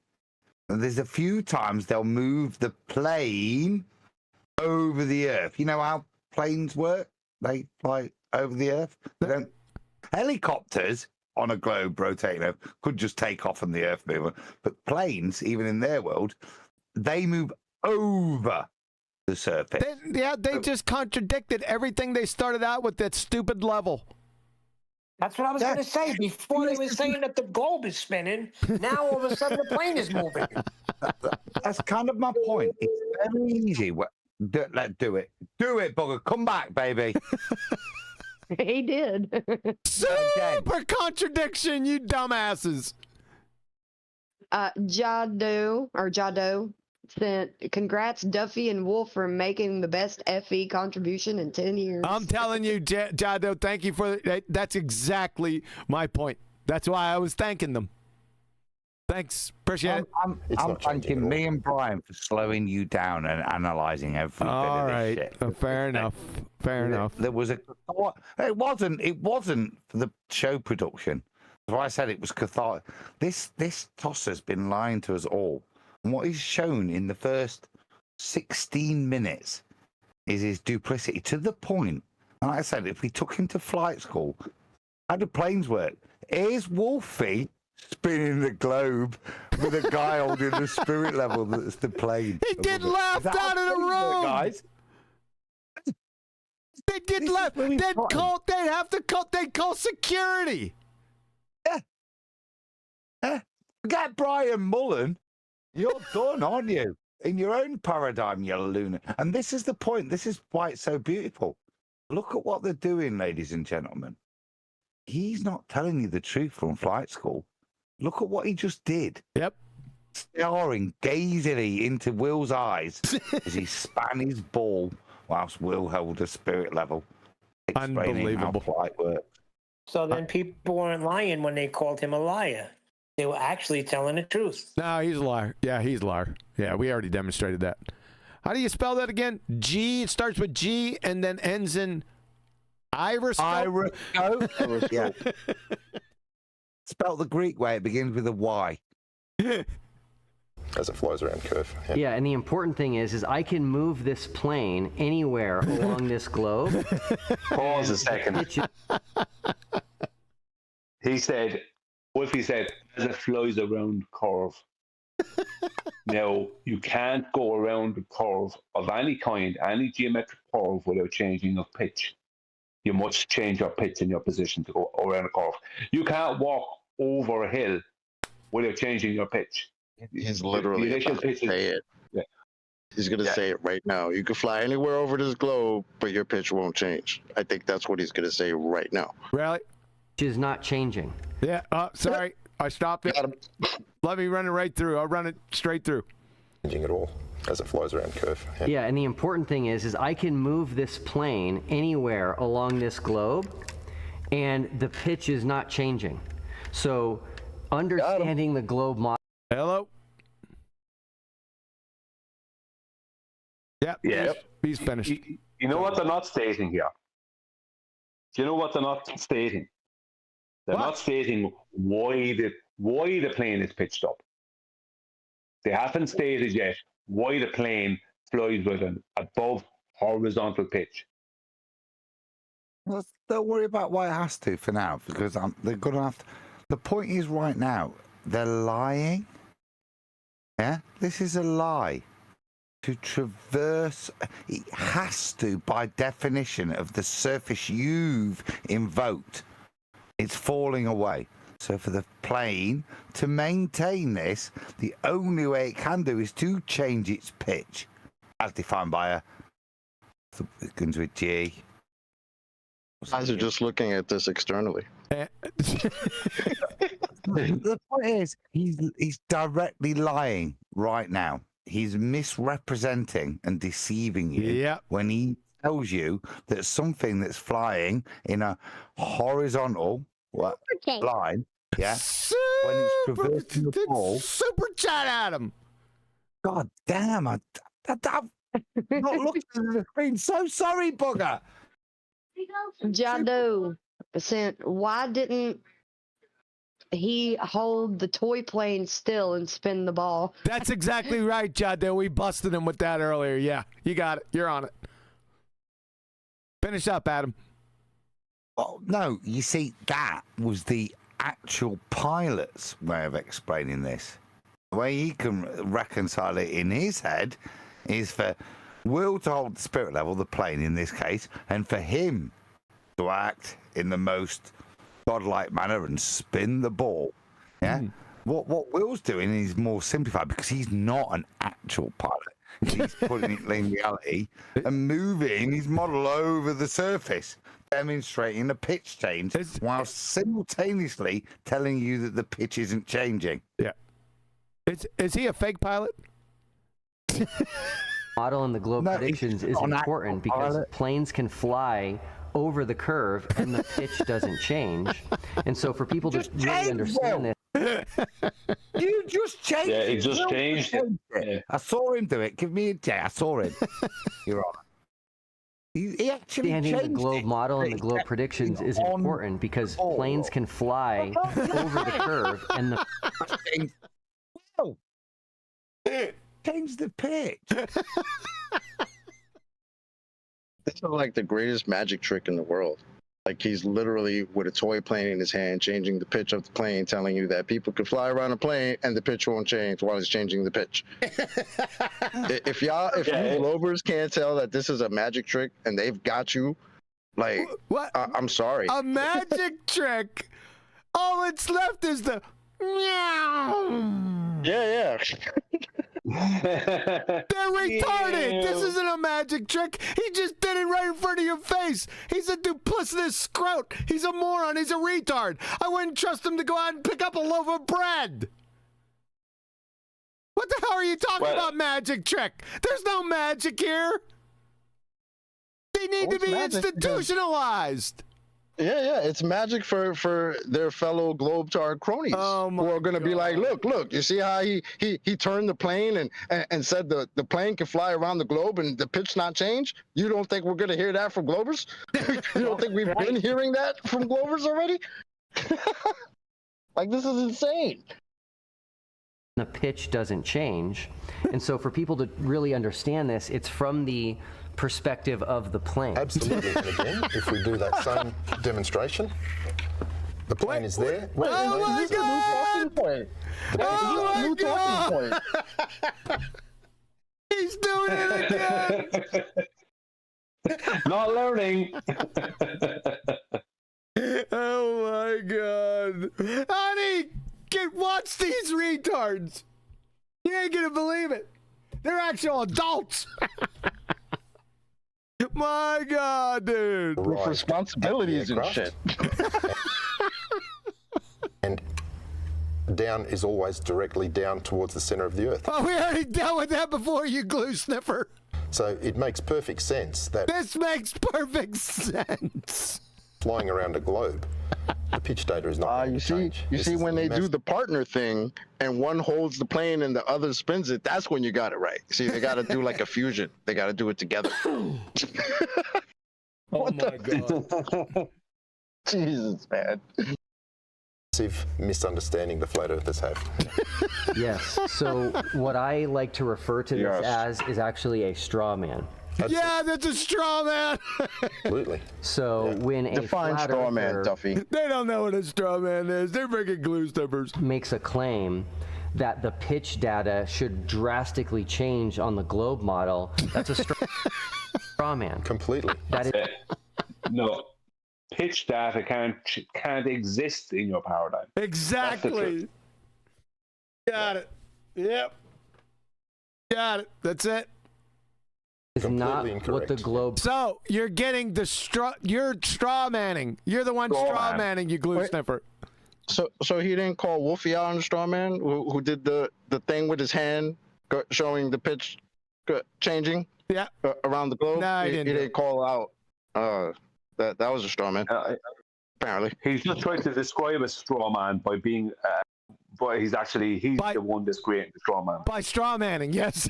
And there's a few times they'll move the plane over the Earth. You know how planes work? They fly over the Earth. They don't. Helicopters on a globe rotating Earth could just take off on the Earth movement, but planes, even in their world, they move over the surface. They just contradicted everything they started out with, that stupid level. That's what I was going to say. Before they were saying that the globe is spinning, now all of a sudden the plane is moving. That's kind of my point. It's very easy. Let's do it. Do it, bugger. Come back, baby. He did. Super contradiction, you dumbasses. Jado sent, congrats Duffy and Wolf for making the best FE contribution in 10 years. I'm telling you, Jado, thank you for that. That's exactly my point. That's why I was thanking them. Thanks. Appreciate it. I'm thanking me and Brian for slowing you down and analysing every bit of this shit. Fair enough. Fair enough. There was it wasn't for the show production. That's why I said it was cathartic. This tosser's been lying to us all. And what he's shown in the first 16 minutes is his duplicity to the point. And like I said, if we took him to flight school, how do planes work? Here's Wolfie spinning the globe with a guy holding the spirit level that's the plane. He get laughed out of the room, guys. They get left. They'd call security. Yeah. Forget Brian Mullen. You're done, aren't you? In your own paradigm, you lunatic. And this is the point. This is why it's so beautiful. Look at what they're doing, ladies and gentlemen. He's not telling you the truth from flight school. Look at what he just did. Yep. Staring gazingly into Will's eyes as he span his ball whilst Will held a spirit level. Unbelievable. How flight works. So then people weren't lying when they called him a liar. They were actually telling the truth. No, he's a liar. Yeah, he's a liar. Yeah, we already demonstrated that. How do you spell that again? G. It starts with G and then ends in iriscope. Iriscope. Yeah. Spelled the Greek way. It begins with a Y. As it flies around curve. Yeah, and the important thing is I can move this plane anywhere along this globe. Pause a second. Wolfie said, as it flies around curve. Now, you can't go around the curve of any kind, any geometric curve, without changing your pitch. You must change your pitch and your position to go around a curve. You can't walk over a hill without changing your pitch. He's literally about to say it. Yeah. He's going to say it right now. You can fly anywhere over this globe, but your pitch won't change. I think that's what he's going to say right now. Really? Which is not changing. Yeah. Sorry. I stopped it. Let me run it right through. I'll run it straight through. Changing at all. as it flies around curve. Yeah, and the important thing is I can move this plane anywhere along this globe, and the pitch is not changing. So, understanding the globe model. Hello. Yep. Yeah. He's finished. You know what they're not stating here? Do you know what they're not stating? They're not stating why the plane is pitched up. They haven't stated yet why the plane flies with an above horizontal pitch. Well, don't worry about why it has to for now, because they're going to have to. The point is, right now, they're lying. Yeah? This is a lie. To traverse, it has to, by definition of the surface you've invoked, it's falling away. So for the plane to maintain this, the only way it can do is to change its pitch, as defined by begins with G. Guys are just looking at this externally. The point is, he's directly lying right now. He's misrepresenting and deceiving you when he tells you that something that's flying in a horizontal line, when it's traversing the ball. Super chat at him. God damn, I'm not looking at the screen. So sorry, bugger. Jado, why didn't he hold the toy plane still and spin the ball? That's exactly right, Jado. We busted him with that earlier. Yeah, you got it. You're on it. Finish up, Adam. Oh, no, you see, that was the actual pilot's way of explaining this. The way he can reconcile it in his head is for Will to hold the spirit level, the plane in this case, and for him to act in the most godlike manner and spin the ball. Yeah. What Will's doing is more simplified because he's not an actual pilot. He's putting it in reality and moving his model over the surface, demonstrating the pitch change while simultaneously telling you that the pitch isn't changing. Yeah. Is he a fake pilot? Model in the globe predictions is important because planes can fly over the curve and the pitch doesn't change. And so for people to really understand this. You just changed it. Yeah, it just changed it. Yeah. I saw him do it. Give me a day. I saw him. You're right. He actually Understanding changed the globe it. model and the globe predictions is important because planes can fly over the curve and the change the pitch. This is like the greatest magic trick in the world. Like he's literally with a toy plane in his hand, changing the pitch of the plane, telling you that people can fly around a plane and the pitch won't change while he's changing the pitch. If you Globers can't tell that this is a magic trick and they've got you, like, I'm sorry. A magic trick? All that's left is the meow. Yeah. They're retarded. This isn't a magic trick. He just did it right in front of your face. He's a duplicitous scrote. He's a moron. He's a retard. I wouldn't trust him to go out and pick up a loaf of bread. What the hell are you talking about, magic trick? There's no magic here. They need to be institutionalized. Yeah, it's magic for their fellow Globetar cronies who are going to be like, look, you see how he turned the plane and said the plane can fly around the globe and the pitch not change? You don't think we're going to hear that from Globers? You don't think we've been hearing that from Globers already? Like, this is insane. The pitch doesn't change. And so for people to really understand this, it's from the perspective of the plane. Absolutely. And again, if we do that same demonstration, the plane is there. Oh my God! Oh my God! He's doing it again! Not learning. Oh my God. Honey, watch these retards. You ain't gonna believe it. They're actual adults. My God, dude. Responsibilities and shit. And down is always directly down towards the center of the Earth. Oh, we already dealt with that before, you glue sniffer. So it makes perfect sense that This makes perfect sense. flying around a globe, the pitch data is not. You see, when they do the partner thing and one holds the plane and the other spins it, that's when you got it right. See, they got to do like a fusion. They got to do it together. Oh my God. Jesus, man. Misunderstanding the flat earthers have. Yes. So what I like to refer to this as is actually a straw man. Yeah, that's a straw man. Absolutely. So when a Define flat straw man, earther Duffy. They don't know what a straw man is. They're freaking glue sniffers. Makes a claim that the pitch data should drastically change on the globe model, that's a straw man. Completely. That is No. Pitch data can't exist in your paradigm. Exactly. Got it. Yep. Got it. That's it. Is not what the globe. So you're getting the you're straw manning. You're the one straw manning, you glue sniffer. So he didn't call Wolfie out on the straw man who did the thing with his hand showing the pitch changing. Yeah. Around the globe. No, he didn't call out. That was a straw man. Apparently, he's just trying to describe a straw man by being, but he's the one that's creating the straw man. By straw manning, yes.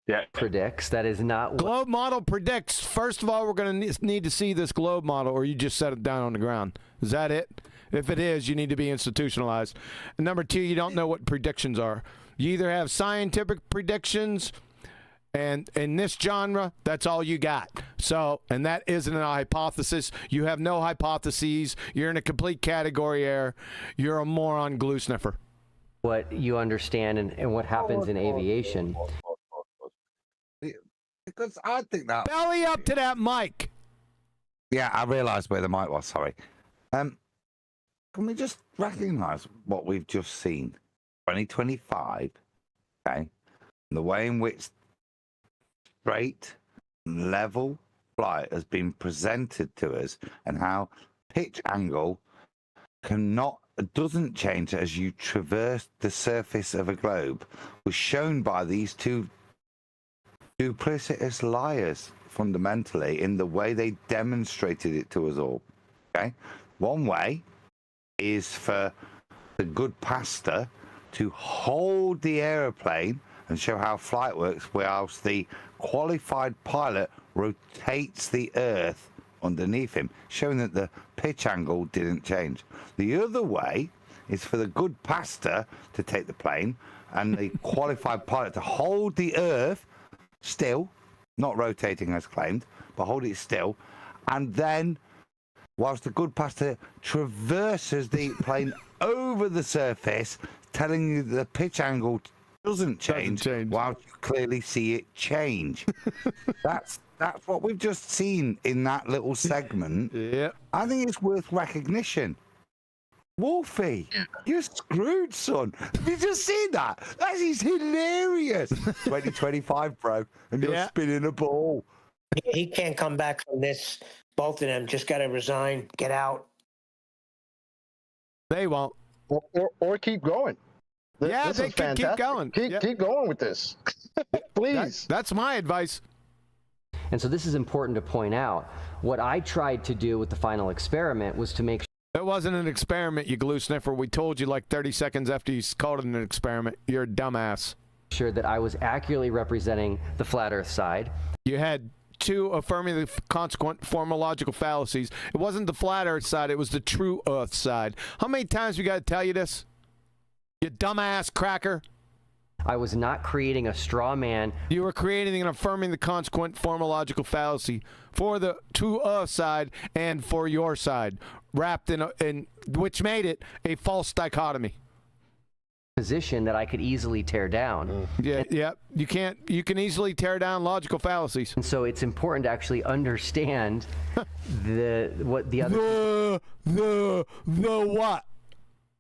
Yeah. Predicts that is not. Globe model predicts. First of all, we're going to need to see this globe model, or you just set it down on the ground. Is that it? If it is, you need to be institutionalized. And number two, you don't know what predictions are. You either have scientific predictions. And in this genre, that's all you got. So, and that isn't a hypothesis. You have no hypotheses. You're in a complete category error. You're a moron glue sniffer. What you understand and what happens in aviation. Because I think that... Belly up to that mic. Yeah, I realised where the mic was, sorry. Can we just recognise what we've just seen? 2025, okay? The way in which straight, level flight has been presented to us, and how pitch angle doesn't change as you traverse the surface of a globe, was shown by these two duplicitous liars fundamentally in the way they demonstrated it to us all. Okay, one way is for the good pastor to hold the aeroplane and show how flight works, whilst the qualified pilot rotates the earth underneath him, showing that the pitch angle didn't change. The other way is for the good pastor to take the plane and the qualified pilot to hold the earth still, not rotating as claimed, but hold it still, and then whilst the good pastor traverses the plane over the surface, telling you that the pitch angle doesn't change. While you clearly see it change. That's what we've just seen in that little segment. Yeah, I think it's worth recognition. Wolfie, you're screwed, son. Have you just seen that? That is hilarious. 2025, bro, and you're spinning a ball. He can't come back from this. Both of them just got to resign, get out. They won't. Or keep going. Yeah, this they is can keep fantastic. going. Keep going with this. Please. That's my advice. And so this is important to point out. What I tried to do with the final experiment was to make sure it wasn't an experiment, you glue sniffer. We told you like 30 seconds after you called it an experiment. You're a dumbass. Sure that I was accurately representing the flat earth side. You had two affirmative consequent formological fallacies. It wasn't the flat earth side, it was the true earth side. How many times we got to tell you this? You dumbass cracker. I was not creating a straw man. You were creating and affirming the consequent formological fallacy for the true earth side and for your side, wrapped in which made it a false dichotomy. Position that I could easily tear down. Yeah. You can easily tear down logical fallacies. And so it's important to actually understand the what.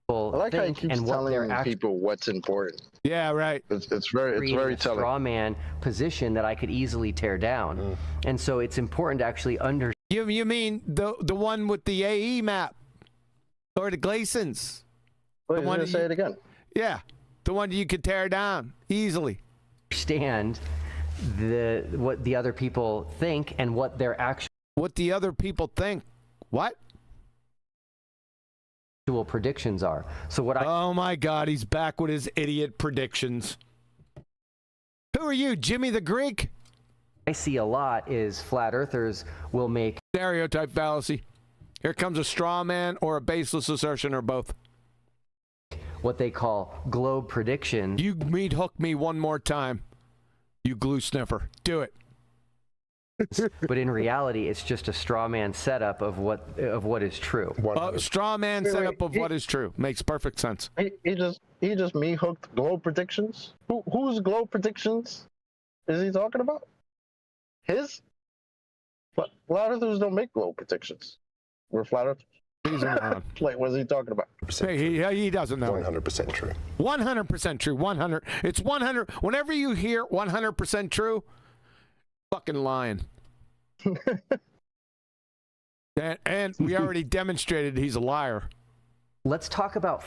I like how he keeps telling people what's important. Yeah, right. It's very telling. Straw man position that I could easily tear down. And so it's important to actually understand. You mean the one with the AE map or the Gleasons? Wait, want to say it again? Yeah, the one you could tear down easily. Understand what the other people think and what their actual think. What? Actual predictions are. So what Oh my God, he's back with his idiot predictions. Who are you, Jimmy the Greek? I see a lot is flat earthers will make stereotype fallacy. Here comes a straw man or a baseless assertion or both. What they call globe predictions. You meat hook me one more time, you glue sniffer. Do it. But in reality, it's just a straw man setup of what is true. Straw man setup of what is true. Makes perfect sense. He just me hooked globe predictions. Whose globe predictions is he talking about? His? But flat earthers don't make globe predictions. We're flat earthers. He's around. Like, what is he talking about? Hey, he doesn't know. 100% true. 100% true. 100. It's 100. Whenever you hear 100% true, fucking lying. and we already demonstrated he's a liar. Let's talk about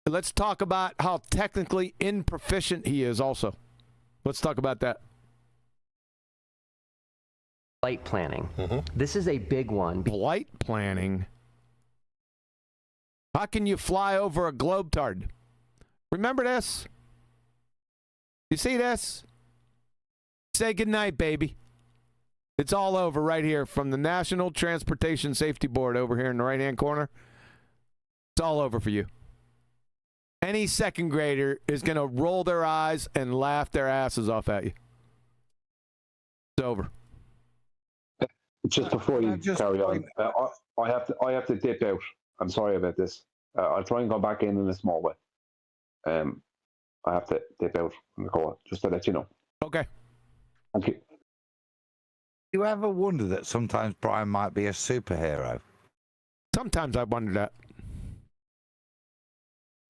Let's talk about how technically improficient he is also. Let's talk about that. Flight planning. This is a big one. Flight planning? How can you fly over a globetard? Remember this? You see this? Say goodnight, baby. It's all over right here from the National Transportation Safety Board over here in the right-hand corner. It's all over for you. Any second grader is going to roll their eyes and laugh their asses off at you. It's over. Just before you carry on, I have to dip out. I'm sorry about this. I'll try and come back in a small way. I have to dip out from the call, just to let you know. Okay. Thank you. Do you ever wonder that sometimes Brian might be a superhero? Sometimes I wonder that.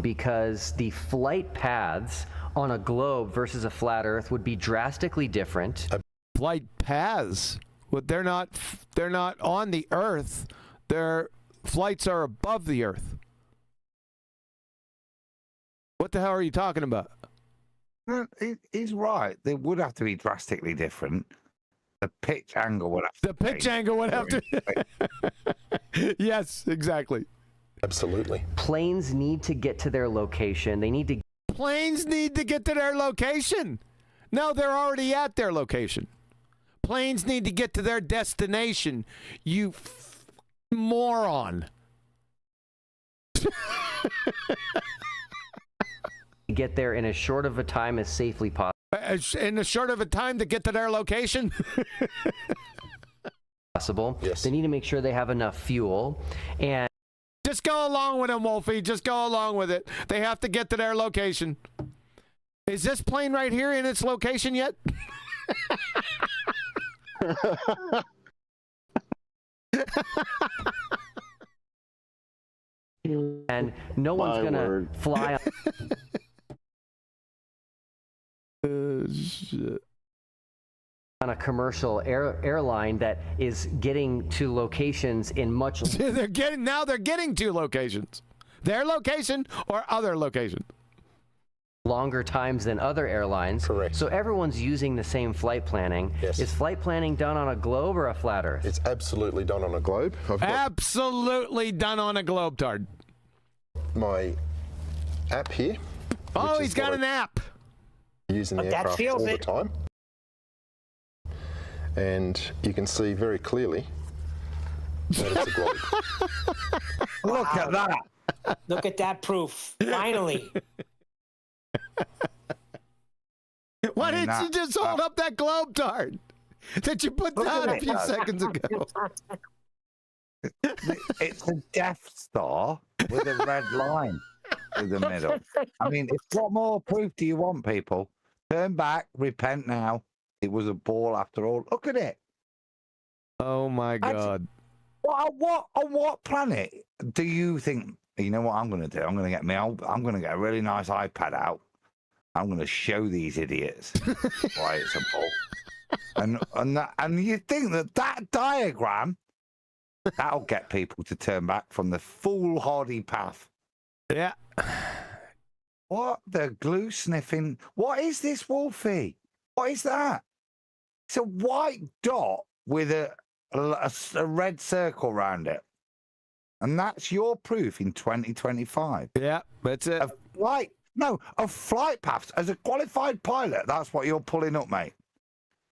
Because the flight paths on a globe versus a flat Earth would be drastically different. Flight paths? Well, they're not on the Earth. Their flights are above the Earth. What the hell are you talking about? He's right. They would have to be drastically different. The pitch angle would have to. The pitch angle would have to. Yes, exactly. Absolutely. Planes need to get to their location. Planes need to get to their location. No, they're already at their location. Planes need to get to their destination. You moron. Get there in as short of a time as safely possible. In as short of a time to get to their location? Possible. Yes. They need to make sure they have enough fuel. And just go along with them, Wolfie. Just go along with it. They have to get to their location. Is this plane right here in its location yet? And no one's gonna fly shit. On a commercial airline that is getting to locations in much they're getting to locations. Their location or other location. Longer times than other airlines. Correct. So everyone's using the same flight planning. Yes. Is flight planning done on a globe or a flat Earth? It's absolutely done on a globe. Absolutely done on a globetard. My app here. Oh, he's got an app. Using the aircraft all the time. And you can see very clearly that it's a globe. Look at that. Look at that proof. Finally. Why didn't you just hold up that globetard that you put down a few seconds ago? It's a Death Star with a red line through the middle. I mean, what more proof do you want, people? Turn back, repent now. It was a ball after all. Look at it. Oh my God. On what planet do you think? You know what I'm going to do? I'm going to get a really nice iPad out. I'm going to show these idiots why it's a ball. And you think that diagram that'll get people to turn back from the foolhardy path Yeah. What the glue sniffing? What is this, Wolfie? What is that? It's a white dot with a red circle around it. And that's your proof in 2025. Yeah, that's it. Of flight paths. As a qualified pilot, that's what you're pulling up, mate.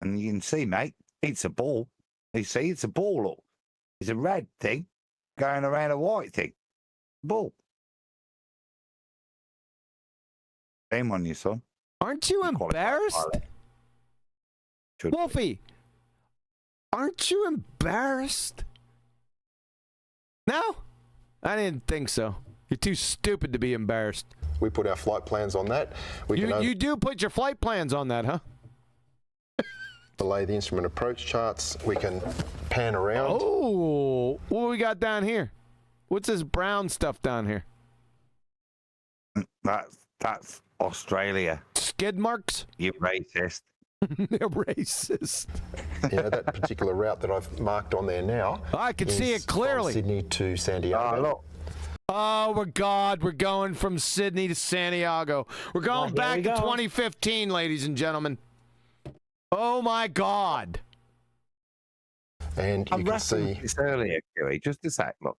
And you can see, mate, it's a ball. You see, it's a ball. Look. It's a red thing going around a white thing. Ball. Shame on you, son. Aren't you embarrassed? Wolfie, aren't you embarrassed? No? I didn't think so. You're too stupid to be embarrassed. We put our flight plans on that. You do put your flight plans on that, huh? Delay the instrument approach charts. We can pan around. Oh, what we got down here? What's this brown stuff down here? That's Australia. Skid marks? You racist. They're racist. You know, that particular route that I've marked on there now. I can see it clearly. From Sydney to Santiago. Look. Oh, we're going from Sydney to Santiago. We're going back to 2015, ladies and gentlemen. Oh, my God. And you can see... this earlier, Huey. Just a sec. Look.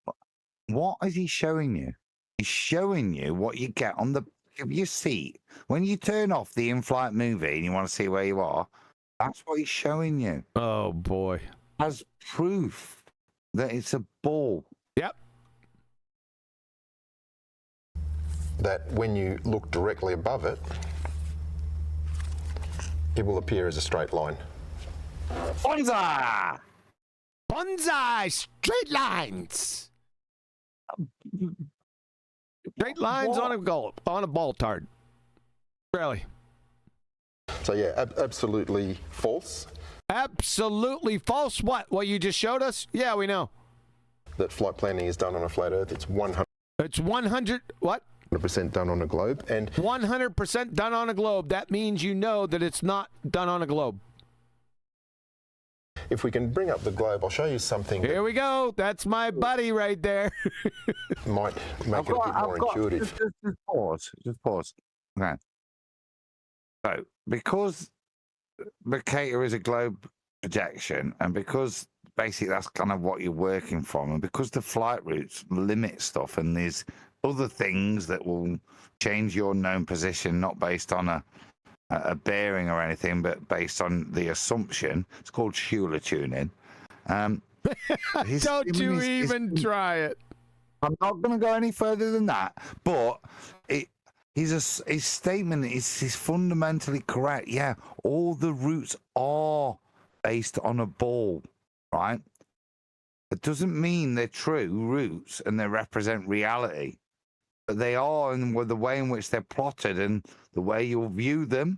What is he showing you? He's showing you what you get on the of your seat. When you turn off the in-flight movie and you want to see where you are, that's what he's showing you. Oh, boy. As proof that it's a ball. Yep. That when you look directly above it, it will appear as a straight line. Bonsai! Bonsai! Straight lines! Straight lines on a ball tard. Really? So yeah, absolutely false. Absolutely false. What you just showed us? Yeah, we know. That flight planning is done on a flat Earth. It's 100. It's 100. What? 100% done on a globe, and 100% done on a globe. That means you know that it's not done on a globe. If we can bring up the globe, I'll show you something. Here we go. That's my buddy right there. Might make it a bit more intuitive. Just pause. Okay. So, because Mercator is a globe projection, and because basically that's kind of what you're working from, and because the flight routes limit stuff, and there's other things that will change your known position, not based on a bearing or anything, but based on the assumption. It's called Schuler tuning. Don't you even try it. I'm not going to go any further than that, but his statement is fundamentally correct. Yeah, all the routes are based on a ball, right? It doesn't mean they're true routes and they represent reality. But they are, and with the way in which they're plotted and the way you'll view them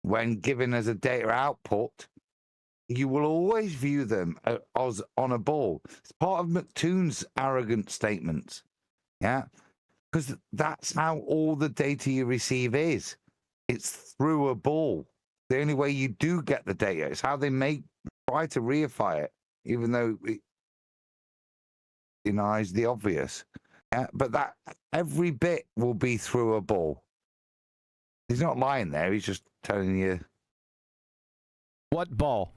when given as a data output, you will always view them as on a ball. It's part of McToon's arrogant statements, yeah? Because that's how all the data you receive is. It's through a ball. The only way you do get the data is how they try to reify it, even though it denies the obvious. Yeah, but that every bit will be through a ball. He's not lying there. He's just telling you. What ball?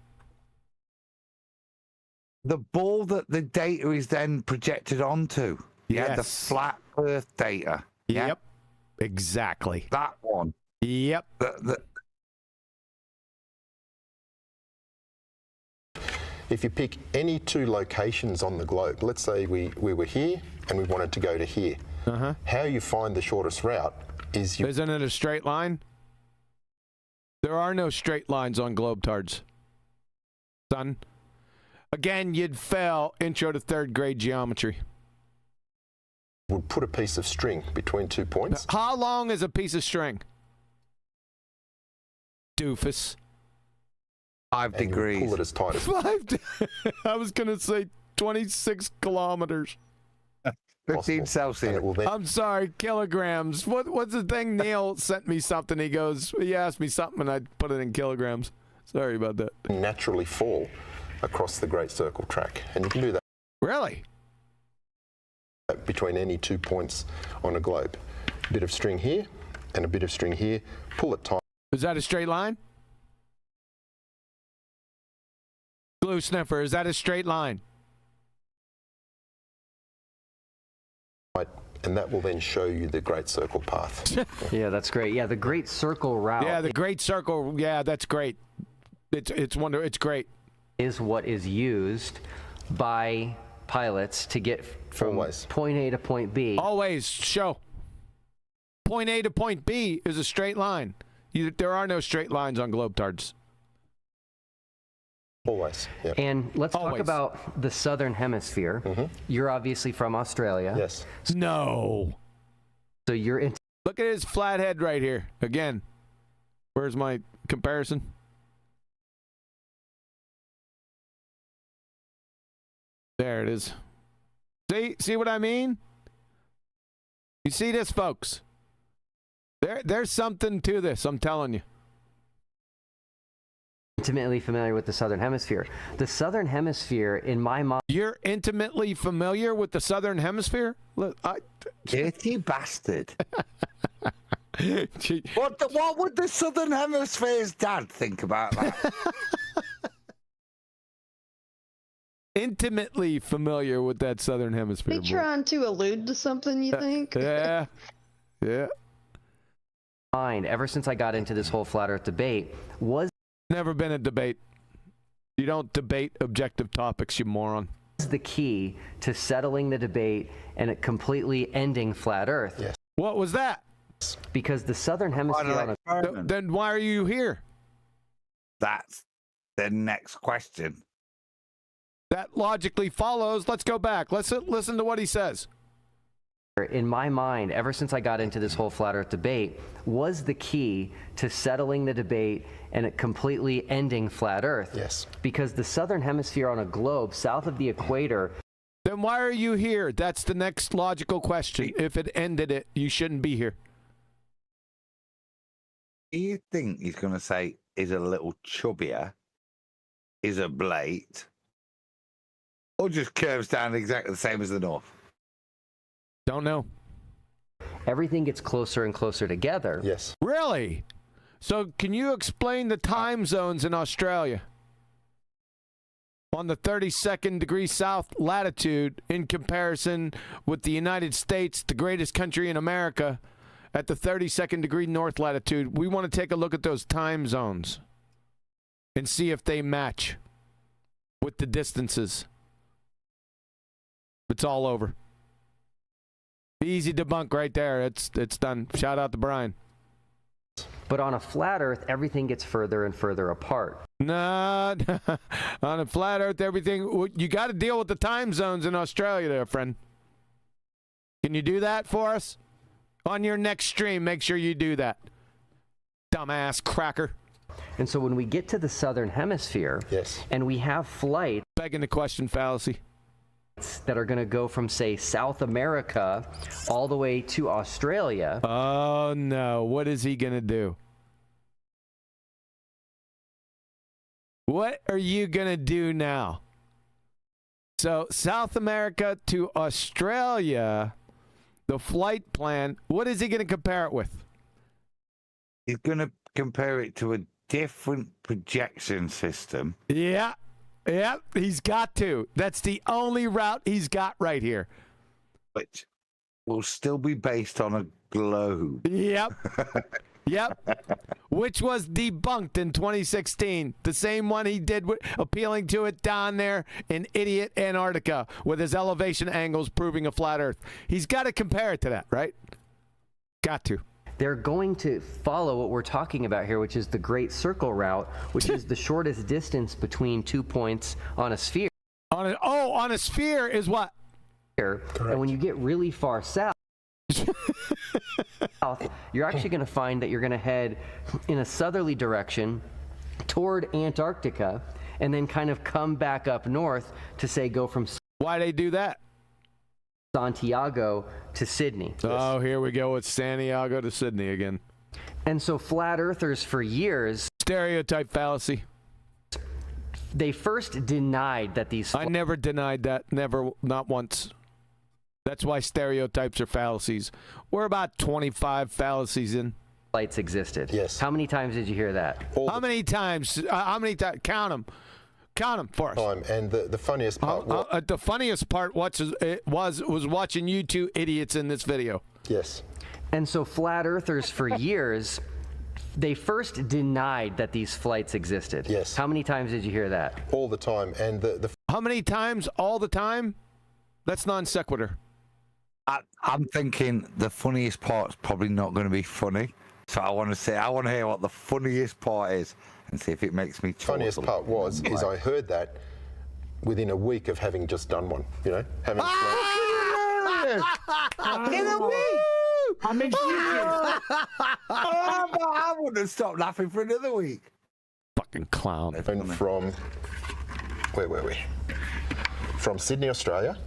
The ball that the data is then projected onto. Yes. Yeah, the flat Earth data. Yeah? Yep. Exactly. That one. Yep. If you pick any two locations on the globe, let's say we were here and we wanted to go to here. How you find the shortest route is you... Isn't it a straight line? There are no straight lines on globetards, son. Again, you'd fail intro to third grade geometry. Would put a piece of string between 2 points. How long is a piece of string? Doofus. 5 degrees. Pull it as tight as... I was going to say 26 kilometers. 15 Celsius. I'm sorry, kilograms. What's the thing? Neil sent me something. He asked me something, and I put it in kilograms. Sorry about that. Naturally fall across the Great Circle track, and you can do that. Really? between any 2 points on a globe. A bit of string here and a bit of string here. Pull it tight. Is that a straight line? Glue sniffer, is that a straight line? And that will then show you the Great Circle path. Yeah, that's great. Yeah, the Great Circle route. Yeah, the Great Circle. Yeah, that's great. It's great. Is what is used by pilots to get from point A to point B. Always show. Point A to point B is a straight line. There are no straight lines on globetards. Always. Yep. And let's talk about the Southern Hemisphere. You're obviously from Australia. Yes. No. So you're in. Look at his flat head right here. Again. Where's my comparison? There it is. See what I mean? You see this, folks? There's something to this, I'm telling you. Intimately familiar with the Southern Hemisphere. The Southern Hemisphere, in my mind... You're intimately familiar with the Southern Hemisphere? Look, dirty bastard. What would the Southern Hemisphere's dad think about that? Intimately familiar with that Southern Hemisphere. They trying to allude to something, you think? Yeah. Yeah. Ever since I got into this whole flat Earth debate was... Never been a debate. You don't debate objective topics, you moron. The key to settling the debate and it completely ending flat Earth. Yes. What was that? Because the Southern Hemisphere... Then why are you here? That's the next question. That logically follows. Let's go back. Let's listen to what he says. In my mind, ever since I got into this whole flat Earth debate, was the key to settling the debate and it completely ending flat Earth. Yes. Because the Southern Hemisphere on a globe south of the equator... Then why are you here? That's the next logical question. If it ended it, you shouldn't be here. Do you think he's going to say is a little chubbier, is a blade, or just curves down exactly the same as the North? Don't know. Everything gets closer and closer together. Yes. Really? So can you explain the time zones in Australia? On the 32nd degree south latitude in comparison with the United States, the greatest country in America, at the 32nd degree north latitude. We want to take a look at those time zones and see if they match with the distances. It's all over. Easy debunk right there. It's done. Shout out to Brian. But on a flat Earth, everything gets further and further apart. Nah, on a flat Earth, everything... You got to deal with the time zones in Australia there, friend. Can you do that for us? On your next stream, make sure you do that. Dumbass cracker. And so when we get to the Southern Hemisphere, yes, and we have flight... Begging the question fallacy. That are going to go from, say, South America all the way to Australia. Oh, no. What is he going to do? What are you going to do now? So, South America to Australia, the flight plan, what is he going to compare it with? He's going to compare it to a different projection system. Yeah. Yep, he's got to. That's the only route he's got right here. Which will still be based on a globe. Yep. Yep. Which was debunked in 2016. The same one he did appealing to it down there in idiot Antarctica with his elevation angles proving a flat Earth. He's got to compare it to that, right? Got to. They're going to follow what we're talking about here, which is the Great Circle route, which is the shortest distance between 2 points on a sphere. On a sphere is what? And when you get really far south, you're actually going to find that you're going to head in a southerly direction toward Antarctica and then kind of come back up north to, say, go from... Why they do that? Santiago to Sydney. Oh, here we go with Santiago to Sydney again. And so flat earthers for years... Stereotype fallacy. They first denied that these... I never denied that. Never. Not once. That's why stereotypes are fallacies. We're about 25 fallacies in. Flights existed. Yes. How many times did you hear that? How many times? Count them. Count them for us. And the funniest part the funniest part was watching you two idiots in this video. Yes. And so flat earthers for years, they first denied that these flights existed. Yes. How many times did you hear that? All the time. And how many times all the time? That's non sequitur. I'm thinking the funniest part's probably not going to be funny. So I want to hear what the funniest part is and see if it makes me chuckle. Funniest part is I heard that within a week of having just done one, you know, having in a week. I'm in I wouldn't have stopped laughing for another week. Fucking clown. And from where were we? From Sydney, Australia.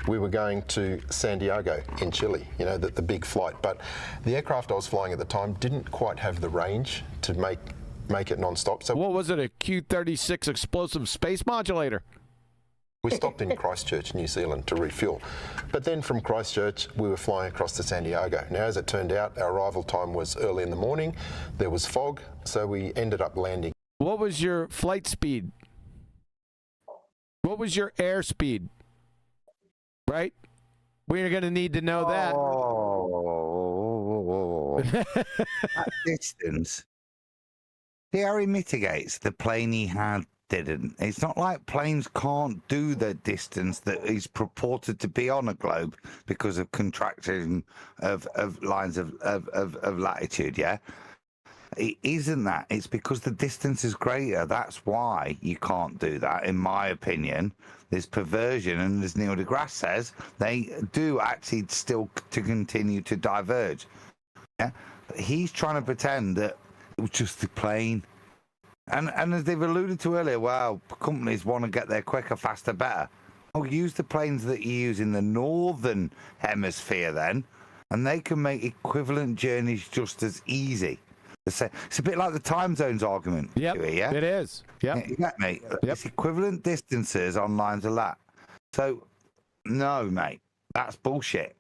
We were going to San Diego in Chile, you know, the big flight. But the aircraft I was flying at the time didn't quite have the range to make it non-stop. So what was it, a Q-36 explosive space modulator? We stopped in Christchurch, New Zealand to refuel. But then from Christchurch, we were flying across to San Diego. Now, as it turned out, our arrival time was early in the morning. There was fog, so we ended up landing. What was your flight speed? What was your airspeed? Right? We're going to need to know that. That distance. See how he mitigates? The plane he had didn't. It's not like planes can't do the distance that is purported to be on a globe because of contraction of lines of latitude, yeah? It isn't that. It's because the distance is greater. That's why you can't do that, in my opinion. There's perversion, and as Neil deGrasse says, they do actually still to continue to diverge. Yeah? But he's trying to pretend that it was just the plane. And as they've alluded to earlier, well, companies want to get there quicker, faster, better. Oh, use the planes that you use in the northern hemisphere then, and they can make equivalent journeys just as easy. It's a bit like the time zones argument. Yep, yeah, it is. Yeah, you get me. It's equivalent distances on lines of that. So, no, mate, that's bullshit.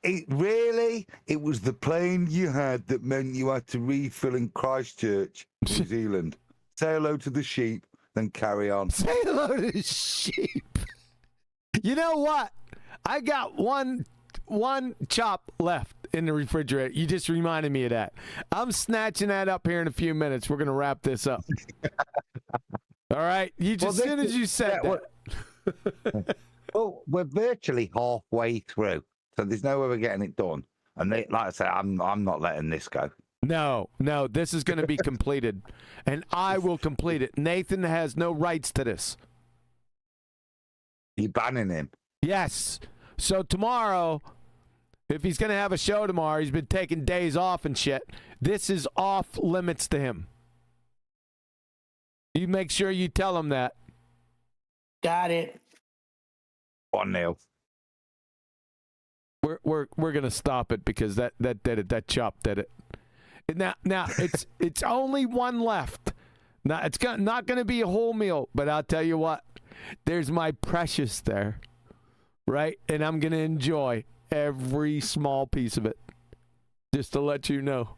It was the plane you had that meant you had to refill in Christchurch, New Zealand. Say hello to the sheep, then carry on. Say hello to the sheep. You know what? I got one chop left in the refrigerator. You just reminded me of that. I'm snatching that up here in a few minutes. We're going to wrap this up. All right? As soon as you said that. Well, we're virtually halfway through, so there's no way we're getting it done. And like I said, I'm not letting this go. No, this is going to be completed, and I will complete it. Nathan has no rights to this. You banning him? Yes. So tomorrow, if he's going to have a show tomorrow, he's been taking days off and shit. This is off limits to him. You make sure you tell him that. Got it. 1-0. We're going to stop it because that did it. That chop did it. Now it's only one left. Now it's not going to be a whole meal, but I'll tell you what. There's my precious there, right? And I'm going to enjoy every small piece of it, just to let you know.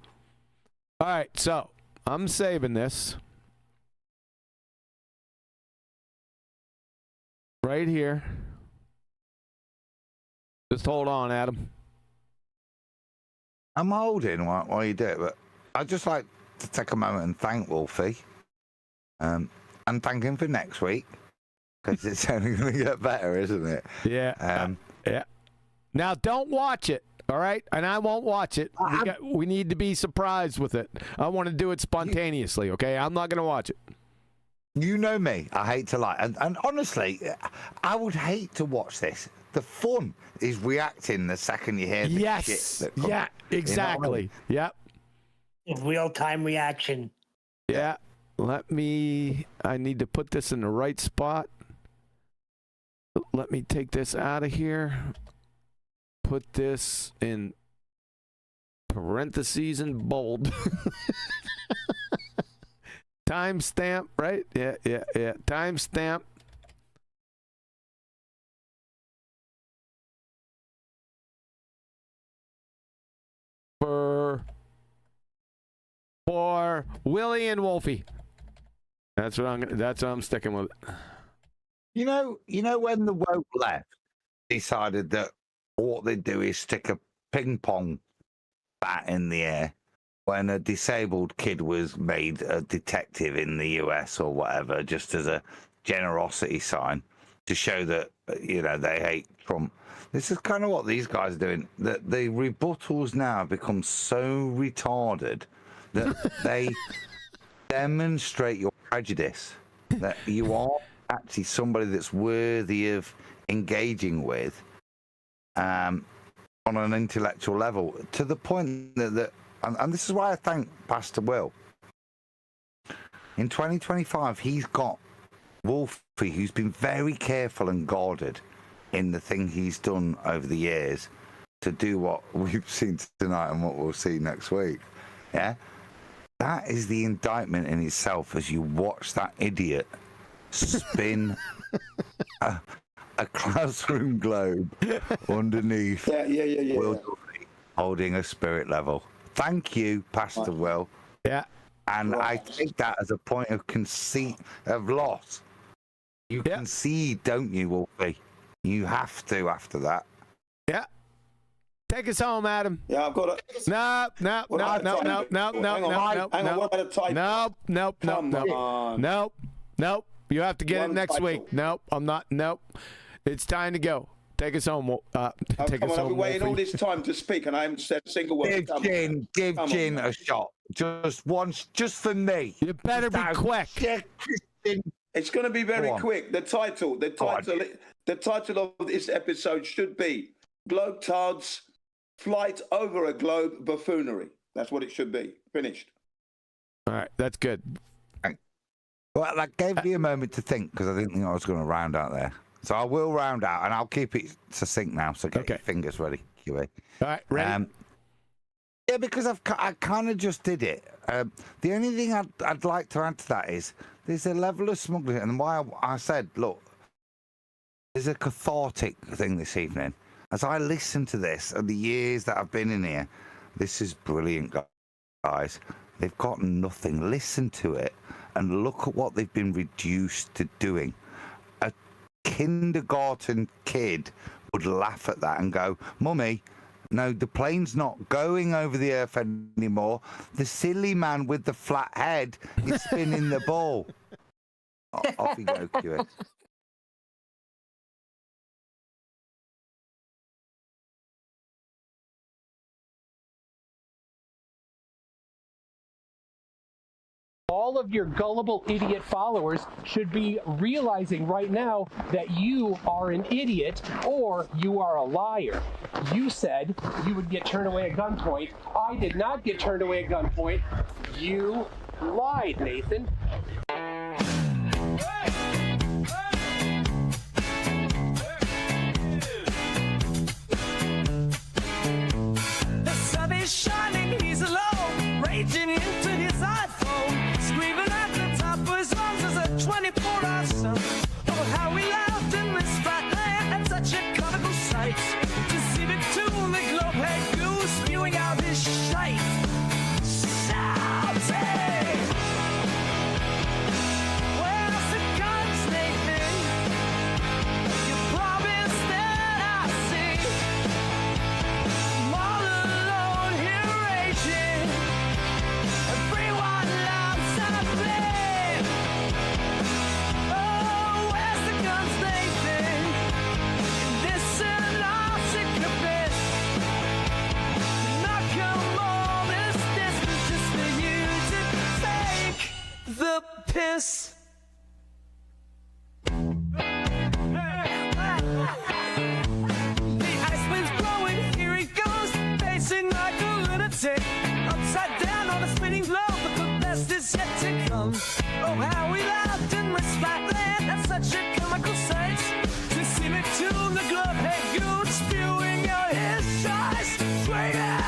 All right, so I'm saving this right here. Just hold on, Adam. I'm holding while you do it, but I'd just like to take a moment and thank Wolfie, and thank him for next week, because it's only going to get better, isn't it? Yeah. Yeah. Now, don't watch it, all right? And I won't watch it. We need to be surprised with it. I want to do it spontaneously, okay? I'm not going to watch it. You know me. I hate to lie. And honestly, I would hate to watch this. The fun is reacting the second you hear the shit that comes. Yeah, exactly. You know what I mean? Yep. Real-time reaction. Yeah. I need to put this in the right spot. Let me take this out of here. Put this in parentheses and bold. Timestamp, right? Yeah. Timestamp. for Willie and Wolfie. That's what I'm sticking with. You know when the woke left decided that what they do is stick a ping pong bat in the air when a disabled kid was made a detective in the US or whatever, just as a generosity sign to show that, they hate Trump. This is kind of what these guys are doing. That the rebuttals now become so retarded that they demonstrate your prejudice, that you are actually somebody that's worthy of engaging with on an intellectual level, to the point that and this is why I thank Pastor Will. In 2025, he's got Wolfie, who's been very careful and guarded in the thing he's done over the years to do what we've seen tonight and what we'll see next week. Yeah? That is the indictment in itself as you watch that idiot spin a classroom globe underneath Will Duffy holding a spirit level. Thank you, Pastor Will. Yeah. And I take that as a point of conceit of loss. You concede, don't you, Wolfie? You have to after that. Yeah. Take us home, Adam. Yeah, I've got to. No. You have to get it next week. Nope, I'm not. Nope. It's time to go. Take us home. Take us home. I've been waiting all this time to speak, and I haven't said a single word. Give Jin a shot. Just once, just for me. You better be quick. It's going to be very quick. The title of this episode should be Globetards Flight Over a Globe Buffoonery. That's what it should be. Finished. All right, that's good. Well, that gave me a moment to think, because I didn't think I was going to round out there. So I will round out, and I'll keep it succinct now, so get your fingers ready, QA. All right, ready? Yeah, because I kind of just did it. The only thing I'd like to add to that is there's a level of smuggling, and why I said, look, there's a cathartic thing this evening. As I listen to this, and the years that I've been in here, this is brilliant, guys. They've got nothing. Listen to it, and look at what they've been reduced to doing. A kindergarten kid would laugh at that and go, Mummy, no, the plane's not going over the earth anymore. The silly man with the flat head is spinning the ball. Off you go, QS. All of your gullible idiot followers should be realizing right now that you are an idiot or you are a liar. You said you would get turned away at gunpoint. I did not get turned away at gunpoint. You lied, Nathan. The sun is shining, he's alone, raging into his iPhone, screaming at the top of his lungs as a 24-hour sun. Oh, how we laughed in this fat land at such a comical sight. To see the two-leg globe-head goose spewing out his shite. Shouting! Where's the guns, Nathan? You promised that I see. I'm all alone here raging. Everyone loves a blame. Oh, where's the guns, Nathan? Listen, I'll sick of it. Not come all this distance just for you to take the piss. The ice wind's blowing, here he goes, pacing like a lunatic, upside down on a spinning globe, but the best is yet to come. Oh, how we laughed in this flat land at such a comical sight. To see me tune the glove head goon spewing out his shice, swinging.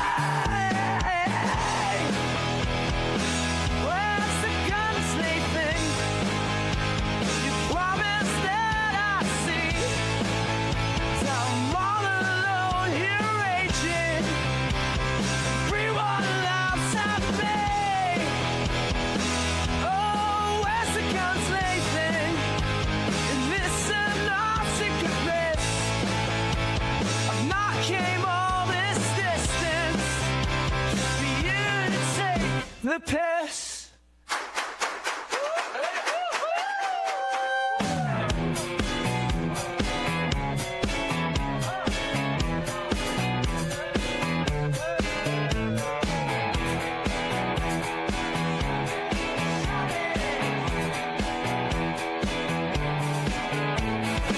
Where's the guns, Nathan? You promised that I see. So I'm all alone here raging. Everyone the piss.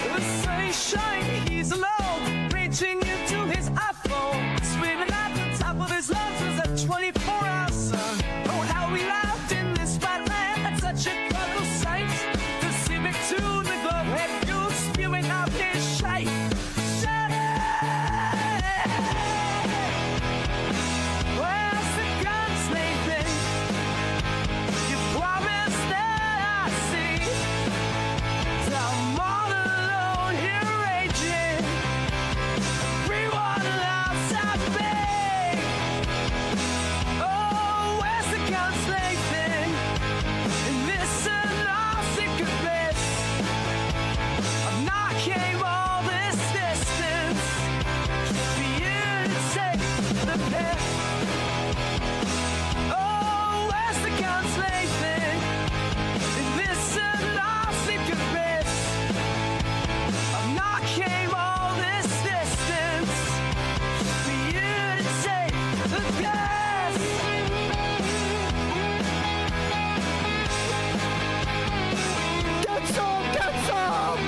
The sunshine, he's alone, reaching into his iPhone, screaming at the top of his lungs as a 24-hour sun. Oh, how we laughed in this spotlight at such a colorful sight. The civic tune, the glove head fuel spewing out his shite. Shut it! Where's the gunsmithing? You promised that I see. I'm all alone here raging. Everyone loves me. Oh, where's the gunsmithing? And listen, I'll secret bliss. I've not came all this distance for you to take the piss. Oh, where's the gunsmithing? And listen, I'll secret bliss. I've not came all this distance for you to take the piss. Get some! Get some!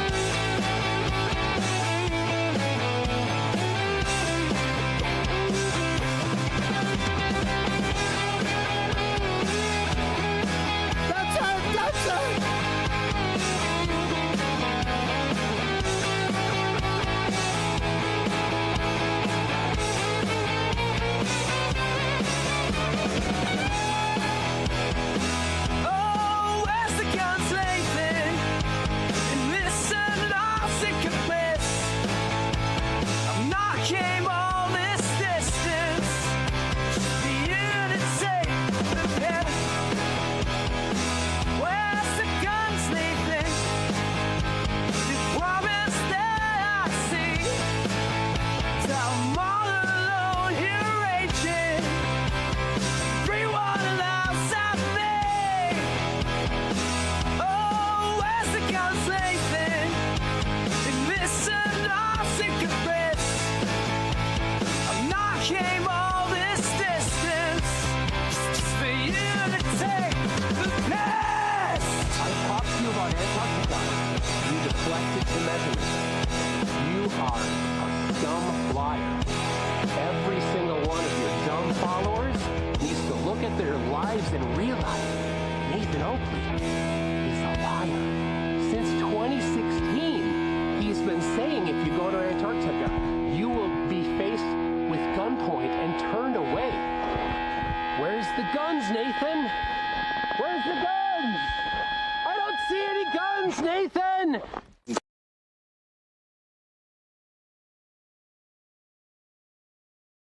That's it! That's it! Oh, where's the gunsmithing? And listen, I'll secret bliss. I've not came all this distance for you to take the piss. Where's the gunsmithing? You promised that I'd see. I'm all alone here raging. Everyone laughs at me. Oh, where's the gunsmithing? And listen, I'll secret bliss. I've not came all this distance just for you to take the piss. I talked to you about Antarctica. You deflected the measurements. You are a dumb liar. Every single one of your dumb followers needs to look at their lives and realize Nathan Oakley is a liar. Since 2016, he's been saying if you go to Antarctica, you will be faced with gunpoint and turned away. Where's the guns, Nathan? Where's the guns? I don't see any guns, Nathan!